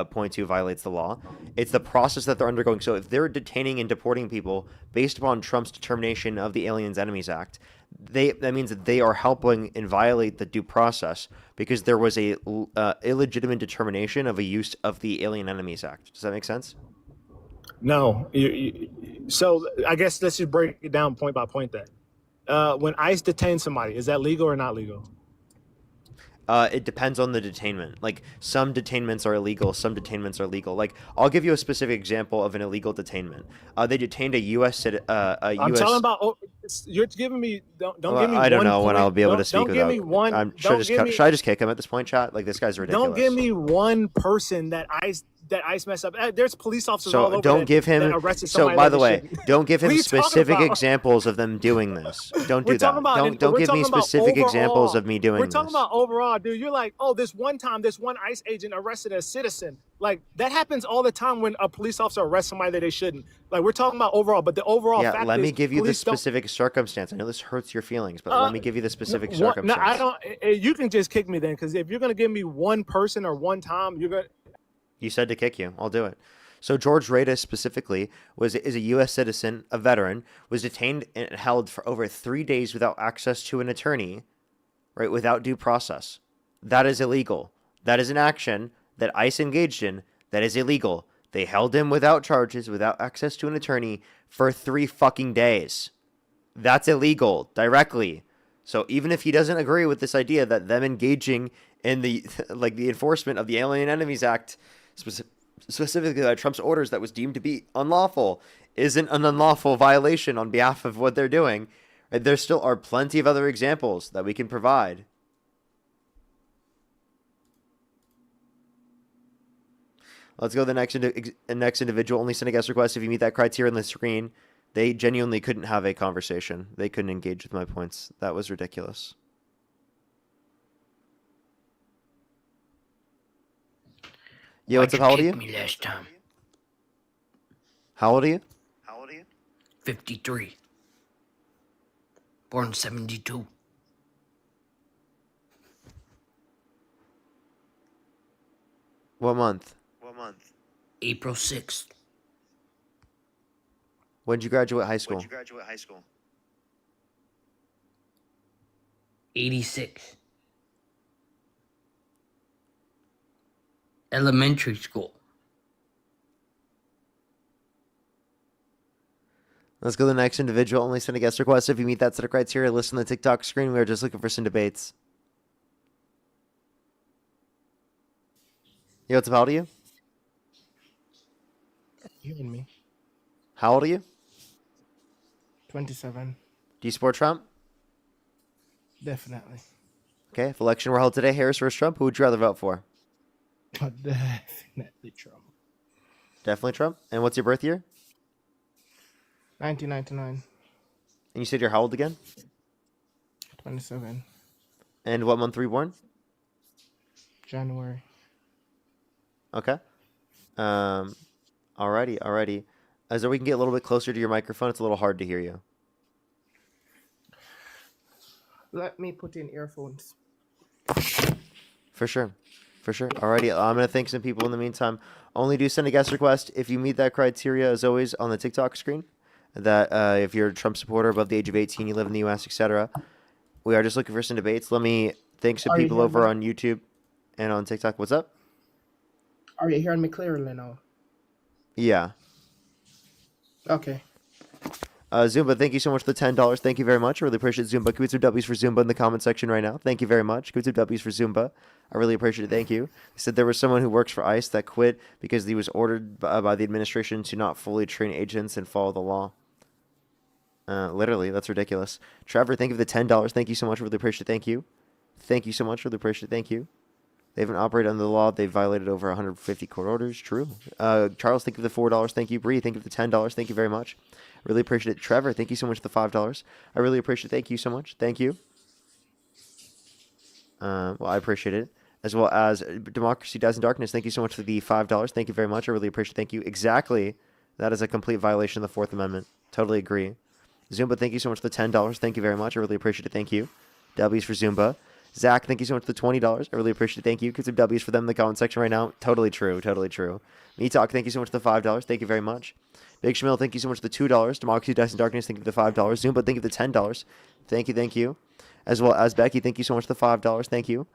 [SPEAKER 1] point to violates the law. It's the process that they're undergoing. So if they're detaining and deporting people based upon Trump's determination of the Aliens Enemies Act, that means that they are helping and violate the due process because there was a illegitimate determination of a use of the Alien Enemies Act. Does that make sense?
[SPEAKER 23] No. So I guess let's just break it down point by point then. When ICE detains somebody, is that legal or not legal?
[SPEAKER 1] It depends on the detainment. Like some detainments are illegal, some detainments are legal. Like I'll give you a specific example of an illegal detainment. They detained a U.S.
[SPEAKER 23] I'm talking about. You're giving me. Don't give me.
[SPEAKER 1] I don't know when
[SPEAKER 23] point.
[SPEAKER 1] I'll be able to speak
[SPEAKER 23] don't give
[SPEAKER 1] without.
[SPEAKER 23] me one.
[SPEAKER 1] Should I just kick him at this point, chat? Like this guy's ridiculous.
[SPEAKER 23] Don't give me one person that ICE messed up. There's police officers all over.
[SPEAKER 1] So don't give him. So by the way, don't give him specific
[SPEAKER 23] about?
[SPEAKER 1] examples of them doing this. Don't do that. Don't give me specific examples of me doing this.
[SPEAKER 23] We're talking about overall, dude. You're like, oh, this one time, this one ICE agent arrested a citizen. Like that happens all the time when a police officer arrests somebody that they shouldn't. Like we're talking about overall, but the overall fact
[SPEAKER 1] let
[SPEAKER 23] is,
[SPEAKER 1] me give you the specific circumstance. I know this hurts your feelings, but let me give you the specific circumstance.
[SPEAKER 23] No, I don't. You can just kick me then, because if you're gonna give me one person or one time, you're gonna.
[SPEAKER 1] You said to kick you. I'll do it. So George Radis specifically is a U.S. citizen, a veteran, was detained and held for over 3 days without access to an attorney, right? Without due process. That is illegal. That is an action that ICE engaged in. That is illegal. They held him without charges, without access to an attorney for 3 fucking days. That's illegal directly. So even if he doesn't agree with this idea that them engaging in the enforcement of the Alien Enemies Act, specifically by Trump's orders that was deemed to be unlawful, isn't an unlawful violation on behalf of what they're doing, right? There still are plenty of other examples that we can provide. Let's go to the next individual. Only send a guest request if you meet that criteria on the screen. They genuinely couldn't have a conversation. They couldn't engage with my points. That was ridiculous. Yeah, what's up? How old are you?
[SPEAKER 6] Me last time.
[SPEAKER 1] How old are you?
[SPEAKER 6] 53. Born 72.
[SPEAKER 1] What month?
[SPEAKER 6] April 6th.
[SPEAKER 1] When did you graduate high school?
[SPEAKER 6] 86. Elementary school.
[SPEAKER 1] Let's go to the next individual. Only send a guest request if you meet that set of criteria. List on the TikTok screen. We are just looking for some debates. Yo, what's up? How old are you?
[SPEAKER 8] You and me.
[SPEAKER 1] How old are you?
[SPEAKER 8] 27.
[SPEAKER 1] Do you support Trump?
[SPEAKER 8] Definitely.
[SPEAKER 1] Okay, if election were held today, Harris versus Trump, who would you rather vote for?
[SPEAKER 8] Definitely Trump.
[SPEAKER 1] Definitely Trump. And what's your birth year?
[SPEAKER 8] 1999.
[SPEAKER 1] And you said you're how old again?
[SPEAKER 8] 27.
[SPEAKER 1] And what month were you born?
[SPEAKER 8] January.
[SPEAKER 1] Okay. Alrighty. As though we can get a little bit closer to your microphone, it's a little hard to hear you.
[SPEAKER 8] Let me put in earphones.
[SPEAKER 1] For sure. Alrighty, I'm going to thank some people in the meantime. Only do send a guest request if you meet that criteria, as always, on the TikTok screen. That if you're a Trump supporter above the age of 18, you live in the U.S., etc. We are just looking for some debates. Let me thank some people over on YouTube and on TikTok. What's up?
[SPEAKER 8] Are you hearing me clearly now?
[SPEAKER 1] Yeah.
[SPEAKER 8] Okay.
[SPEAKER 1] Zumba, thank you so much for the $10. Thank you very much. I really appreciate Zumba. Can we get some W's for Zumba in the comment section right now? Thank you very much. Can we get some W's for Zumba? I really appreciate it. Thank you. They said there was someone who works for ICE that quit because he was ordered by the administration to not fully train agents and follow the law. Literally, that's ridiculous. Trevor, thank you for the $10. Thank you so much. Really appreciate it. Thank you. Thank you so much. Really appreciate it. Thank you. They haven't operated under the law. They've violated over 150 court orders. True. Charles, thank you for the $4. Thank you. Bree, thank you for the $10. Thank you very much. Really appreciate it. Trevor, thank you so much for the $5. I really appreciate it. Thank you so much. Thank you. Well, I appreciate it. As well as Democracy Dies in Darkness, thank you so much for the $5. Thank you very much. I really appreciate it. Thank you. Exactly. That is a complete violation of the Fourth Amendment. Totally agree. Zumba, thank you so much for the $10. Thank you very much. I really appreciate it. Thank you. W's for Zumba. Zach, thank you so much for the $20. I really appreciate it. Thank you. Get some W's for them in the comment section right now. Totally true. Totally true. Me Talk, thank you so much for the $5. Thank you very much. Big Shamil, thank you so much for the $2. Democracy Dies in Darkness, thank you for the $5. Zumba, thank you for the $10. Thank you. As well as Becky, thank you so much for the $5. Thank you.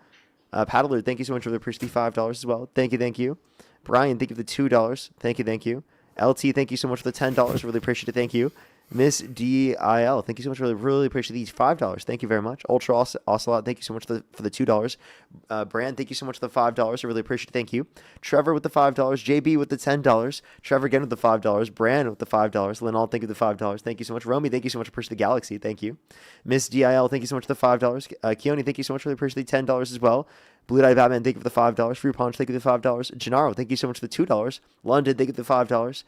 [SPEAKER 1] Paddler, thank you so much for the $5 as well. Thank you. Brian, thank you for the $2. Thank you. LT, thank you so much for the $10. Really appreciate it. Thank you. Miss DIL, thank you so much. Really appreciate these $5. Thank you very much. Ultra Ocelot, thank you so much for the $2. Brand, thank you so much for the $5. I really appreciate it. Thank you. Trevor with the $5. JB with the $10. Trevor again with the $5. Brand with the $5. Linall, thank you for the $5. Thank you so much. Romy, thank you so much for pushing the Galaxy. Thank you. Miss DIL, thank you so much for the $5. Keone, thank you so much. Really appreciate the $10 as well. Blue Dye Batman, thank you for the $5. Free Punch, thank you for the $5. Gennaro, thank you so much for the $2. London, thank you for the $5.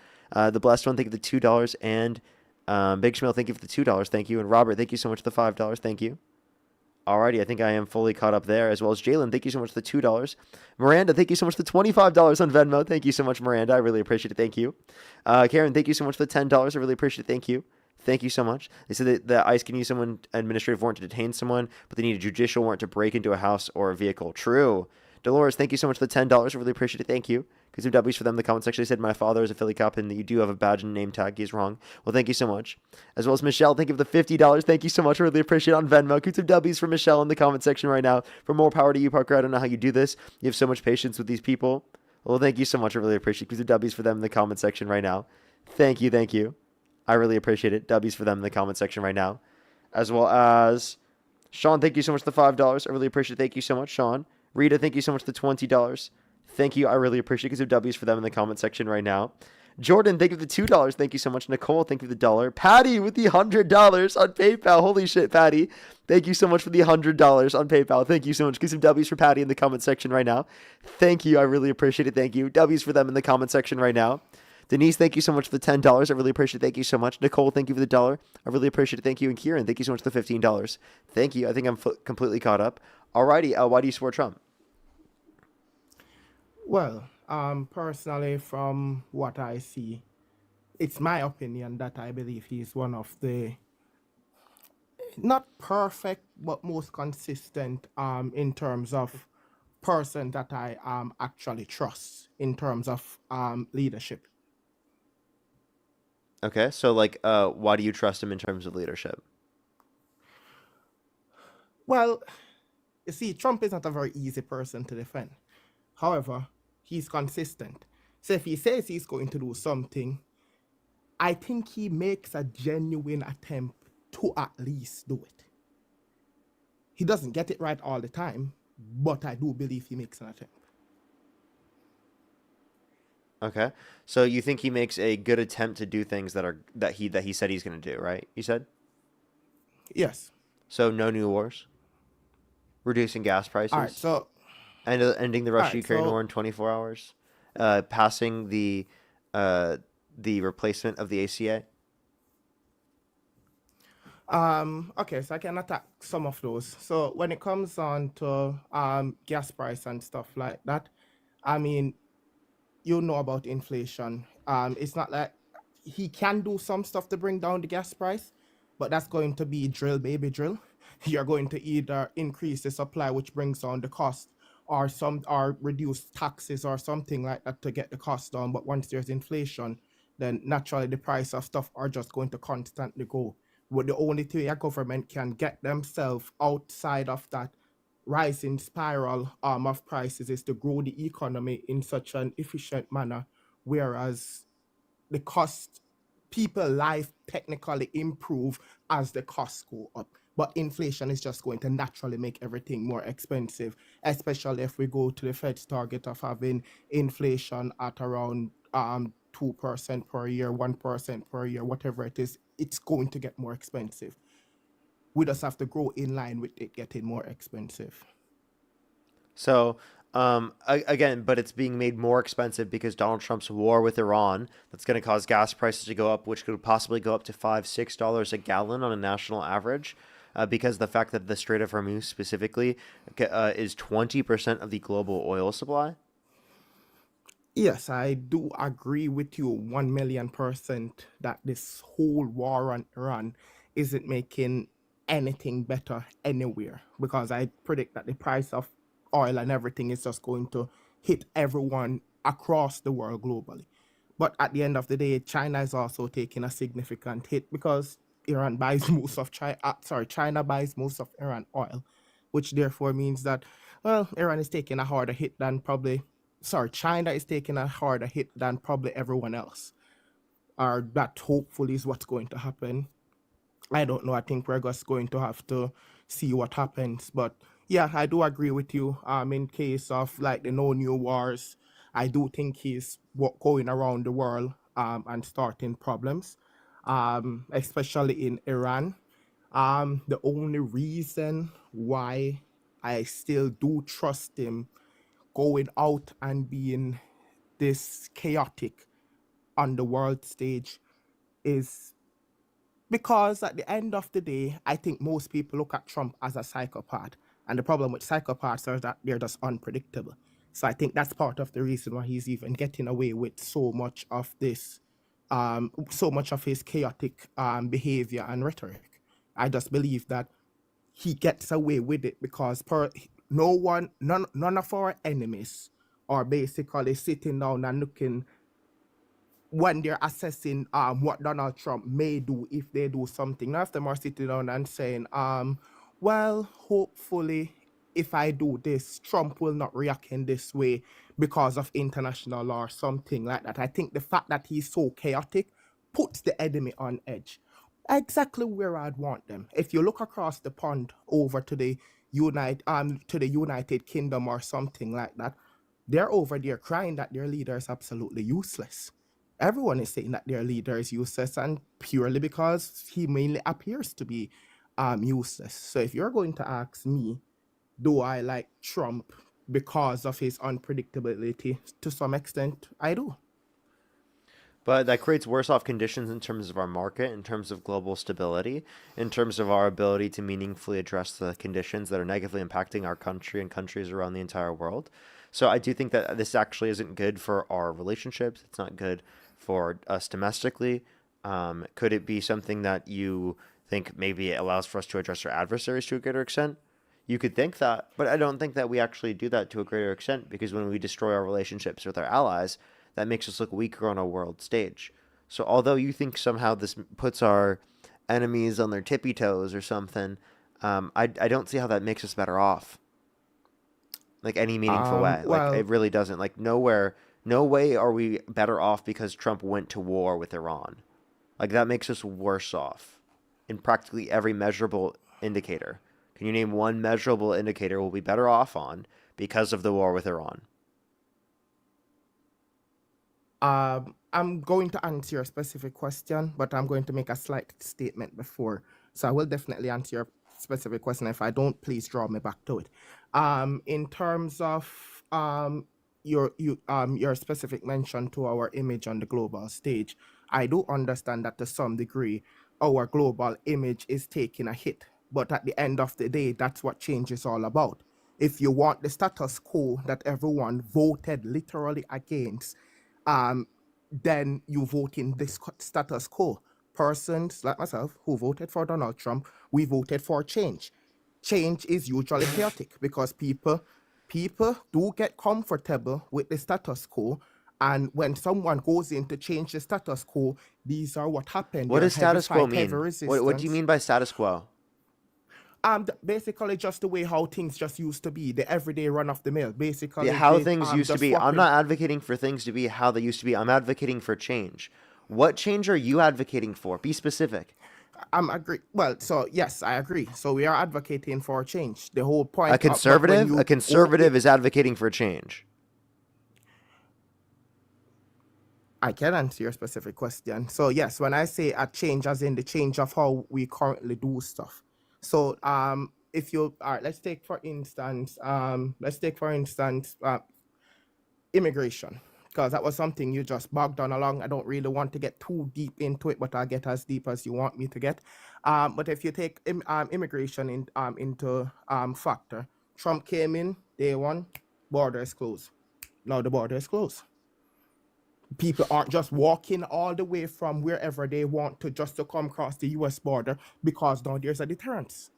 [SPEAKER 1] The Blessed One, thank you for the $2. And Big Schmill, thank you for the $2. Thank you. And Robert, thank you so much for the $5. Thank you. Alrighty, I think I am fully caught up there, as well as Jalen, thank you so much for the $2. Miranda, thank you so much for the $25 on Venmo. Thank you so much, Miranda. I really appreciate it. Thank you. Karen, thank you so much for the $10. I really appreciate it. Thank you. Thank you so much. They said that ICE can use someone administrative warrant to detain someone, but they need a judicial warrant to break into a house or a vehicle. True. Dolores, thank you so much for the $10. I really appreciate it. Thank you. Because some W's for them in the comment section. They said my father is a Philly cop and you do have a badge and name tag. He's wrong. Well, thank you so much. As well as Michelle, thank you for the $50. Thank you so much. I really appreciate it on Venmo. Get some W's for Michelle in the comment section right now. For more power to you, Parker. I don't know how you do this. You have so much patience with these people. Well, thank you so much. I really appreciate it. Get some W's for them in the comment section right now. Thank you. I really appreciate it. W's for them in the comment section right now. As well as Sean, thank you so much for the $5. I really appreciate it. Thank you so much, Sean. Rita, thank you so much for the $20. Thank you. I really appreciate it. Get some W's for them in the comment section right now. Jordan, thank you for the $2. Thank you so much. Nicole, thank you for the $1. Patty with the $100 on PayPal. Holy shit, Patty. Thank you so much for the $100 on PayPal. Thank you so much. Get some W's for Patty in the comment section right now. Thank you. I really appreciate it. Thank you. W's for them in the comment section right now. Denise, thank you so much for the $10. I really appreciate it. Thank you so much. Nicole, thank you for the $1. I really appreciate it. Thank you. And Kieran, thank you so much for the $15. Thank you. I think I'm completely caught up. Alrighty. Why do you support Trump?
[SPEAKER 8] Well, personally, from what I see, it's my opinion that I believe he's one of the not perfect but most consistent in terms of person that I actually trust in terms of leadership.
[SPEAKER 1] Okay, so why do you trust him in terms of leadership?
[SPEAKER 8] Well, you see, Trump is not a very easy person to defend. However, He's consistent. So if he says he's going to do something, I think he makes a genuine attempt to at least do it. He doesn't get it right all the time, but I do believe he makes an attempt.
[SPEAKER 1] Okay. So you think he makes a good attempt to do things that he said he's going to do, right? You said?
[SPEAKER 8] Yes.
[SPEAKER 1] So no new wars, reducing gas prices,
[SPEAKER 8] All right. So
[SPEAKER 1] and ending the
[SPEAKER 8] all right.
[SPEAKER 1] Russia-Ukraine
[SPEAKER 8] So
[SPEAKER 1] war in 24 hours, passing the replacement of the ACA.
[SPEAKER 8] Okay, so I can attack some of those. So when it comes on to gas price and stuff like that, I mean, you know about inflation. It's not like he can do some stuff to bring down the gas price, but that's going to be drill, baby, drill. You're going to either increase the supply, which brings down the cost, or reduce taxes or something like that to get the cost down. But once there's inflation, then naturally the price of stuff are just going to constantly go. But the only thing a government can get themselves outside of that rising spiral of prices is to grow the economy in such an efficient manner, whereas the cost, people life technically improve as the costs go up. But inflation is just going to naturally make everything more expensive, especially if we go to the Fed's target of having inflation at around 2% per year, 1% per year, whatever it is. It's going to get more expensive. We just have to grow in line with it getting more expensive.
[SPEAKER 1] So, again, but it's being made more expensive because Donald Trump's war with Iran that's going to cause gas prices to go up, which could possibly go up to $5-6 a gallon on a national average, because the fact that the Strait of Hormuz specifically is 20% of the global oil supply.
[SPEAKER 8] Yes, I do agree with you 1,000,000% that this whole war on Iran isn't making anything better anywhere, because I predict that the price of oil and everything is just going to hit everyone across the world globally. But at the end of the day, China is also taking a significant hit because Iran buys most of China buys most of Iran oil, which therefore means that, well, Iran is taking a harder hit than China is taking a harder hit than probably everyone else. Or that hopefully is what's going to happen. I don't know. I think we're just going to have to see what happens. But yeah, I do agree with you. In case of like the no new wars, I do think he's going around the world and starting problems, especially in Iran. The only reason why I still do trust him going out and being this chaotic on the world stage is because at the end of the day, I think most people look at Trump as a psychopath. And the problem with psychopaths is that they're just unpredictable. So I think that's part of the reason why he's even getting away with so much of this, so much of his chaotic behavior and rhetoric. I just believe that he gets away with it because none of our enemies are basically sitting down and looking when they're assessing what Donald Trump may do if they do something. None of them are sitting down and saying, well, hopefully if I do this, Trump will not react in this way because of international law or something like that. I think the fact that he's so chaotic puts the enemy on edge. Exactly where I'd want them. If you look across the pond over to the United Kingdom or something like that, they're over there crying that their leader is absolutely useless. Everyone is saying that their leader is useless, and purely because he mainly appears to be useless. So if you're going to ask me, do I like Trump because of his unpredictability? To some extent, I do.
[SPEAKER 1] But that creates worse off conditions in terms of our market, in terms of global stability, in terms of our ability to meaningfully address the conditions that are negatively impacting our country and countries around the entire world. So I do think that this actually isn't good for our relationships. It's not good for us domestically. Could it be something that you think maybe it allows for us to address our adversaries to a greater extent? You could think that, but I don't think that we actually do that to a greater extent, because when we destroy our relationships with our allies, that makes us look weaker on a world stage. So although you think somehow this puts our enemies on their tippy toes or something, I don't see how that makes us better off. like any meaningful way. Like
[SPEAKER 8] Well,
[SPEAKER 1] it really doesn't. Like nowhere, no way are we better off because Trump went to war with Iran. Like that makes us worse off in practically every measurable indicator. Can you name one measurable indicator we'll be better off on because of the war with Iran?
[SPEAKER 8] I'm going to answer your specific question, but I'm going to make a slight statement before. So I will definitely answer your specific question. If I don't, please draw me back to it. In terms of your specific mention to our image on the global stage, I do understand that to some degree our global image is taking a hit. But at the end of the day, that's what change is all about. If you want the status quo that everyone voted literally against, then you vote in this status quo. Persons like myself who voted for Donald Trump, we voted for change. Change is usually chaotic because people do get comfortable with the status quo, and when someone goes in to change the status quo, these are what happened.
[SPEAKER 1] What
[SPEAKER 8] There are
[SPEAKER 1] does
[SPEAKER 8] heavy
[SPEAKER 1] status quo
[SPEAKER 8] fight, heavy
[SPEAKER 1] mean? What do you
[SPEAKER 8] resistance.
[SPEAKER 1] mean by status quo?
[SPEAKER 8] Basically just the way how things just used to be, the everyday run of the mill. Basically,
[SPEAKER 1] Yeah, how
[SPEAKER 8] they,
[SPEAKER 1] things used to
[SPEAKER 8] just
[SPEAKER 1] be. I'm
[SPEAKER 8] fucking-
[SPEAKER 1] not advocating for things to be how they used to be. I'm advocating for change. What change are you advocating for? Be specific.
[SPEAKER 8] I'm agree. Well, so yes, I agree. So we are advocating for change. The whole point.
[SPEAKER 1] A conservative is advocating for change.
[SPEAKER 8] I can answer your specific question. So yes, when I say a change, as in the change of how we currently do stuff. So if you all right, let's take for instance immigration, because that was something you just bogged on along. I don't really want to get too deep into it, but I'll get as deep as you want me to get. But if you take immigration into factor, Trump came in day one, border is closed. Now the border is closed. People aren't just walking all the way from wherever they want to just to come across the US border because now there's a deterrence.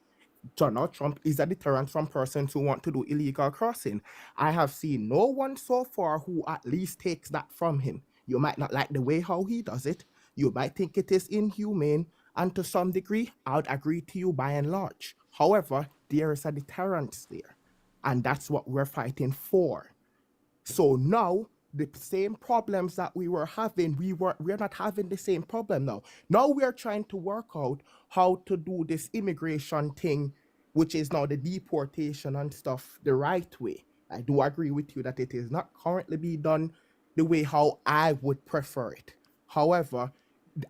[SPEAKER 8] Donald Trump is a deterrent from persons who want to do illegal crossing. I have seen no one so far who at least takes that from him. You might not like the way how he does it. You might think it is inhumane, and to some degree, I would agree to you by and large. However, there is a deterrence there, and that's what we're fighting for. So now, the same problems that we were having, we're not having the same problem now. Now we're trying to work out how to do this immigration thing, which is now the deportation and stuff, the right way. I do agree with you that it is not currently being done the way how I would prefer it. However,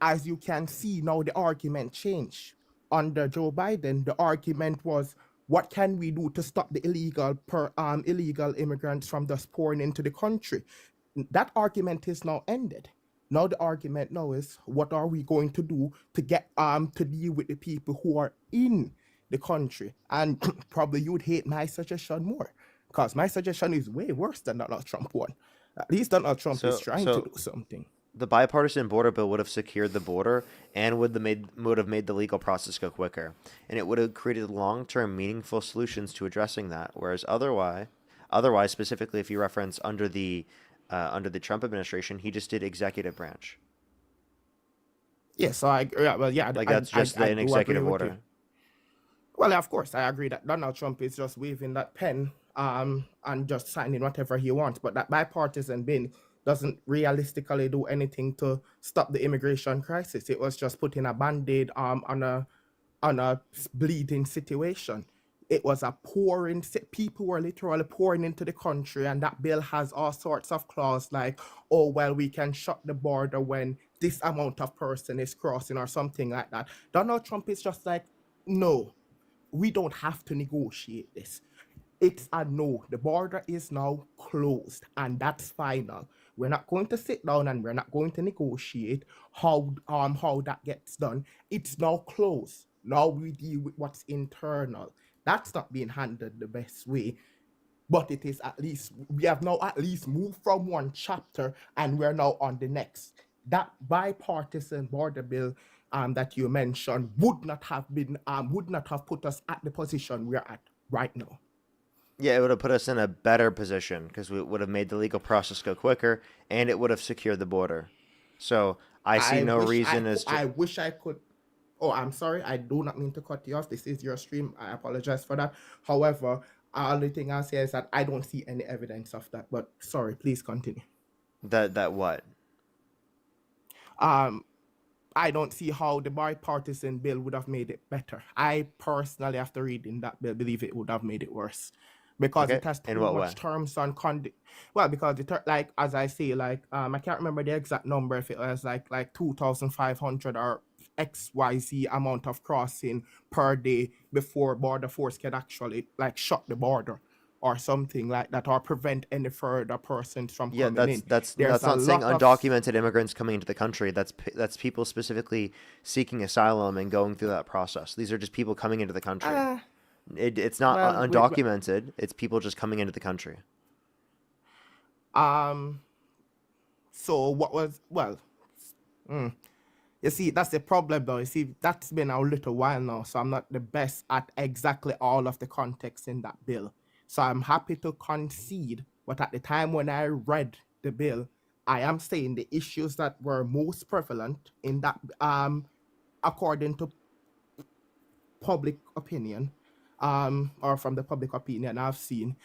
[SPEAKER 8] as you can see now, the argument changed. Under Joe Biden, the argument was, what can we do to stop the illegal immigrants from just pouring into the country? That argument is now ended. Now the argument now is, what are we going to do to get to deal with the people who are in the country? And probably you'd hate my suggestion more, because my suggestion is way worse than Donald Trump one. At least Donald Trump is trying to do something.
[SPEAKER 1] The bipartisan border bill would have secured the border and would have made the legal process go quicker, and it would have created long-term, meaningful solutions to addressing that. Whereas otherwise, specifically if you reference under the Trump administration, he just did executive branch.
[SPEAKER 8] Yeah, so
[SPEAKER 1] that's just an executive order.
[SPEAKER 8] Well, of course, I agree that Donald Trump is just waving that pen and just signing whatever he wants, but that bipartisan bill doesn't realistically do anything to stop the immigration crisis. It was just putting a band-aid on a bleeding situation. It was a pouring, people were literally pouring into the country, and that bill has all sorts of clauses like, oh, well, we can shut the border when this amount of person is crossing or something like that. Donald Trump is just like, no, we don't have to negotiate this. It's a no. The border is now closed, and that's final. We're not going to sit down and we're not going to negotiate how that gets done. It's now closed. Now we deal with what's internal. That's not being handled the best way, but it is at least, we have now at least moved from one chapter and we're now on the next. That bipartisan border bill that you mentioned would not have put us at the position we're at right now.
[SPEAKER 1] Yeah, it would have put us in a better position because we would have made the legal process go quicker, and it would have secured the border. So I see no reason as to.
[SPEAKER 8] I wish I could. Oh, I'm sorry. I do not mean to cut you off. This is your stream. I apologize for that. However, Only thing I'll say is that I don't see any evidence of that. But sorry, please continue.
[SPEAKER 1] That what?
[SPEAKER 8] I don't see how the bipartisan bill would have made it better. I personally, after reading that bill, believe it would have made it worse. Because
[SPEAKER 1] Okay.
[SPEAKER 8] it has
[SPEAKER 1] In
[SPEAKER 8] too
[SPEAKER 1] what
[SPEAKER 8] much
[SPEAKER 1] way?
[SPEAKER 8] terms on well, because like as I say, like I can't remember the exact number, if it was like 2,500 or XYZ amount of crossing per day before border force can actually like shut the border or something like that, or prevent any further persons from
[SPEAKER 1] Yeah,
[SPEAKER 8] coming in.
[SPEAKER 1] that's
[SPEAKER 8] There's a
[SPEAKER 1] not saying
[SPEAKER 8] lot of
[SPEAKER 1] undocumented immigrants coming into the country. That's people specifically seeking asylum and going through that process. These are just people coming into the country. It's not
[SPEAKER 8] well,
[SPEAKER 1] undocumented. It's people just coming into the country.
[SPEAKER 8] So what was you see, that's the problem though. You see, that's been a little while now, so I'm not the best at exactly all of the context in that bill. So I'm happy to concede, but at the time when I read the bill, I am saying the issues that were most prevalent in that, according to public opinion, or from the public opinion I've seen,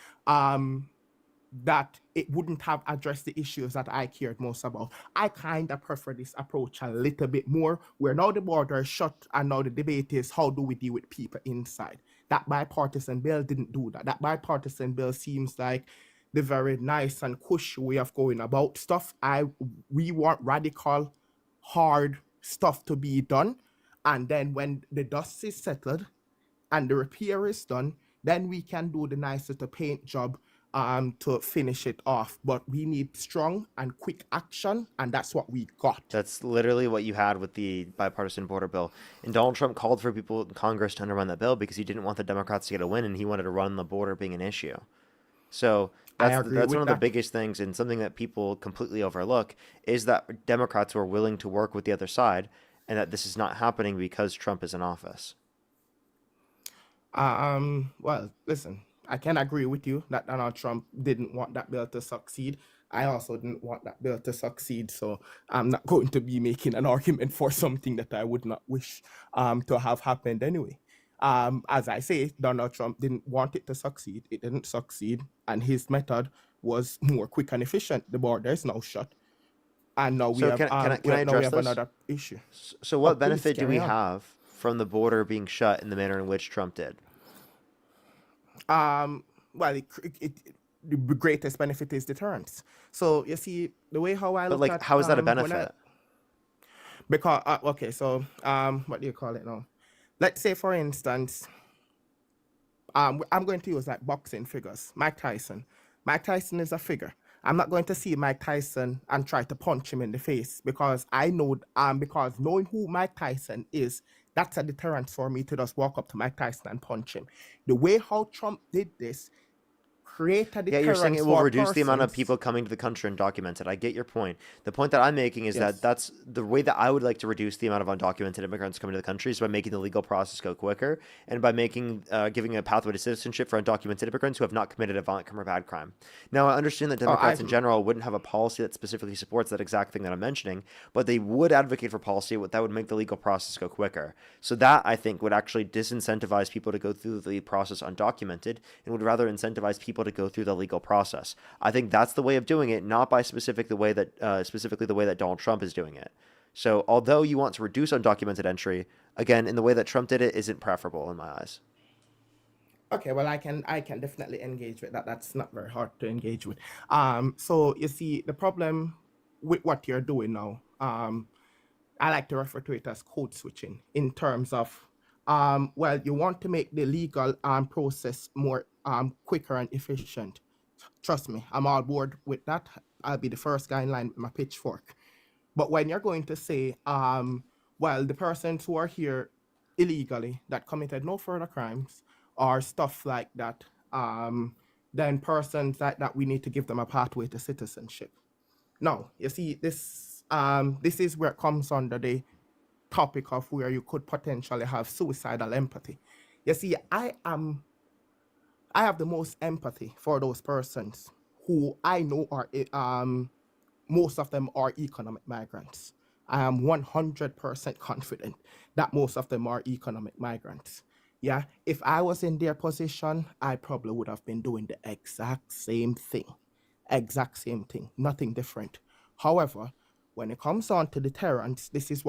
[SPEAKER 8] that it wouldn't have addressed the issues that I cared most about. I kind of prefer this approach a little bit more, where now the border is shut and now the debate is how do we deal with people inside. That bipartisan bill didn't do that. That bipartisan bill seems like the very nice and cushy way of going about stuff. We want radical, hard stuff to be done. And then when the dust is settled and the repair is done, then we can do the nice little paint job to finish it off. But we need strong and quick action, and that's what we got.
[SPEAKER 1] That's literally what you had with the bipartisan border bill. And Donald Trump called for people in Congress to underrun that bill because he didn't want the Democrats to get a win, and he wanted to run the border being an issue. So that's one of the biggest things, and something that people completely overlook is that Democrats were willing to work with the other side, and that this is not happening because Trump is in office.
[SPEAKER 8] Well, listen, I can agree with you that Donald Trump didn't want that bill to succeed. I also didn't want that bill to succeed, so I'm not going to be making an argument for something that I would not wish to have happened anyway. As I say, Donald Trump didn't want it to succeed. It didn't succeed, and his method was more quick and efficient. The border is now shut, and now we have another issue.
[SPEAKER 1] So what benefit do we have from the border being shut in the manner in which Trump did?
[SPEAKER 8] Well, the greatest benefit is deterrence. So you see, the way how I look at
[SPEAKER 1] how is that a benefit?
[SPEAKER 8] Because okay, so what do you call it now? Let's say, for instance, I'm going to use like boxing figures. Mike Tyson. Mike Tyson is a figure. I'm not going to see Mike Tyson and try to punch him in the face because I know, because knowing who Mike Tyson is, that's a deterrent for me to just walk up to Mike Tyson and punch him. The way how Trump did this create a deterrent.
[SPEAKER 1] Yeah, you're saying it will reduce the amount of
[SPEAKER 8] persons.
[SPEAKER 1] people coming to the country undocumented. I get your point. The point that I'm making is that that's the way that I would like to reduce the amount of undocumented immigrants coming to the country is by making the legal process go quicker and by making giving a pathway to citizenship for undocumented immigrants who have not committed a violent crime or bad crime. Now, I understand that Democrats in general wouldn't have a policy that specifically supports that exact thing that I'm mentioning, but they would advocate for policy that would make the legal process go quicker. So that, I think, would actually disincentivize people to go through the process undocumented and would rather incentivize people to go through the legal process. I think that's the way of doing it, not by specifically the way that Donald Trump is doing it. So although you want to reduce undocumented entry, again, in the way that Trump did it isn't preferable in my eyes.
[SPEAKER 8] Okay, well, I can definitely engage with that. That's not very hard to engage with. So you see, the problem with what you're doing now, I like to refer to it as code switching in terms of, well, you want to make the legal process more quicker and efficient. Trust me, I'm all board with that. I'll be the first guy in line with my pitchfork. But when you're going to say, well, the persons who are here illegally that committed no further crimes or stuff like that, then persons that we need to give them a pathway to citizenship. Now, you see, this is where it comes under the topic of where you could potentially have suicidal empathy. You see, I have the most empathy for those persons who I know are, most of them are economic migrants. I am 100% confident that most of them are economic migrants. Yeah, if I was in their position, I probably would have been doing the exact same thing. Exact same thing, nothing different. However, when it comes on to deterrence, this is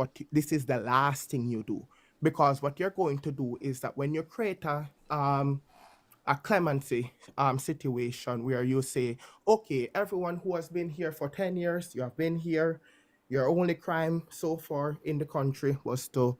[SPEAKER 8] the last thing you do. Because what you're going to do is that when you create a clemency situation where you say, okay, everyone who has been here for 10 years, you have been here, your only crime so far in the country was to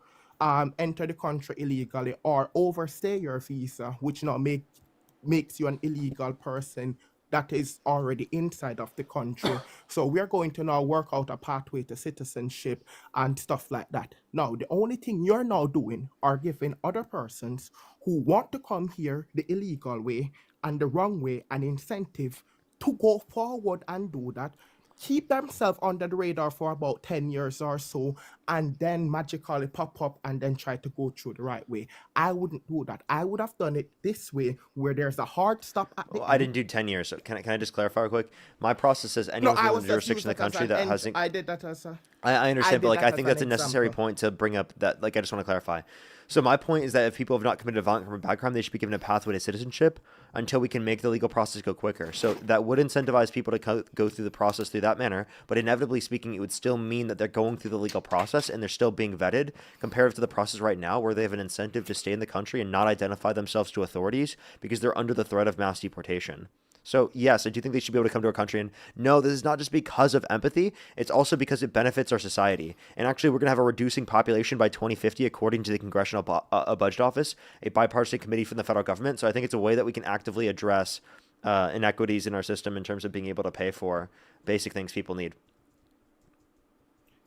[SPEAKER 8] enter the country illegally or overstay your visa, which now makes you an illegal person that is already inside of the country. So we're going to now work out a pathway to citizenship and stuff like that. Now, the only thing you're now doing are giving other persons who want to come here the illegal way and the wrong way an incentive to go forward and do that, keep themselves under the radar for about 10 years or so, and then magically pop up and then try to go through the right way. I wouldn't do that. I would have done it this way, where there's a hard stop at the
[SPEAKER 1] Well, I didn't do 10 years. So can I just clarify real quick? My process says anyone
[SPEAKER 8] I
[SPEAKER 1] within
[SPEAKER 8] was
[SPEAKER 1] the
[SPEAKER 8] just
[SPEAKER 1] jurisdiction
[SPEAKER 8] using
[SPEAKER 1] of the
[SPEAKER 8] it as
[SPEAKER 1] country
[SPEAKER 8] an
[SPEAKER 1] that
[SPEAKER 8] ent-
[SPEAKER 1] hasn't.
[SPEAKER 8] I did that as a.
[SPEAKER 1] I understand, but
[SPEAKER 8] did
[SPEAKER 1] like
[SPEAKER 8] that
[SPEAKER 1] I
[SPEAKER 8] as
[SPEAKER 1] think
[SPEAKER 8] an
[SPEAKER 1] that's a necessary
[SPEAKER 8] example.
[SPEAKER 1] point to bring up. That like I just want to clarify. So my point is that if people have not committed a violent crime or bad crime, they should be given a pathway to citizenship until we can make the legal process go quicker. So that would incentivize people to go through the process through that manner. But inevitably speaking, it would still mean that they're going through the legal process and they're still being vetted, comparative to the process right now, where they have an incentive to stay in the country and not identify themselves to authorities because they're under the threat of mass deportation. So yes, I do think they should be able to come to our country. And no, this is not just because of empathy. It's also because it benefits our society. And actually, we're going to have a reducing population by 2050, according to the Congressional Budget Office, a bipartisan committee from the federal government. So I think it's a way that we can actively address inequities in our system in terms of being able to pay for basic things people need.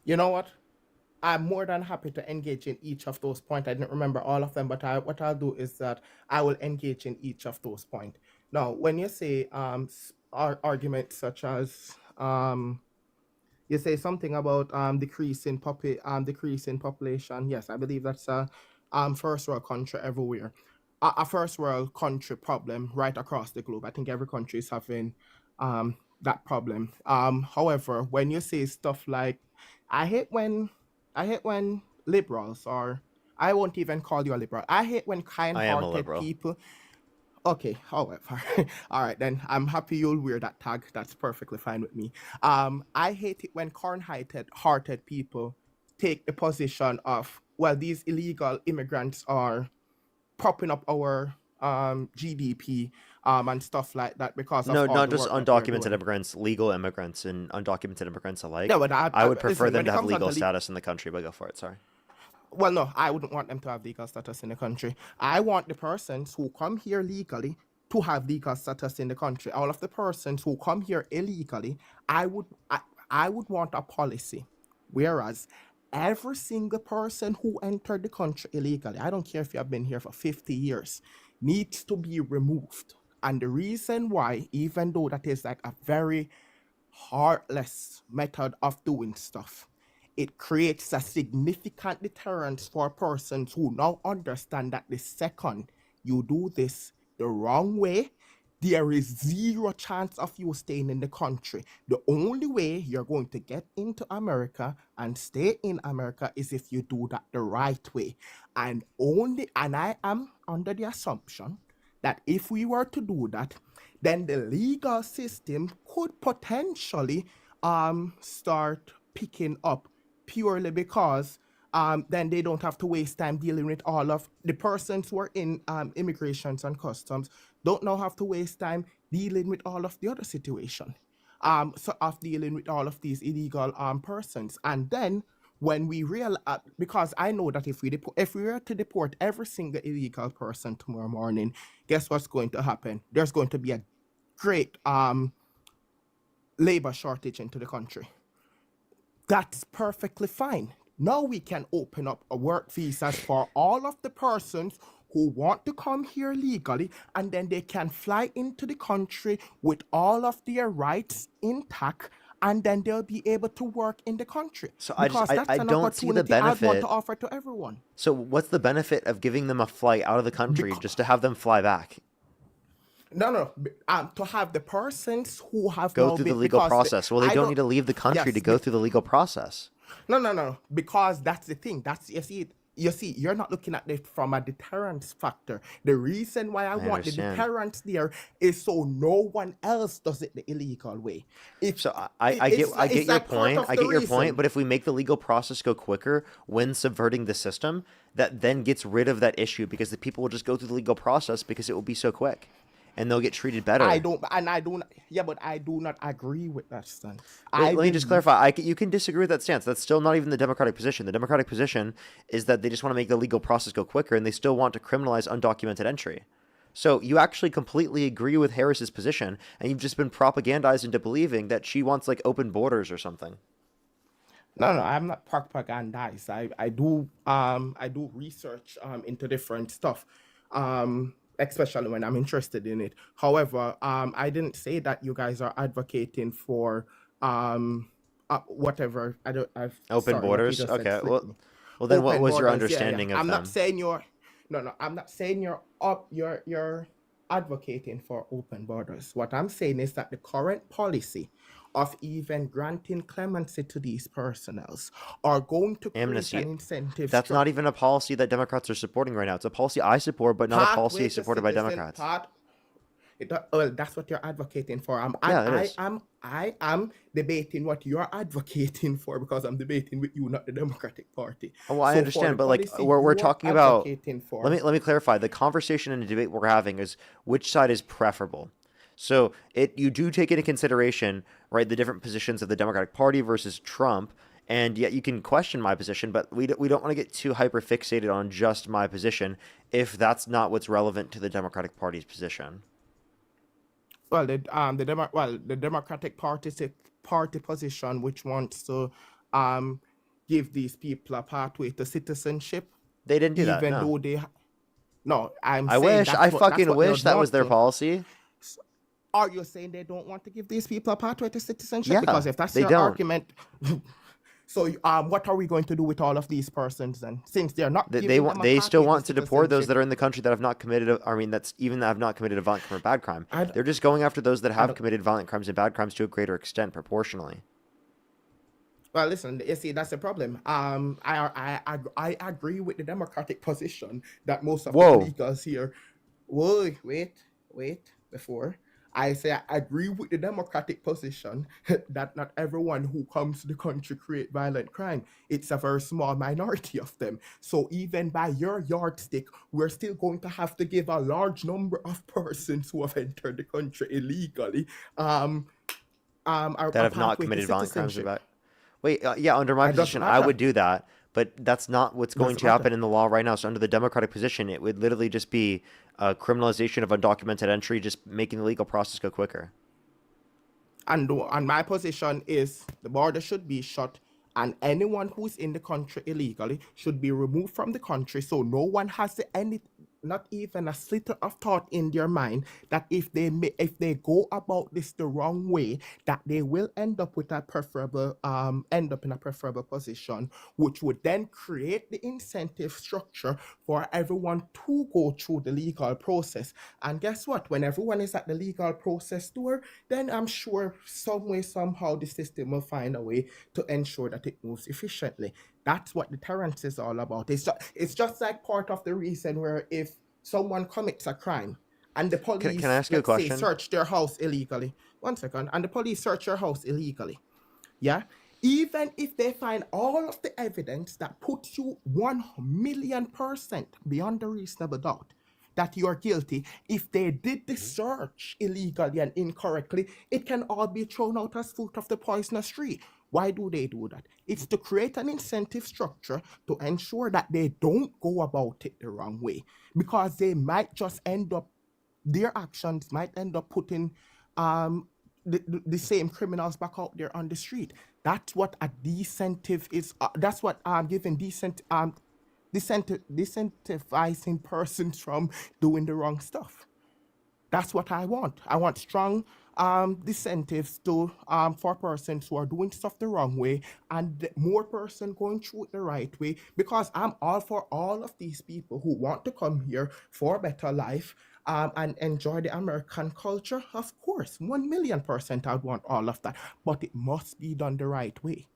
[SPEAKER 8] You know what? I'm more than happy to engage in each of those points. I didn't remember all of them, but what I'll do is that I will engage in each of those points. Now, when you say arguments such as you say something about decrease in population, yes, I believe that's a first world country everywhere, a first world country problem right across the globe. I think every country is having that problem. However, when you say stuff like, I hate when liberals, or I won't even call you a liberal. I hate when
[SPEAKER 1] I am a
[SPEAKER 8] kind-hearted
[SPEAKER 1] liberal.
[SPEAKER 8] people. Okay, however, all right then. I'm happy you'll wear that tag. That's perfectly fine with me. I hate it when kind-hearted people take the position of, well, these illegal immigrants are propping up our GDP and stuff like that because of
[SPEAKER 1] No,
[SPEAKER 8] all
[SPEAKER 1] not
[SPEAKER 8] the
[SPEAKER 1] just
[SPEAKER 8] work that they're
[SPEAKER 1] undocumented
[SPEAKER 8] doing.
[SPEAKER 1] immigrants, legal immigrants and undocumented immigrants alike.
[SPEAKER 8] Yeah, but
[SPEAKER 1] I would prefer
[SPEAKER 8] listen,
[SPEAKER 1] them
[SPEAKER 8] when
[SPEAKER 1] to
[SPEAKER 8] it
[SPEAKER 1] have
[SPEAKER 8] comes on
[SPEAKER 1] legal
[SPEAKER 8] to
[SPEAKER 1] status in the country, but go for it. Sorry.
[SPEAKER 8] well, no, I wouldn't want them to have legal status in the country. I want the persons who come here legally to have legal status in the country. All of the persons who come here illegally, I would want a policy. Whereas every single person who entered the country illegally, I don't care if you have been here for 50 years, needs to be removed. And the reason why, even though that is like a very heartless method of doing stuff, it creates a significant deterrence for persons who now understand that the second you do this the wrong way, there is zero chance of you staying in the country. The only way you're going to get into America and stay in America is if you do that the right way. And I am under the assumption that if we were to do that, then the legal system could potentially start picking up, purely because then they don't have to waste time dealing with all of the persons who are in immigrations and customs, don't now have to waste time dealing with all of the other situation, so of dealing with all of these illegal persons. And then when we because I know that if we were to deport every single illegal person tomorrow morning, guess what's going to happen? There's going to be a great labor shortage into the country. That's perfectly fine. Now we can open up a work visas for all of the persons who want to come here legally, and then they can fly into the country with all of their rights intact, and then they'll be able to work in the country.
[SPEAKER 1] So
[SPEAKER 8] Because that's
[SPEAKER 1] I
[SPEAKER 8] an
[SPEAKER 1] don't see the
[SPEAKER 8] opportunity I'd want
[SPEAKER 1] benefit.
[SPEAKER 8] to offer to everyone.
[SPEAKER 1] So what's the benefit of giving them a flight out of the country just to have them fly back?
[SPEAKER 8] No, to have the persons who have
[SPEAKER 1] Go
[SPEAKER 8] now
[SPEAKER 1] through the
[SPEAKER 8] been,
[SPEAKER 1] legal
[SPEAKER 8] because
[SPEAKER 1] process. Well, they
[SPEAKER 8] I
[SPEAKER 1] don't need to leave the country
[SPEAKER 8] yes,
[SPEAKER 1] to go through the legal process.
[SPEAKER 8] No, because that's the thing. That's, you see, you see, you're not looking at it from a deterrence factor. The reason why I want the
[SPEAKER 1] understand.
[SPEAKER 8] deterrence there is so no one else does it the illegal way. If
[SPEAKER 1] So I get
[SPEAKER 8] it's
[SPEAKER 1] your
[SPEAKER 8] like part
[SPEAKER 1] point.
[SPEAKER 8] of
[SPEAKER 1] I
[SPEAKER 8] the
[SPEAKER 1] get your point.
[SPEAKER 8] reason.
[SPEAKER 1] But if we make the legal process go quicker when subverting the system, that then gets rid of that issue because the people will just go through the legal process because it will be so quick, and they'll get treated better.
[SPEAKER 8] I don't not agree with that stance.
[SPEAKER 1] Let me just clarify. You can disagree with that stance. That's still not even the Democratic position. The Democratic position is that they just want to make the legal process go quicker, and they still want to criminalize undocumented entry. So you actually completely agree with Harris's position, and you've just been propagandized into believing that she wants like open borders or something.
[SPEAKER 8] No, I'm not propagandized. I do research into different stuff, especially when I'm interested in it. However, I didn't say that you guys are advocating for whatever.
[SPEAKER 1] Open borders.
[SPEAKER 8] What you just said
[SPEAKER 1] Okay.
[SPEAKER 8] slipped me.
[SPEAKER 1] Well, then what
[SPEAKER 8] Open
[SPEAKER 1] was your
[SPEAKER 8] borders, yeah.
[SPEAKER 1] understanding of
[SPEAKER 8] I'm
[SPEAKER 1] them?
[SPEAKER 8] not saying you're. No, I'm not saying you're advocating for open borders. What I'm saying is that the current policy of even granting clemency to these personnels are going to create
[SPEAKER 1] Amnesty.
[SPEAKER 8] an incentive.
[SPEAKER 1] That's not even a policy that Democrats are supporting right now. It's a policy I support, but not a policy supported by Democrats.
[SPEAKER 8] Well, that's what you're advocating for. I am debating what you're advocating for because I'm debating with you, not the Democratic Party.
[SPEAKER 1] Oh, well, I
[SPEAKER 8] So for
[SPEAKER 1] understand,
[SPEAKER 8] the
[SPEAKER 1] but like
[SPEAKER 8] policy
[SPEAKER 1] we're
[SPEAKER 8] you are
[SPEAKER 1] talking about.
[SPEAKER 8] advocating for-
[SPEAKER 1] Let me clarify. The conversation and the debate we're having is which side is preferable. So you do take into consideration, right, the different positions of the Democratic Party versus Trump, and yet you can question my position, but we don't want to get too hyper fixated on just my position if that's not what's relevant to the Democratic Party's position.
[SPEAKER 8] Well, the Democratic Party position, which wants to give these people a pathway to citizenship.
[SPEAKER 1] They didn't do that.
[SPEAKER 8] Even
[SPEAKER 1] No.
[SPEAKER 8] though they, no,
[SPEAKER 1] I wish. I fucking wish that was their policy.
[SPEAKER 8] Are you saying they don't want to give these people a pathway to citizenship?
[SPEAKER 1] Yeah,
[SPEAKER 8] because if that's
[SPEAKER 1] they
[SPEAKER 8] your
[SPEAKER 1] don't.
[SPEAKER 8] argument, so what are we going to do with all of these persons then? Since they're not,
[SPEAKER 1] They still want to deport those that are in the country that have not committed. That have not committed a violent crime or bad crime. They're just going after those that have committed violent crimes and bad crimes to a greater extent, proportionally.
[SPEAKER 8] Well, listen, you see, that's the problem. I agree with the Democratic position that most of the illegals here. Wait. Before I say I agree with the Democratic position that not everyone who comes to the country create violent crime. It's a very small minority of them. So even by your yardstick, we're still going to have to give a large number of persons who have entered the country illegally that
[SPEAKER 1] have not committed violent crimes or bad. Wait, yeah, under my position, I would do that, but that's not what's going to happen in the law right now. So under the Democratic position, it would literally just be a criminalization of undocumented entry, just making the legal process go quicker.
[SPEAKER 8] And my position is the border should be shut, and anyone who's in the country illegally should be removed from the country, so no one has not even a slither of thought in their mind that if they go about this the wrong way, that they will end up in a preferable position, which would then create the incentive structure for everyone to go through the legal process. And guess what? When everyone is at the legal process door, then I'm sure some way, somehow, the system will find a way to ensure that it moves efficiently. That's what deterrence is all about. It's just like part of the reason where if someone commits a crime and the police
[SPEAKER 1] can I ask you a question?
[SPEAKER 8] Search their house illegally. 1 second. And the police search your house illegally. Yeah? Even if they find all of the evidence that puts you 1,000,000% beyond a reasonable doubt that you are guilty, if they did the search illegally and incorrectly, it can all be thrown out as fruit of the poisonous tree. Why do they do that? It's to create an incentive structure to ensure that they don't go about it the wrong way, because they might just their actions might end up putting the same criminals back out there on the street. That's what a decentive is. That's what giving disincentivizing persons from doing the wrong stuff. That's what I want. I want strong disincentives for persons who are doing stuff the wrong way, and more person going through it the right way, because I'm all for all of these people who want to come here for a better life and enjoy the American culture. Of course, 1,000,000% I'd want all of that, but it must be done the right way.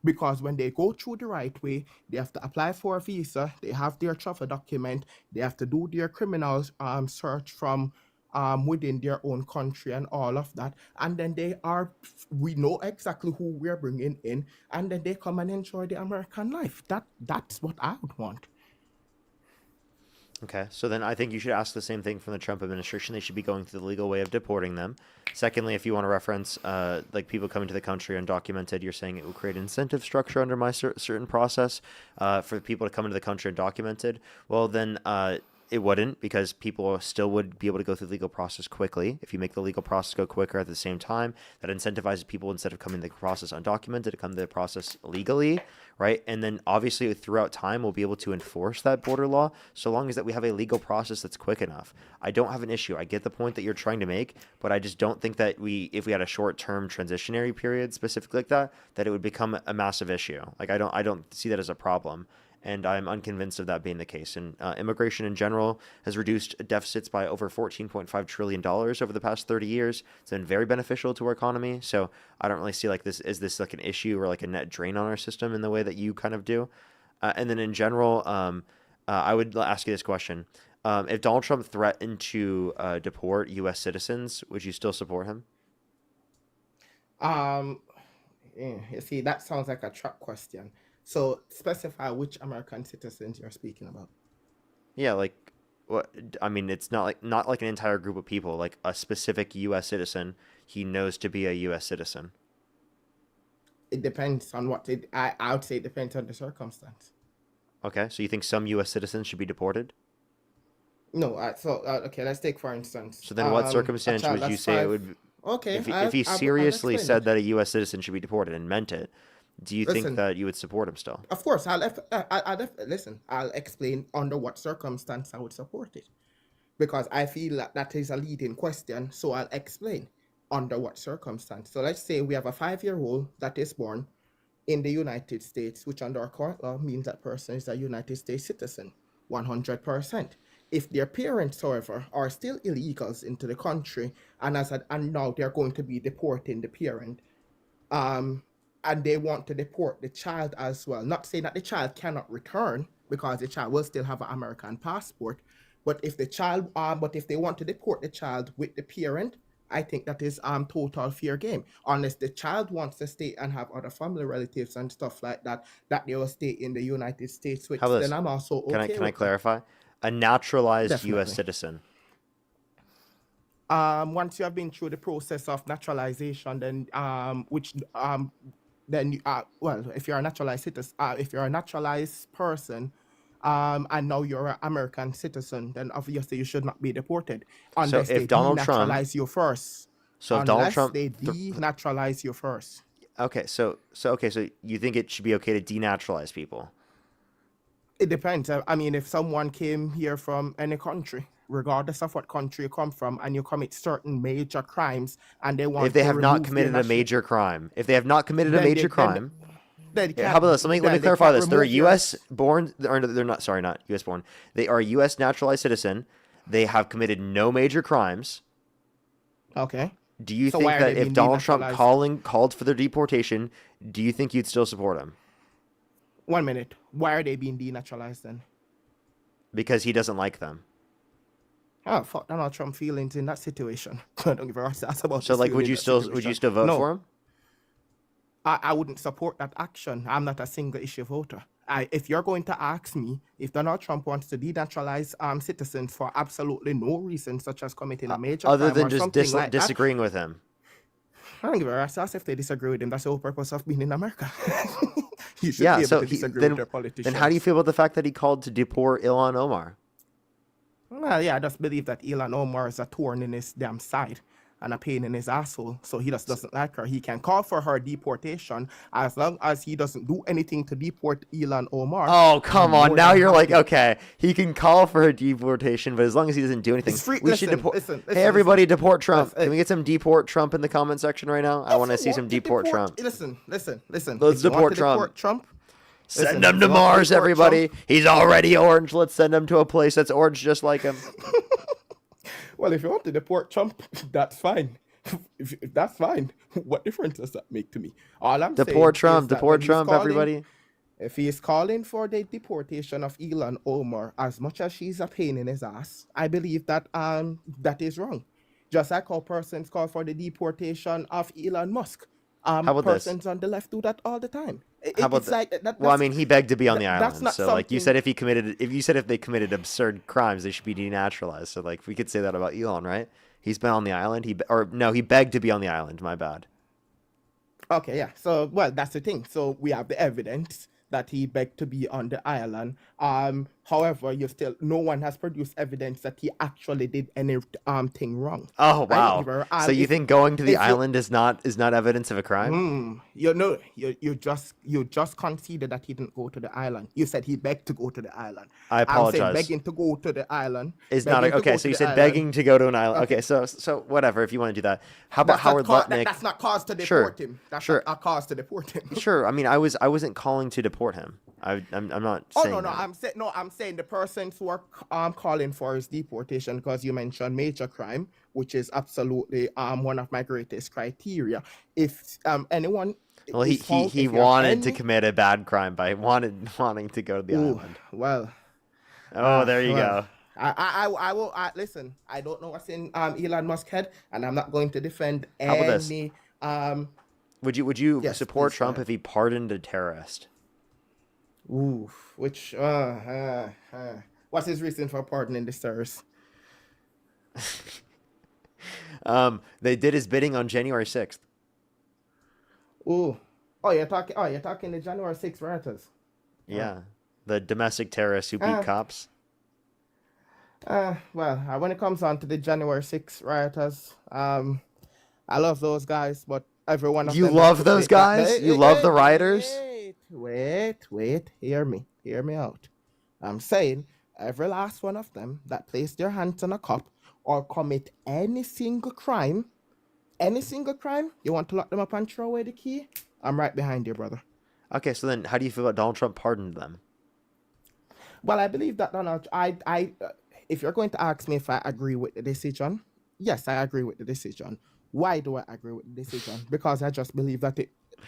[SPEAKER 8] Because when they go through the right way, they have to apply for a visa, they have their travel document, they have to do their criminal search from within their own country and all of that. And then we know exactly who we're bringing in, and then they come and enjoy the American life. That's what I would want.
[SPEAKER 1] Okay, so then I think you should ask the same thing from the Trump administration. They should be going through the legal way of deporting them. Secondly, if you want to reference like people coming to the country undocumented, you're saying it will create an incentive structure under my certain process for people to come into the country undocumented. Well, then it wouldn't, because people still would be able to go through the legal process quickly. If you make the legal process go quicker at the same time, that incentivizes people, instead of coming to the process undocumented, to come to the process legally, right? And then obviously throughout time, we'll be able to enforce that border law, so long as that we have a legal process that's quick enough. I don't have an issue. I get the point that you're trying to make, but I just don't think that if we had a short-term transitionary period specifically like that it would become a massive issue. Like I don't see that as a problem. And I'm unconvinced of that being the case. And immigration in general has reduced deficits by over $14.5 trillion over the past 30 years. It's been very beneficial to our economy. So I don't really see like this like an issue or like a net drain on our system in the way that you kind of do. And then in general, I would ask you this question. If Donald Trump threatened to deport U.S. citizens, would you still support him?
[SPEAKER 8] You see, that sounds like a trap question. So specify which American citizens you're speaking about.
[SPEAKER 1] Yeah, like what? I mean, it's not like an entire group of people, like a specific U.S. citizen he knows to be a U.S. citizen.
[SPEAKER 8] It depends on I would say it depends on the circumstance.
[SPEAKER 1] Okay, so you think some U.S. citizens should be deported?
[SPEAKER 8] No, okay, let's take for instance.
[SPEAKER 1] So then what circumstance would you say it would...
[SPEAKER 8] Okay.
[SPEAKER 1] If he seriously said that a U.S. citizen should be deported and meant it, do you think that you would support him still?
[SPEAKER 8] Of course, I'll explain under what circumstance I would support it. Because I feel that is a leading question, so I'll explain under what circumstance. So let's say we have a 5-year-old that is born in the United States, which under our current law means that person is a United States citizen, 100%. If their parents, however, are still illegals into the country, and now they're going to be deporting the parent, and they want to deport the child as well. Not saying that the child cannot return, because the child will still have an American passport. But if they want to deport the child with the parent, I think that is total fair game. Unless the child wants to stay and have other family relatives and stuff like that they will stay in the United States with. Then I'm also okay.
[SPEAKER 1] Can I clarify? A naturalized
[SPEAKER 8] Definitely.
[SPEAKER 1] U.S. citizen.
[SPEAKER 8] Once you have been through the process of naturalization, then if you're a naturalized citizen, if you're a naturalized person, and now you're an American citizen, then obviously you should not be deported unless they denaturalize you first.
[SPEAKER 1] So if Donald Trump,
[SPEAKER 8] they denaturalize you first.
[SPEAKER 1] Okay, so you think it should be okay to denaturalize people?
[SPEAKER 8] It depends. I mean, if someone came here from any country, regardless of what country you come from, and you commit certain major crimes, and they want
[SPEAKER 1] if they have not committed a major crime, how about this? Let me clarify this. They're U.S. born, or they're not. Sorry, not U.S. born. They are a U.S. naturalized citizen. They have committed no major crimes.
[SPEAKER 8] Okay.
[SPEAKER 1] Do you think that if Donald Trump called for their deportation, do you think you'd still support him?
[SPEAKER 8] 1 minute. Why are they being denaturalized then?
[SPEAKER 1] Because he doesn't like them.
[SPEAKER 8] Oh, fuck Donald Trump feelings in that situation. I don't give a rat's ass about.
[SPEAKER 1] So, like, would you still vote for him?
[SPEAKER 8] I wouldn't support that action. I'm not a single issue voter. If you're going to ask me if Donald Trump wants to denaturalize citizens for absolutely no reason, such as committing a major
[SPEAKER 1] other
[SPEAKER 8] crime
[SPEAKER 1] than
[SPEAKER 8] or
[SPEAKER 1] just
[SPEAKER 8] like
[SPEAKER 1] disagreeing with him,
[SPEAKER 8] I don't give a rat's ass if they disagree with him. That's the whole purpose of being in America. You should be able to disagree with their politicians.
[SPEAKER 1] Then how do you feel about the fact that he called to deport Ilhan Omar?
[SPEAKER 8] Well, yeah, I just believe that Ilhan Omar is a thorn in his damn side and a pain in his asshole, so he just doesn't like her. He can call for her deportation as long as he doesn't do anything to deport Ilhan Omar.
[SPEAKER 1] Oh, come on. Now you're like, okay, he can call for her deportation, but as long as he doesn't do anything, we should deport. Hey, everybody, deport Trump. Can we get some deport Trump in the comment section right now? I want to see some deport Trump.
[SPEAKER 8] Listen.
[SPEAKER 1] Let's deport Trump. Send him to Mars, everybody. He's already orange. Let's send him to a place that's orange just like him.
[SPEAKER 8] Well, if you want to deport Trump, that's fine. if that's fine. What difference does that make to me? All I'm saying
[SPEAKER 1] Deport
[SPEAKER 8] is
[SPEAKER 1] Trump,
[SPEAKER 8] that
[SPEAKER 1] deport
[SPEAKER 8] when he's
[SPEAKER 1] Trump,
[SPEAKER 8] calling,
[SPEAKER 1] everybody.
[SPEAKER 8] if he is calling for the deportation of Elon Omar, as much as she's a pain in his ass, I believe that that is wrong. Just like how persons call for the deportation of Elon Musk.
[SPEAKER 1] How about this?
[SPEAKER 8] Persons on the left do that all the time.
[SPEAKER 1] How about
[SPEAKER 8] It's
[SPEAKER 1] that?
[SPEAKER 8] like that.
[SPEAKER 1] Well, I
[SPEAKER 8] That's,
[SPEAKER 1] mean, he begged to be on the
[SPEAKER 8] that's
[SPEAKER 1] island.
[SPEAKER 8] not
[SPEAKER 1] So, like you
[SPEAKER 8] something.
[SPEAKER 1] said, if they committed absurd crimes, they should be denaturalized. So, like, we could say that about Elon, right? He's been on the island. He begged to be on the island. My bad.
[SPEAKER 8] Okay, yeah. So, well, that's the thing. So we have the evidence that he begged to be on the island. However, no one has produced evidence that he actually did any thing wrong.
[SPEAKER 1] Oh
[SPEAKER 8] Right?
[SPEAKER 1] wow! So you think going to the island is not evidence of a crime?
[SPEAKER 8] You just conceded that he didn't go to the island. You said he begged to go to the island.
[SPEAKER 1] I
[SPEAKER 8] I'm saying
[SPEAKER 1] apologize.
[SPEAKER 8] begging to go to the island
[SPEAKER 1] Is not
[SPEAKER 8] begging to
[SPEAKER 1] okay.
[SPEAKER 8] go
[SPEAKER 1] So
[SPEAKER 8] to
[SPEAKER 1] you
[SPEAKER 8] the
[SPEAKER 1] said
[SPEAKER 8] island.
[SPEAKER 1] begging to go to an island.
[SPEAKER 8] Okay.
[SPEAKER 1] Okay, so whatever. If you want to do that, how about
[SPEAKER 8] That's not
[SPEAKER 1] Howard
[SPEAKER 8] ca-
[SPEAKER 1] Lutnick?
[SPEAKER 8] that's not cause to
[SPEAKER 1] Sure,
[SPEAKER 8] deport him. That's
[SPEAKER 1] sure.
[SPEAKER 8] not a cause to deport him.
[SPEAKER 1] Sure. I mean, I wasn't calling to deport him. I'm not
[SPEAKER 8] Oh
[SPEAKER 1] saying
[SPEAKER 8] no,
[SPEAKER 1] that.
[SPEAKER 8] I'm saying the persons who are calling for his deportation, because you mentioned major crime, which is absolutely one of my greatest criteria. If anyone
[SPEAKER 1] Well,
[SPEAKER 8] is found,
[SPEAKER 1] he
[SPEAKER 8] if you have
[SPEAKER 1] wanted to
[SPEAKER 8] any-
[SPEAKER 1] commit a bad crime by wanting to go to the
[SPEAKER 8] Ooh,
[SPEAKER 1] island.
[SPEAKER 8] well,
[SPEAKER 1] Oh, there you
[SPEAKER 8] well,
[SPEAKER 1] go.
[SPEAKER 8] I will listen. I don't know what's in Elon Musk's head, and I'm not going to defend
[SPEAKER 1] How about this?
[SPEAKER 8] any.
[SPEAKER 1] Would you
[SPEAKER 8] Yes,
[SPEAKER 1] support
[SPEAKER 8] please,
[SPEAKER 1] Trump if he pardoned a terrorist?
[SPEAKER 8] Ooh, which what's his reason for pardoning the terrorists?
[SPEAKER 1] They did his bidding on January 6th.
[SPEAKER 8] Ooh, you're talking the January 6th rioters.
[SPEAKER 1] Yeah, the domestic terrorists who beat cops.
[SPEAKER 8] When it comes on to the January 6th rioters, I love those guys, but every one of
[SPEAKER 1] You
[SPEAKER 8] them.
[SPEAKER 1] love those guys? You love the rioters?
[SPEAKER 8] Wait, hear me out. I'm saying every last one of them that place their hands on a cop or commit any single crime, you want to lock them up and throw away the key? I'm right behind you, brother.
[SPEAKER 1] Okay, so then how do you feel about Donald Trump pardoned them?
[SPEAKER 8] Well, I believe that Donald. If you're going to ask me if I agree with the decision, yes, I agree with the decision. Why do I agree with the decision? Because I just believe that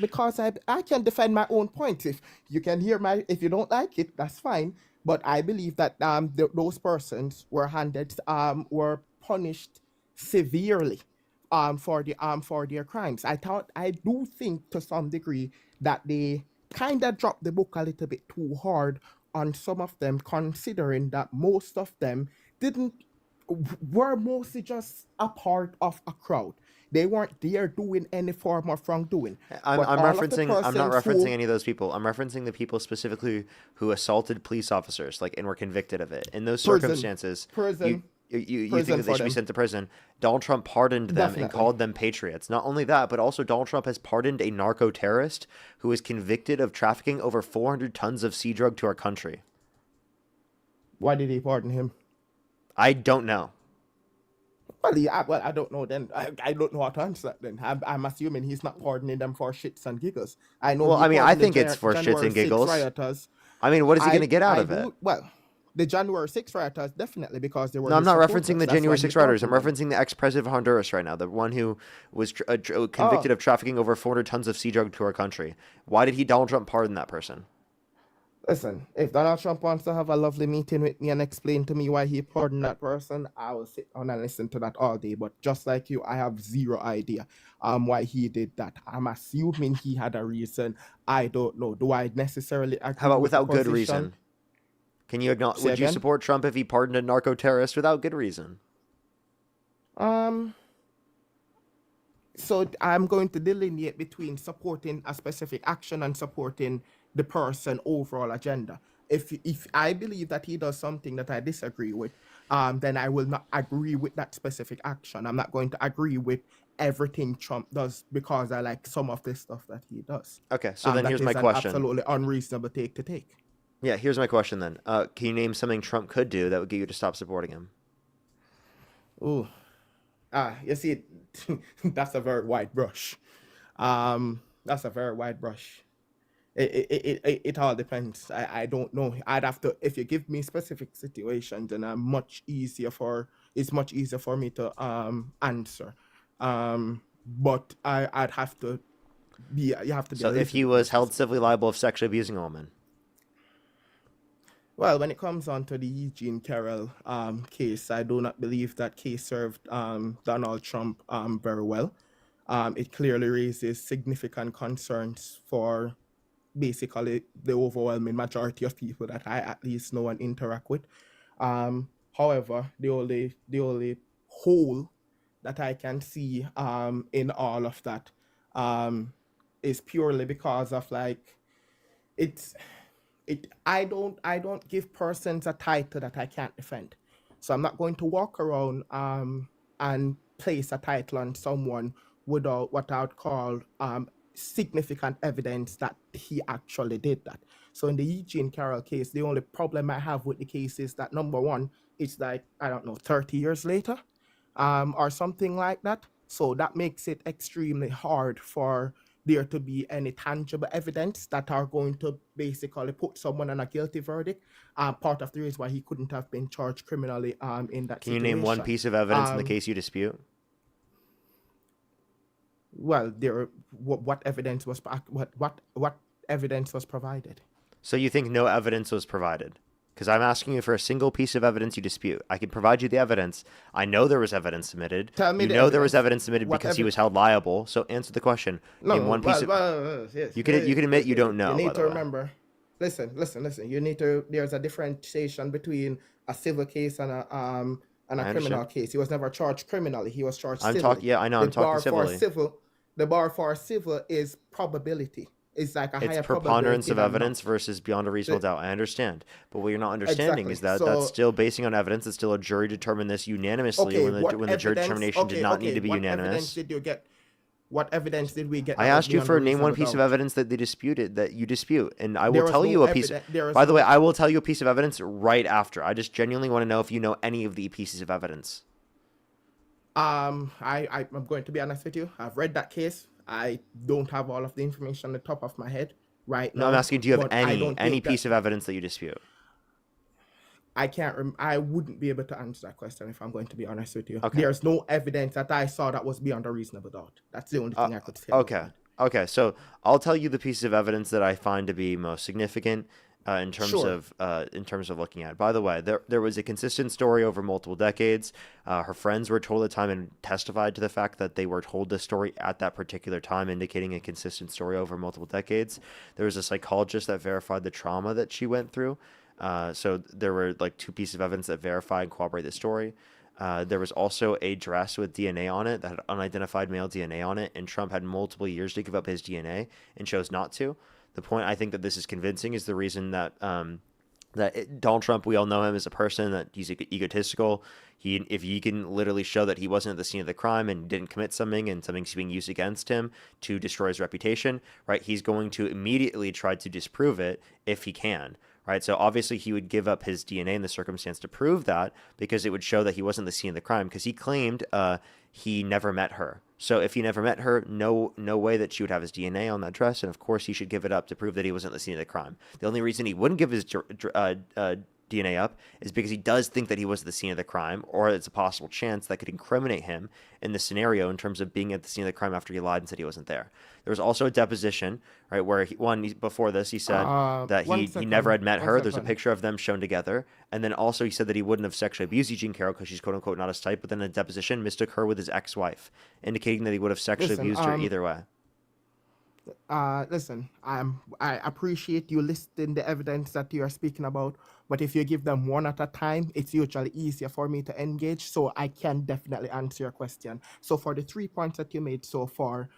[SPEAKER 8] because I can defend my own point. If you can hear if you don't like it, that's fine. But I believe that those persons were were punished severely for their crimes. I do think to some degree that they kind of dropped the book a little bit too hard on some of them, considering that most of them were mostly just a part of a crowd. They weren't there doing any form of wrongdoing.
[SPEAKER 1] I'm not referencing
[SPEAKER 8] who,
[SPEAKER 1] any of those people. I'm referencing the people specifically who assaulted police officers, and were convicted of it. In those circumstances, you think that they should be sent to prison. Donald Trump pardoned them and called them patriots. Not only that, but also Donald Trump has pardoned a narco-terrorist who was convicted of trafficking over 400 tons of sea drug to our country.
[SPEAKER 8] Why did he pardon him?
[SPEAKER 1] I don't know.
[SPEAKER 8] Well, I don't know then. I don't know how to answer that then. I'm assuming he's not pardoning them for shits and giggles. I know.
[SPEAKER 1] Well, I mean, I think it's for shits and giggles.
[SPEAKER 8] Rioters.
[SPEAKER 1] I mean, what is he going to get out of it?
[SPEAKER 8] Well, the January 6th rioters, definitely, because they were.
[SPEAKER 1] No, I'm not referencing the January 6th rioters. I'm referencing the ex-president of Honduras right now, the one who was convicted of trafficking over 400 tons of sea drug to our country. Why did Donald Trump pardon that person?
[SPEAKER 8] Listen, if Donald Trump wants to have a lovely meeting with me and explain to me why he pardoned that person, I will sit down and listen to that all day. But just like you, I have zero idea why he did that. I'm assuming he had a reason. I don't know. Do I necessarily agree?
[SPEAKER 1] How about
[SPEAKER 8] with
[SPEAKER 1] without
[SPEAKER 8] the
[SPEAKER 1] good
[SPEAKER 8] position?
[SPEAKER 1] reason? Can you acknowledge?
[SPEAKER 8] Say
[SPEAKER 1] Would you
[SPEAKER 8] again?
[SPEAKER 1] support Trump if he pardoned a narco-terrorist without good reason?
[SPEAKER 8] So I'm going to delineate between supporting a specific action and supporting the person overall agenda. If I believe that he does something that I disagree with, then I will not agree with that specific action. I'm not going to agree with everything Trump does because I like some of the stuff that he does.
[SPEAKER 1] Okay, so then
[SPEAKER 8] That
[SPEAKER 1] here's
[SPEAKER 8] is
[SPEAKER 1] my
[SPEAKER 8] an
[SPEAKER 1] question.
[SPEAKER 8] absolutely unreasonable take to take.
[SPEAKER 1] Yeah, here's my question then. Can you name something Trump could do that would get you to stop supporting him?
[SPEAKER 8] Ooh. You see, that's a very wide brush. That's a very wide brush. It all depends. I don't know. I'd have to, if you give me specific situations, then it's much easier for me to answer. But I'd have to be. You have to be.
[SPEAKER 1] So if he was held civilly liable of sexually abusing a woman.
[SPEAKER 8] Well, when it comes on to the Eugene Carroll case, I do not believe that case served Donald Trump very well. It clearly raises significant concerns for basically the overwhelming majority of people that I at least know and interact with. However, the only hole that I can see in all of that is purely because of like I don't give persons a title that I can't defend. So I'm not going to walk around and place a title on someone without what I would call significant evidence that he actually did that. So in the Eugene Carroll case, the only problem I have with the case is that number one, it's like, I don't know, 30 years later or something like that. So that makes it extremely hard for there to be any tangible evidence that are going to basically put someone on a guilty verdict. Part of the reason why he couldn't have been charged criminally in that
[SPEAKER 1] Can you
[SPEAKER 8] situation.
[SPEAKER 1] name one piece of evidence in the case you dispute?
[SPEAKER 8] Well, what evidence was what evidence was provided?
[SPEAKER 1] So you think no evidence was provided? Because I'm asking you for a single piece of evidence you dispute. I can provide you the evidence. I know there was evidence submitted.
[SPEAKER 8] Tell me
[SPEAKER 1] you
[SPEAKER 8] the
[SPEAKER 1] know there
[SPEAKER 8] evidence.
[SPEAKER 1] was evidence submitted
[SPEAKER 8] What
[SPEAKER 1] because he was held liable. So answer the question.
[SPEAKER 8] No,
[SPEAKER 1] Name one piece of.
[SPEAKER 8] yes.
[SPEAKER 1] You can admit you don't know.
[SPEAKER 8] You
[SPEAKER 1] by
[SPEAKER 8] need
[SPEAKER 1] the
[SPEAKER 8] to
[SPEAKER 1] way.
[SPEAKER 8] remember. Listen. You need to. There's a differentiation between a civil case and a criminal
[SPEAKER 1] understand.
[SPEAKER 8] case. He was never charged criminally. He was charged
[SPEAKER 1] I'm
[SPEAKER 8] civilly.
[SPEAKER 1] talking. Yeah, I know. I'm talking civilly.
[SPEAKER 8] The bar for civil is probability. It's like a higher
[SPEAKER 1] It's preponderance
[SPEAKER 8] probability
[SPEAKER 1] of
[SPEAKER 8] than
[SPEAKER 1] evidence
[SPEAKER 8] not.
[SPEAKER 1] versus beyond a reasonable doubt. I understand. But what you're not understanding
[SPEAKER 8] Exactly.
[SPEAKER 1] is that
[SPEAKER 8] So-
[SPEAKER 1] that's still basing on evidence. It's still a jury determined this unanimously
[SPEAKER 8] Okay,
[SPEAKER 1] when the jury determination did not need to be
[SPEAKER 8] what evidence
[SPEAKER 1] unanimous.
[SPEAKER 8] did you get? What evidence did we get?
[SPEAKER 1] I
[SPEAKER 8] that was
[SPEAKER 1] asked you
[SPEAKER 8] beyond
[SPEAKER 1] for
[SPEAKER 8] a
[SPEAKER 1] name one
[SPEAKER 8] reasonable
[SPEAKER 1] piece of
[SPEAKER 8] doubt?
[SPEAKER 1] evidence that they disputed, that you dispute, and I
[SPEAKER 8] There
[SPEAKER 1] will
[SPEAKER 8] was
[SPEAKER 1] tell
[SPEAKER 8] no
[SPEAKER 1] you a piece.
[SPEAKER 8] there was
[SPEAKER 1] By the
[SPEAKER 8] no-
[SPEAKER 1] way, I will tell you a piece of evidence right after. I just genuinely want to know if you know any of the pieces of evidence.
[SPEAKER 8] I'm going to be honest with you. I've read that case. I don't have all of the information on the top of my head right now.
[SPEAKER 1] No, I'm asking, do you have
[SPEAKER 8] but I don't
[SPEAKER 1] any
[SPEAKER 8] think that-
[SPEAKER 1] piece of evidence that you dispute?
[SPEAKER 8] I can't. I wouldn't be able to answer that question if I'm going to be honest with you.
[SPEAKER 1] Okay.
[SPEAKER 8] There's no evidence that I saw that was beyond a reasonable doubt. That's the only thing I could say. about
[SPEAKER 1] Okay.
[SPEAKER 8] that.
[SPEAKER 1] Okay. So I'll tell you the pieces of evidence that I find to be most significant in terms
[SPEAKER 8] Sure.
[SPEAKER 1] of looking at it. By the way, there was a consistent story over multiple decades. Her friends were told at the time and testified to the fact that they were told this story at that particular time, indicating a consistent story over multiple decades. There was a psychologist that verified the trauma that she went through. So there were like two pieces of evidence that verify and corroborate the story. There was also a dress with DNA on it that had unidentified male DNA on it, and Trump had multiple years to give up his DNA and chose not to. The point I think that this is convincing is the reason that Donald Trump, we all know him as a person that he's egotistical. If he can literally show that he wasn't at the scene of the crime and didn't commit something and something's being used against him to destroy his reputation, right, he's going to immediately try to disprove it if he can. Right, so obviously he would give up his DNA in the circumstance to prove that, because it would show that he wasn't the scene of the crime, because he claimed he never met her. So if he never met her, no way that she would have his DNA on that dress, and of course he should give it up to prove that he wasn't the scene of the crime. The only reason he wouldn't give his DNA up is because he does think that he was the scene of the crime, or it's a possible chance that could incriminate him in the scenario in terms of being at the scene of the crime after he lied and said he wasn't there. There was also a deposition, right, where before this he said that he never had met her. There's a picture of them shown together, and then also he said that he wouldn't have sexually abused Eugene Carroll because she's quote unquote not his type. But then in a deposition mistook her with his ex-wife, indicating that he would have sexually abused her either way.
[SPEAKER 8] Listen, I appreciate you listing the evidence that you are speaking about, but if you give them one at a time, it's usually easier for me to engage, so I can definitely answer your question. So for the 3 points that you made so far,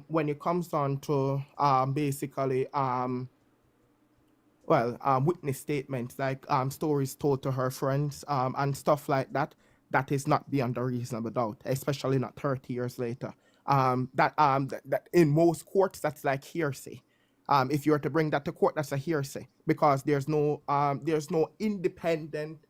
[SPEAKER 8] when it comes down to basically witness statements, like stories told to her friends and stuff like that, that is not beyond a reasonable doubt, especially not 30 years later. That in most courts, that's like hearsay. If you were to bring that to court, that's a hearsay, because there's no independent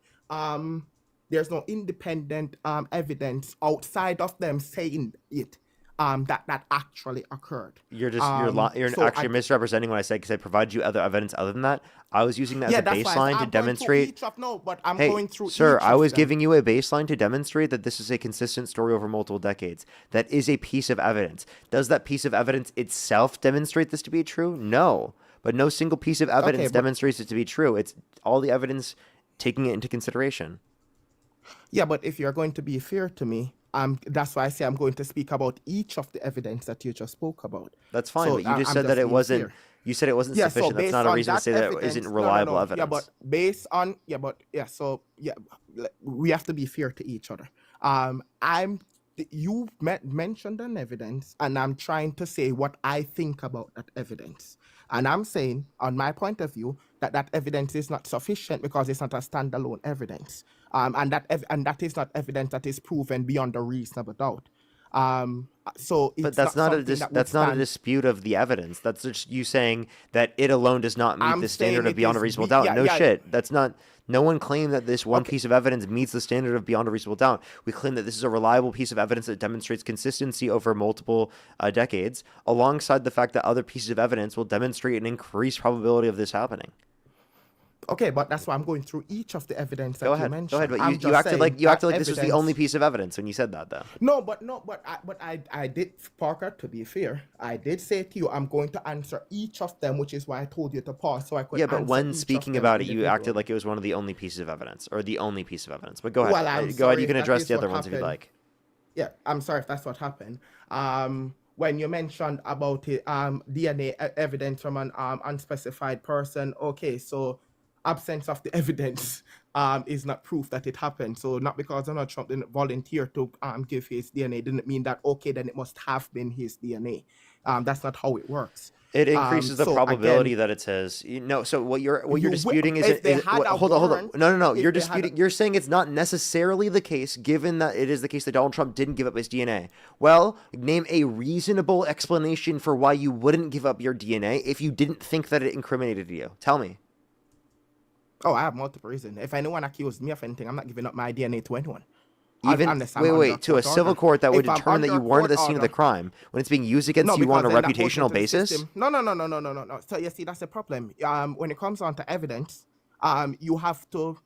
[SPEAKER 8] evidence outside of them saying it that actually occurred.
[SPEAKER 1] You're
[SPEAKER 8] So
[SPEAKER 1] actually misrepresenting what I said because I provided you other evidence other than that. I was using that as a
[SPEAKER 8] that's why
[SPEAKER 1] baseline to
[SPEAKER 8] I'm going through
[SPEAKER 1] demonstrate.
[SPEAKER 8] each of no, but I'm
[SPEAKER 1] Hey,
[SPEAKER 8] going through
[SPEAKER 1] sir,
[SPEAKER 8] each
[SPEAKER 1] I
[SPEAKER 8] of
[SPEAKER 1] was
[SPEAKER 8] them.
[SPEAKER 1] giving you a baseline to demonstrate that this is a consistent story over multiple decades. That is a piece of evidence. Does that piece of evidence itself demonstrate this to be true? No. But no single piece of evidence
[SPEAKER 8] but-
[SPEAKER 1] demonstrates it to be true. It's all the evidence taking it into consideration.
[SPEAKER 8] Yeah, but if you're going to be fair to me, that's why I say I'm going to speak about each of the evidence that you just spoke about.
[SPEAKER 1] That's fine,
[SPEAKER 8] So,
[SPEAKER 1] but you just
[SPEAKER 8] I'm
[SPEAKER 1] said that it
[SPEAKER 8] being
[SPEAKER 1] wasn't.
[SPEAKER 8] fair.
[SPEAKER 1] You said it wasn't
[SPEAKER 8] Yeah, so
[SPEAKER 1] sufficient. That's
[SPEAKER 8] based
[SPEAKER 1] not a
[SPEAKER 8] on
[SPEAKER 1] reason to
[SPEAKER 8] that
[SPEAKER 1] say that it
[SPEAKER 8] evidence,
[SPEAKER 1] isn't
[SPEAKER 8] no,
[SPEAKER 1] reliable
[SPEAKER 8] no.
[SPEAKER 1] evidence.
[SPEAKER 8] Yeah, but based on we have to be fair to each other. You mentioned an evidence, and I'm trying to say what I think about that evidence. And I'm saying, on my point of view, that evidence is not sufficient because it's not a standalone evidence, and that is not evidence that is proven beyond a reasonable doubt. So it's
[SPEAKER 1] But that's not
[SPEAKER 8] something that would
[SPEAKER 1] that's not a
[SPEAKER 8] stand-
[SPEAKER 1] dispute of the evidence. That's just you saying that it alone does not meet
[SPEAKER 8] I'm
[SPEAKER 1] the
[SPEAKER 8] saying
[SPEAKER 1] standard of
[SPEAKER 8] it
[SPEAKER 1] beyond a
[SPEAKER 8] is
[SPEAKER 1] reasonable
[SPEAKER 8] be-
[SPEAKER 1] doubt.
[SPEAKER 8] yeah,
[SPEAKER 1] No
[SPEAKER 8] yeah.
[SPEAKER 1] shit. That's not. No one claimed that this one piece of evidence meets the standard of beyond a reasonable doubt. We claim that this is a reliable piece of evidence that demonstrates consistency over multiple decades, alongside the fact that other pieces of evidence will demonstrate an increased probability of this happening.
[SPEAKER 8] Okay, but that's why I'm going through each of the evidence that
[SPEAKER 1] Go
[SPEAKER 8] you
[SPEAKER 1] ahead.
[SPEAKER 8] mentioned.
[SPEAKER 1] Go ahead. But
[SPEAKER 8] I'm
[SPEAKER 1] you
[SPEAKER 8] just
[SPEAKER 1] acted
[SPEAKER 8] saying
[SPEAKER 1] like
[SPEAKER 8] that
[SPEAKER 1] this was the only piece of evidence when you said that, though.
[SPEAKER 8] But I did, Parker, to be fair, I did say to you, I'm going to answer each of them, which is why I told you to pause so I could
[SPEAKER 1] Yeah, but
[SPEAKER 8] answer
[SPEAKER 1] when
[SPEAKER 8] each of
[SPEAKER 1] speaking
[SPEAKER 8] them
[SPEAKER 1] about it, you acted
[SPEAKER 8] individually.
[SPEAKER 1] like it was one of the only pieces of evidence, or the only piece of evidence. But go ahead.
[SPEAKER 8] Well, I'm
[SPEAKER 1] Go ahead.
[SPEAKER 8] sorry
[SPEAKER 1] You can
[SPEAKER 8] if that
[SPEAKER 1] address
[SPEAKER 8] is
[SPEAKER 1] the
[SPEAKER 8] what
[SPEAKER 1] other ones if you'd
[SPEAKER 8] happened.
[SPEAKER 1] like.
[SPEAKER 8] Yeah, I'm sorry if that's what happened. When you mentioned about it, DNA evidence from an unspecified person, okay, so absence of the evidence is not proof that it happened. So not because Donald Trump didn't volunteer to give his DNA didn't mean that, okay, then it must have been his DNA. That's not how it works.
[SPEAKER 1] It increases the
[SPEAKER 8] So
[SPEAKER 1] probability
[SPEAKER 8] again,
[SPEAKER 1] that it's his. No, so what you're
[SPEAKER 8] you
[SPEAKER 1] disputing
[SPEAKER 8] wi-
[SPEAKER 1] is
[SPEAKER 8] if they had a
[SPEAKER 1] hold on.
[SPEAKER 8] warrant,
[SPEAKER 1] No.
[SPEAKER 8] if
[SPEAKER 1] You're
[SPEAKER 8] they had
[SPEAKER 1] disputing. You're saying it's not necessarily the case, given that it is the case that Donald Trump didn't give up his DNA. Well, name a reasonable explanation for why you wouldn't give up your DNA if you didn't think that it incriminated you. Tell me.
[SPEAKER 8] Oh, I have multiple reasons. If anyone accused me of anything, I'm not giving up my DNA to anyone.
[SPEAKER 1] Even
[SPEAKER 8] Unless I'm under
[SPEAKER 1] wait to a
[SPEAKER 8] court
[SPEAKER 1] civil
[SPEAKER 8] order.
[SPEAKER 1] court that would
[SPEAKER 8] If I'm
[SPEAKER 1] determine that
[SPEAKER 8] under
[SPEAKER 1] you weren't at
[SPEAKER 8] court
[SPEAKER 1] the scene of the
[SPEAKER 8] order-
[SPEAKER 1] crime when it's being used against you on a
[SPEAKER 8] because then that goes
[SPEAKER 1] reputational
[SPEAKER 8] into the
[SPEAKER 1] basis.
[SPEAKER 8] system. No. So you see, that's the problem. When it comes on to evidence, you have to,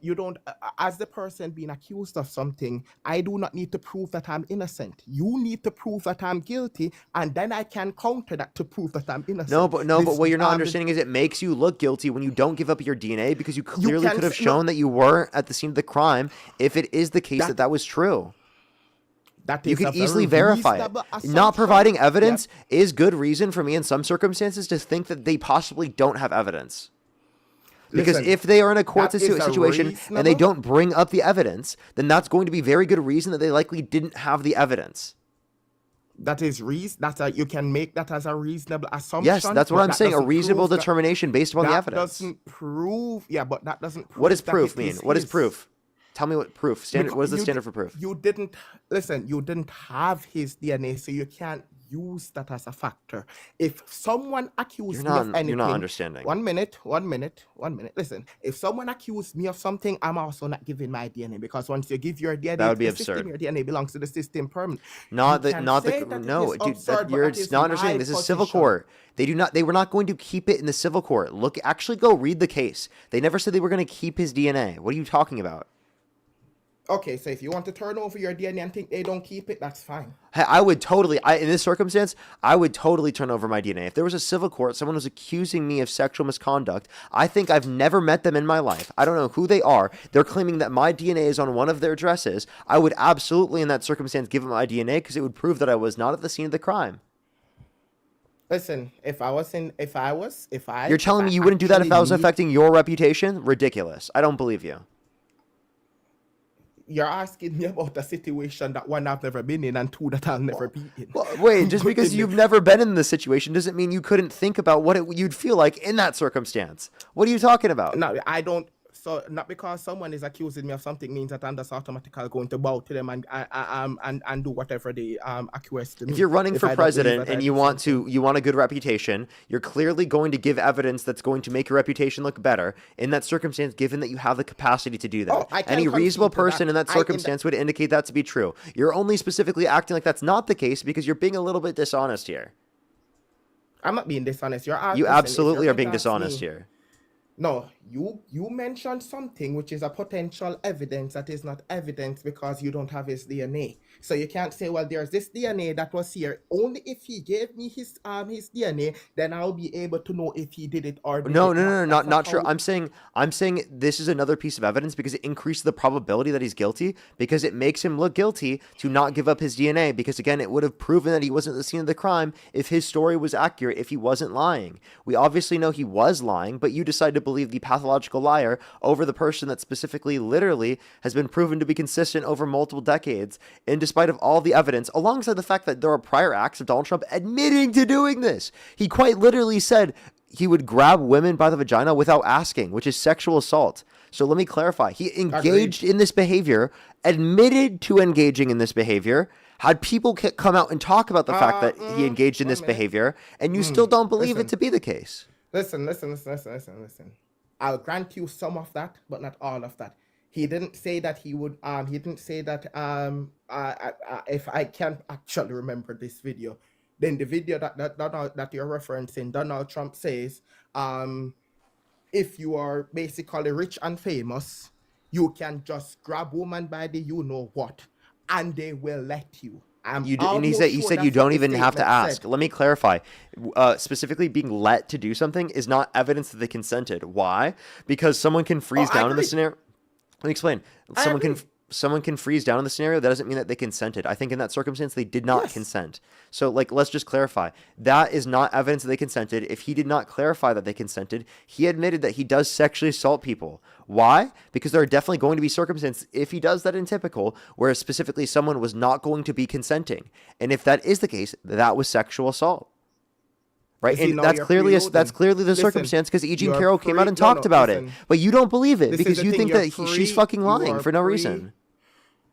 [SPEAKER 8] you don't, as the person being accused of something, I do not need to prove that I'm innocent. You need to prove that I'm guilty, and then I can counter that to prove that I'm innocent.
[SPEAKER 1] No, but what you're not understanding is it makes you look guilty when you don't give up your DNA because you clearly
[SPEAKER 8] can
[SPEAKER 1] could have
[SPEAKER 8] say- no.
[SPEAKER 1] shown that you weren't at the scene of the crime if it is the case that was true.
[SPEAKER 8] That
[SPEAKER 1] You
[SPEAKER 8] is
[SPEAKER 1] can
[SPEAKER 8] a
[SPEAKER 1] easily
[SPEAKER 8] very
[SPEAKER 1] verify it.
[SPEAKER 8] reasonable
[SPEAKER 1] Not
[SPEAKER 8] assumption.
[SPEAKER 1] providing evidence is good reason for me in some circumstances to think that they possibly don't have evidence. Because
[SPEAKER 8] Listen,
[SPEAKER 1] if they are in a court
[SPEAKER 8] that is a
[SPEAKER 1] situation and they
[SPEAKER 8] reasonable-
[SPEAKER 1] don't bring up the evidence, then that's going to be very good reason that they likely didn't have the evidence.
[SPEAKER 8] That is you can make that as a reasonable assumption.
[SPEAKER 1] Yes, that's what
[SPEAKER 8] but
[SPEAKER 1] I'm
[SPEAKER 8] that
[SPEAKER 1] saying. A
[SPEAKER 8] doesn't
[SPEAKER 1] reasonable
[SPEAKER 8] prove that-
[SPEAKER 1] determination based upon the
[SPEAKER 8] that
[SPEAKER 1] evidence.
[SPEAKER 8] doesn't prove. Yeah, but that doesn't. Prove
[SPEAKER 1] What does
[SPEAKER 8] that
[SPEAKER 1] proof
[SPEAKER 8] it
[SPEAKER 1] mean?
[SPEAKER 8] is
[SPEAKER 1] What is
[SPEAKER 8] his.
[SPEAKER 1] proof? Tell me what proof. Standard. What is the
[SPEAKER 8] You
[SPEAKER 1] standard
[SPEAKER 8] di-
[SPEAKER 1] for proof?
[SPEAKER 8] You didn't listen. You didn't have his DNA, so you can't use that as a factor. If someone accused me of anything,
[SPEAKER 1] You're not understanding.
[SPEAKER 8] 1 minute. Listen, if someone accused me of something, I'm also not giving my DNA because once you give your DNA,
[SPEAKER 1] That would be
[SPEAKER 8] to the system,
[SPEAKER 1] absurd.
[SPEAKER 8] your DNA belongs to the system permanent.
[SPEAKER 1] Not
[SPEAKER 8] You
[SPEAKER 1] the
[SPEAKER 8] can
[SPEAKER 1] not
[SPEAKER 8] say
[SPEAKER 1] the
[SPEAKER 8] that it
[SPEAKER 1] no,
[SPEAKER 8] is
[SPEAKER 1] dude.
[SPEAKER 8] absurd, but
[SPEAKER 1] You're
[SPEAKER 8] that is
[SPEAKER 1] not
[SPEAKER 8] my
[SPEAKER 1] understanding. This is civil
[SPEAKER 8] position.
[SPEAKER 1] court. They were not going to keep it in the civil court. Look, actually, go read the case. They never said they were going to keep his DNA. What are you talking about?
[SPEAKER 8] Okay, so if you want to turn over your DNA and think they don't keep it, that's fine.
[SPEAKER 1] Hey, I would totally, in this circumstance, I would totally turn over my DNA. If there was a civil court, someone was accusing me of sexual misconduct, I think I've never met them in my life. I don't know who they are. They're claiming that my DNA is on one of their dresses. I would absolutely, in that circumstance, give them my DNA because it would prove that I was not at the scene of the crime.
[SPEAKER 8] Listen, if I
[SPEAKER 1] You're telling me you wouldn't do that if that was
[SPEAKER 8] actually
[SPEAKER 1] affecting your reputation? Ridiculous. I don't believe you.
[SPEAKER 8] You're asking me about a situation that one I've never been in and two that I'll never be in.
[SPEAKER 1] Well, wait, just because you've never been in this situation doesn't mean you couldn't think about what you'd feel like in that circumstance. What are you talking about?
[SPEAKER 8] No, I don't. So not because someone is accusing me of something means that I'm just automatically going to bow to them and do whatever they accuse to me.
[SPEAKER 1] If you're running for
[SPEAKER 8] I don't believe
[SPEAKER 1] president
[SPEAKER 8] that I
[SPEAKER 1] and
[SPEAKER 8] did
[SPEAKER 1] you want
[SPEAKER 8] something.
[SPEAKER 1] you want a good reputation, you're clearly going to give evidence that's going to make your reputation look better. In that circumstance, given that you have the capacity to do that,
[SPEAKER 8] Oh, I can
[SPEAKER 1] any reasonable
[SPEAKER 8] concede to that.
[SPEAKER 1] person in that circumstance would indicate that to be true. You're only specifically acting like that's not the case because you're being a little bit dishonest here.
[SPEAKER 8] I'm not being dishonest.
[SPEAKER 1] You
[SPEAKER 8] Listen, if
[SPEAKER 1] absolutely
[SPEAKER 8] you're
[SPEAKER 1] are being
[SPEAKER 8] going to ask
[SPEAKER 1] dishonest
[SPEAKER 8] me-
[SPEAKER 1] here.
[SPEAKER 8] No, you mentioned something which is a potential evidence that is not evidence because you don't have his DNA. So you can't say, well, there's this DNA that was here. Only if he gave me his DNA, then I'll be able to know if he did it or did
[SPEAKER 1] No,
[SPEAKER 8] it
[SPEAKER 1] no, no, no,
[SPEAKER 8] That's
[SPEAKER 1] not true.
[SPEAKER 8] how-
[SPEAKER 1] I'm saying this is another piece of evidence because it increases the probability that he's guilty because it makes him look guilty to not give up his DNA because again, it would have proven that he wasn't at the scene of the crime if his story was accurate, if he wasn't lying. We obviously know he was lying, but you decided to believe the pathological liar over the person that specifically, literally, has been proven to be consistent over multiple decades. And despite of all the evidence, alongside the fact that there are prior acts of Donald Trump admitting to doing this, he quite literally said he would grab women by the vagina without asking, which is sexual assault. So let me clarify. He engaged in this behavior, admitted to engaging in this behavior, had people come out and talk about the fact that he engaged in this behavior, and you still don't believe it to be the case.
[SPEAKER 8] Listen. I'll grant you some of that, but not all of that. He didn't say that he would. He didn't say that. If I can't actually remember this video, then the video that you're referencing, Donald Trump says, if you are basically rich and famous, you can just grab woman by the you know what, and they will let you.
[SPEAKER 1] And he said you don't even have to ask. Let me clarify. Specifically, being let to do something is not evidence that they consented. Why? Because someone can freeze down in the scenario. Let me explain. Someone can freeze down in the scenario. That doesn't mean that they consented. I think in that circumstance, they did not consent. So, let's just clarify. That is not evidence that they consented. If he did not clarify that they consented, he admitted that he does sexually assault people. Why? Because there are definitely going to be circumstances, if he does that in typical, where specifically someone was not going to be consenting. And if that is the case, that was sexual assault. Right? And that's clearly the circumstance because E. Jean Carroll came out and talked about it. But you don't believe it because you think that she's fucking lying for no reason.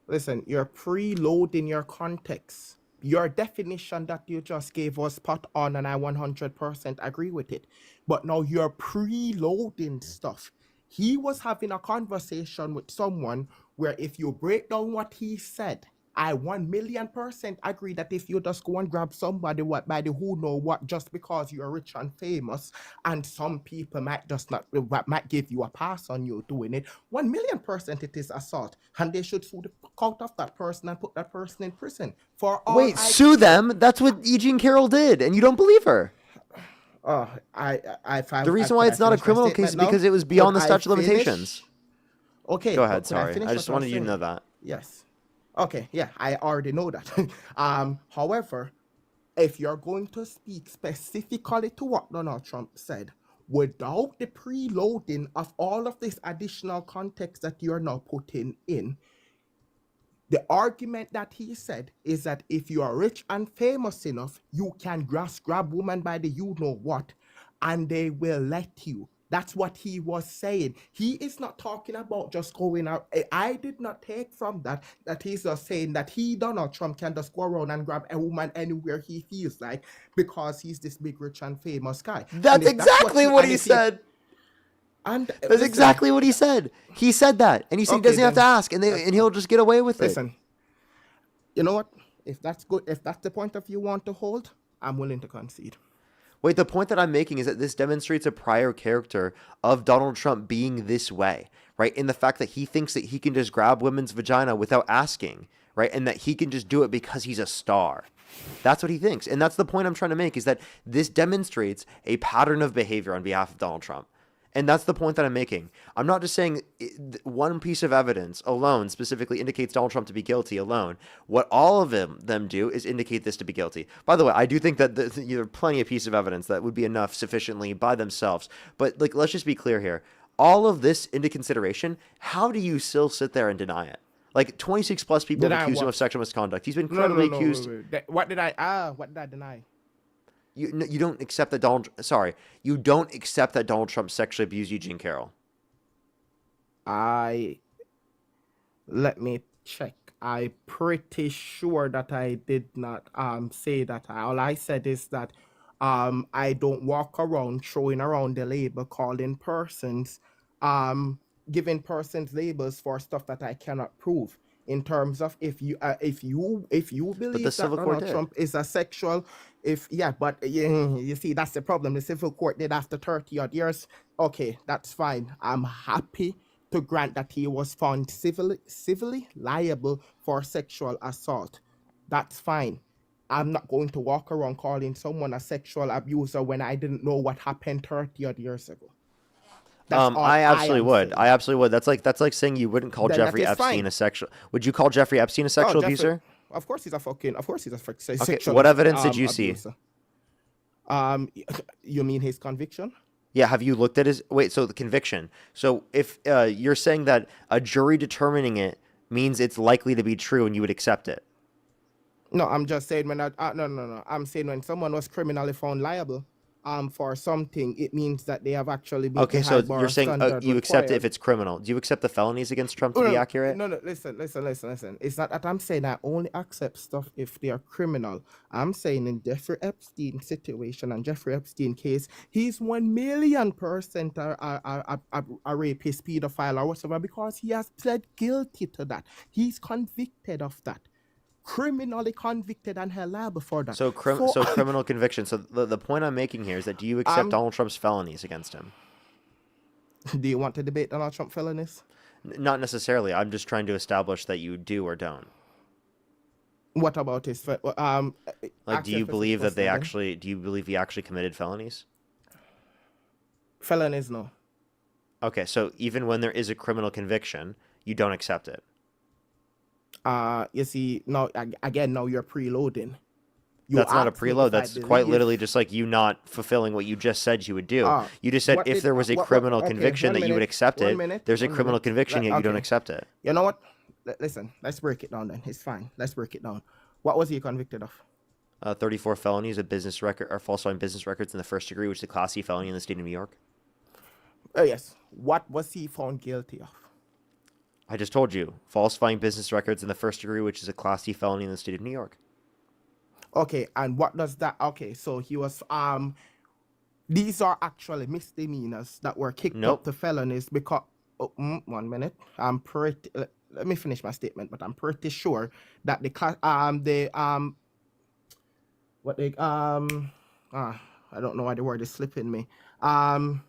[SPEAKER 8] Listen, you're preloading your context. Your definition that you just gave was spot on, and I 100% agree with it. But now you're preloading stuff. He was having a conversation with someone where if you break down what he said, I 1,000,000% agree that if you just go and grab somebody by the who know what just because you're rich and famous, and some people might just not might give you a pass on you doing it, 1,000,000% it is assault, and they should sue the out of that person and put that person in prison for all.
[SPEAKER 1] Wait, sue them? That's what E. Jean Carroll did, and you don't believe her.
[SPEAKER 8] The
[SPEAKER 1] reason why it's not a criminal case is because it was beyond the statute of limitations.
[SPEAKER 8] Okay.
[SPEAKER 1] Go ahead, sorry. I just wanted you to know that.
[SPEAKER 8] Yes. Okay, yeah, I already know that. However, if you're going to speak specifically to what Donald Trump said, without the preloading of all of this additional context that you're now putting in, the argument that he said is that if you are rich and famous enough, you can just grab woman by the you know what, and they will let you. That's what he was saying. He is not talking about just going out. I did not take from that he's just saying that Donald Trump, can just go around and grab a woman anywhere he feels like because he's this big, rich, and famous guy.
[SPEAKER 1] That's exactly what he said.
[SPEAKER 8] And
[SPEAKER 1] that's exactly what he said. He said that, and he said he doesn't have to ask, and he'll just get away with it.
[SPEAKER 8] Listen, you know what? If that's good, if that's the point of view you want to hold, I'm willing to concede.
[SPEAKER 1] Wait, the point that I'm making is that this demonstrates a prior character of Donald Trump being this way, right? In the fact that he thinks that he can just grab women's vagina without asking, right? And that he can just do it because he's a star. That's what he thinks. And that's the point I'm trying to make, is that this demonstrates a pattern of behavior on behalf of Donald Trump. And that's the point that I'm making. I'm not just saying one piece of evidence alone specifically indicates Donald Trump to be guilty alone. What all of them do is indicate this to be guilty. By the way, I do think that there are plenty of pieces of evidence that would be enough sufficiently by themselves. But let's just be clear here. All of this into consideration, how do you still sit there and deny it? 26 plus people have accused him of sexual misconduct. He's been credibly accused.
[SPEAKER 8] Wait. What did I deny?
[SPEAKER 1] You don't accept that you don't accept that Donald Trump sexually abused Eugene Carroll.
[SPEAKER 8] Let me check. I'm pretty sure that I did not say that. All I said is that I don't walk around throwing around the label, calling persons, giving persons labels for stuff that I cannot prove. In terms of if you believe that
[SPEAKER 1] civil court
[SPEAKER 8] Donald
[SPEAKER 1] did.
[SPEAKER 8] Trump is a sexual, you see that's the problem. The civil court did after 30 odd years. Okay, that's fine. I'm happy to grant that he was found civilly liable for sexual assault. That's fine. I'm not going to walk around calling someone a sexual abuser when I didn't know what happened 30 odd years ago. That's all
[SPEAKER 1] I absolutely
[SPEAKER 8] am
[SPEAKER 1] would.
[SPEAKER 8] saying.
[SPEAKER 1] I absolutely would. That's like saying you wouldn't call
[SPEAKER 8] Then that
[SPEAKER 1] Jeffrey
[SPEAKER 8] is
[SPEAKER 1] Epstein
[SPEAKER 8] fine.
[SPEAKER 1] a sexual. Would you call Jeffrey Epstein a sexual
[SPEAKER 8] Jeffrey-
[SPEAKER 1] abuser?
[SPEAKER 8] Of course he's a
[SPEAKER 1] Okay.
[SPEAKER 8] sexual
[SPEAKER 1] What evidence did you see?
[SPEAKER 8] abuser. You mean his conviction?
[SPEAKER 1] Yeah, have you looked at his... Wait, so the conviction. So if you're saying that a jury determining it means it's likely to be true and you would accept it.
[SPEAKER 8] No, I'm just saying when no. I'm saying when someone was criminally found liable for something, it means that they have actually been
[SPEAKER 1] Okay, so you're saying you accept it if it's criminal. Do you accept the felonies against Trump to be accurate?
[SPEAKER 8] No, listen. It's not that I'm saying I only accept stuff if they are criminal. I'm saying in Jeffrey Epstein situation and Jeffrey Epstein case, he's 1,000,000% a rapist, pedophile, or whatever because he has pled guilty to that. He's convicted of that. Criminally convicted and held liable for that.
[SPEAKER 1] So criminal conviction. So the point I'm making here is that do you accept Donald Trump's felonies against him?
[SPEAKER 8] Do you want to debate Donald Trump felonies?
[SPEAKER 1] Not necessarily. I'm just trying to establish that you do or don't.
[SPEAKER 8] What about his
[SPEAKER 1] like, do you believe that they actually? Do you believe he actually committed felonies?
[SPEAKER 8] Felonies, no.
[SPEAKER 1] Okay, so even when there is a criminal conviction, you don't accept it.
[SPEAKER 8] You see, now you're preloading.
[SPEAKER 1] That's not a preload. That's quite literally just like you not fulfilling what you just said you would do. You just said if there was a criminal conviction that you would accept it. There's a criminal conviction yet you don't accept it.
[SPEAKER 8] You know what? Listen, let's break it down then. It's fine. Let's break it down. What was he convicted of?
[SPEAKER 1] 34 felonies of business record or falsifying business records in the first degree, which is a Class C felony in the state of New York.
[SPEAKER 8] Oh yes. What was he found guilty of?
[SPEAKER 1] I just told you, falsifying business records in the first degree, which is a Class C felony in the state of New York.
[SPEAKER 8] Okay, and what does that? Okay, so he was these are actually misdemeanors that were kicked up to felonies because. 1 minute. I'm pretty. Let me finish my statement, but I'm pretty sure that I don't know why the word is slipping me. I'm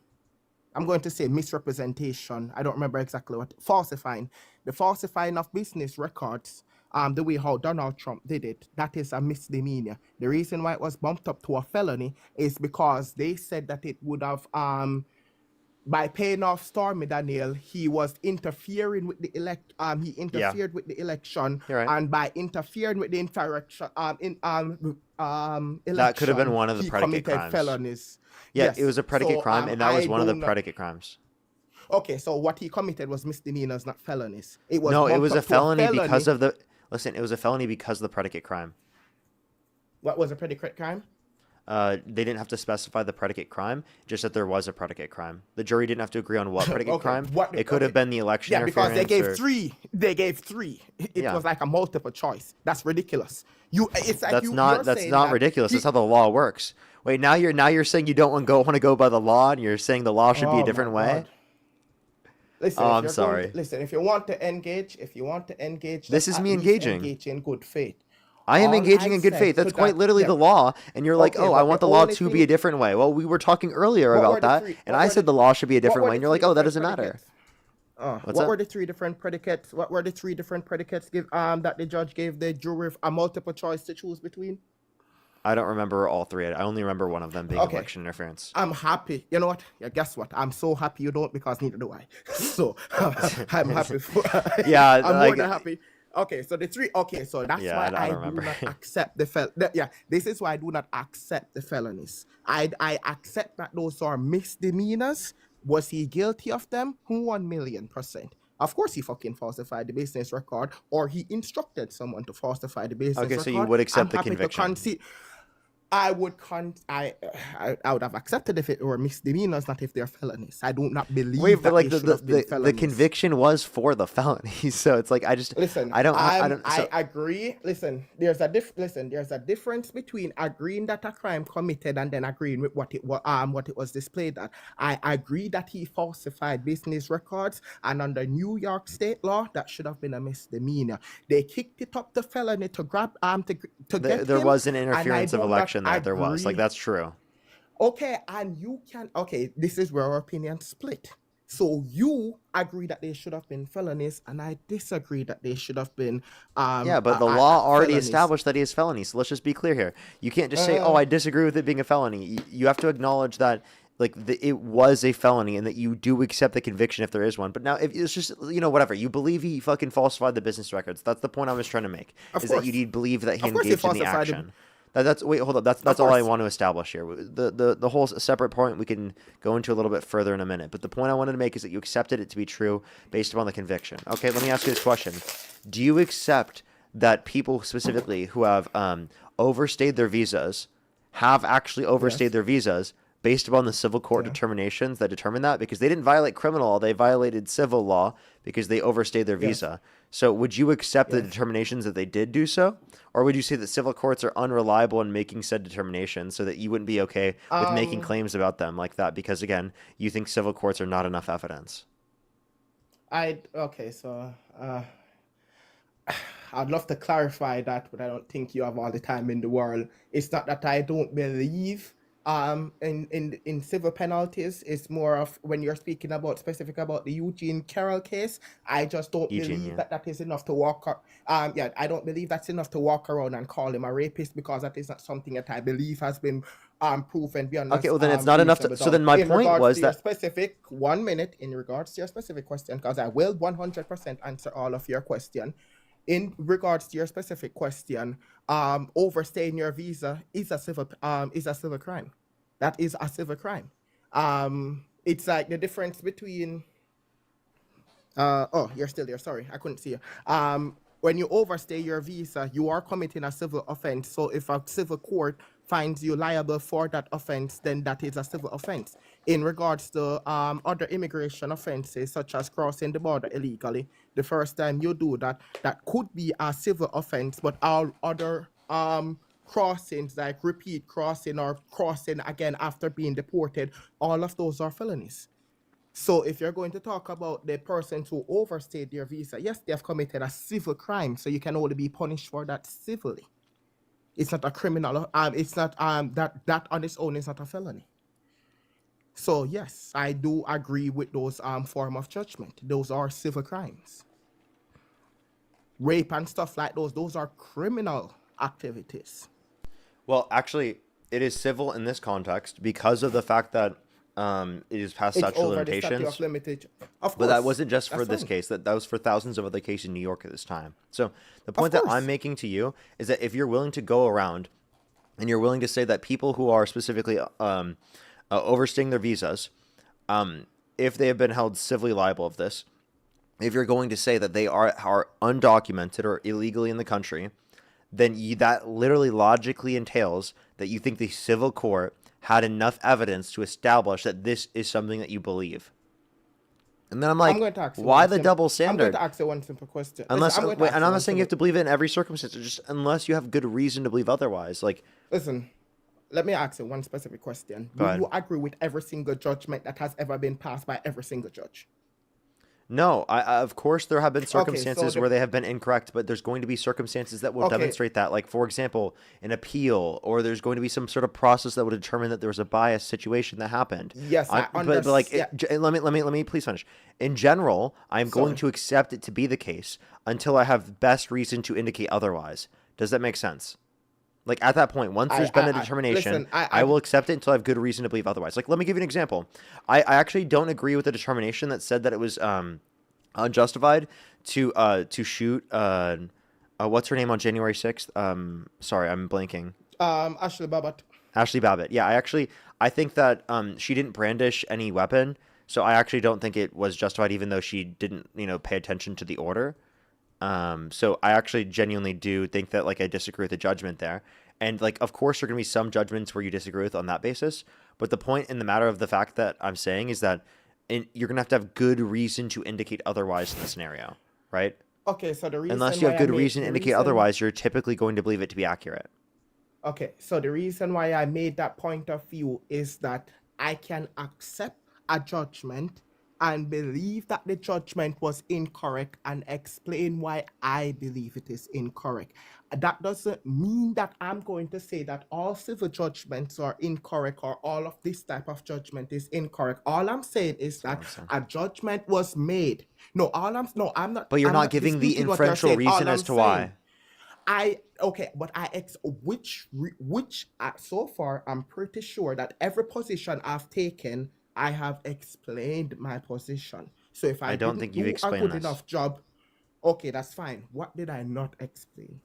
[SPEAKER 8] going to say misrepresentation. I don't remember exactly what. Falsifying. The falsifying of business records, the way how Donald Trump did it, that is a misdemeanor. The reason why it was bumped up to a felony is because they said that it would have, by paying off Stormy Daniel, he was interfering with the he interfered with the election, and by interfering with the election,
[SPEAKER 1] that could have been one of the
[SPEAKER 8] he
[SPEAKER 1] predicate
[SPEAKER 8] committed
[SPEAKER 1] crimes.
[SPEAKER 8] Felonies.
[SPEAKER 1] Yeah,
[SPEAKER 8] Yes.
[SPEAKER 1] it was a predicate
[SPEAKER 8] So,
[SPEAKER 1] crime, and that was
[SPEAKER 8] I
[SPEAKER 1] one of the
[SPEAKER 8] do not-
[SPEAKER 1] predicate crimes.
[SPEAKER 8] Okay, so what he committed was misdemeanors, not felonies. It was
[SPEAKER 1] No, it
[SPEAKER 8] bumped
[SPEAKER 1] was
[SPEAKER 8] up
[SPEAKER 1] a
[SPEAKER 8] to
[SPEAKER 1] felony because of the. Listen, it was a felony because of the predicate crime.
[SPEAKER 8] What was a predicate crime?
[SPEAKER 1] They didn't have to specify the predicate crime, just that there was a predicate crime. The jury didn't have to agree on what predicate crime. It could have been the election
[SPEAKER 8] Yeah, because
[SPEAKER 1] interference.
[SPEAKER 8] they gave three. They gave three. It was like a multiple choice. That's ridiculous. It's like
[SPEAKER 1] That's
[SPEAKER 8] you're
[SPEAKER 1] not
[SPEAKER 8] saying
[SPEAKER 1] not
[SPEAKER 8] that
[SPEAKER 1] ridiculous. That's how the law works. Wait, now you're saying you don't want to go by the law, and you're saying the law should be a different way.
[SPEAKER 8] Listen,
[SPEAKER 1] I'm sorry.
[SPEAKER 8] Listen, if you want to engage,
[SPEAKER 1] This is
[SPEAKER 8] at
[SPEAKER 1] me
[SPEAKER 8] least
[SPEAKER 1] engaging.
[SPEAKER 8] Engage in good faith.
[SPEAKER 1] I am
[SPEAKER 8] All
[SPEAKER 1] engaging
[SPEAKER 8] I
[SPEAKER 1] in good
[SPEAKER 8] said
[SPEAKER 1] faith.
[SPEAKER 8] to
[SPEAKER 1] That's quite
[SPEAKER 8] that-
[SPEAKER 1] literally
[SPEAKER 8] yeah.
[SPEAKER 1] the law. And you're like,
[SPEAKER 8] Okay,
[SPEAKER 1] oh, I
[SPEAKER 8] but
[SPEAKER 1] want the
[SPEAKER 8] the
[SPEAKER 1] law
[SPEAKER 8] only
[SPEAKER 1] to be
[SPEAKER 8] thing-
[SPEAKER 1] a different way. Well, we were talking earlier
[SPEAKER 8] What
[SPEAKER 1] about
[SPEAKER 8] were the
[SPEAKER 1] that,
[SPEAKER 8] three-
[SPEAKER 1] and
[SPEAKER 8] what
[SPEAKER 1] I
[SPEAKER 8] were
[SPEAKER 1] said
[SPEAKER 8] the-
[SPEAKER 1] the law should be a
[SPEAKER 8] what
[SPEAKER 1] different
[SPEAKER 8] were
[SPEAKER 1] way.
[SPEAKER 8] the
[SPEAKER 1] And you're like,
[SPEAKER 8] three
[SPEAKER 1] oh, that
[SPEAKER 8] different
[SPEAKER 1] doesn't matter.
[SPEAKER 8] predicates?
[SPEAKER 1] What's
[SPEAKER 8] What
[SPEAKER 1] up?
[SPEAKER 8] were the three different predicates? What were the three different predicates that the judge gave the jury a multiple choice to choose between?
[SPEAKER 1] I don't remember all three. I only remember one of them being
[SPEAKER 8] Okay.
[SPEAKER 1] election interference.
[SPEAKER 8] I'm happy. You know what? Yeah, guess what? I'm so happy you don't because neither do I. So I'm happy.
[SPEAKER 1] Yeah,
[SPEAKER 8] I'm more
[SPEAKER 1] like-
[SPEAKER 8] than happy. Okay, so the three. Okay, so that's
[SPEAKER 1] Yeah,
[SPEAKER 8] why
[SPEAKER 1] I
[SPEAKER 8] I
[SPEAKER 1] don't
[SPEAKER 8] do
[SPEAKER 1] remember.
[SPEAKER 8] not accept the Yeah, this is why I do not accept the felonies. I accept that those are misdemeanors. Was he guilty of them? 1,000,000%. Of course, he fucking falsified the business record, or he instructed someone to falsify the business record.
[SPEAKER 1] Okay, so you would accept
[SPEAKER 8] I'm
[SPEAKER 1] the
[SPEAKER 8] happy to
[SPEAKER 1] conviction.
[SPEAKER 8] concede. I would I would have accepted if it were misdemeanors, not if they're felonies. I do not believe
[SPEAKER 1] Wait, but
[SPEAKER 8] that
[SPEAKER 1] like
[SPEAKER 8] they should have been
[SPEAKER 1] the
[SPEAKER 8] felonies.
[SPEAKER 1] conviction was for the felony, so it's like
[SPEAKER 8] Listen,
[SPEAKER 1] I don't.
[SPEAKER 8] I agree. Listen, there's a difference between agreeing that a crime committed and then agreeing with what it was displayed at. I agree that he falsified business records, and under New York state law, that should have been a misdemeanor. They kicked it up to felony to grab to get
[SPEAKER 1] There
[SPEAKER 8] him,
[SPEAKER 1] was an
[SPEAKER 8] and I
[SPEAKER 1] interference of
[SPEAKER 8] do not
[SPEAKER 1] election there. There was, like,
[SPEAKER 8] agree.
[SPEAKER 1] that's true.
[SPEAKER 8] Okay, and you can. Okay, this is where our opinions split. So you agree that they should have been felonies, and I disagree that they should have been.
[SPEAKER 1] Yeah, but the law already
[SPEAKER 8] felonies.
[SPEAKER 1] established that he is felony. So let's just be clear here. You can't just say, "Oh, I disagree with it being a felony." You have to acknowledge that, like, it was a felony, and that you do accept the conviction if there is one. But now, if it's just, whatever, you believe he fucking falsified the business records. That's the point I was trying to make.
[SPEAKER 8] Of
[SPEAKER 1] Is that
[SPEAKER 8] course.
[SPEAKER 1] you need believe that he
[SPEAKER 8] Of course he
[SPEAKER 1] engaged in the
[SPEAKER 8] falsified
[SPEAKER 1] action. Wait, hold up. That's all I want to establish here. The whole separate point we can go into a little bit further in a minute. But the point I wanted to make is that you accepted it to be true based upon the conviction. Okay, let me ask you this question: do you accept that people specifically who have overstayed their visas have actually overstayed their visas based upon the civil court determinations that determine that? Because they didn't violate criminal law, they violated civil law because they overstayed their visa. So would you accept the determinations that they did do so? Or would you say that civil courts are unreliable in making said determinations, so that you wouldn't be okay with making claims about them like that because, again, you think civil courts are not enough evidence?
[SPEAKER 8] So I'd love to clarify that, but I don't think you have all the time in the world. It's not that I don't believe in civil penalties. It's more of when you're speaking about specific about the Eugene Carroll case. I just don't believe that is enough to walk. I don't believe that's enough to walk around and call him a rapist, because that is not something that I believe has been proven beyond.
[SPEAKER 1] Okay, well then it's not enough to. So then my point was that
[SPEAKER 8] specific 1 minute in regards to your specific question, because I will 100% answer all of your question. In regards to your specific question, overstaying your visa is a civil crime. That is a civil crime. It's like the difference between. You're still there. Sorry, I couldn't see you. When you overstay your visa, you are committing a civil offense. So if a civil court finds you liable for that offense, then that is a civil offense. In regards to other immigration offenses, such as crossing the border illegally, the first time you do that, that could be a civil offense, but all other crossings, like repeat crossing or crossing again after being deported, all of those are felonies. So if you're going to talk about the persons who overstayed their visa, yes, they have committed a civil crime, so you can only be punished for that civilly. It's not a criminal. It's not that on its own is not a felony. So yes, I do agree with those form of judgment. Those are civil crimes. Rape and stuff like those are criminal activities.
[SPEAKER 1] Well, actually, it is civil in this context because of the fact that it is past statute of limitations.
[SPEAKER 8] Of
[SPEAKER 1] But that
[SPEAKER 8] course,
[SPEAKER 1] wasn't just for
[SPEAKER 8] that's
[SPEAKER 1] this
[SPEAKER 8] fine.
[SPEAKER 1] case. That was for thousands of other cases in New York at this time. So the point that I'm making to you is that if you're willing to go around and you're willing to say that people who are specifically overstaying their visas, if they have been held civilly liable of this, if you're going to say that they are undocumented or illegally in the country, then that literally logically entails that you think the civil court had enough evidence to establish that this is something that you believe. And then I'm like, why the double standard?
[SPEAKER 8] I'm going to ask you one simple question.
[SPEAKER 1] Unless,
[SPEAKER 8] Listen,
[SPEAKER 1] wait, and I'm not saying you have to believe it in every circumstance, just unless you have good reason to believe otherwise. Like,
[SPEAKER 8] listen, let me ask you one specific question.
[SPEAKER 1] Go
[SPEAKER 8] Do
[SPEAKER 1] ahead.
[SPEAKER 8] you agree with every single judgment that has ever been passed by every single judge?
[SPEAKER 1] no, of course there have been circumstances
[SPEAKER 8] the-
[SPEAKER 1] where they have been incorrect, but there's going to be circumstances that will
[SPEAKER 8] Okay.
[SPEAKER 1] demonstrate that. Like, for example, an appeal, or there's going to be some sort of process that would determine that there was a biased situation that happened.
[SPEAKER 8] Yes, I
[SPEAKER 1] but like,
[SPEAKER 8] understand.
[SPEAKER 1] let me please finish. In general, I'm going to accept it to be the case until I have best reason to indicate otherwise. Does that make sense? Like, at that point, once there's been a determination,
[SPEAKER 8] listen,
[SPEAKER 1] I will accept it until I have good reason to believe otherwise. Like, let me give you an example. I actually don't agree with the determination that said that it was unjustified to shoot what's her name on January 6th? Sorry, I'm blanking.
[SPEAKER 8] Ashley Babbitt.
[SPEAKER 1] Ashley Babbitt. Yeah, I think that she didn't brandish any weapon, so I actually don't think it was justified, even though she didn't, pay attention to the order. So I actually genuinely do think that, like, I disagree with the judgment there. And like, of course, there are going to be some judgments where you disagree with on that basis. But the point in the matter of the fact that I'm saying is that you're going to have good reason to indicate otherwise in the scenario, right?
[SPEAKER 8] Okay, so the reason
[SPEAKER 1] Unless you
[SPEAKER 8] why
[SPEAKER 1] have
[SPEAKER 8] I
[SPEAKER 1] good
[SPEAKER 8] made
[SPEAKER 1] reason to
[SPEAKER 8] the
[SPEAKER 1] indicate
[SPEAKER 8] reason
[SPEAKER 1] otherwise, you're typically going to believe it to be accurate.
[SPEAKER 8] Okay, so the reason why I made that point of view is that I can accept a judgment and believe that the judgment was incorrect and explain why I believe it is incorrect. That doesn't mean that I'm going to say that all civil judgments are incorrect or all of this type of judgment is incorrect. All I'm saying is that a judgment was made. I'm not.
[SPEAKER 1] But you're
[SPEAKER 8] I'm
[SPEAKER 1] not
[SPEAKER 8] not
[SPEAKER 1] giving the
[SPEAKER 8] disputing what you're
[SPEAKER 1] inferential
[SPEAKER 8] saying.
[SPEAKER 1] reason
[SPEAKER 8] All
[SPEAKER 1] as
[SPEAKER 8] I'm
[SPEAKER 1] to
[SPEAKER 8] saying,
[SPEAKER 1] why.
[SPEAKER 8] So far I'm pretty sure that every position I've taken, I have explained my position. So if I
[SPEAKER 1] don't
[SPEAKER 8] didn't
[SPEAKER 1] think you've
[SPEAKER 8] do a
[SPEAKER 1] explained
[SPEAKER 8] good
[SPEAKER 1] this.
[SPEAKER 8] enough job, okay, that's fine. What did I not explain?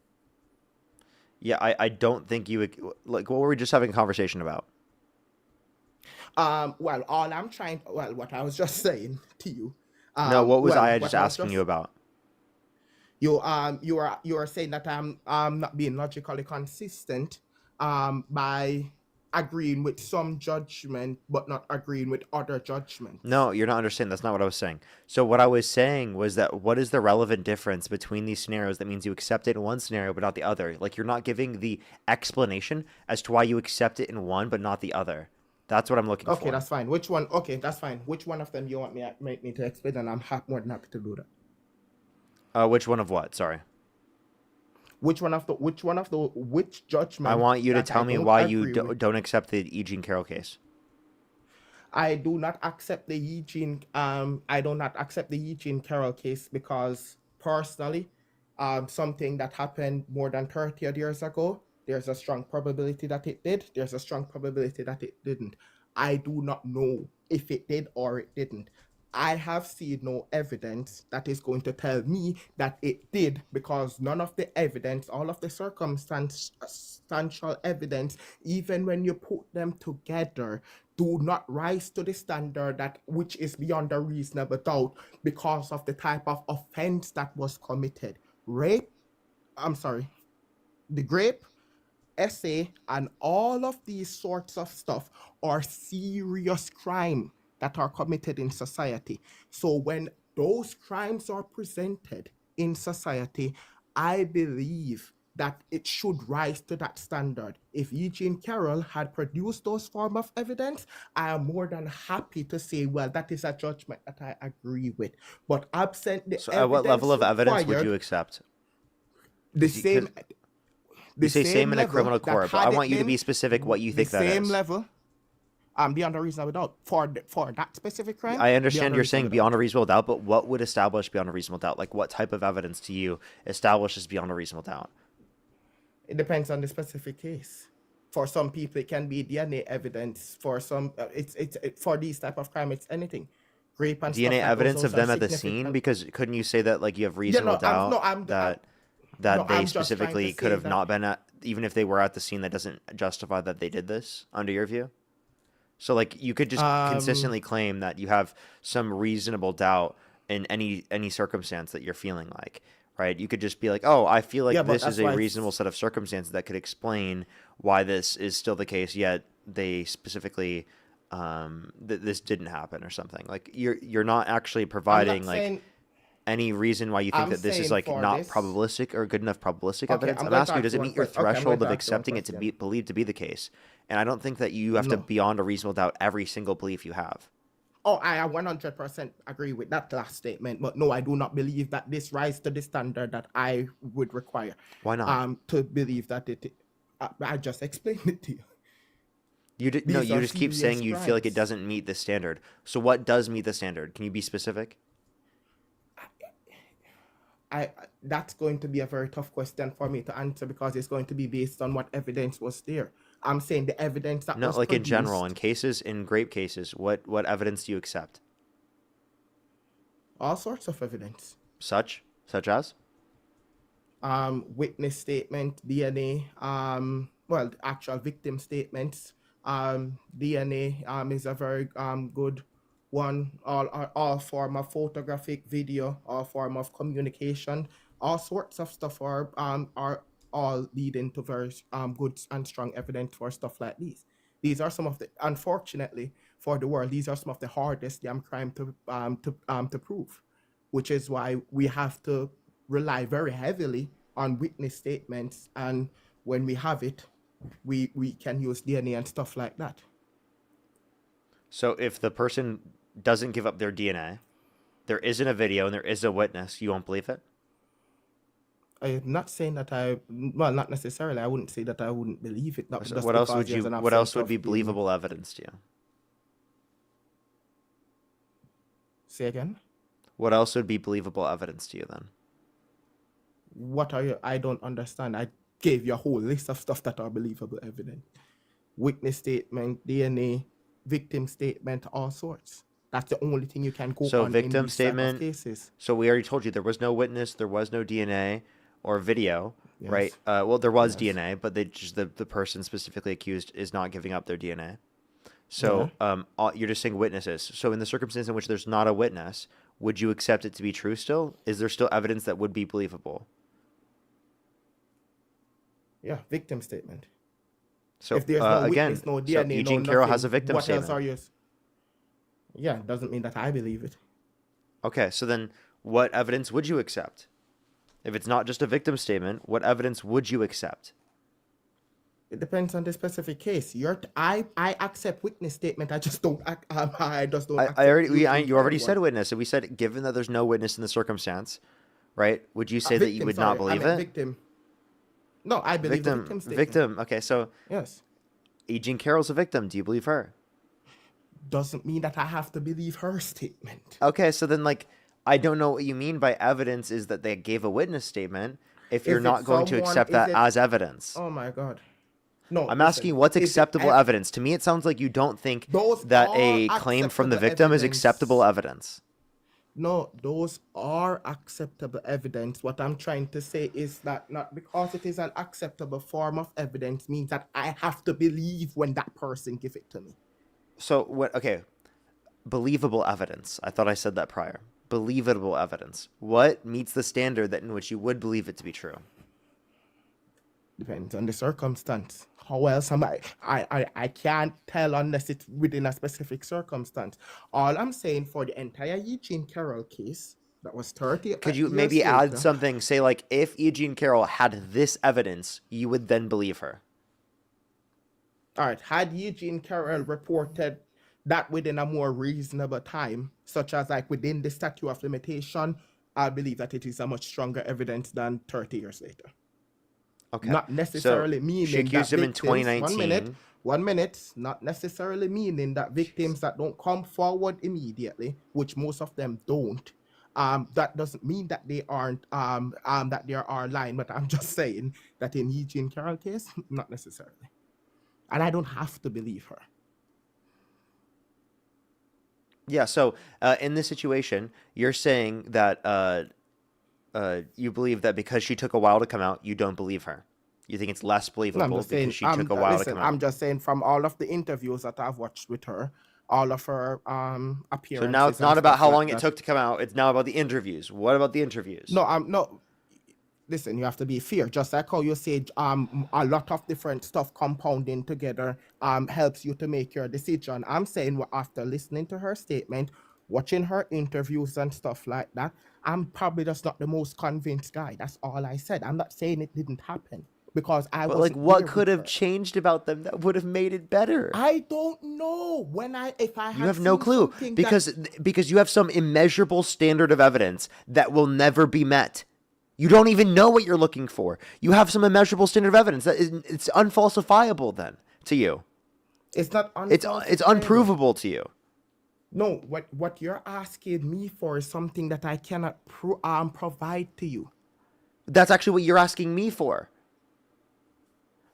[SPEAKER 1] Yeah, I don't think you like. What were we just having a conversation about?
[SPEAKER 8] Well, what I was just saying to you.
[SPEAKER 1] No, what was I
[SPEAKER 8] what
[SPEAKER 1] just
[SPEAKER 8] I was
[SPEAKER 1] asking you about?
[SPEAKER 8] You are saying that I'm not being logically consistent by agreeing with some judgment but not agreeing with other judgments.
[SPEAKER 1] No, you're not understanding. That's not what I was saying. So what I was saying was that what is the relevant difference between these scenarios that means you accept it in one scenario but not the other? Like, you're not giving the explanation as to why you accept it in one but not the other. That's what I'm looking for.
[SPEAKER 8] Okay, that's fine. Which one? Okay, that's fine. Which one of them you want me to explain? And I'm more than happy to do that.
[SPEAKER 1] Which one of what? Sorry.
[SPEAKER 8] Which judgment?
[SPEAKER 1] I want you to tell me why you don't accept the E. Jean Carroll case.
[SPEAKER 8] I do not accept the Eugene. I do not accept the Eugene Carroll case because personally, something that happened more than 30 years ago, there's a strong probability that it did. There's a strong probability that it didn't. I do not know if it did or it didn't. I have seen no evidence that is going to tell me that it did because none of the evidence, all of the circumstantial evidence, even when you put them together, do not rise to the standard that which is beyond a reasonable doubt because of the type of offense that was committed. The rape, essay, and all of these sorts of stuff are serious crime that are committed in society. So when those crimes are presented in society, I believe that it should rise to that standard. If Eugene Carroll had produced those form of evidence, I am more than happy to say, well, that is a judgment that I agree with. But absent the
[SPEAKER 1] So at what level of evidence would you accept?
[SPEAKER 8] The same.
[SPEAKER 1] You say same in a criminal court, but I want you to be specific what you think that is.
[SPEAKER 8] The same level. Beyond a reasonable doubt for that specific crime.
[SPEAKER 1] I understand you're saying beyond a reasonable doubt, but what would establish beyond a reasonable doubt? Like, what type of evidence to you establishes beyond a reasonable doubt?
[SPEAKER 8] It depends on the specific case. For some people, it can be DNA evidence. For some, it's for these type of crime, it's anything. Rape and
[SPEAKER 1] DNA
[SPEAKER 8] stuff
[SPEAKER 1] evidence of them at the scene, because couldn't you say that like you have reasonable doubt that they specifically could have not been at, even if they were at the scene, that doesn't justify that they did this under your view? So like you could just consistently claim that you have some reasonable doubt in any circumstance that you're feeling like, right? You could just be like, oh, I feel like this is a reasonable set of circumstances that could explain why this is still the case, yet they specifically this didn't happen or something. Like you're not actually providing like any reason why you think that this is like not probabilistic or good enough probabilistic evidence. I'm asking you, does it meet your threshold of accepting it to be believed to be the case? And I don't think that you have to beyond a reasonable doubt every single belief you have.
[SPEAKER 8] Oh, I 100% agree with that last statement, but no, I do not believe that this rises to the standard that I would require.
[SPEAKER 1] Why not?
[SPEAKER 8] To believe that it. I just explained it to you.
[SPEAKER 1] You just keep saying you feel like it doesn't meet the standard. So what does meet the standard? Can you be specific?
[SPEAKER 8] That's going to be a very tough question for me to answer because it's going to be based on what evidence was there. I'm saying the evidence that was
[SPEAKER 1] like
[SPEAKER 8] produced,
[SPEAKER 1] in general, in grape cases, what evidence do you accept?
[SPEAKER 8] All sorts of evidence.
[SPEAKER 1] Such as?
[SPEAKER 8] Witness statement, DNA, actual victim statements. DNA is a very good one. All form of photographic, video, all form of communication, all sorts of stuff are all leading to very good and strong evidence for stuff like these. These are some of the, unfortunately for the world, these are some of the hardest damn crime to prove, which is why we have to rely very heavily on witness statements, and when we have it, we can use DNA and stuff like that.
[SPEAKER 1] So if the person doesn't give up their DNA, there isn't a video and there is a witness, you won't believe it?
[SPEAKER 8] I'm not saying that well, not necessarily. I wouldn't say that I wouldn't believe it.
[SPEAKER 1] So what else would be believable evidence to you?
[SPEAKER 8] Say again?
[SPEAKER 1] What else would be believable evidence to you then?
[SPEAKER 8] What are you? I don't understand. I gave you a whole list of stuff that are believable evidence. Witness statement, DNA, victim statement, all sorts. That's the only thing you can go
[SPEAKER 1] So
[SPEAKER 8] on
[SPEAKER 1] victim
[SPEAKER 8] in these type of
[SPEAKER 1] statement.
[SPEAKER 8] cases.
[SPEAKER 1] So we already told you there was no witness, there was no DNA or video,
[SPEAKER 8] Yes.
[SPEAKER 1] right? Well, there was
[SPEAKER 8] Yes.
[SPEAKER 1] DNA, but they just the person specifically accused is not giving up their DNA. So you're just saying witnesses. So in the circumstance in which there's not a witness, would you accept it to be true still? Is there still evidence that would be believable?
[SPEAKER 8] Yeah, victim statement.
[SPEAKER 1] So
[SPEAKER 8] if there's no
[SPEAKER 1] again,
[SPEAKER 8] witness, no
[SPEAKER 1] so
[SPEAKER 8] DNA,
[SPEAKER 1] Eugene
[SPEAKER 8] no
[SPEAKER 1] Carroll
[SPEAKER 8] nothing,
[SPEAKER 1] has a victim
[SPEAKER 8] what
[SPEAKER 1] statement.
[SPEAKER 8] else are you? Yeah, doesn't mean that I believe it.
[SPEAKER 1] Okay, so then what evidence would you accept? If it's not just a victim statement, what evidence would you accept?
[SPEAKER 8] It depends on the specific case. I accept witness statement. I just don't. I just don't.
[SPEAKER 1] I already
[SPEAKER 8] accept
[SPEAKER 1] you already
[SPEAKER 8] one.
[SPEAKER 1] said witness, and we said given that there's no witness in the circumstance, right? Would you say that you
[SPEAKER 8] Victim,
[SPEAKER 1] would
[SPEAKER 8] sorry,
[SPEAKER 1] not believe
[SPEAKER 8] I meant
[SPEAKER 1] it?
[SPEAKER 8] Victim. No, I believe the victim statement.
[SPEAKER 1] Victim. Okay, so
[SPEAKER 8] Yes.
[SPEAKER 1] Eugene Carroll's a victim. Do you believe her?
[SPEAKER 8] Doesn't mean that I have to believe her statement.
[SPEAKER 1] Okay, so then I don't know what you mean by evidence is that they gave a witness statement if you're
[SPEAKER 8] If
[SPEAKER 1] not
[SPEAKER 8] it's
[SPEAKER 1] going to
[SPEAKER 8] someone-
[SPEAKER 1] accept
[SPEAKER 8] is
[SPEAKER 1] that
[SPEAKER 8] it-
[SPEAKER 1] as evidence.
[SPEAKER 8] Oh my God. No,
[SPEAKER 1] I'm
[SPEAKER 8] listen,
[SPEAKER 1] asking you what's
[SPEAKER 8] is it
[SPEAKER 1] acceptable
[SPEAKER 8] ev-
[SPEAKER 1] evidence. To me, it sounds like you don't think
[SPEAKER 8] Those
[SPEAKER 1] that
[SPEAKER 8] are
[SPEAKER 1] a claim from the
[SPEAKER 8] acceptable
[SPEAKER 1] victim is
[SPEAKER 8] evidence.
[SPEAKER 1] acceptable evidence.
[SPEAKER 8] No, those are acceptable evidence. What I'm trying to say is that not because it is an acceptable form of evidence means that I have to believe when that person give it to me.
[SPEAKER 1] So what? Okay, believable evidence. I thought I said that prior. Believable evidence. What meets the standard that in which you would believe it to be true?
[SPEAKER 8] Depends on the circumstance. How else am I can't tell unless it's within a specific circumstance. All I'm saying for the entire Eugene Carroll case, that was 30
[SPEAKER 1] Could you
[SPEAKER 8] years
[SPEAKER 1] maybe add
[SPEAKER 8] later,
[SPEAKER 1] something? Say like, if Eugene Carroll had this evidence, you would then believe her.
[SPEAKER 8] All right, had Eugene Carroll reported that within a more reasonable time, such as like within the statute of limitation, I believe that it is a much stronger evidence than 30 years later.
[SPEAKER 1] Okay.
[SPEAKER 8] Not necessarily
[SPEAKER 1] So
[SPEAKER 8] meaning
[SPEAKER 1] she accused
[SPEAKER 8] that
[SPEAKER 1] him in
[SPEAKER 8] victims,
[SPEAKER 1] 2019.
[SPEAKER 8] one minute, not necessarily meaning that victims that don't come forward immediately, which most of them don't, that doesn't mean that they aren't that they are lying. But I'm just saying that in Eugene Carroll case, not necessarily, and I don't have to believe her.
[SPEAKER 1] Yeah. So in this situation, you're saying that you believe that because she took a while to come out, you don't believe her. You think it's less
[SPEAKER 8] No,
[SPEAKER 1] believable
[SPEAKER 8] I'm
[SPEAKER 1] because
[SPEAKER 8] just saying.
[SPEAKER 1] she took a while to
[SPEAKER 8] Listen,
[SPEAKER 1] come out.
[SPEAKER 8] I'm just saying from all of the interviews that I've watched with her, all of her appearances.
[SPEAKER 1] So now it's
[SPEAKER 8] and
[SPEAKER 1] not about
[SPEAKER 8] stuff
[SPEAKER 1] how
[SPEAKER 8] like
[SPEAKER 1] long it
[SPEAKER 8] that.
[SPEAKER 1] took to come out. It's now about the interviews. What about the interviews?
[SPEAKER 8] No, no. Listen, you have to be fair. Just like how you said, a lot of different stuff compounding together helps you to make your decision. I'm saying after listening to her statement, watching her interviews and stuff like that, I'm probably just not the most convinced guy. That's all I said. I'm not saying it didn't happen because I
[SPEAKER 1] But
[SPEAKER 8] wasn't
[SPEAKER 1] what
[SPEAKER 8] there
[SPEAKER 1] could
[SPEAKER 8] with
[SPEAKER 1] have
[SPEAKER 8] her.
[SPEAKER 1] changed about them that would have made it better?
[SPEAKER 8] I don't know. If I
[SPEAKER 1] You
[SPEAKER 8] had
[SPEAKER 1] have no
[SPEAKER 8] seen
[SPEAKER 1] clue
[SPEAKER 8] something
[SPEAKER 1] because you have some immeasurable standard of evidence that will never be met. You don't even know what you're looking for. You have some immeasurable standard of evidence that it's unfalsifiable then to you.
[SPEAKER 8] It's not.
[SPEAKER 1] It's
[SPEAKER 8] unfalsifiable.
[SPEAKER 1] unprovable to you.
[SPEAKER 8] No, what you're asking me for is something that I cannot provide to you.
[SPEAKER 1] That's actually what you're asking me for.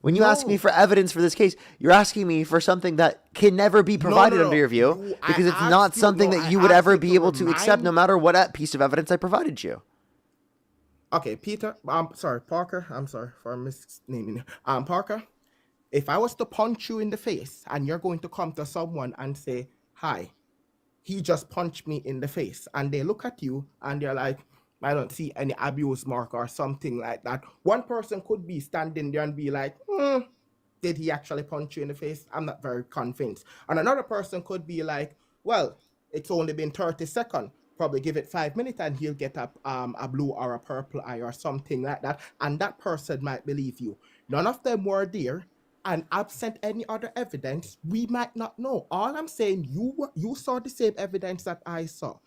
[SPEAKER 1] When you ask me
[SPEAKER 8] No.
[SPEAKER 1] for evidence for this case, you're asking me for something that can never be provided
[SPEAKER 8] no.
[SPEAKER 1] under your view
[SPEAKER 8] I
[SPEAKER 1] because it's
[SPEAKER 8] asked
[SPEAKER 1] not
[SPEAKER 8] you-
[SPEAKER 1] something
[SPEAKER 8] no,
[SPEAKER 1] that
[SPEAKER 8] I
[SPEAKER 1] you would
[SPEAKER 8] asked
[SPEAKER 1] ever
[SPEAKER 8] you
[SPEAKER 1] be
[SPEAKER 8] to
[SPEAKER 1] able to accept no
[SPEAKER 8] remind-
[SPEAKER 1] matter what piece of evidence I provided you.
[SPEAKER 8] Okay, Peter. Sorry, Parker. I'm sorry for misnaming you. Parker. If I was to punch you in the face and you're going to come to someone and say, "Hi, he just punched me in the face," and they look at you and they're like, I don't see any abuse mark or something like that. One person could be standing there and be like, did he actually punch you in the face? I'm not very convinced. And another person could be like, well, it's only been 30 seconds. Probably give it 5 minutes and he'll get a blue or a purple eye or something like that. And that person might believe you. None of them were there. And absent any other evidence, we might not know. All I'm saying, you saw the same evidence that I saw.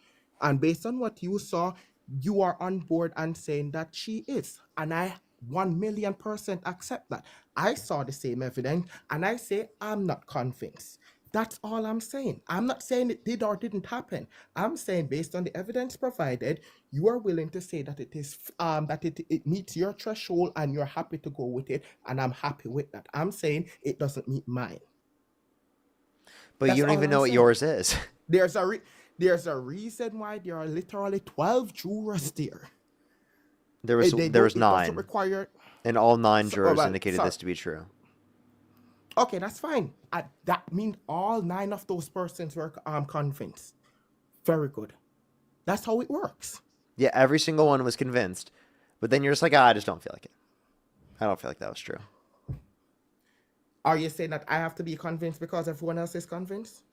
[SPEAKER 8] And based on what you saw, you are on board and saying that she is. And I 1,000,000% accept that. I saw the same evidence and I say I'm not convinced. That's all I'm saying. I'm not saying it did or didn't happen. I'm saying based on the evidence provided, you are willing to say that it is that it meets your threshold and you're happy to go with it, and I'm happy with that. I'm saying it doesn't meet mine.
[SPEAKER 1] But you don't even know what yours is.
[SPEAKER 8] There's a reason why there are literally 12 jurors there.
[SPEAKER 1] There was 9.
[SPEAKER 8] Require...
[SPEAKER 1] And all 9 jurors indicated this to be true.
[SPEAKER 8] Okay, that's fine. That means all 9 of those persons were convinced. Very good. That's how it works.
[SPEAKER 1] Yeah, every single one was convinced. But then you're just like, I just don't feel like it. I don't feel like that was true.
[SPEAKER 8] Are you saying that I have to be convinced because everyone else is convinced?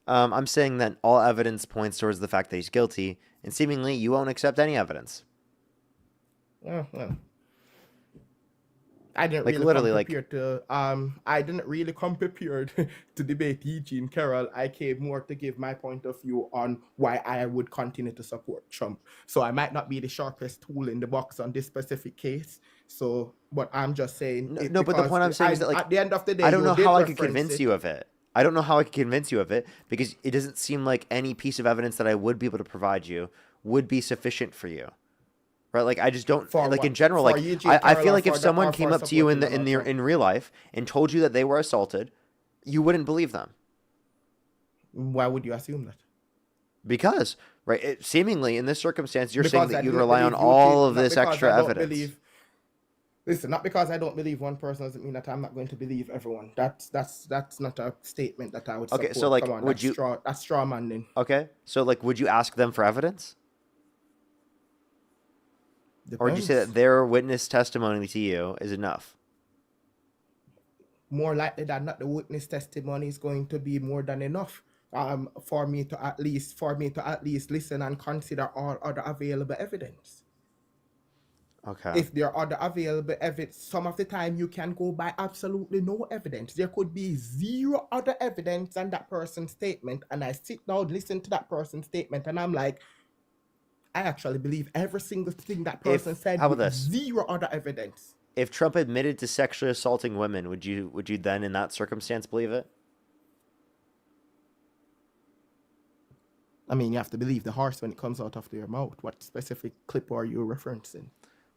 [SPEAKER 1] I'm saying that all evidence points towards the fact that he's guilty, and seemingly you won't accept any evidence.
[SPEAKER 8] Well. I didn't really come prepared to debate Eugene Carroll. I came more to give my point of view on why I would continue to support Trump. So I might not be the sharpest tool in the box on this specific case. So, but I'm just saying.
[SPEAKER 1] No, but the point I'm saying is that, like,
[SPEAKER 8] at the end of the day,
[SPEAKER 1] I don't know how I could convince you of it. I don't know how I could convince you of it because it doesn't seem like any piece of evidence that I would be able to provide you would be sufficient for you. Right, like I just don't in general. Like I feel like if someone came up to you in real life and told you that they were assaulted, you wouldn't believe them.
[SPEAKER 8] Why would you assume that?
[SPEAKER 1] Because seemingly in this circumstance, you're saying that you'd rely on all of this extra evidence.
[SPEAKER 8] Listen, not because I don't believe one person doesn't mean that I'm not going to believe everyone. That's not a statement that I would support.
[SPEAKER 1] Okay, so like,
[SPEAKER 8] that's straw manning.
[SPEAKER 1] Okay, so like, would you ask them for evidence?
[SPEAKER 8] Depends.
[SPEAKER 1] Or would you say that their witness testimony to you is enough?
[SPEAKER 8] More likely than not, the witness testimony is going to be more than enough for me to at least listen and consider all other available evidence.
[SPEAKER 1] Okay.
[SPEAKER 8] If there are other available evidence, some of the time you can go by absolutely no evidence. There could be 0 other evidence than that person's statement, and I sit down, listen to that person's statement, and I'm like, I actually believe every single thing that person said.
[SPEAKER 1] How about this?
[SPEAKER 8] 0 other evidence.
[SPEAKER 1] If Trump admitted to sexually assaulting women, would you then in that circumstance believe it?
[SPEAKER 8] I mean, you have to believe the horse when it comes out of their mouth. What specific clip are you referencing?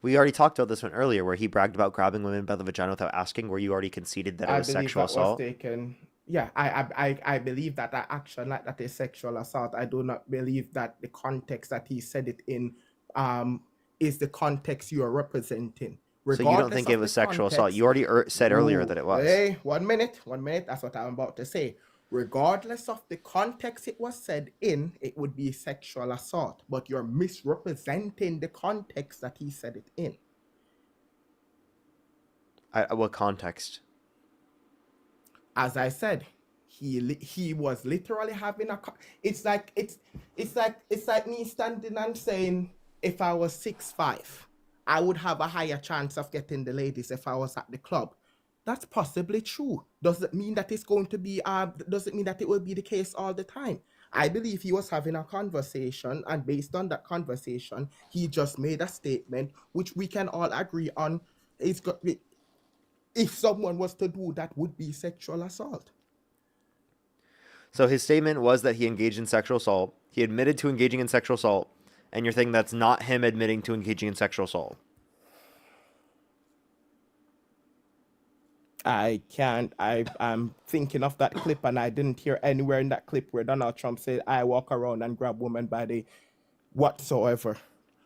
[SPEAKER 1] We already talked about this one earlier where he bragged about grabbing women by the vagina without asking, where you already conceded that it was sexual assault.
[SPEAKER 8] Yeah, I believe that action like that is sexual assault. I do not believe that the context that he said it in is the context you are representing.
[SPEAKER 1] So you don't think it was sexual assault? You already said earlier that it was.
[SPEAKER 8] Hey, 1 minute. That's what I'm about to say. Regardless of the context it was said in, it would be sexual assault. But you're misrepresenting the context that he said it in.
[SPEAKER 1] What context?
[SPEAKER 8] As I said, he was literally having it's like me standing and saying, if I was 6'5", I would have a higher chance of getting the ladies if I was at the club. That's possibly true. Doesn't mean that it's going to be doesn't mean that it will be the case all the time. I believe he was having a conversation, and based on that conversation, he just made a statement which we can all agree on. If someone was to do that, would be sexual assault.
[SPEAKER 1] So his statement was that he engaged in sexual assault. He admitted to engaging in sexual assault, and you're thinking that's not him admitting to engaging in sexual assault.
[SPEAKER 8] I'm thinking of that clip, and I didn't hear anywhere in that clip where Donald Trump said, I walk around and grab women by the whatsoever.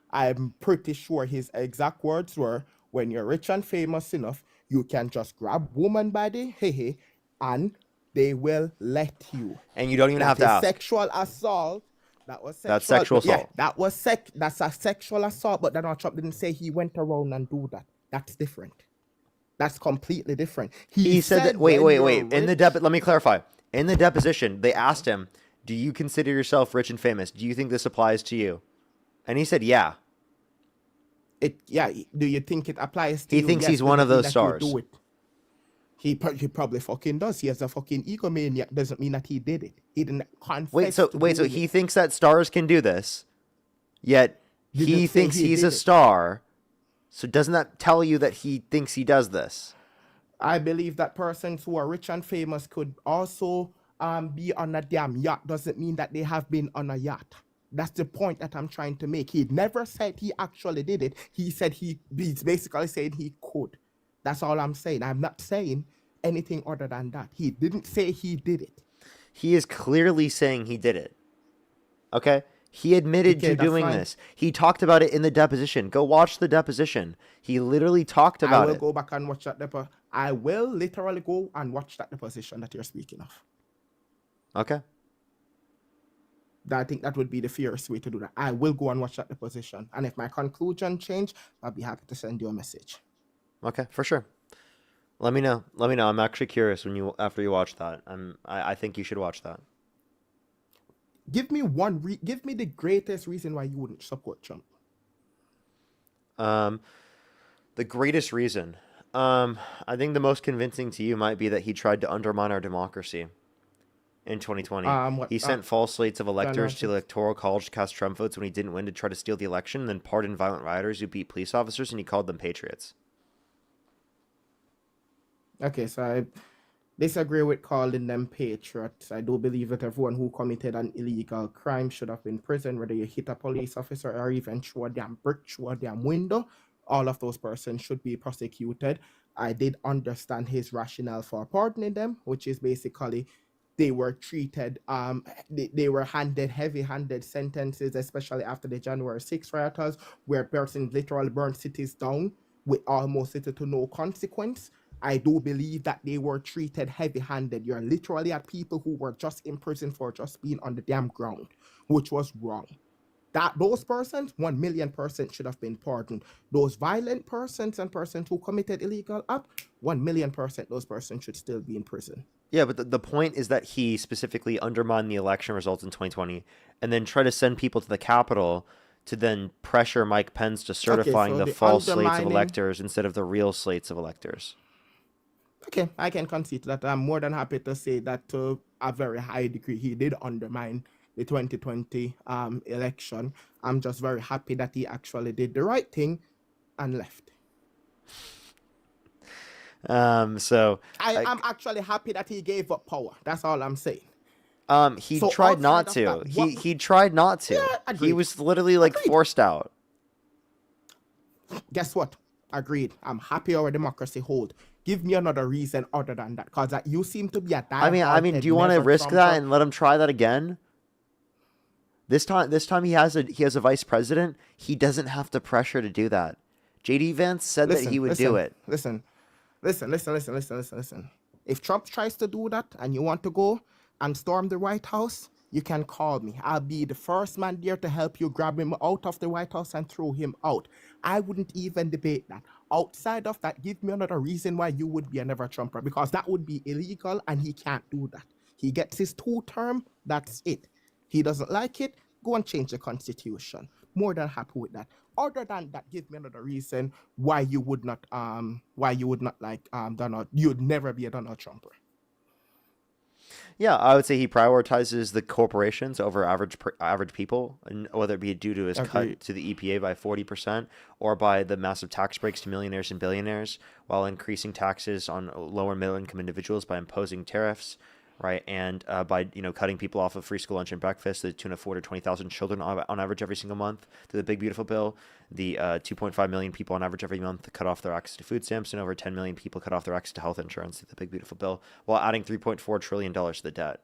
[SPEAKER 8] I'm pretty sure his exact words were, when you're rich and famous enough, you can just grab woman by the hey, and they will let you.
[SPEAKER 1] And you don't even have to ask.
[SPEAKER 8] Sexual assault. That was
[SPEAKER 1] That's
[SPEAKER 8] sexual.
[SPEAKER 1] sexual assault.
[SPEAKER 8] Yeah, that's a sexual assault, but Donald Trump didn't say he went around and do that. That's different. That's completely different.
[SPEAKER 1] He said that.
[SPEAKER 8] when
[SPEAKER 1] Wait.
[SPEAKER 8] you're
[SPEAKER 1] In the
[SPEAKER 8] rich-
[SPEAKER 1] let me clarify. In the deposition, they asked him, "Do you consider yourself rich and famous? Do you think this applies to you?" And he said, "Yeah."
[SPEAKER 8] Do you think it applies to
[SPEAKER 1] He
[SPEAKER 8] you?
[SPEAKER 1] thinks
[SPEAKER 8] Yes,
[SPEAKER 1] he's one of
[SPEAKER 8] doesn't mean
[SPEAKER 1] those
[SPEAKER 8] that you
[SPEAKER 1] stars.
[SPEAKER 8] do it. He probably fucking does. He has a fucking egomaniac. Doesn't mean that he did it. He didn't confess.
[SPEAKER 1] So
[SPEAKER 8] doing
[SPEAKER 1] he
[SPEAKER 8] it.
[SPEAKER 1] thinks that stars can do this, yet
[SPEAKER 8] Didn't
[SPEAKER 1] he
[SPEAKER 8] say
[SPEAKER 1] thinks
[SPEAKER 8] he
[SPEAKER 1] he's
[SPEAKER 8] did
[SPEAKER 1] a
[SPEAKER 8] it.
[SPEAKER 1] star. So doesn't that tell you that he thinks he does this?
[SPEAKER 8] I believe that persons who are rich and famous could also be on a damn yacht. Doesn't mean that they have been on a yacht. That's the point that I'm trying to make. He never said he actually did it. He said he's basically saying he could. That's all I'm saying. I'm not saying anything other than that. He didn't say he did it.
[SPEAKER 1] He is clearly saying he did it. Okay? He admitted
[SPEAKER 8] Okay,
[SPEAKER 1] to
[SPEAKER 8] that's
[SPEAKER 1] doing
[SPEAKER 8] fine.
[SPEAKER 1] this. He talked about it in the deposition. Go watch the deposition. He literally talked
[SPEAKER 8] I
[SPEAKER 1] about
[SPEAKER 8] will
[SPEAKER 1] it.
[SPEAKER 8] go back and watch that I will literally go and watch that deposition that you're speaking of.
[SPEAKER 1] Okay.
[SPEAKER 8] I think that would be the fairest way to do that. I will go and watch that deposition. And if my conclusion change, I'll be happy to send you a message.
[SPEAKER 1] Okay, for sure. Let me know. I'm actually curious after you watch that. I think you should watch that.
[SPEAKER 8] Give me give me the greatest reason why you wouldn't support Trump.
[SPEAKER 1] The greatest reason. I think the most convincing to you might be that he tried to undermine our democracy in 2020. He sent false slates of electors to the Electoral College to cast Trump votes when he didn't win to try to steal the election, and then pardon violent rioters who beat police officers, and he called them patriots.
[SPEAKER 8] Okay, so I disagree with calling them patriots. I do believe that everyone who committed an illegal crime should have been in prison, whether you hit a police officer or even through a damn brick through a damn window. All of those persons should be prosecuted. I did understand his rationale for pardoning them, which is basically they were treated, they were handed heavy-handed sentences, especially after the January 6th rioters, where persons literally burned cities down with almost little to no consequence. I do believe that they were treated heavy-handed. You're literally at people who were just in prison for just being on the damn ground, which was wrong. That those persons, 1,000,000% should have been pardoned. Those violent persons and persons who committed illegal act, 1,000,000% those persons should still be in prison.
[SPEAKER 1] Yeah, but the point is that he specifically undermined the election results in 2020 and then tried to send people to the Capitol to then pressure Mike Pence to certifying the false slates of electors instead of the real slates of electors.
[SPEAKER 8] Okay, I can concede that. I'm more than happy to say that to a very high degree he did undermine the 2020 election. I'm just very happy that he actually did the right thing and left. I'm actually happy that he gave up power. That's all I'm saying.
[SPEAKER 1] He
[SPEAKER 8] So
[SPEAKER 1] tried not
[SPEAKER 8] outside
[SPEAKER 1] to.
[SPEAKER 8] of that,
[SPEAKER 1] He tried not to.
[SPEAKER 8] Yeah,
[SPEAKER 1] He
[SPEAKER 8] agreed.
[SPEAKER 1] was literally forced out.
[SPEAKER 8] Guess what? Agreed. I'm happy our democracy hold. Give me another reason other than that, because you seem to be a
[SPEAKER 1] I mean, do you want to risk that and let him try that again? This time he has a vice president. He doesn't have the pressure to do that. JD Vance said that he would do it.
[SPEAKER 8] Listen. If Trump tries to do that and you want to go and storm the White House, you can call me. I'll be the first man there to help you grab him out of the White House and throw him out. I wouldn't even debate that. Outside of that, give me another reason why you would be a never Trumper, because that would be illegal and he can't do that. He gets his 2-term, that's it. He doesn't like it, go and change the Constitution. More than happy with that. Other than that, give me another reason why you would not like Donald. You'd never be a Donald Trumper.
[SPEAKER 1] Yeah, I would say he prioritizes the corporations over average people, and whether it be due to his cut to the EPA by 40% or by the massive tax breaks to millionaires and billionaires, while increasing taxes on lower middle income individuals by imposing tariffs, right, and by cutting people off of free school lunch and breakfast to the tune of 420,000 children on average every single month, to the Big Beautiful Bill, the 2.5 million people on average every month cut off their access to food stamps, and over 10 million people cut off their access to health insurance to the Big Beautiful Bill, while adding $3.4 trillion to the debt.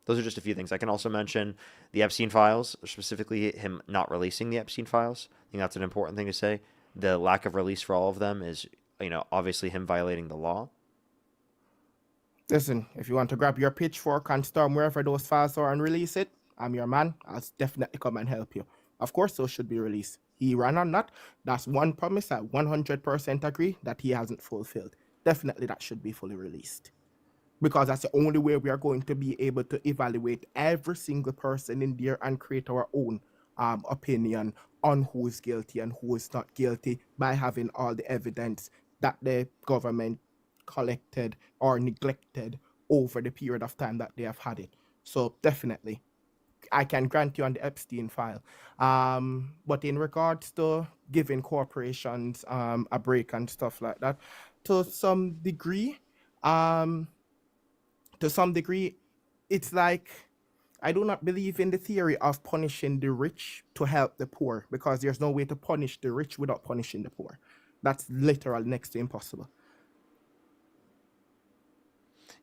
[SPEAKER 1] Those are just a few things. I can also mention the Epstein files, specifically him not releasing the Epstein files. I think that's an important thing to say. The lack of release for all of them is, obviously him violating the law.
[SPEAKER 8] Listen, if you want to grab your pitchfork and storm wherever those files are and release it, I'm your man. I'll definitely come and help you. Of course, those should be released. He ran on that. That's one promise I 100% agree that he hasn't fulfilled. Definitely that should be fully released. Because that's the only way we are going to be able to evaluate every single person in there and create our own opinion on who is guilty and who is not guilty by having all the evidence that the government collected or neglected over the period of time that they have had it. So definitely, I can grant you on the Epstein file. But in regards to giving corporations a break and stuff like that, to some degree, it's like I do not believe in the theory of punishing the rich to help the poor, because there's no way to punish the rich without punishing the poor. That's literal next to impossible.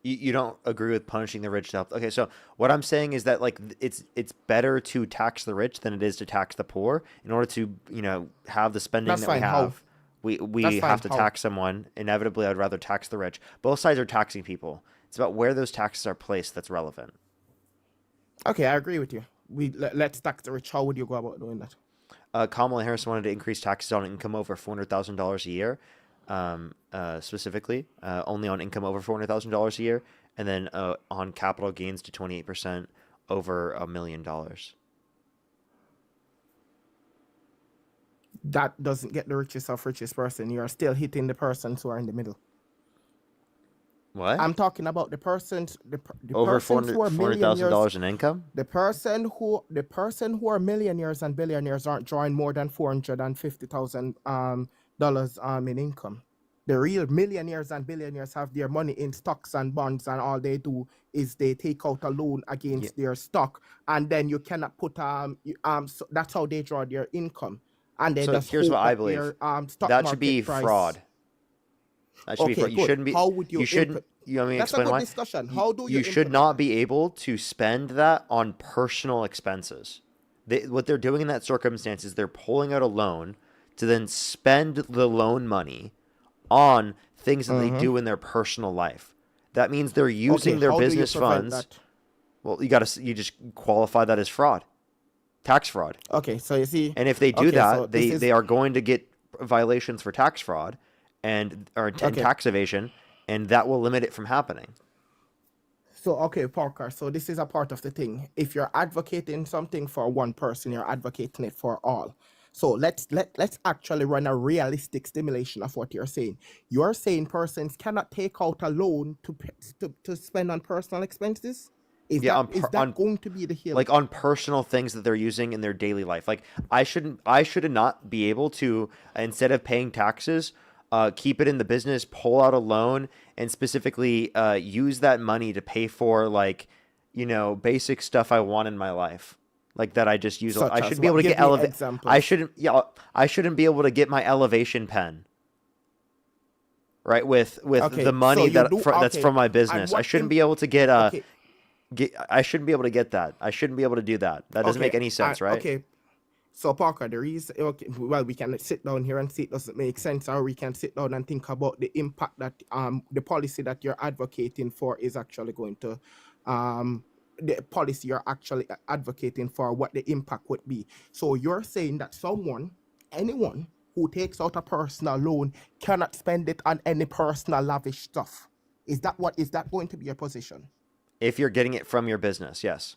[SPEAKER 1] You don't agree with punishing the rich to help. Okay, so what I'm saying is that like it's better to tax the rich than it is to tax the poor in order to, you know, have the spending
[SPEAKER 8] That's
[SPEAKER 1] that
[SPEAKER 8] fine.
[SPEAKER 1] we
[SPEAKER 8] How?
[SPEAKER 1] have. We
[SPEAKER 8] That's fine.
[SPEAKER 1] have to
[SPEAKER 8] How?
[SPEAKER 1] tax someone. Inevitably, I'd rather tax the rich. Both sides are taxing people. It's about where those taxes are placed that's relevant.
[SPEAKER 8] Okay, I agree with you. Let's tax the rich. How would you go about doing that?
[SPEAKER 1] Kamala Harris wanted to increase taxes on income over $400,000 a year, specifically, only on income over $400,000 a year, and then on capital gains to 28% over $1 million.
[SPEAKER 8] That doesn't get the richest of richest person. You are still hitting the persons who are in the middle.
[SPEAKER 1] What?
[SPEAKER 8] I'm talking about the persons, the
[SPEAKER 1] Over
[SPEAKER 8] persons who are millionaires.
[SPEAKER 1] $400,000 in income?
[SPEAKER 8] The person who are millionaires and billionaires aren't drawing more than $450,000 in income. The real millionaires and billionaires have their money in stocks and bonds, and all they do is they take out a loan against their stock, and then you cannot put so that's how they draw their income. And they
[SPEAKER 1] So
[SPEAKER 8] just
[SPEAKER 1] here's
[SPEAKER 8] hope
[SPEAKER 1] what I
[SPEAKER 8] that
[SPEAKER 1] believe.
[SPEAKER 8] their stock
[SPEAKER 1] That should be
[SPEAKER 8] market price.
[SPEAKER 1] fraud. That should be fraud. You
[SPEAKER 8] good.
[SPEAKER 1] shouldn't be.
[SPEAKER 8] How would you?
[SPEAKER 1] You shouldn't. You want me to
[SPEAKER 8] That's a
[SPEAKER 1] explain
[SPEAKER 8] good
[SPEAKER 1] why?
[SPEAKER 8] discussion. How do
[SPEAKER 1] You should
[SPEAKER 8] implement
[SPEAKER 1] not be able to spend that on personal expenses. What they're doing in that circumstance is they're pulling out a loan to then spend the loan money on things that they do in their personal life. That means they're using their
[SPEAKER 8] how do you
[SPEAKER 1] business
[SPEAKER 8] prevent
[SPEAKER 1] funds.
[SPEAKER 8] that?
[SPEAKER 1] Well, you just qualify that as fraud, tax fraud.
[SPEAKER 8] Okay, so you see,
[SPEAKER 1] And if they do
[SPEAKER 8] okay, so
[SPEAKER 1] that,
[SPEAKER 8] this is-
[SPEAKER 1] they are going to get violations for tax fraud and tax evasion, and that will limit it from happening.
[SPEAKER 8] So, okay, Parker, so this is a part of the thing. If you're advocating something for one person, you're advocating it for all. So let's actually run a realistic stimulation of what you're saying. You're saying persons cannot take out a loan to spend on personal expenses? Is that going to be the hill?
[SPEAKER 1] Like on personal things that they're using in their daily life. Like I should not be able to, instead of paying taxes, keep it in the business, pull out a loan, and specifically use that money to pay for, like, you know, basic stuff I want in my life. Like that I just use. I should be able to get I shouldn't be able to get my elevation pen. Right, with the money that's from my business. I shouldn't be able to get I shouldn't be able to get that. I shouldn't be able to do that. That doesn't make any sense, right?
[SPEAKER 8] Okay. So Parker, the reason, well, we can sit down here and see it doesn't make sense, or we can sit down and think about the impact that the policy that you're advocating for is actually going to, the policy you're actually advocating for, what the impact would be. So you're saying that anyone who takes out a personal loan cannot spend it on any personal lavish stuff. Is that going to be your position?
[SPEAKER 1] If you're getting it from your business, yes.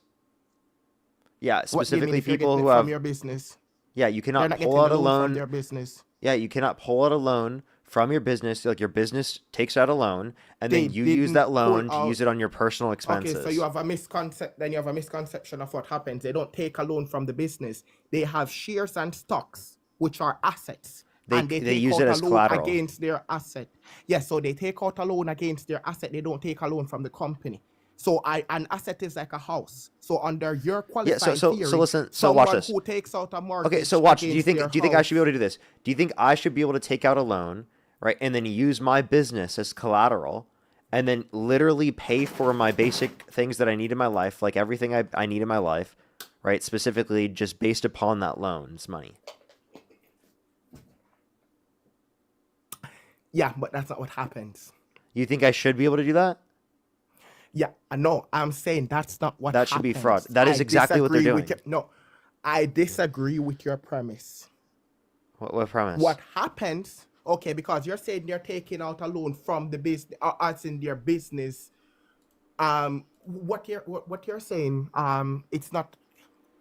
[SPEAKER 1] Yeah, specifically
[SPEAKER 8] people
[SPEAKER 1] people who
[SPEAKER 8] from
[SPEAKER 1] have
[SPEAKER 8] your business.
[SPEAKER 1] Yeah, you
[SPEAKER 8] They're
[SPEAKER 1] cannot
[SPEAKER 8] not
[SPEAKER 1] pull
[SPEAKER 8] getting
[SPEAKER 1] out
[SPEAKER 8] the
[SPEAKER 1] a
[SPEAKER 8] loan from
[SPEAKER 1] loan.
[SPEAKER 8] their business.
[SPEAKER 1] Yeah, you cannot pull out a loan from your business. Like your business takes out a loan, and then you use that loan to use it on your personal expenses.
[SPEAKER 8] Okay, so you have a misconception of what happens. They don't take a loan from the business. They have shares and stocks, which are assets. And they take
[SPEAKER 1] use
[SPEAKER 8] out
[SPEAKER 1] it
[SPEAKER 8] a
[SPEAKER 1] as
[SPEAKER 8] loan
[SPEAKER 1] collateral
[SPEAKER 8] against their asset. Yes, so they take out a loan against their asset. They don't take a loan from the company. So an asset is like a house. So under your qualified theory,
[SPEAKER 1] so listen. So
[SPEAKER 8] someone
[SPEAKER 1] watch this.
[SPEAKER 8] who takes out a mortgage.
[SPEAKER 1] Okay, so watch. Do you
[SPEAKER 8] against
[SPEAKER 1] think
[SPEAKER 8] their
[SPEAKER 1] I should be able to do this? Do you think I should be able to take out a loan, right, and then use my business as collateral, and then literally pay for my basic things that I need in my life, like everything I need in my life, right? Specifically, just based upon that loan's money.
[SPEAKER 8] Yeah, but that's not what happens.
[SPEAKER 1] You think I should be able to do that?
[SPEAKER 8] Yeah, no, I'm saying that's not what
[SPEAKER 1] That should be fraud.
[SPEAKER 8] happens.
[SPEAKER 1] That is
[SPEAKER 8] I
[SPEAKER 1] exactly what they're
[SPEAKER 8] disagree with
[SPEAKER 1] doing.
[SPEAKER 8] no, I disagree with your premise.
[SPEAKER 1] What premise?
[SPEAKER 8] What happens? Okay, because you're saying you're taking out a loan from the business, as in their business. What you're saying, it's not.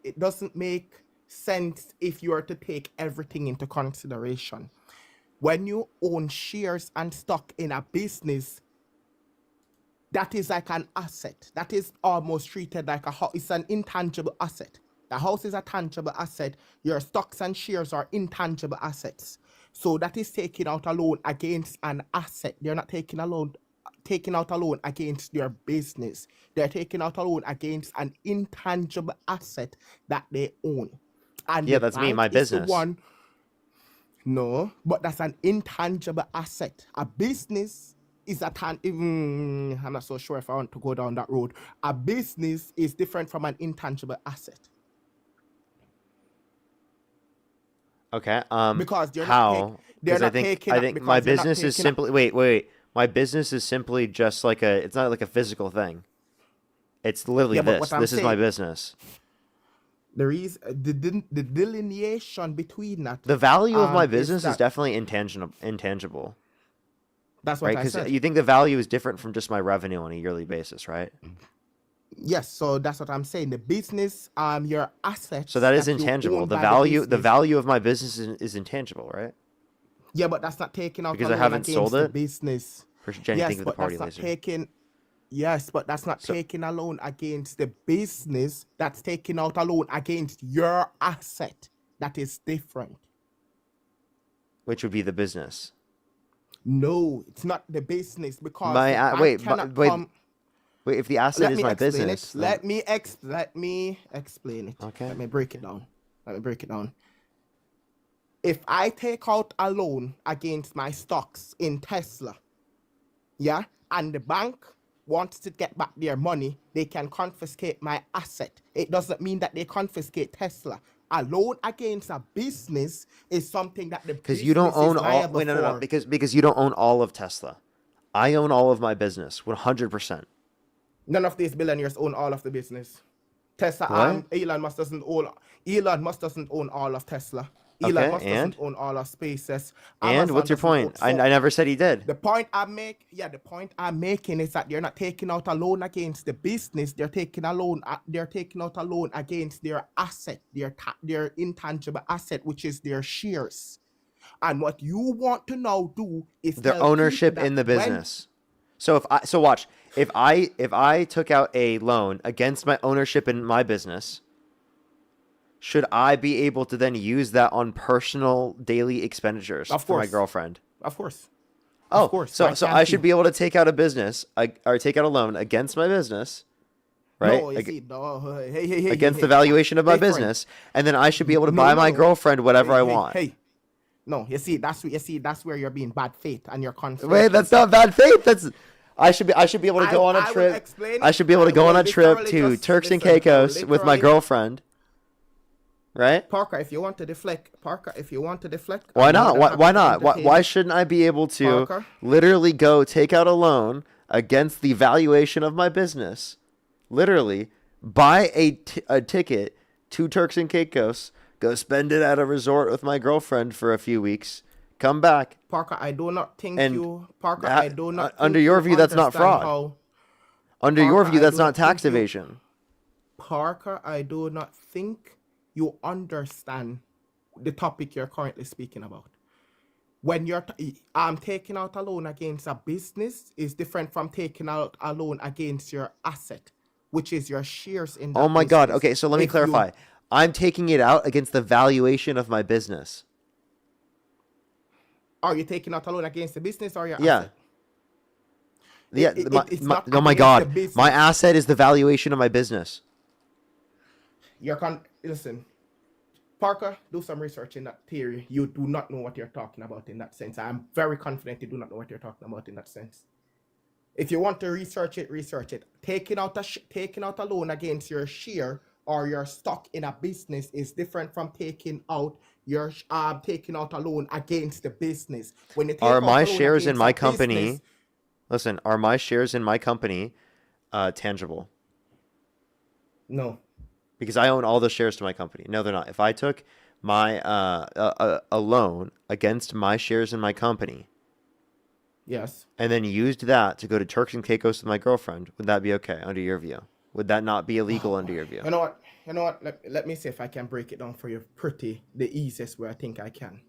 [SPEAKER 8] It doesn't make sense if you are to take everything into consideration. When you own shares and stock in a business, that is like an asset. That is almost treated like a house. It's an intangible asset. The house is a tangible asset. Your stocks and shares are intangible assets. So that is taking out a loan against an asset. They're not taking out a loan against their business. They're taking out a loan against an intangible asset that they own. And
[SPEAKER 1] Yeah,
[SPEAKER 8] the
[SPEAKER 1] that's me,
[SPEAKER 8] bank
[SPEAKER 1] my
[SPEAKER 8] is the
[SPEAKER 1] business.
[SPEAKER 8] one. No, but that's an intangible asset. A business is I'm not so sure if I want to go down that road. A business is different from an intangible asset.
[SPEAKER 1] Okay.
[SPEAKER 8] Because they're
[SPEAKER 1] how?
[SPEAKER 8] not they're
[SPEAKER 1] 'Cause
[SPEAKER 8] not
[SPEAKER 1] I
[SPEAKER 8] taking
[SPEAKER 1] think
[SPEAKER 8] because
[SPEAKER 1] my
[SPEAKER 8] they're not
[SPEAKER 1] business is
[SPEAKER 8] taking up-
[SPEAKER 1] simply wait. My business is simply just like it's not like a physical thing. It's literally
[SPEAKER 8] Yeah, but
[SPEAKER 1] this.
[SPEAKER 8] what I'm
[SPEAKER 1] This is my
[SPEAKER 8] saying-
[SPEAKER 1] business.
[SPEAKER 8] There is the delineation between that.
[SPEAKER 1] The value of my
[SPEAKER 8] is
[SPEAKER 1] business is
[SPEAKER 8] that-
[SPEAKER 1] definitely intangible.
[SPEAKER 8] That's what
[SPEAKER 1] Right?
[SPEAKER 8] I
[SPEAKER 1] Because
[SPEAKER 8] said.
[SPEAKER 1] you think the value is different from just my revenue on a yearly basis, right?
[SPEAKER 8] Yes, so that's what I'm saying. The business, your assets.
[SPEAKER 1] So that is
[SPEAKER 8] you
[SPEAKER 1] intangible.
[SPEAKER 8] own
[SPEAKER 1] The
[SPEAKER 8] by
[SPEAKER 1] value
[SPEAKER 8] business-
[SPEAKER 1] of my business is intangible, right?
[SPEAKER 8] Yeah, but that's not taking out
[SPEAKER 1] Because
[SPEAKER 8] a
[SPEAKER 1] I
[SPEAKER 8] loan
[SPEAKER 1] haven't
[SPEAKER 8] against
[SPEAKER 1] sold
[SPEAKER 8] the
[SPEAKER 1] it?
[SPEAKER 8] business.
[SPEAKER 1] For Jenny,
[SPEAKER 8] Yes,
[SPEAKER 1] thank you for the
[SPEAKER 8] but
[SPEAKER 1] party
[SPEAKER 8] that's not
[SPEAKER 1] laser.
[SPEAKER 8] taking. Yes, but that's not taking a loan against the business. That's taking out a loan against your asset. That is different.
[SPEAKER 1] Which would be the business.
[SPEAKER 8] No, it's not the business because
[SPEAKER 1] My
[SPEAKER 8] the bank
[SPEAKER 1] wait,
[SPEAKER 8] cannot
[SPEAKER 1] wait,
[SPEAKER 8] come.
[SPEAKER 1] wait. If the asset
[SPEAKER 8] Let
[SPEAKER 1] is
[SPEAKER 8] me
[SPEAKER 1] my
[SPEAKER 8] explain
[SPEAKER 1] business,
[SPEAKER 8] it.
[SPEAKER 1] then-
[SPEAKER 8] Let me explain it.
[SPEAKER 1] Okay.
[SPEAKER 8] Let me break it down. If I take out a loan against my stocks in Tesla, yeah, and the bank wants to get back their money, they can confiscate my asset. It doesn't mean that they confiscate Tesla. A loan against a business is something that the
[SPEAKER 1] Because you don't
[SPEAKER 8] business is
[SPEAKER 1] own all.
[SPEAKER 8] liable
[SPEAKER 1] Wait, no.
[SPEAKER 8] for.
[SPEAKER 1] Because you don't own all of Tesla. I own all of my business, 100%.
[SPEAKER 8] None of these billionaires own all of the business. Tesla,
[SPEAKER 1] What?
[SPEAKER 8] Elon Musk doesn't own all of Tesla. Elon
[SPEAKER 1] Okay,
[SPEAKER 8] Musk
[SPEAKER 1] and?
[SPEAKER 8] doesn't own all of SpaceX.
[SPEAKER 1] And
[SPEAKER 8] Amazon
[SPEAKER 1] what's your
[SPEAKER 8] doesn't own-
[SPEAKER 1] point? I never said he did.
[SPEAKER 8] The point I'm making is that they're not taking out a loan against the business. They're taking out a loan against their asset, their intangible asset, which is their shares. And what you want to now do is
[SPEAKER 1] Their
[SPEAKER 8] tell
[SPEAKER 1] ownership
[SPEAKER 8] people
[SPEAKER 1] in the
[SPEAKER 8] that when-
[SPEAKER 1] business. So watch. If I took out a loan against my ownership in my business, should I be able to then use that on personal daily expenditures
[SPEAKER 8] Of
[SPEAKER 1] for my
[SPEAKER 8] course.
[SPEAKER 1] girlfriend?
[SPEAKER 8] Of course.
[SPEAKER 1] Oh,
[SPEAKER 8] Of course.
[SPEAKER 1] so
[SPEAKER 8] Why
[SPEAKER 1] so
[SPEAKER 8] can't
[SPEAKER 1] I should
[SPEAKER 8] you?
[SPEAKER 1] be able to take out a business or take out a loan against my business, right?
[SPEAKER 8] No, you see, no, hey,
[SPEAKER 1] Against the valuation of my
[SPEAKER 8] different.
[SPEAKER 1] business, and then I should be able to
[SPEAKER 8] No,
[SPEAKER 1] buy
[SPEAKER 8] no,
[SPEAKER 1] my
[SPEAKER 8] no.
[SPEAKER 1] girlfriend whatever I
[SPEAKER 8] Hey,
[SPEAKER 1] want.
[SPEAKER 8] Hey, no, you see, that's where you're being bad faith and you're confused.
[SPEAKER 1] Wait, that's not bad faith. I should be able to go on a
[SPEAKER 8] I will
[SPEAKER 1] trip.
[SPEAKER 8] explain
[SPEAKER 1] I
[SPEAKER 8] it.
[SPEAKER 1] should be able to
[SPEAKER 8] I
[SPEAKER 1] go on
[SPEAKER 8] will
[SPEAKER 1] a trip
[SPEAKER 8] literally
[SPEAKER 1] to
[SPEAKER 8] just-
[SPEAKER 1] Turks and
[SPEAKER 8] listen, I will
[SPEAKER 1] Caicos with my
[SPEAKER 8] literally-
[SPEAKER 1] girlfriend. Right?
[SPEAKER 8] Parker, if you want to deflect,
[SPEAKER 1] Why
[SPEAKER 8] I'm more
[SPEAKER 1] not?
[SPEAKER 8] than
[SPEAKER 1] Why
[SPEAKER 8] happy to
[SPEAKER 1] not? Why
[SPEAKER 8] entertain it.
[SPEAKER 1] shouldn't I be able to
[SPEAKER 8] Parker?
[SPEAKER 1] literally go take out a loan against the valuation of my business? Literally buy a ticket to Turks and Caicos, go spend it at a resort with my girlfriend for a few weeks, come back.
[SPEAKER 8] Parker, I do not think
[SPEAKER 1] And
[SPEAKER 8] you. Parker,
[SPEAKER 1] that-
[SPEAKER 8] I do not.
[SPEAKER 1] under
[SPEAKER 8] think
[SPEAKER 1] your
[SPEAKER 8] you
[SPEAKER 1] view, that's not
[SPEAKER 8] understand
[SPEAKER 1] fraud.
[SPEAKER 8] how-
[SPEAKER 1] Under your
[SPEAKER 8] Parker,
[SPEAKER 1] view,
[SPEAKER 8] I
[SPEAKER 1] that's
[SPEAKER 8] do
[SPEAKER 1] not tax
[SPEAKER 8] think you-
[SPEAKER 1] evasion.
[SPEAKER 8] Parker, I do not think you understand the topic you're currently speaking about. When you're taking out a loan against a business is different from taking out a loan against your asset, which is your shares in that
[SPEAKER 1] Oh my God.
[SPEAKER 8] business.
[SPEAKER 1] Okay, so let me
[SPEAKER 8] If you-
[SPEAKER 1] clarify. I'm taking it out against the valuation of my business.
[SPEAKER 8] Are you taking out a loan against the business or your
[SPEAKER 1] Yeah.
[SPEAKER 8] asset?
[SPEAKER 1] Yeah.
[SPEAKER 8] It's not
[SPEAKER 1] Oh my
[SPEAKER 8] against the
[SPEAKER 1] God.
[SPEAKER 8] business.
[SPEAKER 1] My asset is the valuation of my business.
[SPEAKER 8] Listen, Parker, do some research in that theory. You do not know what you're talking about in that sense. I'm very confident you do not know what you're talking about in that sense. If you want to research it, research it. Taking out a loan against your share or your stock in a business is different from taking out a loan against the business. When you take
[SPEAKER 1] Are
[SPEAKER 8] out
[SPEAKER 1] my
[SPEAKER 8] a loan
[SPEAKER 1] shares in
[SPEAKER 8] against
[SPEAKER 1] my
[SPEAKER 8] a
[SPEAKER 1] company?
[SPEAKER 8] business-
[SPEAKER 1] Listen, are my shares in my company tangible?
[SPEAKER 8] No.
[SPEAKER 1] Because I own all the shares to my company. No, they're not. If I took my a loan against my shares in my company,
[SPEAKER 8] yes,
[SPEAKER 1] and then used that to go to Turks and Caicos with my girlfriend, would that be okay under your view? Would that not be illegal under your view?
[SPEAKER 8] You know what? You know what? Let me see if I can break it down for you the easiest way I think I can.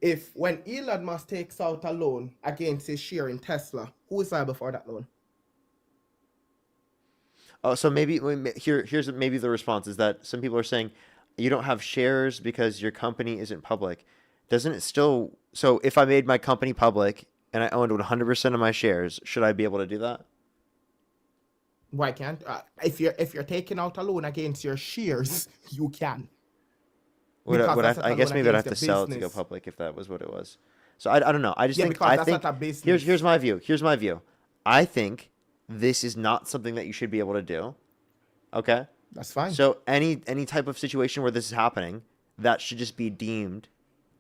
[SPEAKER 8] If when Elon Musk takes out a loan against his share in Tesla, who is liable for that loan?
[SPEAKER 1] Oh, so maybe here's maybe the response is that some people are saying you don't have shares because your company isn't public. Doesn't it still? So if I made my company public and I owned 100% of my shares, should I be able to do that?
[SPEAKER 8] Why can't? If you're taking out a loan against your shares, you can.
[SPEAKER 1] I guess maybe I'd have to sell it to go public if that was what it was. So I don't know. I just think here's my view. Here's my view. I think this is not something that you should be able to do. Okay?
[SPEAKER 8] That's fine.
[SPEAKER 1] So any type of situation where this is happening, that should just be deemed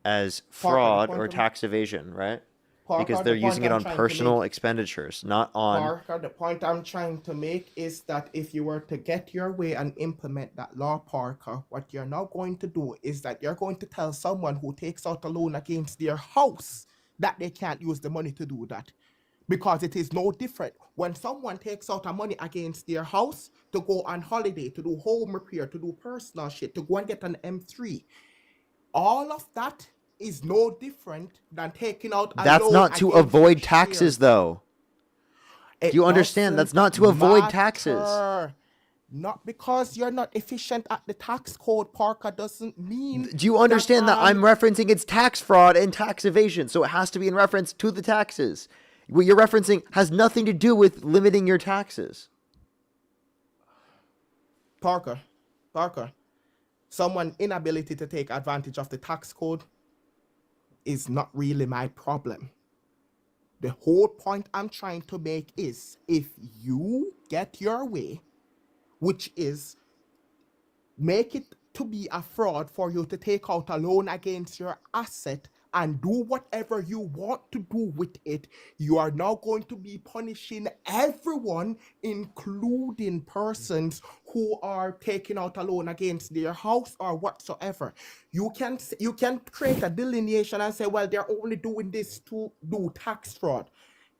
[SPEAKER 1] as fraud or tax evasion, right? Because they're using it on personal expenditures, not on...
[SPEAKER 8] Parker, the point I'm trying to make is that if you were to get your way and implement that law, Parker, what you're now going to do is that you're going to tell someone who takes out a loan against their house that they can't use the money to do that. Because it is no different. When someone takes out a money against their house to go on holiday, to do home repair, to do personal shit, to go and get an M3, all of that is no different than taking out a
[SPEAKER 1] That's
[SPEAKER 8] loan
[SPEAKER 1] not to avoid taxes, though. Do you understand? That's not to avoid taxes.
[SPEAKER 8] Not because you're not efficient at the tax code, Parker, doesn't mean...
[SPEAKER 1] Do you understand that I'm referencing it's tax fraud and tax evasion, so it has to be in reference to the taxes. What you're referencing has nothing to do with limiting your taxes.
[SPEAKER 8] Parker, someone's inability to take advantage of the tax code is not really my problem. The whole point I'm trying to make is if you get your way, which is make it to be a fraud for you to take out a loan against your asset and do whatever you want to do with it, you are now going to be punishing everyone, including persons who are taking out a loan against their house or whatsoever. You can create a delineation and say, well, they're only doing this to do tax fraud.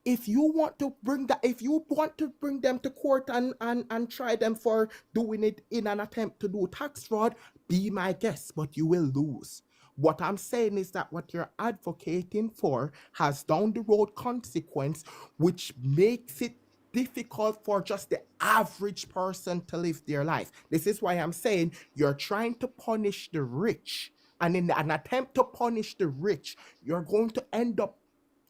[SPEAKER 8] If you want to bring them to court and try them for doing it in an attempt to do tax fraud, be my guest, but you will lose. What I'm saying is that what you're advocating for has down the road consequence, which makes it difficult for just the average person to live their life. This is why I'm saying you're trying to punish the rich. And in an attempt to punish the rich, you're going to end up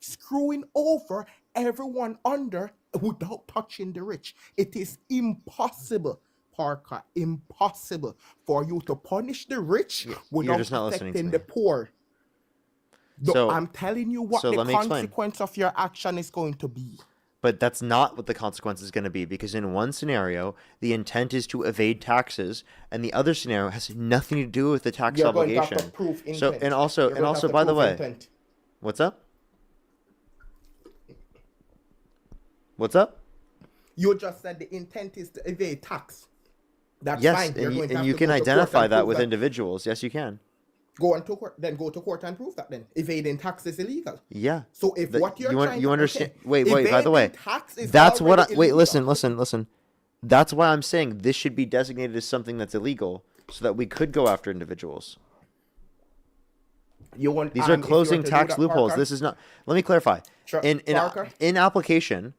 [SPEAKER 8] screwing over everyone under without touching the rich. It is impossible, Parker, impossible for you to punish the rich without affecting the poor. So I'm telling you what the consequence of your action is going to be.
[SPEAKER 1] But that's not what the consequence is going to be, because in one scenario, the intent is to evade taxes, and the other scenario has nothing to do with the tax obligation.
[SPEAKER 8] Going to have to prove intent.
[SPEAKER 1] So and also by the way, intent. What's up? What's up?
[SPEAKER 8] You just said the intent is to evade tax. That's
[SPEAKER 1] yes,
[SPEAKER 8] fine.
[SPEAKER 1] And you can identify that with individuals. Yes, you can.
[SPEAKER 8] Go to court and prove that. Then evading tax is illegal.
[SPEAKER 1] Yeah.
[SPEAKER 8] So if what you're trying
[SPEAKER 1] you understand?
[SPEAKER 8] Okay,
[SPEAKER 1] wait. By the way, that's what. Listen. That's why I'm saying this should be designated as something that's illegal, so that we could go after individuals. These are closing tax loopholes. Parker? This is not. Let me clarify. In application,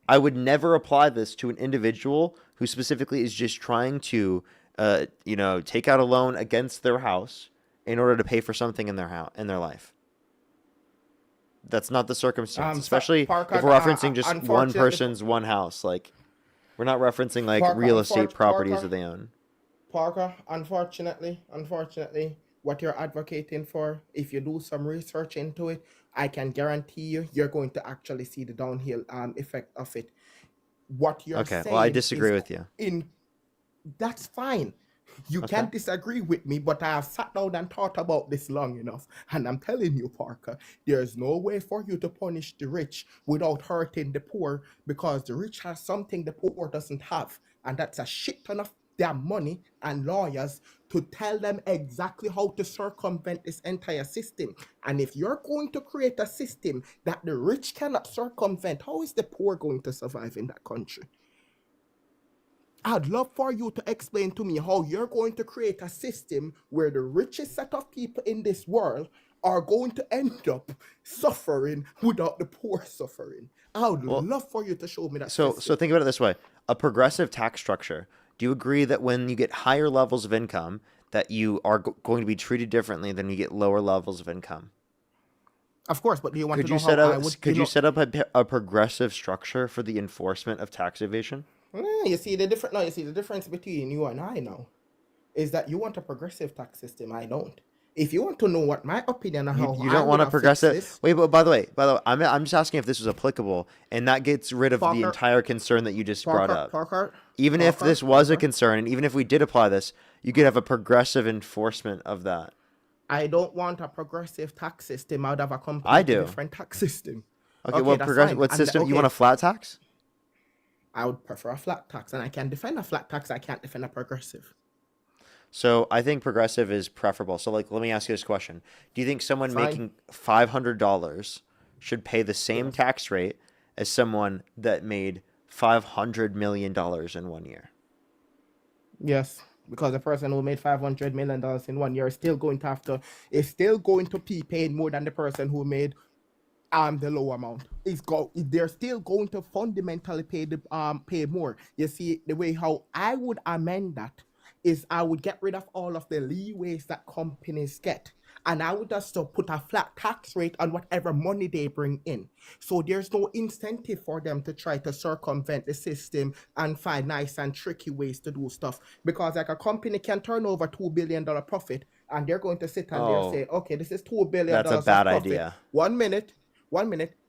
[SPEAKER 1] I would never apply this to an individual who specifically is just trying to, take out a loan against their house in order to pay for something in their life. That's not the circumstance, especially
[SPEAKER 8] Parker,
[SPEAKER 1] if we're referencing just one person's one house. Like, we're not referencing like real estate properties that they own.
[SPEAKER 8] Parker, unfortunately, what you're advocating for, if you do some research into it, I can guarantee you're going to actually see the downhill effect of it. What you're saying.
[SPEAKER 1] Well, I disagree with you.
[SPEAKER 8] That's fine. You
[SPEAKER 1] Okay.
[SPEAKER 8] can't disagree with me, but I have sat down and thought about this long enough. And I'm telling you, Parker, there's no way for you to punish the rich without hurting the poor, because the rich has something the poor doesn't have. And that's a shit ton of their money and lawyers to tell them exactly how to circumvent this entire system. And if you're going to create a system that the rich cannot circumvent, how is the poor going to survive in that country? I'd love for you to explain to me how you're going to create a system where the richest set of people in this world are going to end up suffering without the poor suffering. I would love for you to show me that.
[SPEAKER 1] So think about it this way: a progressive tax structure. Do you agree that when you get higher levels of income, that you are going to be treated differently than you get lower levels of income?
[SPEAKER 8] Of course, but do you want
[SPEAKER 1] Could
[SPEAKER 8] to
[SPEAKER 1] you
[SPEAKER 8] know
[SPEAKER 1] set
[SPEAKER 8] how I
[SPEAKER 1] up?
[SPEAKER 8] would?
[SPEAKER 1] Could you set up a progressive structure for the enforcement of tax evasion?
[SPEAKER 8] You see the different. No, you see the difference between you and I now is that you want a progressive tax system. I don't. If you want to know what my opinion on how
[SPEAKER 1] You
[SPEAKER 8] I
[SPEAKER 1] don't want a
[SPEAKER 8] would fix
[SPEAKER 1] progressive.
[SPEAKER 8] this,
[SPEAKER 1] Wait, but by the way, I'm just asking if this was applicable, and that gets rid of the
[SPEAKER 8] Parker-
[SPEAKER 1] entire concern that you just brought up.
[SPEAKER 8] Parker,
[SPEAKER 1] Even if
[SPEAKER 8] Parker,
[SPEAKER 1] this was a
[SPEAKER 8] Parker.
[SPEAKER 1] concern, and even if we did apply this, you could have a progressive enforcement of that.
[SPEAKER 8] I don't want a progressive tax system. I would have a
[SPEAKER 1] I
[SPEAKER 8] completely
[SPEAKER 1] do.
[SPEAKER 8] different tax system.
[SPEAKER 1] Okay, what
[SPEAKER 8] that's
[SPEAKER 1] progressive?
[SPEAKER 8] fine.
[SPEAKER 1] What
[SPEAKER 8] And
[SPEAKER 1] system? You
[SPEAKER 8] okay,
[SPEAKER 1] want a flat tax?
[SPEAKER 8] I would prefer a flat tax, and I can defend a flat tax. I can't defend a progressive.
[SPEAKER 1] So I think progressive is preferable. So let me ask you this question: do you think someone
[SPEAKER 8] Fine.
[SPEAKER 1] making $500 should pay the same tax rate as someone that made $500 million in 1 year?
[SPEAKER 8] Yes, because the person who made $500 million in 1 year is still going to be paid more than the person who made the low amount. They're still going to fundamentally pay more. You see, the way how I would amend that is I would get rid of all of the leeways that companies get. And I would just put a flat tax rate on whatever money they bring in. So there's no incentive for them to try to circumvent the system and find nice and tricky ways to do stuff. Because like a company can turn over $2 billion profit, and they're going to sit and they'll say, okay, this is $2 billion
[SPEAKER 1] That's a
[SPEAKER 8] of
[SPEAKER 1] bad
[SPEAKER 8] profit.
[SPEAKER 1] idea.
[SPEAKER 8] 1 minute.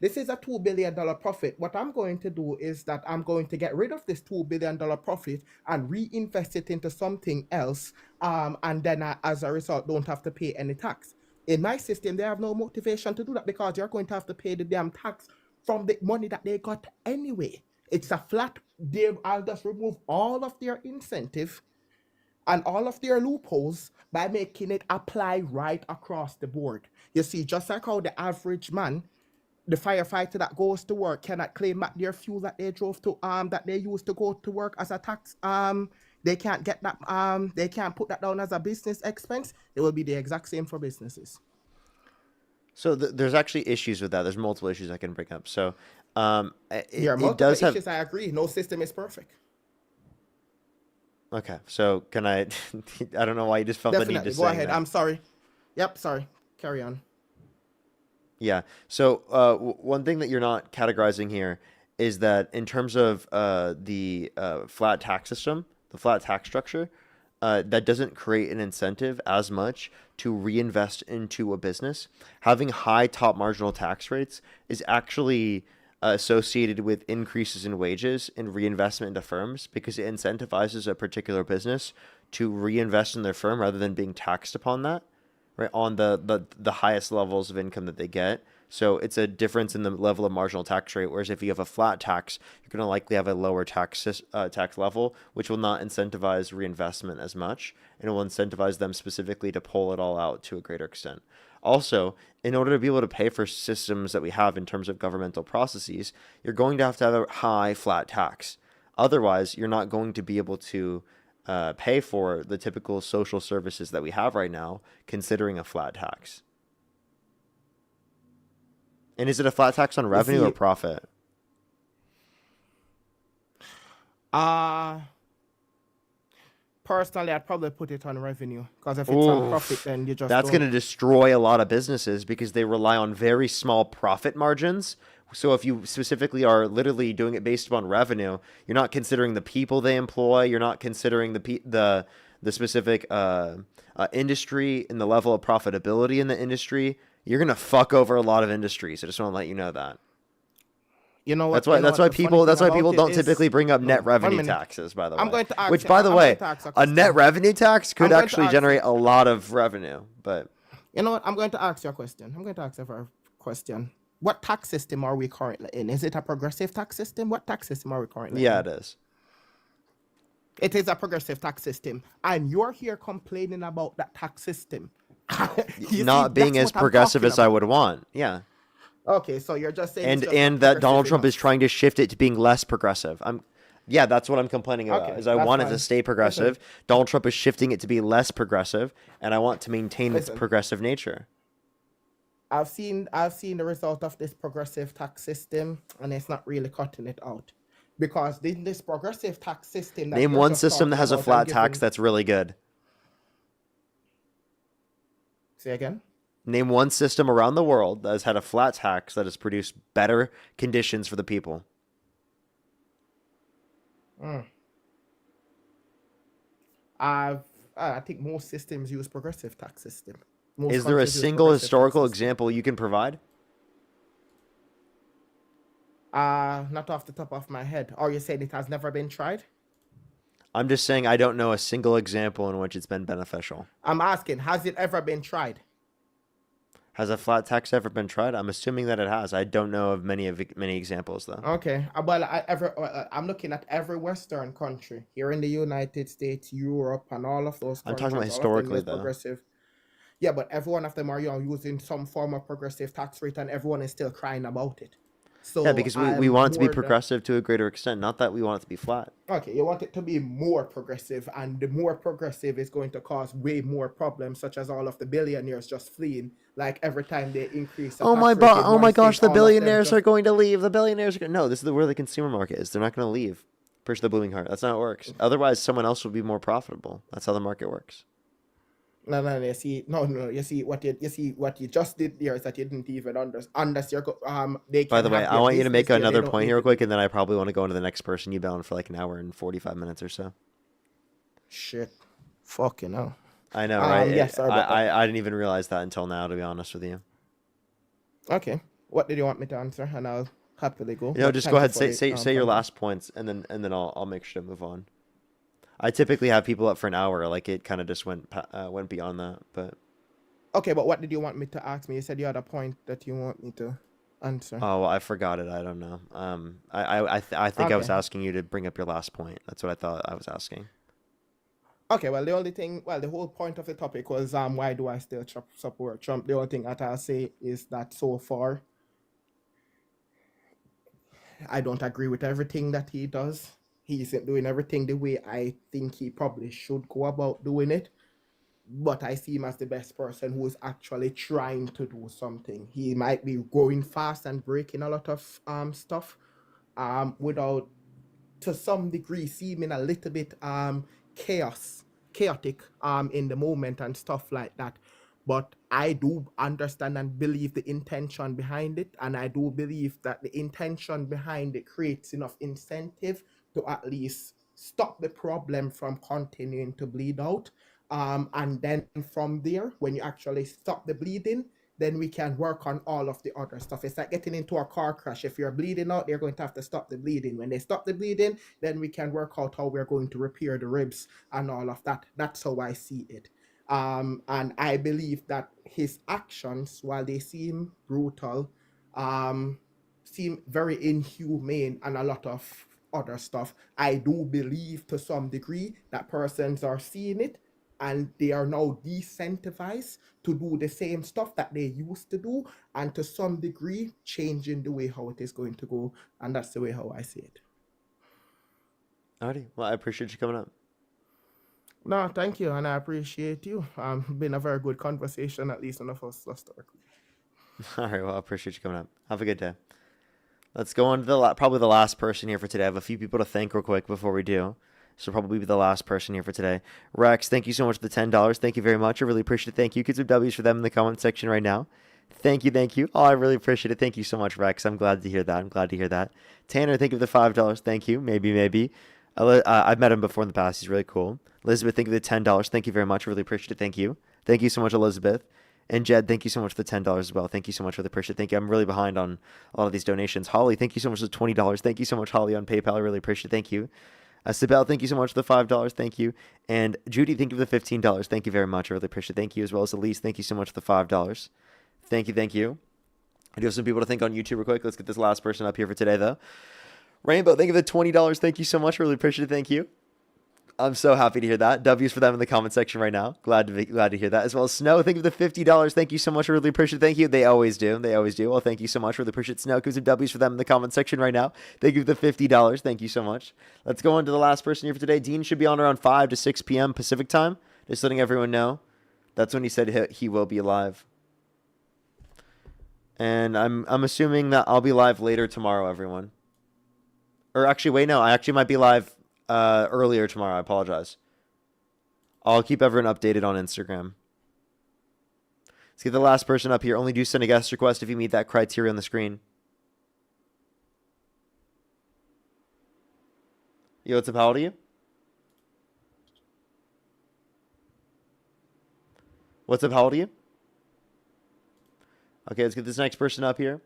[SPEAKER 8] This is a $2 billion profit. What I'm going to do is that I'm going to get rid of this $2 billion profit and reinvest it into something else. And then as a result, don't have to pay any tax. In my system, they have no motivation to do that because you're going to have to pay the damn tax from the money that they got anyway. It's a flat. I'll just remove all of their incentive and all of their loopholes by making it apply right across the board. You see, just like how the average man, the firefighter that goes to work, cannot claim back their fuel that they drove to that they used to go to work as a tax. They can't get that they can't put that down as a business expense. It will be the exact same for businesses.
[SPEAKER 1] So there's actually issues with that. There's multiple issues I can bring up. So
[SPEAKER 8] There are
[SPEAKER 1] it
[SPEAKER 8] multiple
[SPEAKER 1] does have.
[SPEAKER 8] issues. I agree. No system is perfect.
[SPEAKER 1] Okay, so can I? I don't know why you just felt the need
[SPEAKER 8] Definitely.
[SPEAKER 1] to
[SPEAKER 8] Go
[SPEAKER 1] say
[SPEAKER 8] ahead.
[SPEAKER 1] that.
[SPEAKER 8] I'm sorry. Yep. Sorry. Carry on.
[SPEAKER 1] Yeah. So one thing that you're not categorizing here is that in terms of the flat tax system, the flat tax structure, that doesn't create an incentive as much to reinvest into a business. Having high top marginal tax rates is actually associated with increases in wages and reinvestment into firms because it incentivizes a particular business to reinvest in their firm rather than being taxed upon that, right, on the highest levels of income that they get. So it's a difference in the level of marginal tax rate. Whereas if you have a flat tax, you're going to likely have a lower tax level, which will not incentivize reinvestment as much, and it will incentivize them specifically to pull it all out to a greater extent. Also, in order to be able to pay for systems that we have in terms of governmental processes, you're going to have a high flat tax. Otherwise, you're not going to be able to pay for the typical social services that we have right now, considering a flat tax. And is it a flat tax on revenue or profit?
[SPEAKER 8] Personally, I'd probably put it on revenue because if it's on profit, then you just
[SPEAKER 1] that's going to destroy a lot of businesses because they rely on very small profit margins. So if you specifically are literally doing it based upon revenue, you're not considering the people they employ. You're not considering the specific industry and the level of profitability in the industry. You're going to fuck over a lot of industries. I just want to let you know that.
[SPEAKER 8] You know what?
[SPEAKER 1] That's why.
[SPEAKER 8] You know
[SPEAKER 1] That's
[SPEAKER 8] what
[SPEAKER 1] why
[SPEAKER 8] the funny
[SPEAKER 1] people.
[SPEAKER 8] thing
[SPEAKER 1] That's why
[SPEAKER 8] about
[SPEAKER 1] people
[SPEAKER 8] it
[SPEAKER 1] don't
[SPEAKER 8] is-
[SPEAKER 1] typically bring up
[SPEAKER 8] No,
[SPEAKER 1] net
[SPEAKER 8] 1
[SPEAKER 1] revenue
[SPEAKER 8] minute.
[SPEAKER 1] taxes. By the way,
[SPEAKER 8] I'm going to ask
[SPEAKER 1] which,
[SPEAKER 8] you-
[SPEAKER 1] by the
[SPEAKER 8] I'm
[SPEAKER 1] way,
[SPEAKER 8] going to ask a
[SPEAKER 1] a net
[SPEAKER 8] question.
[SPEAKER 1] revenue tax could
[SPEAKER 8] I'm going to
[SPEAKER 1] actually
[SPEAKER 8] ask
[SPEAKER 1] generate
[SPEAKER 8] you-
[SPEAKER 1] a lot of revenue. But
[SPEAKER 8] You know what? I'm going to ask you a question. I'm going to ask you a question. What tax system are we currently in? Is it a progressive tax system? What tax system are we currently in?
[SPEAKER 1] yeah, it is.
[SPEAKER 8] It is a progressive tax system. And you're here complaining about that tax system. You
[SPEAKER 1] Not
[SPEAKER 8] see,
[SPEAKER 1] being
[SPEAKER 8] that's
[SPEAKER 1] as
[SPEAKER 8] what I'm
[SPEAKER 1] progressive
[SPEAKER 8] talking
[SPEAKER 1] as I
[SPEAKER 8] about.
[SPEAKER 1] would want. Yeah.
[SPEAKER 8] Okay, so you're just saying it's just
[SPEAKER 1] And
[SPEAKER 8] not
[SPEAKER 1] that Donald
[SPEAKER 8] progressive
[SPEAKER 1] Trump is
[SPEAKER 8] enough.
[SPEAKER 1] trying to shift it to being less progressive. Yeah, that's what I'm complaining about.
[SPEAKER 8] Okay,
[SPEAKER 1] Is I
[SPEAKER 8] that's
[SPEAKER 1] want it to
[SPEAKER 8] fine.
[SPEAKER 1] stay progressive. Donald Trump is shifting it to be less progressive, and I want to maintain its
[SPEAKER 8] Listen.
[SPEAKER 1] progressive nature.
[SPEAKER 8] I've seen the result of this progressive tax system, and it's not really cutting it out. Because in this progressive tax system, that
[SPEAKER 1] Name
[SPEAKER 8] you're
[SPEAKER 1] one
[SPEAKER 8] just
[SPEAKER 1] system that
[SPEAKER 8] talking
[SPEAKER 1] has a
[SPEAKER 8] about
[SPEAKER 1] flat
[SPEAKER 8] and
[SPEAKER 1] tax
[SPEAKER 8] giving-
[SPEAKER 1] that's really good.
[SPEAKER 8] Say again?
[SPEAKER 1] Name one system around the world that has had a flat tax that has produced better conditions for the people.
[SPEAKER 8] I think most systems use progressive tax system. Most
[SPEAKER 1] Is there a
[SPEAKER 8] countries use
[SPEAKER 1] single
[SPEAKER 8] progressive tax
[SPEAKER 1] historical
[SPEAKER 8] system.
[SPEAKER 1] example you can provide?
[SPEAKER 8] Not off the top of my head. Or you saying it has never been tried?
[SPEAKER 1] I'm just saying I don't know a single example in which it's been beneficial.
[SPEAKER 8] I'm asking, has it ever been tried?
[SPEAKER 1] Has a flat tax ever been tried? I'm assuming that it has. I don't know of many examples though.
[SPEAKER 8] Okay. I'm looking at every Western country here in the United States, Europe, and all of those
[SPEAKER 1] I'm
[SPEAKER 8] countries.
[SPEAKER 1] talking about
[SPEAKER 8] all of them
[SPEAKER 1] historically,
[SPEAKER 8] use
[SPEAKER 1] though.
[SPEAKER 8] progressive. Yeah, but every one of them are using some form of progressive tax rate, and everyone is still crying about it. So
[SPEAKER 1] Yeah, because we
[SPEAKER 8] I'm
[SPEAKER 1] want it to be
[SPEAKER 8] more than-
[SPEAKER 1] progressive to a greater extent, not that we want it to be flat.
[SPEAKER 8] Okay, you want it to be more progressive, and the more progressive is going to cause way more problems, such as all of the billionaires just fleeing. Like every time they increase. The
[SPEAKER 1] Oh
[SPEAKER 8] tax
[SPEAKER 1] my
[SPEAKER 8] rate in
[SPEAKER 1] oh
[SPEAKER 8] one
[SPEAKER 1] my gosh,
[SPEAKER 8] state,
[SPEAKER 1] the
[SPEAKER 8] all of them
[SPEAKER 1] billionaires
[SPEAKER 8] just-
[SPEAKER 1] are going to leave. The billionaires are going No, this is where the consumer market is. They're not going to leave. Push the blooming heart. That's not how it works. Otherwise, someone else will be more profitable. That's how the market works.
[SPEAKER 8] No, you see, you see what you just did there is that you didn't even understand. They
[SPEAKER 1] By
[SPEAKER 8] can
[SPEAKER 1] the way,
[SPEAKER 8] have
[SPEAKER 1] I
[SPEAKER 8] their
[SPEAKER 1] want you to make
[SPEAKER 8] business there, they
[SPEAKER 1] another
[SPEAKER 8] don't
[SPEAKER 1] point
[SPEAKER 8] need
[SPEAKER 1] here real
[SPEAKER 8] to-
[SPEAKER 1] quick, and then I probably want to go into the next person. You've been on for like an hour and 45 minutes or so.
[SPEAKER 8] Shit. Fucking hell.
[SPEAKER 1] I know, right?
[SPEAKER 8] Yes, sorry about that.
[SPEAKER 1] I didn't even realize that until now, to be honest with you.
[SPEAKER 8] Okay. What did you want me to answer? And I'll happily go.
[SPEAKER 1] You know,
[SPEAKER 8] But
[SPEAKER 1] just
[SPEAKER 8] thank
[SPEAKER 1] go
[SPEAKER 8] you
[SPEAKER 1] ahead,
[SPEAKER 8] for
[SPEAKER 1] say
[SPEAKER 8] the,
[SPEAKER 1] say your
[SPEAKER 8] feedback.
[SPEAKER 1] last points, and then I'll make sure to move on. I typically have people up for an hour. Like it kind of just went beyond that, but.
[SPEAKER 8] Okay, but what did you want me to ask me? You said you had a point that you want me to answer.
[SPEAKER 1] Oh, well, I forgot it. I don't know. I think I was
[SPEAKER 8] Okay.
[SPEAKER 1] asking you to bring up your last point. That's what I thought I was asking.
[SPEAKER 8] Okay, well, the whole point of the topic was why do I still support Trump? The only thing that I'll say is that so far, I don't agree with everything that he does. He isn't doing everything the way I think he probably should go about doing it. But I see him as the best person who is actually trying to do something. He might be going fast and breaking a lot of stuff without, to some degree, seeming a little bit chaotic in the moment and stuff like that. But I do understand and believe the intention behind it, and I do believe that the intention behind it creates enough incentive to at least stop the problem from continuing to bleed out. And then from there, when you actually stop the bleeding, then we can work on all of the other stuff. It's like getting into a car crash. If you're bleeding out, they're going to have to stop the bleeding. When they stop the bleeding, then we can work out how we're going to repair the ribs and all of that. That's how I see it. And I believe that his actions, while they seem brutal, seem very inhumane and a lot of other stuff, I do believe to some degree that persons are seeing it and they are now decentivized to do the same stuff that they used to do, and to some degree changing the way how it is going to go. And that's the way how I see it.
[SPEAKER 1] Alrighty. Well, I appreciate you coming up.
[SPEAKER 8] No, thank you, and I appreciate you. Been a very good conversation, at least on the first historically.
[SPEAKER 1] All right. Well, I appreciate you coming up. Have a good day. Let's go on to probably the last person here for today. I have a few people to thank real quick before we do. So probably be the last person here for today. Rex, thank you so much for the $10. Thank you very much. I really appreciate it. Thank you. Get some W's for them in the comment section right now. Thank you. Thank you. Oh, I really appreciate it. Thank you so much, Rex. I'm glad to hear that. Tanner, thank you for the $5. Thank you. Maybe. I've met him before in the past. He's really cool. Elizabeth, thank you for the $10. Thank you very much. I really appreciate it. Thank you. Thank you so much, Elizabeth. And Jed, thank you so much for the $10 as well. Thank you so much for the appreciate. Thank you. I'm really behind on a lot of these donations. Holly, thank you so much for the $20. Thank you so much, Holly, on PayPal. I really appreciate it. Thank you. Sibel, thank you so much for the $5. Thank you. And Judy, thank you for the $15. Thank you very much. I really appreciate it. Thank you, as well as Elise. Thank you so much for the $5. Thank you. Thank you. I do have some people to thank on YouTube real quick. Let's get this last person up here for today, though. Rainbow, thank you for the $20. Thank you so much. Really appreciate it. Thank you. I'm so happy to hear that. W's for them in the comment section right now. Glad to hear that. As well as Snow, thank you for the $50. Thank you so much. I really appreciate it. Thank you. They always do. They always do. Well, thank you so much. Really appreciate it. Snow, gives some W's for them in the comment section right now. Thank you for the $50. Thank you so much. Let's go on to the last person here for today. Dean should be on around 5 to 6 p.m. Pacific time. Just letting everyone know. That's when he said he will be live. And I'm assuming that I'll be live later tomorrow, everyone. Or actually, wait, no. I actually might be live earlier tomorrow. I apologize. I'll keep everyone updated on Instagram. Let's get the last person up here. Only do send a guest request if you meet that criteria on the screen. Yo, what's up? How old are you? What's up? How old are you? Okay, let's get this next person up here.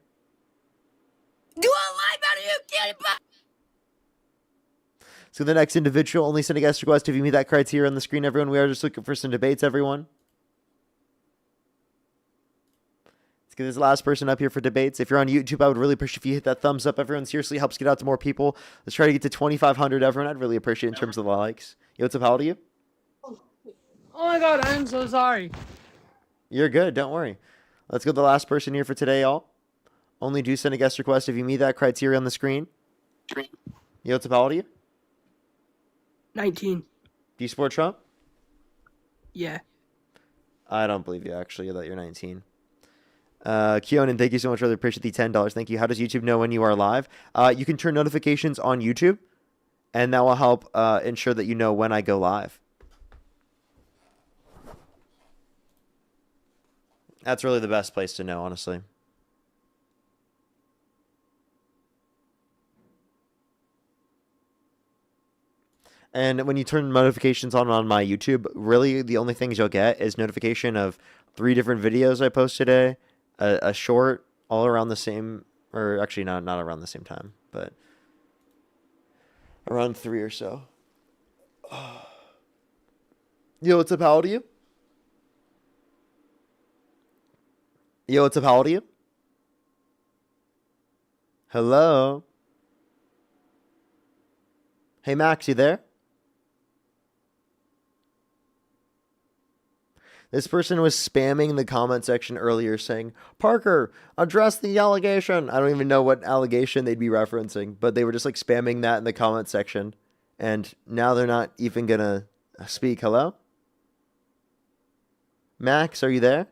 [SPEAKER 6] Do I lie about you? Get it back.
[SPEAKER 1] So the next individual, only send a guest request if you meet that criteria on the screen, everyone. We are just looking for some debates, everyone. Let's get this last person up here for debates. If you're on YouTube, I would really appreciate if you hit that thumbs up, everyone. Seriously, helps get out to more people. Let's try to get to 2,500, everyone. I'd really appreciate it in terms of the likes. Yo, what's up? How old are you?
[SPEAKER 9] Oh my god, I'm so sorry.
[SPEAKER 1] You're good. Don't worry. Let's go to the last person here for today, y'all. Only do send a guest request if you meet that criteria on the screen. Yo, what's up? How old are you?
[SPEAKER 9] 19.
[SPEAKER 1] Do you support Trump?
[SPEAKER 9] Yeah.
[SPEAKER 1] I don't believe you, actually, that you're 19. Keonan, thank you so much. Really appreciate the $10. Thank you. How does YouTube know when you are live? You can turn notifications on YouTube, and that will help ensure that you know when I go live. That's really the best place to know, honestly. And when you turn notifications on my YouTube, really the only things you'll get is notification of 3 different videos I post today, a short, all around the same, or actually not around the same time, but around 3 or so. Yo, what's up? How old are you? Yo, what's up? How old are you? Hello? Hey, Max, you there? This person was spamming the comment section earlier saying, Parker, address the allegation. I don't even know what allegation they'd be referencing, but they were just like spamming that in the comment section. And now they're not even going to speak. Hello? Max, are you there?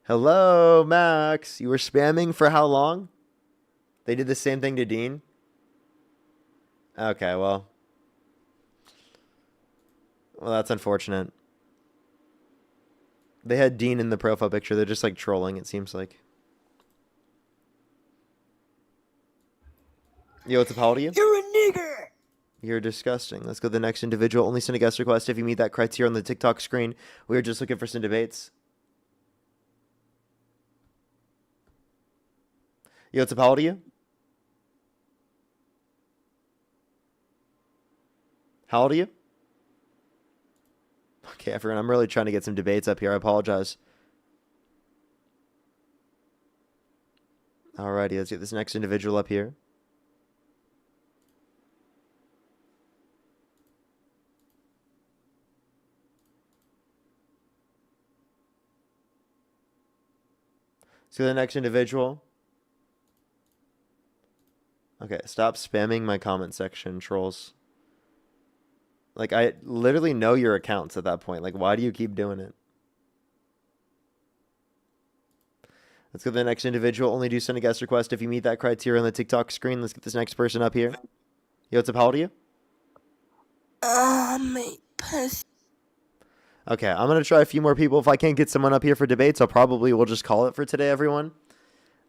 [SPEAKER 1] Hello, Max. You were spamming for how long? They did the same thing to Dean? Okay, well, that's unfortunate. They had Dean in the profile picture. They're just like trolling, it seems like. Yo, what's up? How old are you?
[SPEAKER 6] You're a nigger.
[SPEAKER 1] You're disgusting. Let's go to the next individual. Only send a guest request if you meet that criteria on the TikTok screen. We are just looking for some debates. Yo, what's up? How old are you? How old are you? Okay, everyone, I'm really trying to get some debates up here. I apologize. Alrighty, let's get this next individual up here. So the next individual. Okay, stop spamming my comment section, trolls. Like, I literally know your accounts at that point. Like, why do you keep doing it? Let's go to the next individual. Only do send a guest request if you meet that criteria on the TikTok screen. Let's get this next person up here. Yo, what's up? How old are you?
[SPEAKER 6] Pussy.
[SPEAKER 1] Okay, I'm going to try a few more people. If I can't get someone up here for debates, we'll just call it for today, everyone.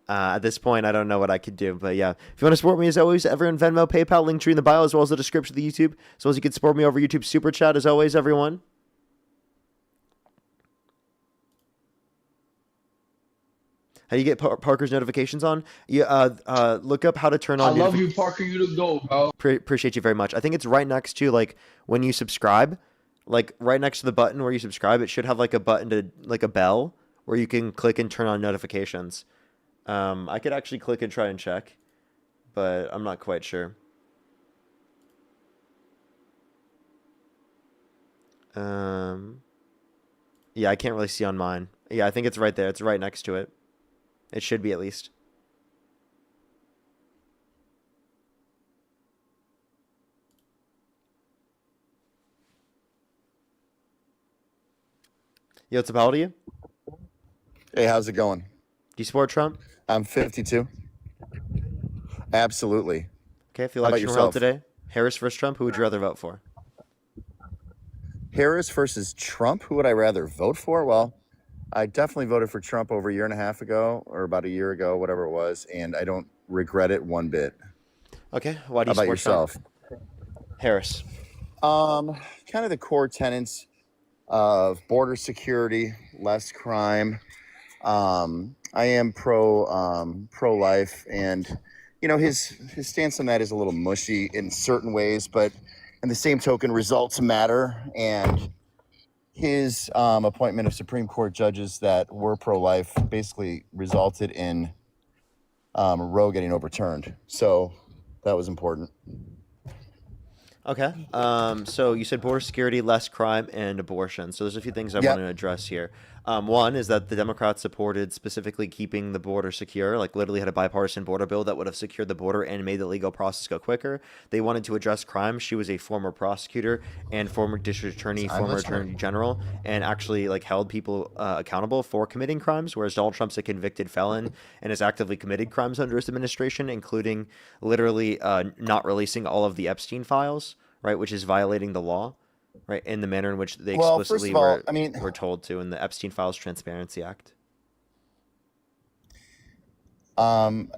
[SPEAKER 1] At this point, I don't know what I could do. But yeah, if you want to support me, as always, everyone, Venmo, PayPal, link tree in the bio, as well as the description of the YouTube. As well as you can support me over YouTube Super Chat, as always, everyone. How do you get Parker's notifications on? Look up how to turn
[SPEAKER 5] I
[SPEAKER 1] on.
[SPEAKER 5] love you, Parker. You the GOAT, bro.
[SPEAKER 1] Appreciate you very much. I think it's right next to like when you subscribe, like right next to the button where you subscribe. It should have like a button to like a bell where you can click and turn on notifications. I could actually click and try and check, but I'm not quite sure. Yeah, I can't really see on mine. Yeah, I think it's right there. It's right next to it. It should be at least. Yo, what's up? How old are you?
[SPEAKER 10] Hey, how's it going?
[SPEAKER 1] Do you support Trump?
[SPEAKER 10] I'm 52. Absolutely.
[SPEAKER 1] Okay, if the
[SPEAKER 10] How about
[SPEAKER 1] election were held
[SPEAKER 10] yourself?
[SPEAKER 1] today, Harris versus Trump, who would you rather vote for?
[SPEAKER 10] Harris versus Trump. Who would I rather vote for? Well, I definitely voted for Trump over a year and a half ago, or about a year ago, whatever it was, and I don't regret it one bit.
[SPEAKER 1] Okay, why do
[SPEAKER 10] How
[SPEAKER 1] you
[SPEAKER 10] about
[SPEAKER 1] support
[SPEAKER 10] yourself?
[SPEAKER 1] Trump? Harris.
[SPEAKER 10] Kind of the core tenets of border security, less crime. I am pro-life, and you know his stance on that is a little mushy in certain ways, but in the same token, results matter, and his appointment of Supreme Court judges that were pro-life basically resulted in Roe getting overturned. So that was important.
[SPEAKER 1] Okay. So you said border security, less crime, and abortion. So there's a few things I
[SPEAKER 10] Yep.
[SPEAKER 1] want to address here. One is that the Democrats supported specifically keeping the border secure, like literally had a bipartisan border bill that would have secured the border and made the legal process go quicker. They wanted to address crime. She was a former prosecutor and former district attorney,
[SPEAKER 10] I'm
[SPEAKER 1] former
[SPEAKER 10] listening.
[SPEAKER 1] attorney general, and actually like held people accountable for committing crimes, whereas Donald Trump's a convicted felon and has actively committed crimes under his administration, including literally not releasing all of the Epstein files, right, which is violating the law, right, in the manner in which they
[SPEAKER 10] Well, first
[SPEAKER 1] explicitly
[SPEAKER 10] of all,
[SPEAKER 1] were told to in the Epstein Files Transparency Act.
[SPEAKER 10] The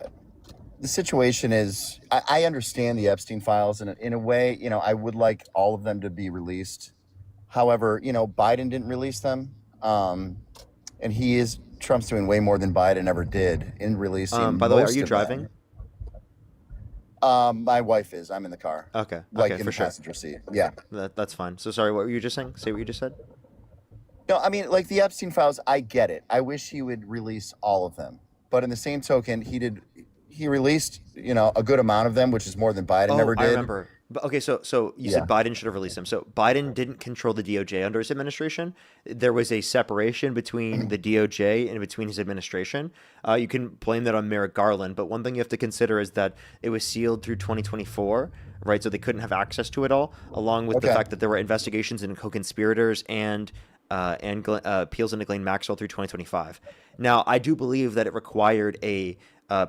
[SPEAKER 10] situation is, I understand the Epstein files, and in a way, you know, I would like all of them to be released. However, you know, Biden didn't release them, and Trump's doing way more than Biden ever did in releasing.
[SPEAKER 1] By the way, are
[SPEAKER 10] most
[SPEAKER 1] you
[SPEAKER 10] of them.
[SPEAKER 1] driving?
[SPEAKER 10] My wife is. I'm in the car.
[SPEAKER 1] Okay.
[SPEAKER 10] Like
[SPEAKER 1] Okay,
[SPEAKER 10] in
[SPEAKER 1] for
[SPEAKER 10] the
[SPEAKER 1] sure.
[SPEAKER 10] passenger seat. Yeah.
[SPEAKER 1] That's fine. So sorry, what were you just saying? Say what you just said.
[SPEAKER 10] No, I mean, like the Epstein files, I get it. I wish he would release all of them. But in the same token, he released, you know, a good amount of them, which is more than Biden ever did.
[SPEAKER 1] I remember. But okay, so you said Biden should have released them. So Biden didn't control the DOJ under his administration. There was a separation between the DOJ and between his administration. You can blame that on Merrick Garland, but one thing you have to consider is that it was sealed through 2024, right? So they couldn't have access to it all, along with the fact that there were investigations into co-conspirators and appeals into Ghislaine Maxwell through 2025. Now, I do believe that it required a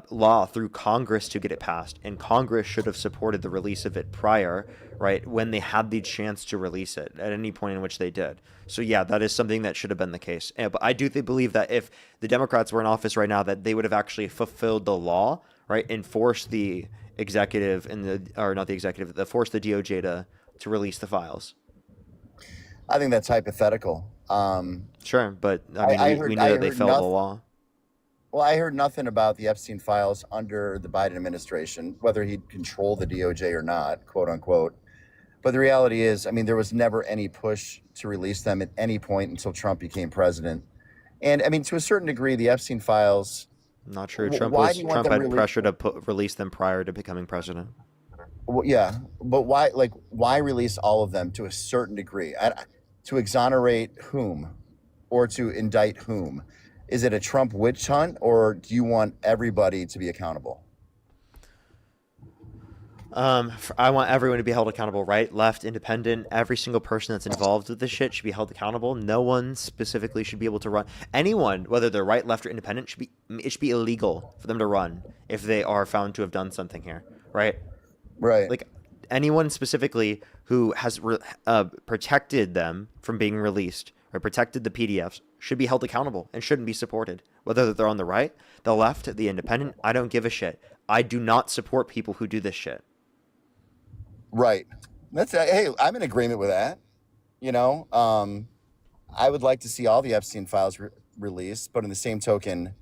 [SPEAKER 1] law through Congress to get it passed, and Congress should have supported the release of it prior, right, when they had the chance to release it at any point in which they did. So yeah, that is something that should have been the case. But I do believe that if the Democrats were in office right now, that they would have actually fulfilled the law, right, and forced the executive forced the DOJ to release the files.
[SPEAKER 10] I think that's hypothetical.
[SPEAKER 1] Sure, but I mean, we knew that they failed the law.
[SPEAKER 10] Well, I heard nothing about the Epstein files under the Biden administration, whether he'd control the DOJ or not, quote unquote. But the reality is, I mean, there was never any push to release them at any point until Trump became president. And I mean, to a certain degree, the Epstein files.
[SPEAKER 1] Not true. Trump had pressure to release them prior to becoming president.
[SPEAKER 10] Well, yeah, but why release all of them to a certain degree? To exonerate whom, or to indict whom? Is it a Trump witch hunt, or do you want everybody to be accountable?
[SPEAKER 1] I want everyone to be held accountable, right? Left, independent, every single person that's involved with this shit should be held accountable. No one specifically should be able to run. Anyone, whether they're right, left, or independent, it should be illegal for them to run if they are found to have done something here, right?
[SPEAKER 10] Right.
[SPEAKER 1] Like anyone specifically who has protected them from being released or protected the PDFs should be held accountable and shouldn't be supported. Whether they're on the right, the left, the independent, I don't give a shit. I do not support people who do this shit.
[SPEAKER 10] Right. Hey, I'm in agreement with that. You know, I would like to see all the Epstein files released, but in the same token,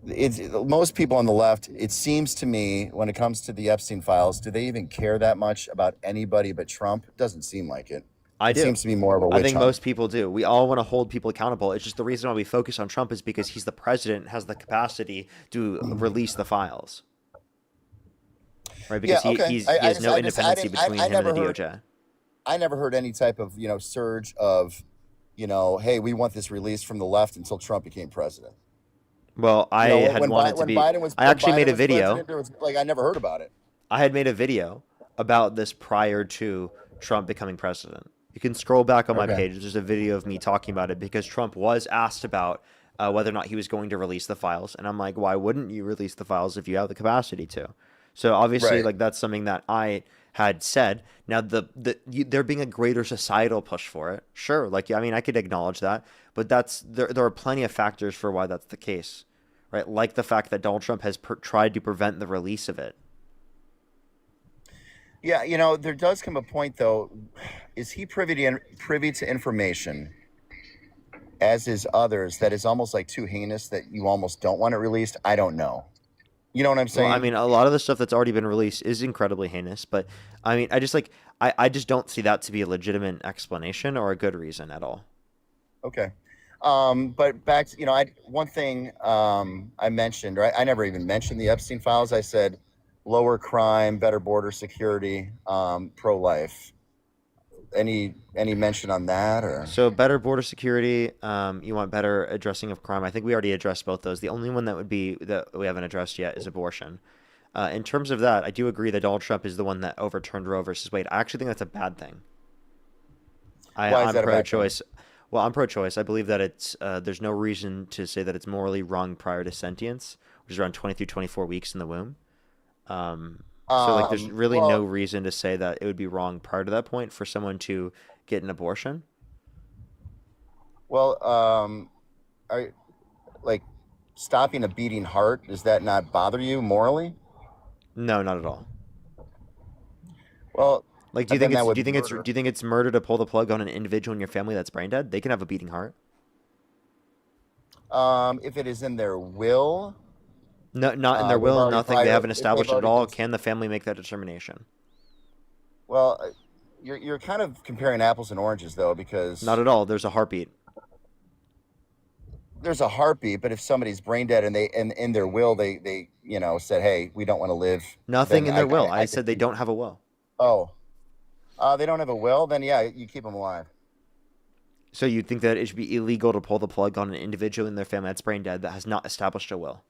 [SPEAKER 10] it's most people on the left, it seems to me, when it comes to the Epstein files, do they even care that much about anybody but Trump? It doesn't seem like it.
[SPEAKER 1] I
[SPEAKER 10] It
[SPEAKER 1] do.
[SPEAKER 10] seems to be more of a
[SPEAKER 1] I
[SPEAKER 10] witch
[SPEAKER 1] think
[SPEAKER 10] hunt.
[SPEAKER 1] most people do. We all want to hold people accountable. It's just the reason why we focus on Trump is because he's the president, has the capacity to release the files. Right? Because
[SPEAKER 10] Yeah, okay.
[SPEAKER 1] he has no independency between him and the
[SPEAKER 10] never heard,
[SPEAKER 1] DOJ.
[SPEAKER 10] I never heard any type of, surge of, hey, we want this released from the left until Trump became president.
[SPEAKER 1] Well, I had wanted to be. I actually made a video.
[SPEAKER 10] I never heard about it.
[SPEAKER 1] I had made a video about this prior to Trump becoming president. You can scroll back on my page. There's a video of me talking about it because Trump was asked about whether or not he was going to release the files. And I'm like, why wouldn't you release the files if you have the capacity to? So obviously, that's something that I had said. Now, there being a greater societal push for it, sure. I could acknowledge that. But there are plenty of factors for why that's the case, right? Like the fact that Donald Trump has tried to prevent the release of it.
[SPEAKER 10] Yeah, there does come a point, though. Is he privy to information, as is others, that is almost like too heinous that you almost don't want it released? I don't know. You know what I'm saying?
[SPEAKER 1] Well, a lot of the stuff that's already been released is incredibly heinous, but I just don't see that to be a legitimate explanation or a good reason at all.
[SPEAKER 10] Okay. But back to, one thing I mentioned, right? I never even mentioned the Epstein files. I said lower crime, better border security, pro-life. Any mention on that, or?
[SPEAKER 1] So better border security, you want better addressing of crime. I think we already addressed both those. The only one that we haven't addressed yet is abortion. In terms of that, I do agree that Donald Trump is the one that overturned Roe versus Wade. I actually think that's a bad thing. I'm pro-choice. Well, I'm pro-choice. I believe that it's there's no reason to say that it's morally wrong prior to sentience, which is around 20 through 24 weeks in the womb. So there's really no reason to say that it would be wrong prior to that point for someone to get an abortion.
[SPEAKER 10] Well, stopping a beating heart, does that not bother you morally?
[SPEAKER 1] No, not at all.
[SPEAKER 10] Well,
[SPEAKER 1] do you think it's murder to pull the plug on an individual in your family that's brain dead? They can have a beating heart.
[SPEAKER 10] If it is in their will.
[SPEAKER 1] No, not in their will. Nothing. They haven't established it at all. Can the family make that determination?
[SPEAKER 10] Well, you're kind of comparing apples and oranges, though, because
[SPEAKER 1] not at all. There's a heartbeat.
[SPEAKER 10] There's a heartbeat, but if somebody's brain dead and in their will they said, hey, we don't want to live.
[SPEAKER 1] Nothing in their will. I said they don't have a will.
[SPEAKER 10] Oh, they don't have a will. Then yeah, you keep them alive.
[SPEAKER 1] So you think that it should be illegal to pull the plug on an individual in their family that's brain dead that has not established a will?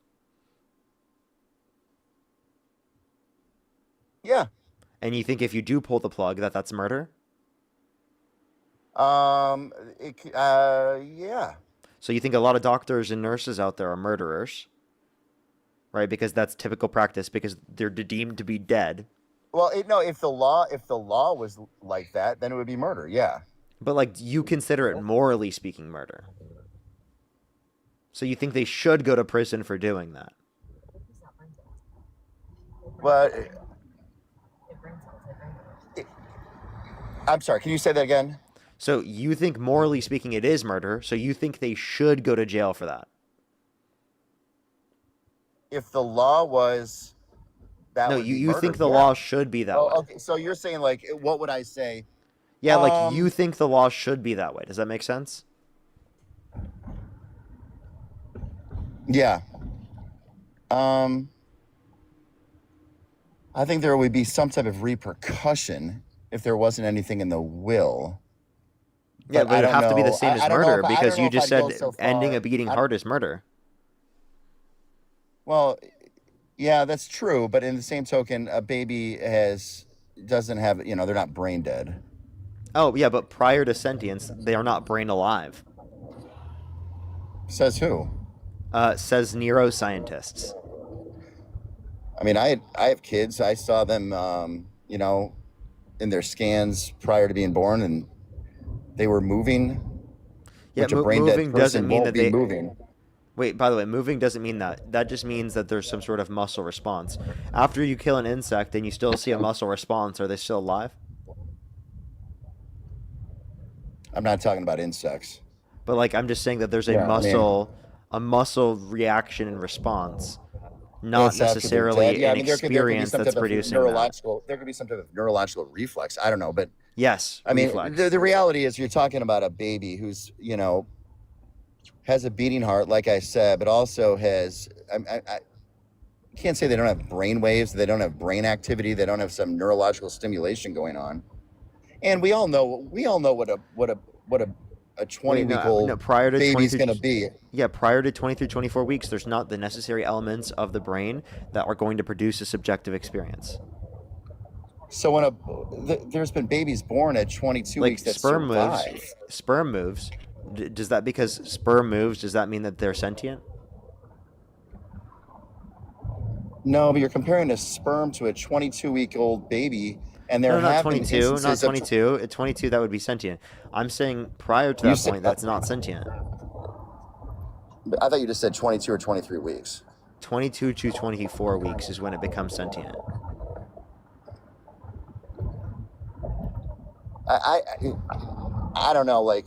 [SPEAKER 10] Yeah.
[SPEAKER 1] And you think if you do pull the plug that's murder?
[SPEAKER 10] Yeah.
[SPEAKER 1] So you think a lot of doctors and nurses out there are murderers, right? Because that's typical practice because they're deemed to be dead.
[SPEAKER 10] Well, if the law was like that, then it would be murder. Yeah.
[SPEAKER 1] But you consider it morally speaking murder. So you think they should go to prison for doing that?
[SPEAKER 10] Well, I'm sorry. Can you say that again?
[SPEAKER 1] So you think morally speaking it is murder, so you think they should go to jail for that?
[SPEAKER 10] If the law was that
[SPEAKER 1] no,
[SPEAKER 10] would
[SPEAKER 1] you
[SPEAKER 10] be murder,
[SPEAKER 1] think the law should be that way.
[SPEAKER 10] Okay, so you're saying what would I say?
[SPEAKER 1] Yeah, you think the law should be that way. Does that make sense?
[SPEAKER 10] Yeah. I think there would be some type of repercussion if there wasn't anything in the will.
[SPEAKER 1] Yeah, but it would have to be the same as murder because you just said ending a beating heart is murder.
[SPEAKER 10] Well, yeah, that's true. But in the same token, a baby doesn't have, they're not brain dead.
[SPEAKER 1] Oh, yeah, but prior to sentience, they are not brain alive.
[SPEAKER 10] Says who?
[SPEAKER 1] Says neuroscientists.
[SPEAKER 10] I mean, I have kids. I saw them, in their scans prior to being born, and they were moving.
[SPEAKER 1] Yeah, moving doesn't mean that they
[SPEAKER 10] moving.
[SPEAKER 1] Wait, by the way, moving doesn't mean that. That just means that there's some sort of muscle response. After you kill an insect and you still see a muscle response, are they still alive?
[SPEAKER 10] I'm not talking about insects.
[SPEAKER 1] But I'm just saying that there's a muscle a muscle reaction and response, not
[SPEAKER 10] It's after they're
[SPEAKER 1] necessarily
[SPEAKER 10] dead. Yeah, I
[SPEAKER 1] an
[SPEAKER 10] mean, there could be
[SPEAKER 1] experience
[SPEAKER 10] some
[SPEAKER 1] that's
[SPEAKER 10] type of
[SPEAKER 1] producing that.
[SPEAKER 10] neurological. There could be some type of neurological reflex. I don't know, but
[SPEAKER 1] Yes,
[SPEAKER 10] I mean,
[SPEAKER 1] reflex.
[SPEAKER 10] the reality is, you're talking about a baby who's, has a beating heart, like I said, but also has. I can't say they don't have brain waves, they don't have brain activity, they don't have some neurological stimulation going on. And we all know what a 20-week-old
[SPEAKER 1] prior to
[SPEAKER 10] baby's
[SPEAKER 1] 20
[SPEAKER 10] going to be.
[SPEAKER 1] Yeah, prior to 20 through 24 weeks, there's not the necessary elements of the brain that are going to produce a subjective experience.
[SPEAKER 10] So there's been babies born at 22
[SPEAKER 1] Like
[SPEAKER 10] weeks that
[SPEAKER 1] sperm
[SPEAKER 10] survive.
[SPEAKER 1] moves. Sperm moves. Does that, because sperm moves, does that mean that they're sentient?
[SPEAKER 10] No, but you're comparing a sperm to a 22-week-old baby, and there
[SPEAKER 1] No, not
[SPEAKER 10] have been
[SPEAKER 1] 22,
[SPEAKER 10] instances
[SPEAKER 1] not
[SPEAKER 10] of
[SPEAKER 1] 22. At 22, that would be sentient. I'm saying prior to that point, that's not sentient.
[SPEAKER 10] I thought you just said 22 or 23 weeks.
[SPEAKER 1] 22 to 24 weeks is when it becomes sentient.
[SPEAKER 10] I don't know, like,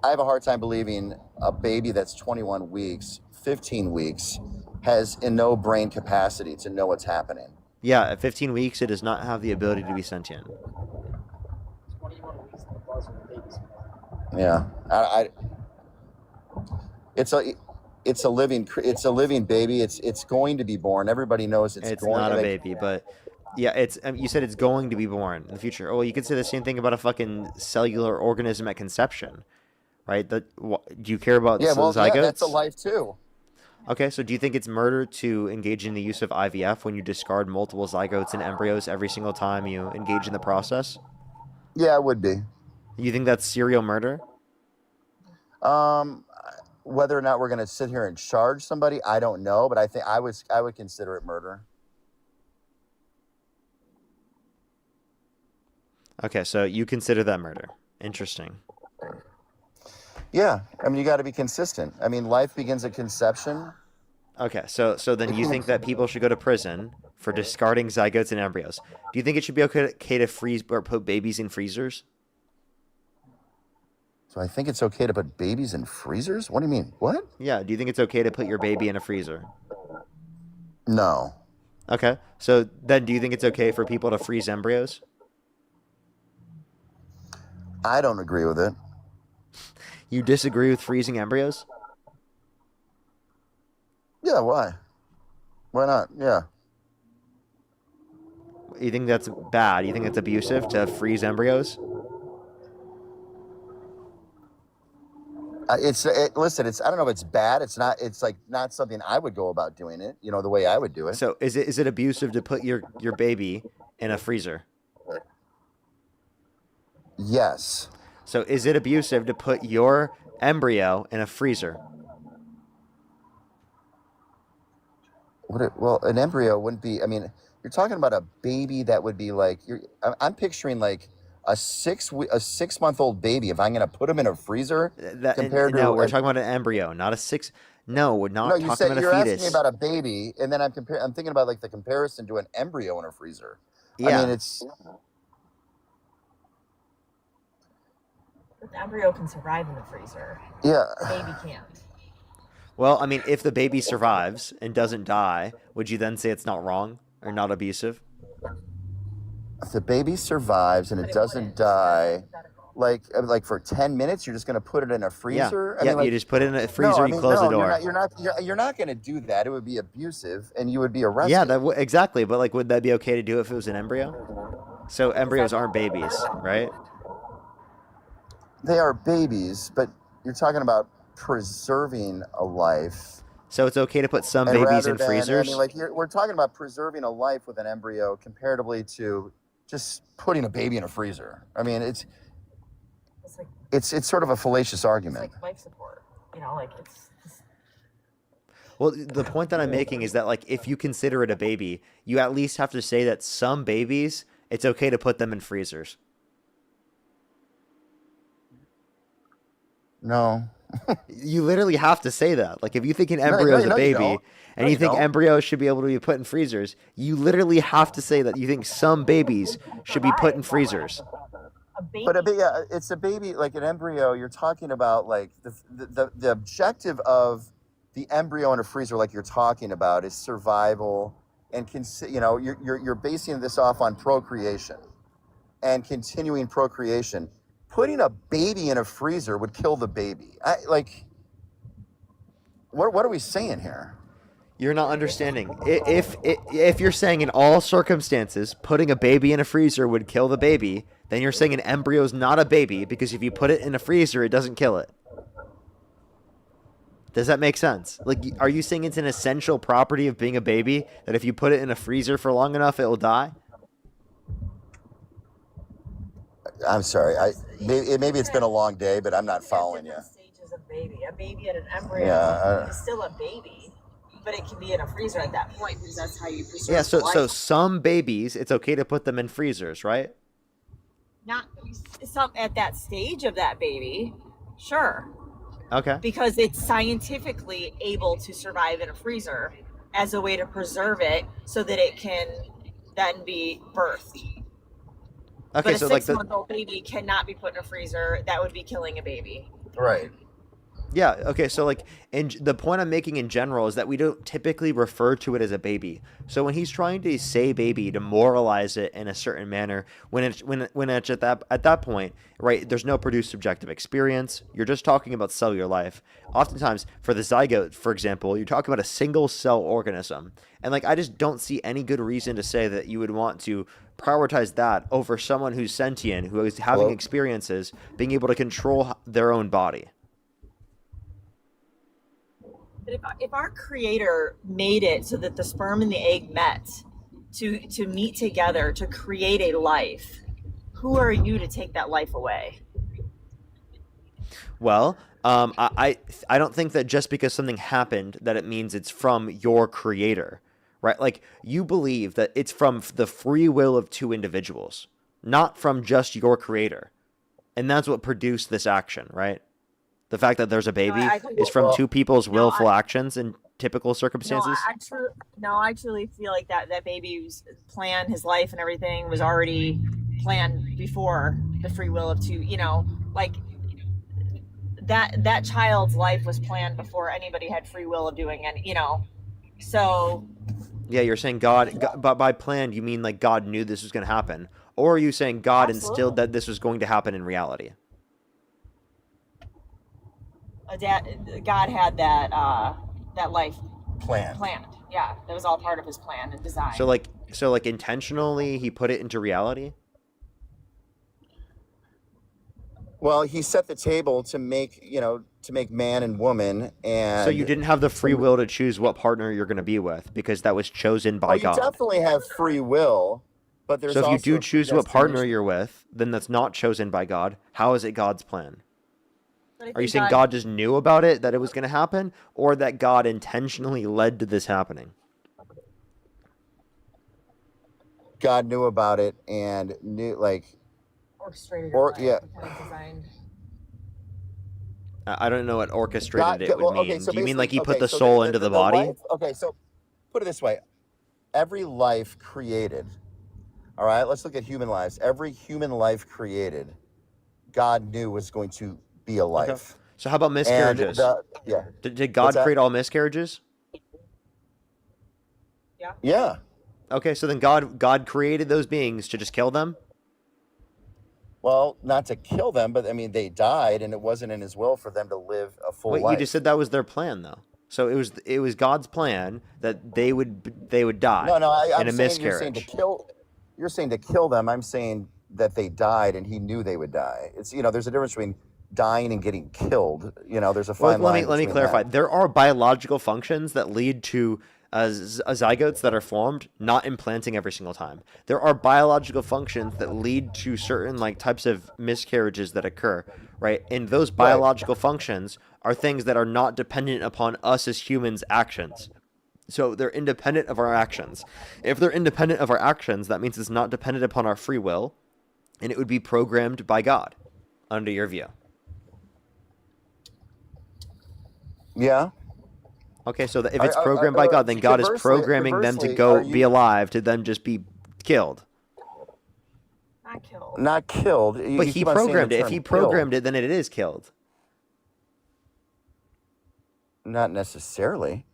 [SPEAKER 10] I have a hard time believing a baby that's 21 weeks, 15 weeks, has no brain capacity to know what's happening.
[SPEAKER 1] Yeah, at 15 weeks, it does not have the ability to be sentient.
[SPEAKER 10] Yeah, it's a living baby. It's going to be born. Everybody knows it's going.
[SPEAKER 1] Not
[SPEAKER 10] to
[SPEAKER 1] a baby, but yeah, you said it's going to be born in the future. Oh, well, you could say the same thing about a fucking cellular organism at conception, right? Do you care about zygotes?
[SPEAKER 10] Yeah, that's a life too.
[SPEAKER 1] Okay, so do you think it's murder to engage in the use of IVF when you discard multiple zygotes and embryos every single time you engage in the process?
[SPEAKER 10] Yeah, it would be.
[SPEAKER 1] You think that's serial murder?
[SPEAKER 10] Whether or not we're going to sit here and charge somebody, I don't know, but I think I would consider it murder.
[SPEAKER 1] Okay, so you consider that murder. Interesting.
[SPEAKER 10] Yeah, I mean, you got to be consistent. I mean, life begins at conception.
[SPEAKER 1] Okay, so then you think that people should go to prison for discarding zygotes and embryos. Do you think it should be okay to freeze or put babies in freezers?
[SPEAKER 10] So I think it's okay to put babies in freezers? What do you mean? What?
[SPEAKER 1] Yeah, do you think it's okay to put your baby in a freezer?
[SPEAKER 10] No.
[SPEAKER 1] Okay, so then do you think it's okay for people to freeze embryos?
[SPEAKER 10] I don't agree with it.
[SPEAKER 1] You disagree with freezing embryos?
[SPEAKER 10] Yeah, why? Why not? Yeah.
[SPEAKER 1] You think that's bad? You think it's abusive to freeze embryos?
[SPEAKER 10] Listen, I don't know if it's bad. It's not something I would go about doing it, the way I would do it.
[SPEAKER 1] So is it abusive to put your baby in a freezer?
[SPEAKER 10] Yes.
[SPEAKER 1] So is it abusive to put your embryo in a freezer?
[SPEAKER 10] Well, an embryo wouldn't be. I mean, you're talking about a baby that would be like. I'm picturing like a 6-month-old baby. If I'm going to put him in a freezer,
[SPEAKER 1] We're talking about an embryo, not a six. No, we're not talking about a
[SPEAKER 10] you're
[SPEAKER 1] fetus.
[SPEAKER 10] asking me about a baby, and then I'm thinking about like the comparison to an embryo in a freezer.
[SPEAKER 1] Yeah.
[SPEAKER 10] I mean, it's.
[SPEAKER 11] The embryo can survive in the freezer.
[SPEAKER 10] Yeah.
[SPEAKER 11] The baby can't.
[SPEAKER 1] Well, I mean, if the baby survives and doesn't die, would you then say it's not wrong or not abusive?
[SPEAKER 10] If the baby survives and it doesn't die, like for 10 minutes, you're just going to put it in a freezer?
[SPEAKER 1] Yeah, you just put it in a freezer, you close the door.
[SPEAKER 10] You're not going to do that. It would be abusive, and you would be arrested.
[SPEAKER 1] Yeah, exactly. But would that be okay to do if it was an embryo? So embryos aren't babies, right?
[SPEAKER 10] They are babies, but you're talking about preserving a life.
[SPEAKER 1] So it's okay to put some babies in freezers?
[SPEAKER 10] I mean, we're talking about preserving a life with an embryo comparatively to just putting a baby in a freezer. I mean, it's sort of a fallacious argument.
[SPEAKER 11] It's like life support, it's.
[SPEAKER 1] Well, the point that I'm making is that if you consider it a baby, you at least have to say that some babies, it's okay to put them in freezers.
[SPEAKER 10] No.
[SPEAKER 1] You literally have to say that. If you think an embryo is a baby and you think embryos should be able to be put in freezers, you literally have to say that you think some babies should be put in freezers.
[SPEAKER 11] A baby.
[SPEAKER 10] But it's a baby, like an embryo. You're talking about like the objective of the embryo in a freezer, like you're talking about, is survival, and you're basing this off on procreation and continuing procreation. Putting a baby in a freezer would kill the baby. What are we saying here?
[SPEAKER 1] You're not understanding. If you're saying in all circumstances putting a baby in a freezer would kill the baby, then you're saying an embryo is not a baby, because if you put it in a freezer, it doesn't kill it. Does that make sense? Like, are you saying it's an essential property of being a baby that if you put it in a freezer for long enough, it will die?
[SPEAKER 10] I'm sorry. Maybe it's been a long day, but I'm not following you.
[SPEAKER 11] Stages of baby. A baby and an embryo is still a baby, but it can be in a freezer at that point because that's how you preserve.
[SPEAKER 1] Yeah. So
[SPEAKER 11] life.
[SPEAKER 1] some babies, it's okay to put them in freezers, right?
[SPEAKER 11] Not some at that stage of that baby, sure.
[SPEAKER 1] Okay.
[SPEAKER 11] Because it's scientifically able to survive in a freezer as a way to preserve it so that it can then be birthed.
[SPEAKER 1] Okay,
[SPEAKER 11] but a
[SPEAKER 1] so like
[SPEAKER 11] 6-month-old baby cannot be put in a freezer. That would be killing a baby.
[SPEAKER 10] Right.
[SPEAKER 1] Yeah, okay, so like the point I'm making in general is that we don't typically refer to it as a baby. So when he's trying to say baby to moralize it in a certain manner, when it's at that point, right, there's no produced subjective experience. You're just talking about cellular life. Oftentimes, for the zygote, for example, you're talking about a single cell organism. And like I just don't see any good reason to say that you would want to prioritize that over someone who's sentient, who is having experiences, being able to control their own body.
[SPEAKER 11] But if our creator made it so that the sperm and the egg met to meet together to create a life, who are you to take that life away?
[SPEAKER 1] Well, I don't think that just because something happened that it means it's from your creator, right? Like you believe that it's from the free will of two individuals, not from just your creator. And that's what produced this action, right? The fact that there's a baby is from two people's willful actions in typical circumstances.
[SPEAKER 11] I truly feel like that baby's plan, his life and everything was already planned before the free will of two, like that child's life was planned before anybody had free will of doing it, so.
[SPEAKER 1] Yeah, you're saying God, but by planned, you mean like God knew this was going to happen? Or are you saying God instilled that this was going to happen in reality?
[SPEAKER 11] God had that life
[SPEAKER 10] planned.
[SPEAKER 11] Yeah, that was all part of his plan and design.
[SPEAKER 1] So like intentionally, he put it into reality.
[SPEAKER 10] Well, he set the table to make man and woman, and
[SPEAKER 1] so you didn't have the free will to choose what partner you're going to be with because that was chosen by God.
[SPEAKER 10] You definitely have free will, but there's
[SPEAKER 1] so if
[SPEAKER 10] also
[SPEAKER 1] you do choose what partner you're with, then that's not chosen by God. How is it God's plan? Are you saying God just knew about it, that it was going to happen, or that God intentionally led to this happening?
[SPEAKER 10] God knew about it and knew, like,
[SPEAKER 11] orchestrated designed.
[SPEAKER 1] I don't know what orchestrated it would mean. Do you mean like he put the soul into the body?
[SPEAKER 10] So put it this way. Every life created, all right, let's look at human lives. Every human life created, God knew was going to be a life.
[SPEAKER 1] Okay. So how about miscarriages? Did God create all miscarriages?
[SPEAKER 10] Yeah.
[SPEAKER 1] Okay, so then God created those beings to just kill them?
[SPEAKER 10] Well, not to kill them, but I mean they died, and it wasn't in His will for them to live a full life.
[SPEAKER 1] You just said that was their plan, though. So it was God's plan that they would die.
[SPEAKER 10] I'm
[SPEAKER 1] in a miscarriage.
[SPEAKER 10] You're saying to kill them. I'm saying that they died, and He knew they would die. It's there's a difference between dying and getting killed. There's a fine line.
[SPEAKER 1] Let me clarify. There are biological functions that lead to zygotes that are formed, not implanting every single time. There are biological functions that lead to certain types of miscarriages that occur, right? And those biological functions are things that are not dependent upon us as humans' actions. So they're independent of our actions. If they're independent of our actions, that means it's not dependent upon our free will, and it would be programmed by God, under your view.
[SPEAKER 10] Yeah.
[SPEAKER 1] Okay, so if it's programmed by God, then God is programming them to go be alive, to them just be killed.
[SPEAKER 11] Not killed.
[SPEAKER 10] Not killed.
[SPEAKER 1] But he programmed it. If he programmed it, then it is killed.
[SPEAKER 10] Not necessarily.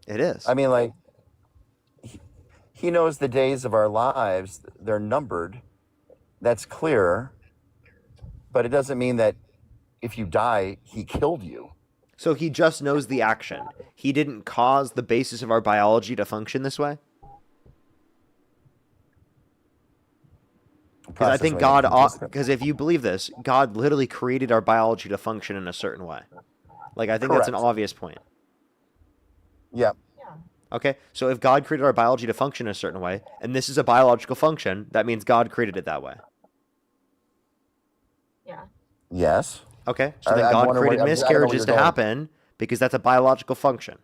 [SPEAKER 1] It is.
[SPEAKER 10] I mean, like, he knows the days of our lives, they're numbered. That's clear. But it doesn't mean that if you die, he killed you.
[SPEAKER 1] So he just knows the action. He didn't cause the basis of our biology to function this way? Because I think God, because if you believe this, God literally created our biology to function in a certain way. Like, I think that's an obvious point.
[SPEAKER 10] Yeah.
[SPEAKER 1] Okay, so if God created our biology to function in a certain way, and this is a biological function, that means God created it that way.
[SPEAKER 11] Yeah.
[SPEAKER 10] Yes.
[SPEAKER 1] Okay, so then God created miscarriages to happen because that's a biological function.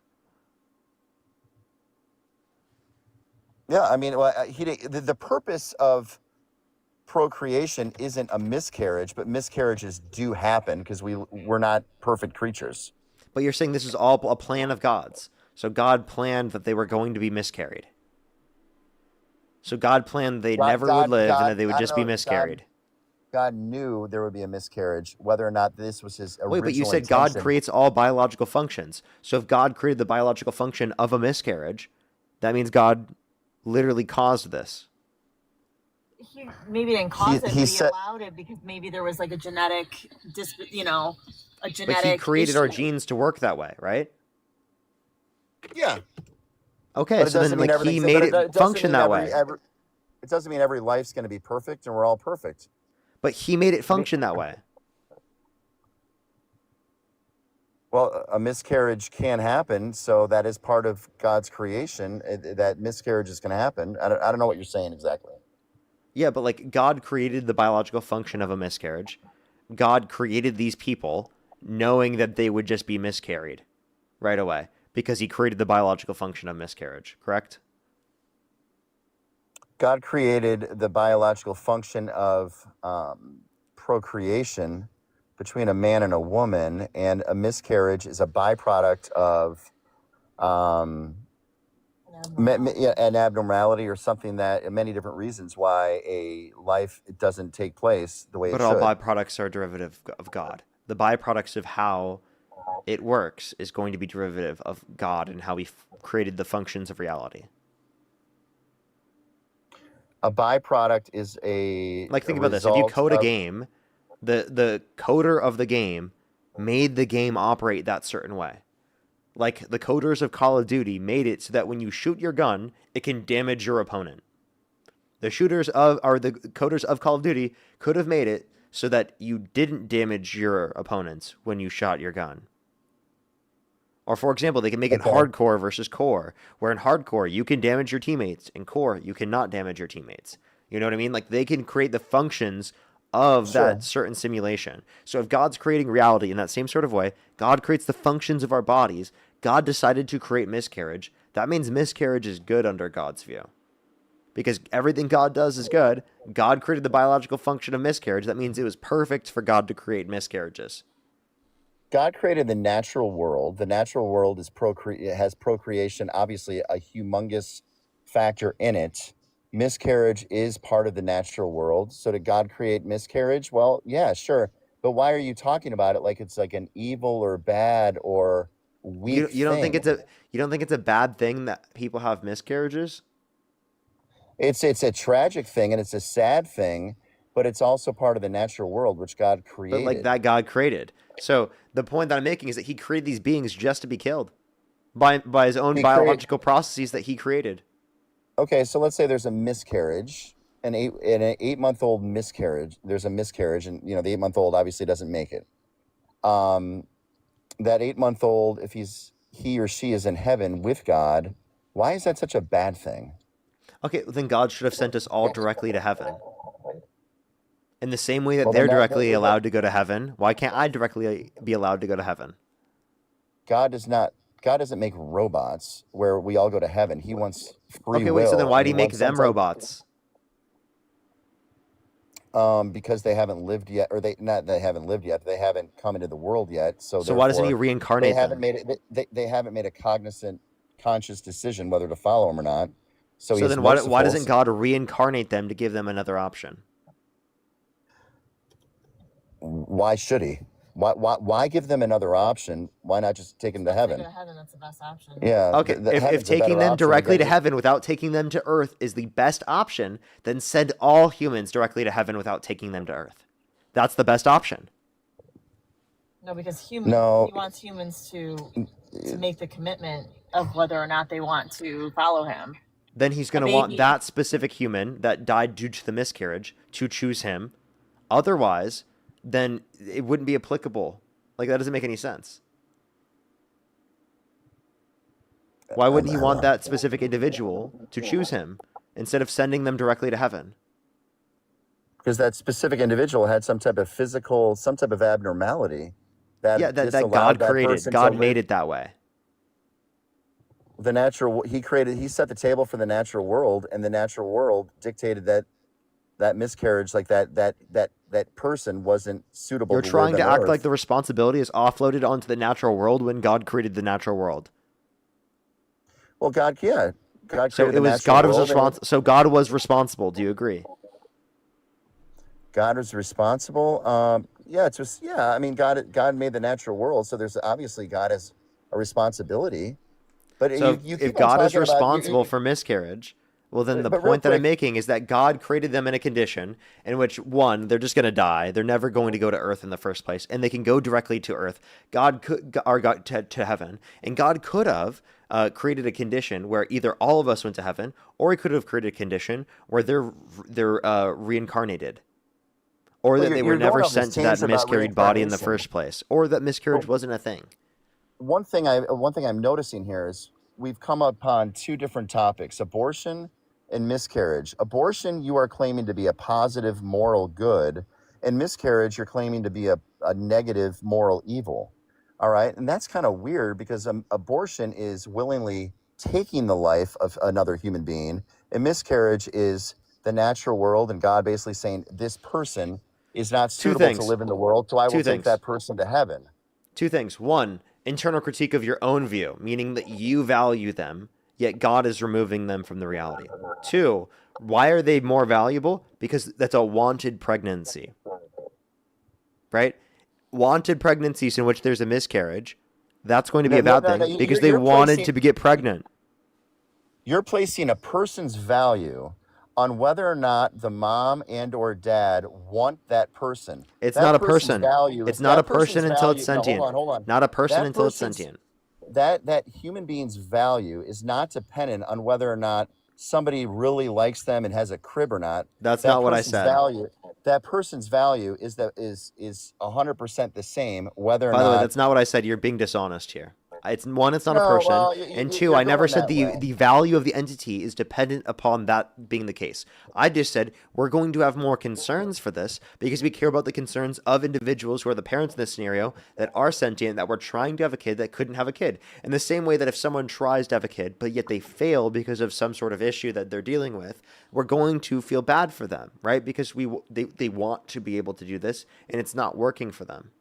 [SPEAKER 10] Yeah, I mean, well, the purpose of procreation isn't a miscarriage, but miscarriages do happen because we're not perfect creatures.
[SPEAKER 1] But you're saying this is all a plan of God's. So God planned that they were going to be miscarried. So God planned they never would live and that they would just be miscarried.
[SPEAKER 10] God knew there would be a miscarriage, whether or not this was his original
[SPEAKER 1] Wait, but you said
[SPEAKER 10] intention.
[SPEAKER 1] God creates all biological functions. So if God created the biological function of a miscarriage, that means God literally caused this.
[SPEAKER 11] He maybe didn't cause it, but he allowed it because maybe there was like a genetic, a genetic.
[SPEAKER 1] But he created
[SPEAKER 11] issue.
[SPEAKER 1] our genes to work that way, right?
[SPEAKER 10] Yeah.
[SPEAKER 1] Okay, so then like he made it function that way.
[SPEAKER 10] It doesn't mean every life's going to be perfect and we're all perfect.
[SPEAKER 1] But he made it function that way.
[SPEAKER 10] Well, a miscarriage can happen, so that is part of God's creation. That miscarriage is going to happen. I don't know what you're saying exactly.
[SPEAKER 1] Yeah, but like God created the biological function of a miscarriage. God created these people knowing that they would just be miscarried right away because he created the biological function of miscarriage, correct?
[SPEAKER 10] God created the biological function of procreation between a man and a woman, and a miscarriage is a byproduct of an abnormality or something that many different reasons why a life doesn't take place the way it should.
[SPEAKER 1] But all byproducts are derivative of God. The byproducts of how it works is going to be derivative of God and how he created the functions of reality.
[SPEAKER 10] A byproduct is a
[SPEAKER 1] think about this. If you code a game, the coder of the game made the game operate that certain way. Like the coders of Call of Duty made it so that when you shoot your gun, it can damage your opponent. The coders of Call of Duty could have made it so that you didn't damage your opponents when you shot your gun. Or for example, they can make it hardcore versus core, where in hardcore you can damage your teammates, in core you cannot damage your teammates. You know what I mean? Like they can create the functions of that certain simulation. So if God's creating reality in that same sort of way, God creates the functions of our bodies. God decided to create miscarriage. That means miscarriage is good under God's view. Because everything God does is good. God created the biological function of miscarriage. That means it was perfect for God to create miscarriages.
[SPEAKER 10] God created the natural world. The natural world is has procreation, obviously a humongous factor in it. Miscarriage is part of the natural world. So did God create miscarriage? Well, yeah, sure. But why are you talking about it like it's like an evil or bad or weak
[SPEAKER 1] you don't
[SPEAKER 10] thing?
[SPEAKER 1] You don't think it's a bad thing that people have miscarriages?
[SPEAKER 10] It's a tragic thing and it's a sad thing, but it's also part of the natural world which God created.
[SPEAKER 1] But like that God created. So the point that I'm making is that he created these beings just to be killed by his own biological processes that he created.
[SPEAKER 10] Okay, so let's say there's a miscarriage, an 8-month-old miscarriage. There's a miscarriage, and the 8-month-old obviously doesn't make it. That 8-month-old, if he or she is in heaven with God, why is that such a bad thing?
[SPEAKER 1] Okay, then God should have sent us all directly to heaven. In the same way that they're directly allowed to go to heaven, why can't I directly be allowed to go to heaven?
[SPEAKER 10] God doesn't make robots where we all go to heaven. He wants free will.
[SPEAKER 1] Okay, wait, so then why do you make them robots?
[SPEAKER 10] Because they haven't lived yet, or they haven't lived yet. They haven't come into the world yet. So
[SPEAKER 1] why doesn't he reincarnate them?
[SPEAKER 10] They haven't made a conscious decision whether to follow him or not. So
[SPEAKER 1] then why doesn't God reincarnate them to give them another option?
[SPEAKER 10] why should he? Why give them another option? Why not just take them to heaven?
[SPEAKER 11] Take them to heaven, that's the best option.
[SPEAKER 10] Yeah.
[SPEAKER 1] Okay, if
[SPEAKER 10] heaven's a
[SPEAKER 1] taking
[SPEAKER 10] better
[SPEAKER 1] them
[SPEAKER 10] option
[SPEAKER 1] directly
[SPEAKER 10] than
[SPEAKER 1] to heaven without taking them to earth is the best option, then send all humans directly to heaven without taking them to earth. That's the best option.
[SPEAKER 11] No, because he wants humans to make the commitment of whether or not they want to follow him.
[SPEAKER 1] Then he's going to want that specific human that died due to the miscarriage to choose him. Otherwise, then it wouldn't be applicable. Like, that doesn't make any sense. Why wouldn't he want that specific individual to choose him instead of sending them directly to heaven?
[SPEAKER 10] Because that specific individual had some type of abnormality that
[SPEAKER 1] God created. God made it that way.
[SPEAKER 10] He set the table for the natural world, and the natural world dictated that miscarriage, like that person wasn't suitable.
[SPEAKER 1] You're trying to act like the responsibility is offloaded onto the natural world when God created the natural world.
[SPEAKER 10] Well, God created
[SPEAKER 1] so it was God was responsible. So God was responsible. Do you agree?
[SPEAKER 10] God was responsible. I mean, God made the natural world, so there's obviously God has a responsibility. But
[SPEAKER 1] so if God is responsible for miscarriage, well, then the point that I'm making is that God created them in a condition in which, one, they're just going to die. They're never going to go to earth in the first place, and they can go directly to earth. God could, or God to heaven, and God could have created a condition where either all of us went to heaven, or He could have created a condition where they're reincarnated, or that they were never sent to that miscarried body in the first place, or that miscarriage wasn't a thing.
[SPEAKER 10] One thing I'm noticing here is we've come upon two different topics: abortion and miscarriage. Abortion, you are claiming to be a positive moral good, and miscarriage, you're claiming to be a negative moral evil. All right, and that's kind of weird because abortion is willingly taking the life of another human being, and miscarriage is the natural world and God basically saying this person is not suitable to live in the world, so I will take that person to heaven.
[SPEAKER 1] Two things. One, internal critique of your own view, meaning that you value them, yet God is removing them from the reality. Two, why are they more valuable? Because that's a wanted pregnancy, right? Wanted pregnancies in which there's a miscarriage, that's going to be a bad thing because they wanted to get pregnant.
[SPEAKER 10] You're placing a person's value on whether or not the mom and or dad want that person.
[SPEAKER 1] It's not a person. It's not a person until it's sentient.
[SPEAKER 10] No, hold on.
[SPEAKER 1] Not a person until it's sentient.
[SPEAKER 10] That human being's value is not dependent on whether or not somebody really likes them and has a crib or not.
[SPEAKER 1] That's not what I said.
[SPEAKER 10] That person's value is 100% the same whether or not.
[SPEAKER 1] By the way, that's not what I said. You're being dishonest here. It's not a person, and two, I never said the value of the entity is dependent upon that being the case. I just said we're going to have more concerns for this because we care about the concerns of individuals who are the parents in this scenario that are sentient, that were trying to have a kid that couldn't have a kid. In the same way that if someone tries to have a kid, but yet they fail because of some sort of issue that they're dealing with, we're going to feel bad for them, right? Because they want to be able to do this, and it's not working for them.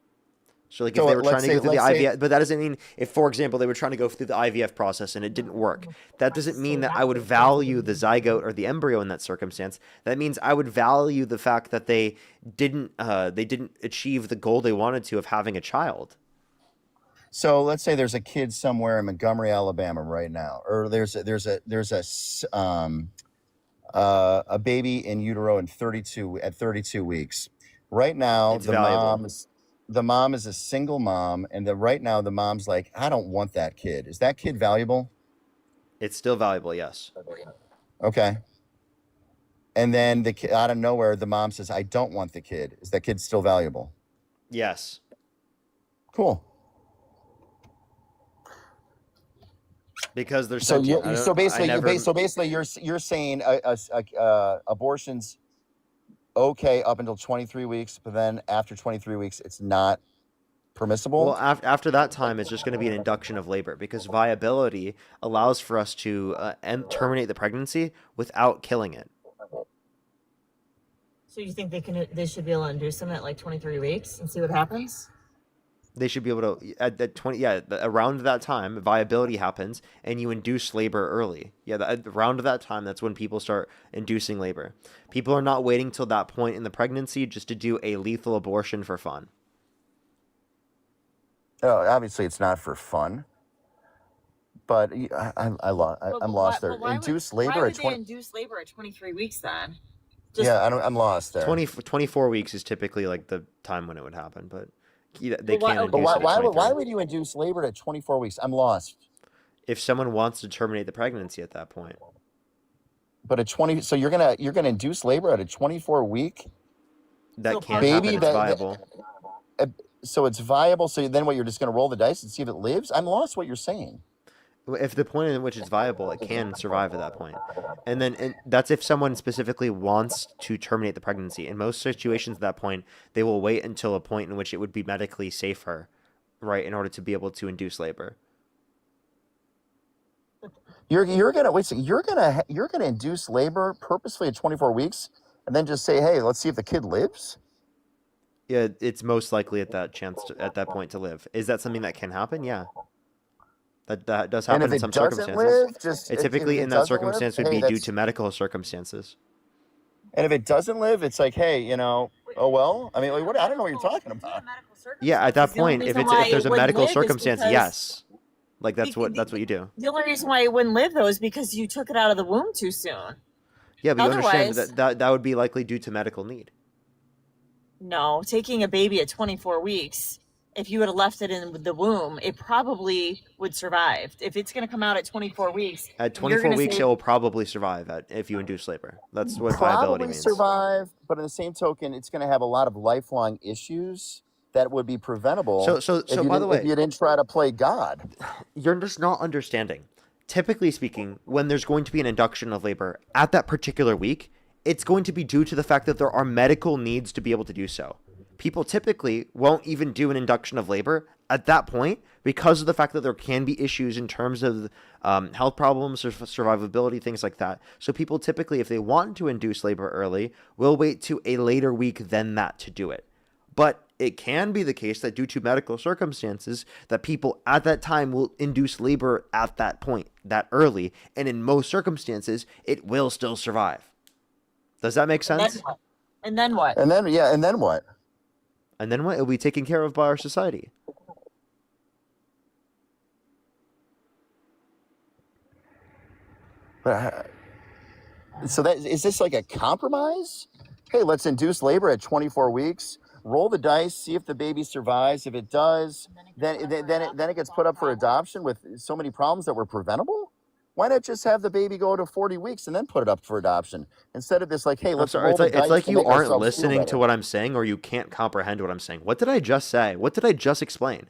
[SPEAKER 1] So like if they were trying to go through the IVF, but that doesn't mean if, for example, they were trying to go through the IVF process and it didn't work, that doesn't mean that I would value the zygote or the embryo in that circumstance. That means I would value the fact that they didn't achieve the goal they wanted to of having a child.
[SPEAKER 10] So let's say there's a kid somewhere in Montgomery, Alabama right now, or there's a baby in utero at 32 weeks. Right now, the mom is a single mom, and right now the mom's like, I don't want that kid. Is that kid valuable?
[SPEAKER 1] It's still valuable, yes.
[SPEAKER 10] Okay. And then the kid, out of nowhere, the mom says, I don't want the kid. Is that kid still valuable?
[SPEAKER 1] Yes.
[SPEAKER 10] Cool.
[SPEAKER 1] Because there's
[SPEAKER 10] so basically you're saying abortion's okay up until 23 weeks, but then after 23 weeks, it's not permissible?
[SPEAKER 1] Well, after that time, it's just going to be an induction of labor because viability allows for us to terminate the pregnancy without killing it.
[SPEAKER 11] So you think they should be able to induce them at like 23 weeks and see what happens?
[SPEAKER 1] They should be able to around that time viability happens and you induce labor early. Around that time, that's when people start inducing labor. People are not waiting till that point in the pregnancy just to do a lethal abortion for fun.
[SPEAKER 10] obviously it's not for fun, but I'm lost there. Induced labor
[SPEAKER 11] why
[SPEAKER 10] at
[SPEAKER 11] would they
[SPEAKER 10] 20.
[SPEAKER 11] induce labor at 23 weeks then?
[SPEAKER 10] Yeah, I'm lost there.
[SPEAKER 1] 24 weeks is typically like the time when it would happen, but they
[SPEAKER 11] But why-
[SPEAKER 1] can
[SPEAKER 10] But
[SPEAKER 1] induce it at
[SPEAKER 10] why
[SPEAKER 1] 23.
[SPEAKER 10] would you induce labor at 24 weeks? I'm lost.
[SPEAKER 1] If someone wants to terminate the pregnancy at that point.
[SPEAKER 10] But at 20, so you're gonna induce labor at a 24 week.
[SPEAKER 1] That can't happen. It's viable.
[SPEAKER 10] So it's viable. So then what? You're just gonna roll the dice and see if it lives? I'm lost. What you're saying?
[SPEAKER 1] If the point in which it's viable, it can survive at that point. And that's if someone specifically wants to terminate the pregnancy. In most situations at that point, they will wait until a point in which it would be medically safer, right, in order to be able to induce labor.
[SPEAKER 10] You're gonna induce labor purposefully at 24 weeks and then just say, hey, let's see if the kid lives?
[SPEAKER 1] Yeah, it's most likely at that point to live. Is that something that can happen? Yeah. That does happen in some circumstances. It typically in that circumstance would be due to medical circumstances.
[SPEAKER 10] And if it doesn't live, it's like, hey, oh well. I mean, I don't know what you're talking about.
[SPEAKER 1] Yeah, at that point, if there's a medical circumstance, yes. Like that's what you do.
[SPEAKER 11] The only reason why it wouldn't live though is because you took it out of the womb too soon.
[SPEAKER 1] Yeah, but you understand that would be likely due to medical need.
[SPEAKER 11] No, taking a baby at 24 weeks, if you would have left it in the womb, it probably would survive. If it's going to come out at 24 weeks,
[SPEAKER 1] at 24 weeks, it will probably survive if you induce labor. That's what viability means.
[SPEAKER 10] Survive, but in the same token, it's going to have a lot of lifelong issues that would be preventable.
[SPEAKER 1] So by the way,
[SPEAKER 10] if you didn't try to play God,
[SPEAKER 1] you're just not understanding. Typically speaking, when there's going to be an induction of labor at that particular week, it's going to be due to the fact that there are medical needs to be able to do so. People typically won't even do an induction of labor at that point because of the fact that there can be issues in terms of health problems or survivability, things like that. So people typically, if they want to induce labor early, will wait to a later week than that to do it. But it can be the case that due to medical circumstances that people at that time will induce labor at that point, that early. And in most circumstances, it will still survive. Does that make sense?
[SPEAKER 11] And then what?
[SPEAKER 10] And then what?
[SPEAKER 1] And then what? It'll be taken care of by our society.
[SPEAKER 10] So is this like a compromise? Hey, let's induce labor at 24 weeks. Roll the dice, see if the baby survives. If it does, then it gets put up for adoption with so many problems that were preventable. Why not just have the baby go to 40 weeks and then put it up for adoption instead of this? Like, hey, let's roll the dice.
[SPEAKER 1] It's like you aren't listening to what I'm saying, or you can't comprehend what I'm saying. What did I just say? What did I just explain?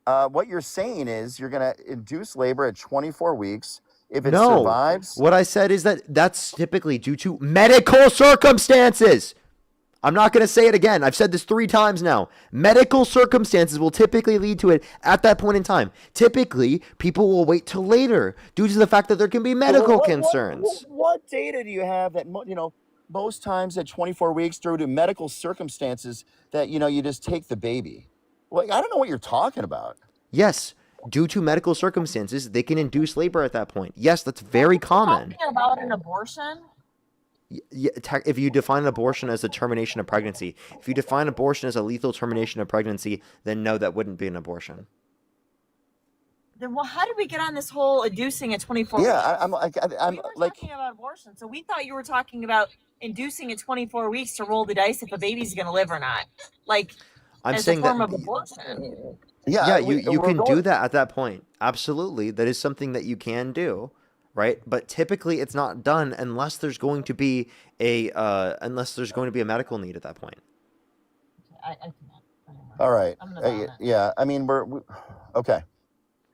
[SPEAKER 10] What you're saying is you're going to induce labor at 24 weeks. If it survives,
[SPEAKER 1] what I said is that's typically due to medical circumstances. I'm not going to say it again. I've said this 3 times now. Medical circumstances will typically lead to it at that point in time. Typically, people will wait till later due to the fact that there can be medical concerns.
[SPEAKER 10] What data do you have that, most times at 24 weeks due to medical circumstances that, you just take the baby? Like, I don't know what you're talking about.
[SPEAKER 1] Yes. Due to medical circumstances, they can induce labor at that point. Yes, that's very common.
[SPEAKER 11] Talking about an abortion?
[SPEAKER 1] Yeah, if you define abortion as a termination of pregnancy, if you define abortion as a lethal termination of pregnancy, then no, that wouldn't be an abortion.
[SPEAKER 11] Then how did we get on this whole inducing at 24 weeks?
[SPEAKER 10] Yeah, I'm
[SPEAKER 11] talking about abortion. So we thought you were talking about inducing at 24 weeks to roll the dice if a baby's going to live or not. Like,
[SPEAKER 1] I'm
[SPEAKER 11] as
[SPEAKER 1] saying
[SPEAKER 11] a form
[SPEAKER 1] that,
[SPEAKER 11] of abortion.
[SPEAKER 1] Yeah, you can do that at that point. Absolutely. That is something that you can do. Right, but typically it's not done unless there's going to be a medical need at that point.
[SPEAKER 10] All right. Yeah, I mean we're okay.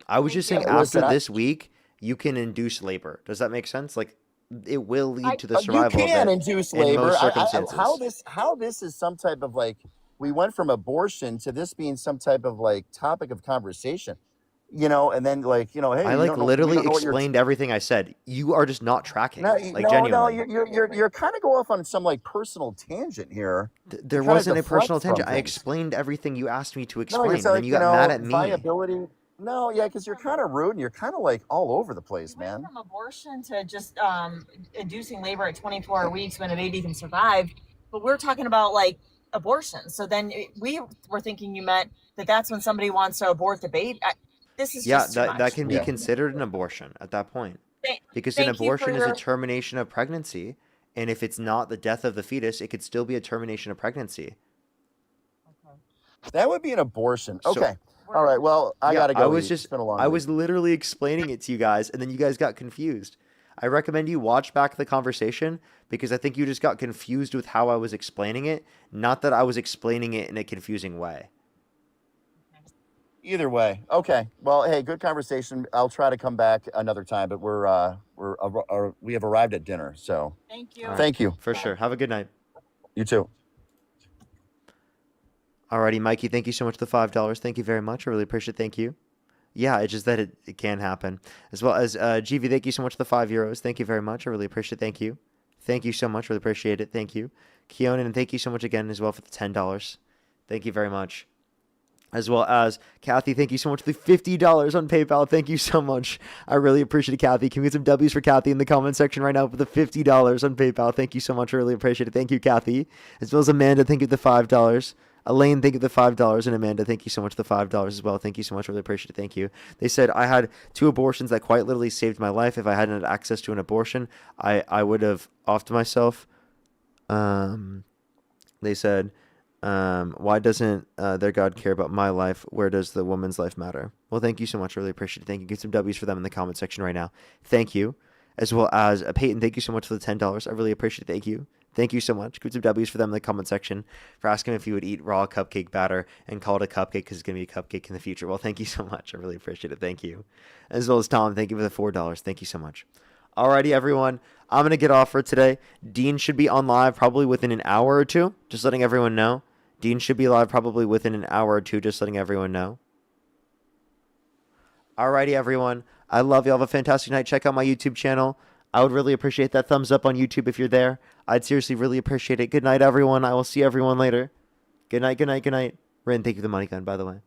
[SPEAKER 1] I was just saying after this week you can induce labor. Does that make sense? Like it will lead to the survival.
[SPEAKER 10] You can
[SPEAKER 1] of it
[SPEAKER 10] induce
[SPEAKER 1] in
[SPEAKER 10] labor.
[SPEAKER 1] most circumstances.
[SPEAKER 10] How this is some type of like we went from abortion to this being some type of like topic of conversation. And then hey,
[SPEAKER 1] I literally explained everything I said. You are just not tracking. Genuinely.
[SPEAKER 10] No, you're kind of go off on some like personal tangent here.
[SPEAKER 1] There wasn't a personal tangent. I explained everything you asked me to explain, and then you got mad at me.
[SPEAKER 10] Viability. No, yeah, because you're kind of rude and you're kind of like all over the place, man.
[SPEAKER 11] From abortion to just inducing labor at 24 weeks when a baby can survive, but we're talking about like abortion. So then we were thinking you meant that that's when somebody wants to abort the baby. This is
[SPEAKER 1] Yeah,
[SPEAKER 11] just too
[SPEAKER 1] that,
[SPEAKER 11] much.
[SPEAKER 1] that can be considered an abortion at that point. Because an
[SPEAKER 11] Thank you for
[SPEAKER 1] abortion is a
[SPEAKER 11] your-
[SPEAKER 1] termination of pregnancy. And if it's not the death of the fetus, it could still be a termination of pregnancy.
[SPEAKER 10] That would be an abortion.
[SPEAKER 1] So-
[SPEAKER 10] Okay. All right. Well, I gotta go.
[SPEAKER 1] I was
[SPEAKER 10] eat.
[SPEAKER 1] just
[SPEAKER 10] It's been a long
[SPEAKER 1] I
[SPEAKER 10] week.
[SPEAKER 1] was literally explaining it to you guys, and then you guys got confused. I recommend you watch back the conversation because I think you just got confused with how I was explaining it, not that I was explaining it in a confusing way.
[SPEAKER 10] Either way. Okay. Well, hey, good conversation. I'll try to come back another time, but we have arrived at dinner. So
[SPEAKER 11] thank you.
[SPEAKER 1] All right.
[SPEAKER 10] Thank you.
[SPEAKER 1] For sure. Have a good night.
[SPEAKER 10] You too.
[SPEAKER 1] Alrighty, Mikey, thank you so much for the $5. Thank you very much. I really appreciate it. Thank you. Yeah, it's just that it can happen. As well as GV, thank you so much for the €5. Thank you very much. I really appreciate it. Thank you. Thank you so much. Really appreciate it. Thank you. Keonan, and thank you so much again as well for the $10. Thank you very much. As well as Kathy, thank you so much for the $50 on PayPal. Thank you so much. I really appreciate it, Kathy. Can we get some W's for Kathy in the comment section right now for the $50 on PayPal? Thank you so much. I really appreciate it. Thank you, Kathy. As well as Amanda, thank you for the $5. Elaine, thank you for the $5. And Amanda, thank you so much for the $5 as well. Thank you so much. Really appreciate it. Thank you. They said, I had 2 abortions that quite literally saved my life. If I hadn't had access to an abortion, I would have offed myself. They said, why doesn't their God care about my life? Where does the woman's life matter? Well, thank you so much. Really appreciate it. Thank you. Get some W's for them in the comment section right now. Thank you. As well as Peyton, thank you so much for the $10. I really appreciate it. Thank you. Thank you so much. Get some W's for them in the comment section for asking if you would eat raw cupcake batter and call it a cupcake because it's going to be a cupcake in the future. Well, thank you so much. I really appreciate it. Thank you. As well as Tom, thank you for the $4. Thank you so much. Alrighty, everyone. I'm going to get off for today. Dean should be on live probably within an hour or two. Just letting everyone know. Dean should be live probably within an hour or two. Just letting everyone know. Alrighty, everyone. I love you. Have a fantastic night. Check out my YouTube channel. I would really appreciate that thumbs up on YouTube if you're there. I'd seriously really appreciate it. Good night, everyone. I will see everyone later. Good night, good night, good night. Rin, thank you for the money gun, by the way.